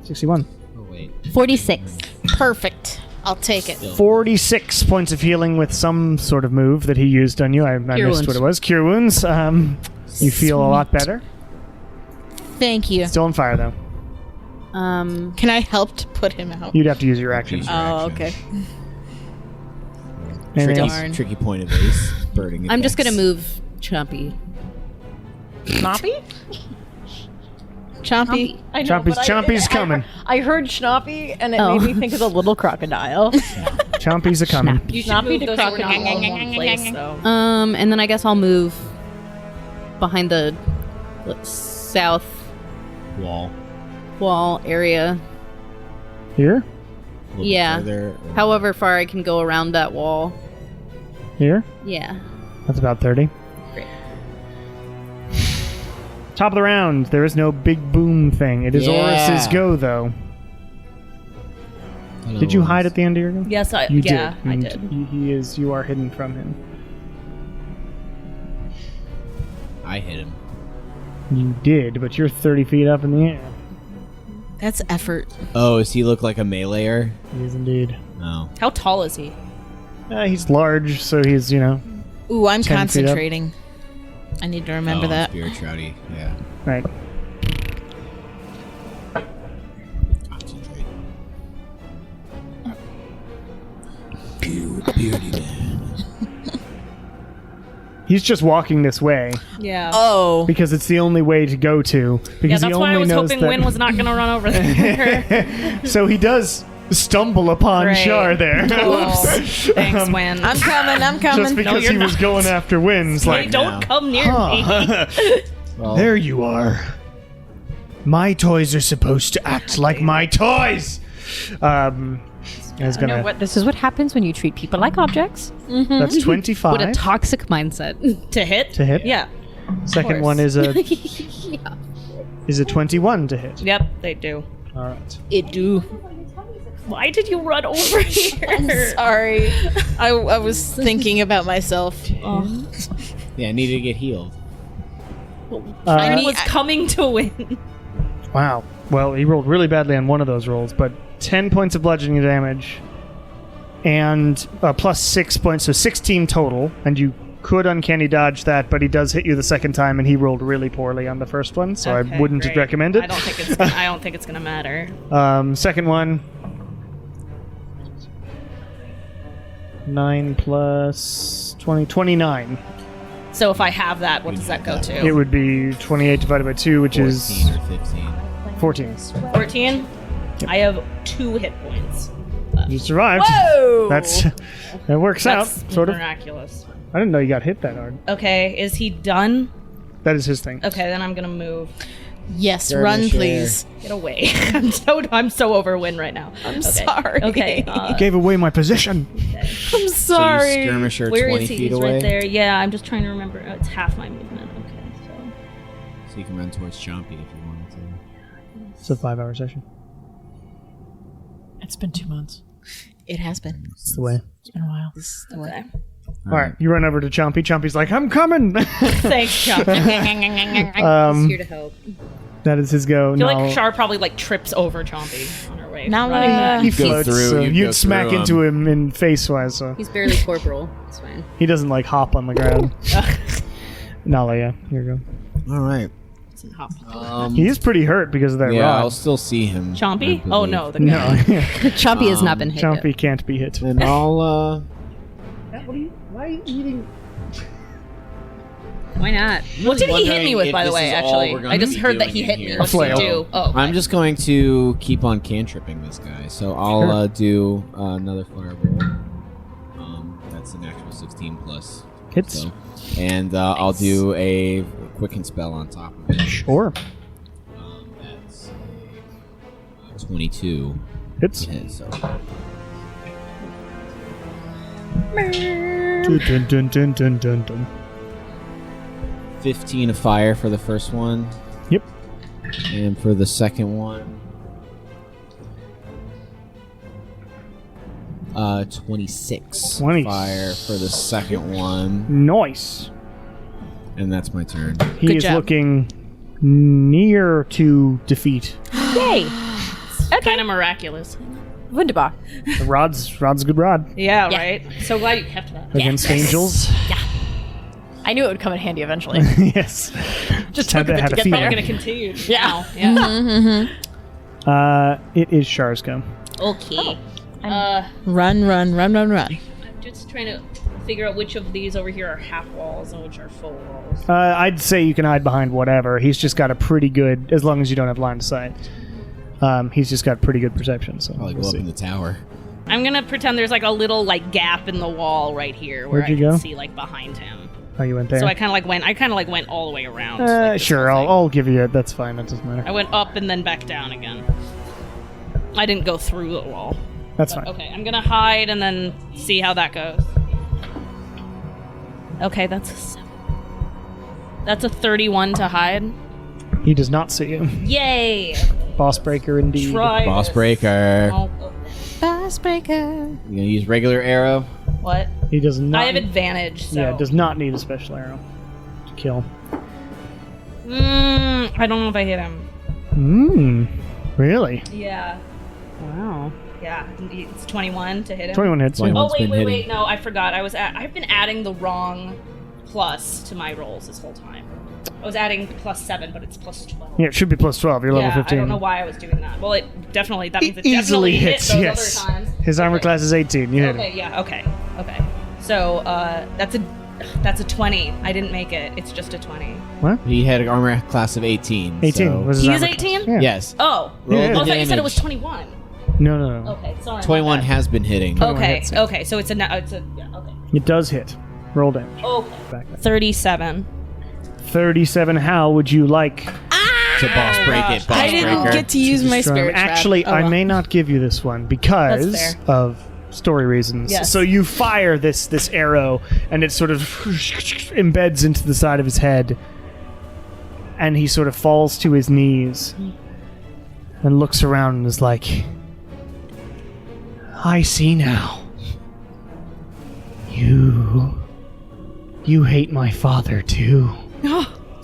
61. Oh, wait. 46. Perfect. I'll take it. 46 points of healing with some sort of move that he used on you. I missed wounds. what it was. Cure wounds. You feel a lot better. Thank you. Still on fire, though. Can I help to put him out? You'd have to use your action. Use your Oh, action. okay. Anything else? Darn. Tricky point of ace. Birding I'm just gonna attacks. move Chompy. Schnoppy? Chompy. I know, but Chompy's coming. I heard Schnoppy, and it Oh. made me think of the little crocodile. Chompy's a coming. Schnoppy to crocodile all in one place, so. And then I guess I'll move behind the south Wall. wall area. Here? A little bit Yeah. further, or- However far I can go around that wall. Here? Yeah. That's about 30. Great. Top of the round. There is no big boom thing. It is Yeah. Oris's go, though. Hello, Did you Oris. hide at the end of your go? Yes, I You did. I and did. He is. You are hidden from him. I hit him. You did, but you're 30 feet up in the air. That's effort. Oh, does he look like a meleeer? He is indeed. Oh. How tall is he? He's large, so he's, you know, Ooh, 10 I'm feet up. concentrating. I need to remember Oh, that. Spirit Shroudy. Yeah. right. Concentrate. Beardy man. He's just walking this way Yeah. Oh. because it's the only way to go to. Yeah, Because that's he why I only was knows hoping that. Win was not going to run over there. So he does stumble upon Great. Shar there. Oh, Oops. thanks, Win. I'm coming. I'm Just coming. because you're he was not. going after Winds, Hey, like, don't come near me. huh. Well, There you are. My toys are supposed to act like my toys. I was You know gonna. what? This is what happens when you treat people like objects. That's 25 What a toxic mindset. To hit? to hit. Yeah. Second one is a is a 21 to hit. Yep, they do. All right. It do. Why did you run over here? Sorry. I was thinking about myself. yeah, I needed to get healed. I Uh, was coming to win. wow. Well, he rolled really badly on one of those rolls, but 10 points of bludgeoning damage and plus 6 points, so 16 total. And you could uncanny dodge that, but he does hit you the second time, and he rolled really poorly on the first one, so Okay, I wouldn't great. recommend it. I don't think it's gonna matter. Second one. 9 plus 20, 29. So if I have that, what does that go to? It would be 28 divided by 2, which 14 is or 15. 14. 14? I have 2 hit points. You survived. Whoa! That works That's out, sort of. miraculous. I didn't know you got hit that hard. Okay, is he done? That is his thing. Okay, then I'm gonna move. Yes, Skirmish run, here. please. Get away. I'm so overwin right now. I'm Okay. sorry. Okay. You gave away my position. I'm So sorry. you skirmisher where 20 is he? feet He's away. right there. Yeah, I'm just trying to remember. Oh, it's half my movement. Okay, so. So you can run towards Chompy if you wanted to. It's a 5-hour session. It's been 2 months. It has been. It's the way. It's been a while. This is the way. Okay. All right, you run over to Chompy. Chompy's like, I'm coming. Thanks, Chuck. I He's here to help. That is his go. feel No. like Char probably like trips over Chompy on her way. Now running back. He You go floats, through- so you you'd go smack through into him in face-wise, so He's barely corporal. It's fine. he doesn't like hop on the ground. Nala, yeah, here you go. All right. He is pretty hurt because of that Yeah, I'll rod. still see him. I Chompy? believe. Oh no, the No, guy. Chompy has not been hit yet. Chompy can't be hit. And I'll Why are you eating? Why not? What did he hit me wondering with, if by the this way? is all Actually, we're gonna I just be heard that doing he in hit me. here. What did he flail. do? Oh, okay. I'm just going to keep on cantripping this guy. So I'll do another fireball. That's an actual 16 plus. Hits. So. And I'll do a quicken spell on top of it. Sure. That's 22 Hits. to hit. So Dun, dun, dun, dun, dun, dun. 15 of fire for the first one. Yep. And for the second one, 26 20. fire for the second one. Nice. And that's my turn. He Good is job. looking near to defeat. Yay! Kind of miraculous. Wunderbar. The rod's a good rod Yeah, Yeah. right. So glad you kept that. against angels. I knew it would come in handy eventually. Yes. Just Had took to- a bit had to a get feeling. We're there. gonna continue. Yeah. Now. Yeah. It is Char's go. Okay. Run. I'm just trying to figure out which of these over here are half walls and which are full walls. I'd say you can hide behind whatever. He's just got a pretty good, as long as you don't have line of sight. He's just got pretty good perception. So Probably we'll go up see. in the tower. I'm gonna pretend there's like a little like gap in the wall right here where Where'd you I can go? see like behind him. Oh, you went there. So I kind of like went all the way around. like, this Sure, whole I'll, thing. I'll give you it. That's fine. That doesn't I matter. went up and then back down again. I didn't go through the wall. That's fine. Okay, I'm gonna hide and then see how that goes. Okay, that's a 7. That's a 31 to hide. He does not see you. Yay! Boss breaker indeed. Try Boss this. breaker. Oh, Fast breaker. You gonna use regular arrow? what? He does not. I have advantage, so. Yeah, does not need a special arrow to kill. I don't know if I hit him. Really? Yeah. Wow. Yeah. It's 21 to hit him. 21 hits. 21. Yeah. Oh, One's been wait, hitting. no, I forgot. I've been adding the wrong plus to my rolls this whole time. I was adding +7, but it's +12. Yeah, it should be plus 12. You're level Yeah, 15. I don't know why I was doing that. Well, it definitely, that means it Easily definitely hits, hit those yes. other times. His armor Okay. class is 18. You hit him. Okay, yeah, okay. So, that's a 20. I didn't make it. It's just a 20. What? He had an armor class of 18. 18 So. was his He is armor 18? class. Yeah. Yes. Oh. Roll Yeah. the Oh, I thought you said it damage. was 21. No, no, no. Okay, sorry. my 21 bad. has been hitting. Okay, hits, yeah. okay, so it's a, yeah, okay. It does hit. Roll damage. Okay. Back up. 37. 37. How would you like? To boss break it, boss I didn't breaker. get to use my destroy him? spirit trap. Actually, Oh, I well. may not give you this one because That's fair. of story reasons. Yes. So you fire this arrow, and it sort of embeds into the side of his head, and he sort of falls to his knees and looks around and is like, "I see now. You hate my father too."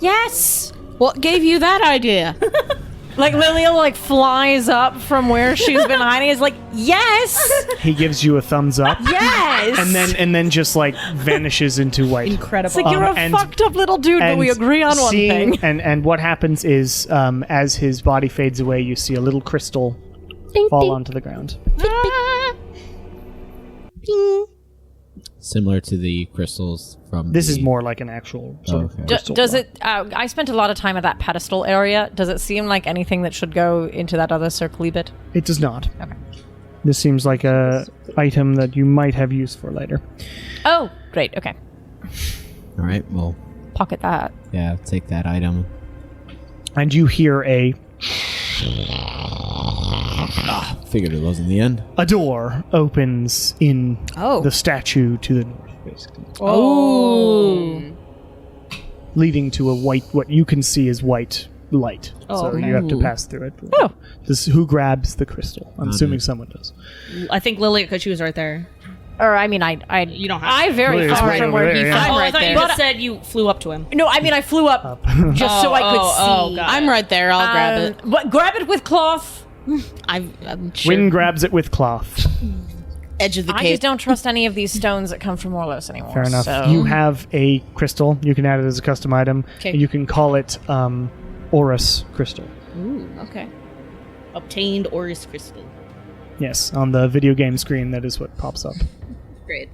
Yes. What gave you that idea? Like Lilia like flies up from where she's been hiding. Is like, yes, He gives you a thumbs up. yes. And then just like vanishes into white. Incredible. It's like you're a and- fucked up little dude, but we And agree on one seeing- thing. And what happens is, as his body fades away, you see a little crystal fall onto the ground. Similar to the crystals from. This is more like an actual sort of Okay. crystal Does block. it? I spent a lot of time at that pedestal area. Does it seem like anything that should go into that other circly bit? It does not. Okay. This seems like a item that you might have use for later. Oh, great. Okay. All right. Well, Pocket that. yeah. Take that item. And you hear Figured it wasn't the end. a door opens in Oh. the statue to the north, basically, Oh. leading to a white, what you can see is white light. So okay. you have to pass through it. Oh. This who grabs the crystal? I'm assuming someone does. I think Lilia, because she was right there. Or I mean, You don't have I to. very Lilia's far right from over where there, he yeah. fell. Oh, I right thought you there. just said you flew up to him. No, I mean I flew up just so I could see. God. I'm right there. I'll grab it. What? Grab it with cloth. I'm sure. Wynn grabs it with cloth. Edge of the I cave. just don't trust any of these stones that come from Morlos anymore. Fair enough. So. You have a crystal. You can add it as a custom item. 'Kay. You can call it Orus crystal. Ooh, okay. Obtained Oris crystal. Yes, on the video game screen, that is what pops up. Great.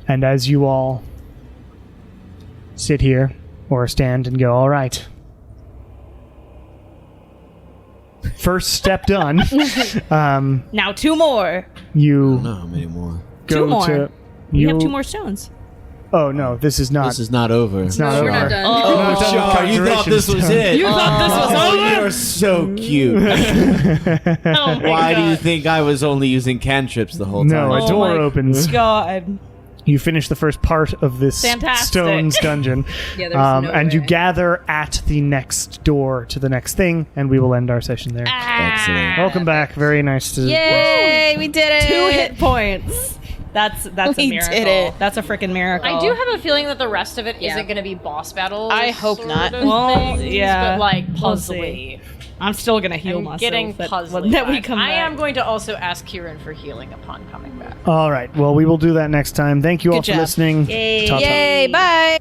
And as you all sit here or stand and go, all right. First step done. Now 2 more. You No, how many more? go 2 more. to. We You have 2 more stones. Oh no, this is not. This is not over. It's not We're over. not done. Oh, It's not Char, you thought this was it. You thought this was Oh, over? you're so cute. Oh my Why do you God. think I was only using cantrips the whole time? No, a Oh door my opens. God. You finish the first part of this Fantastic. stones dungeon, Yeah, there's no and you way. gather at the next door to the next thing, and we will end our session there. Excellent. Welcome back. Very nice to. Yay, we did it. 2 hit points. That's a We miracle. did it. That's a freaking miracle. I do have a feeling that the rest of it Yeah. not going to be boss battles. I hope sort not. of Well, things, yeah, but like we'll see. puzzly. I'm still gonna heal I'm myself. getting that- puzzly. that we back. come I back. am going to also ask Kieran for healing upon coming back. All right. Well, we will do that next time. Thank you all Good for job. listening. Yay. Ta-ta. Yay, bye.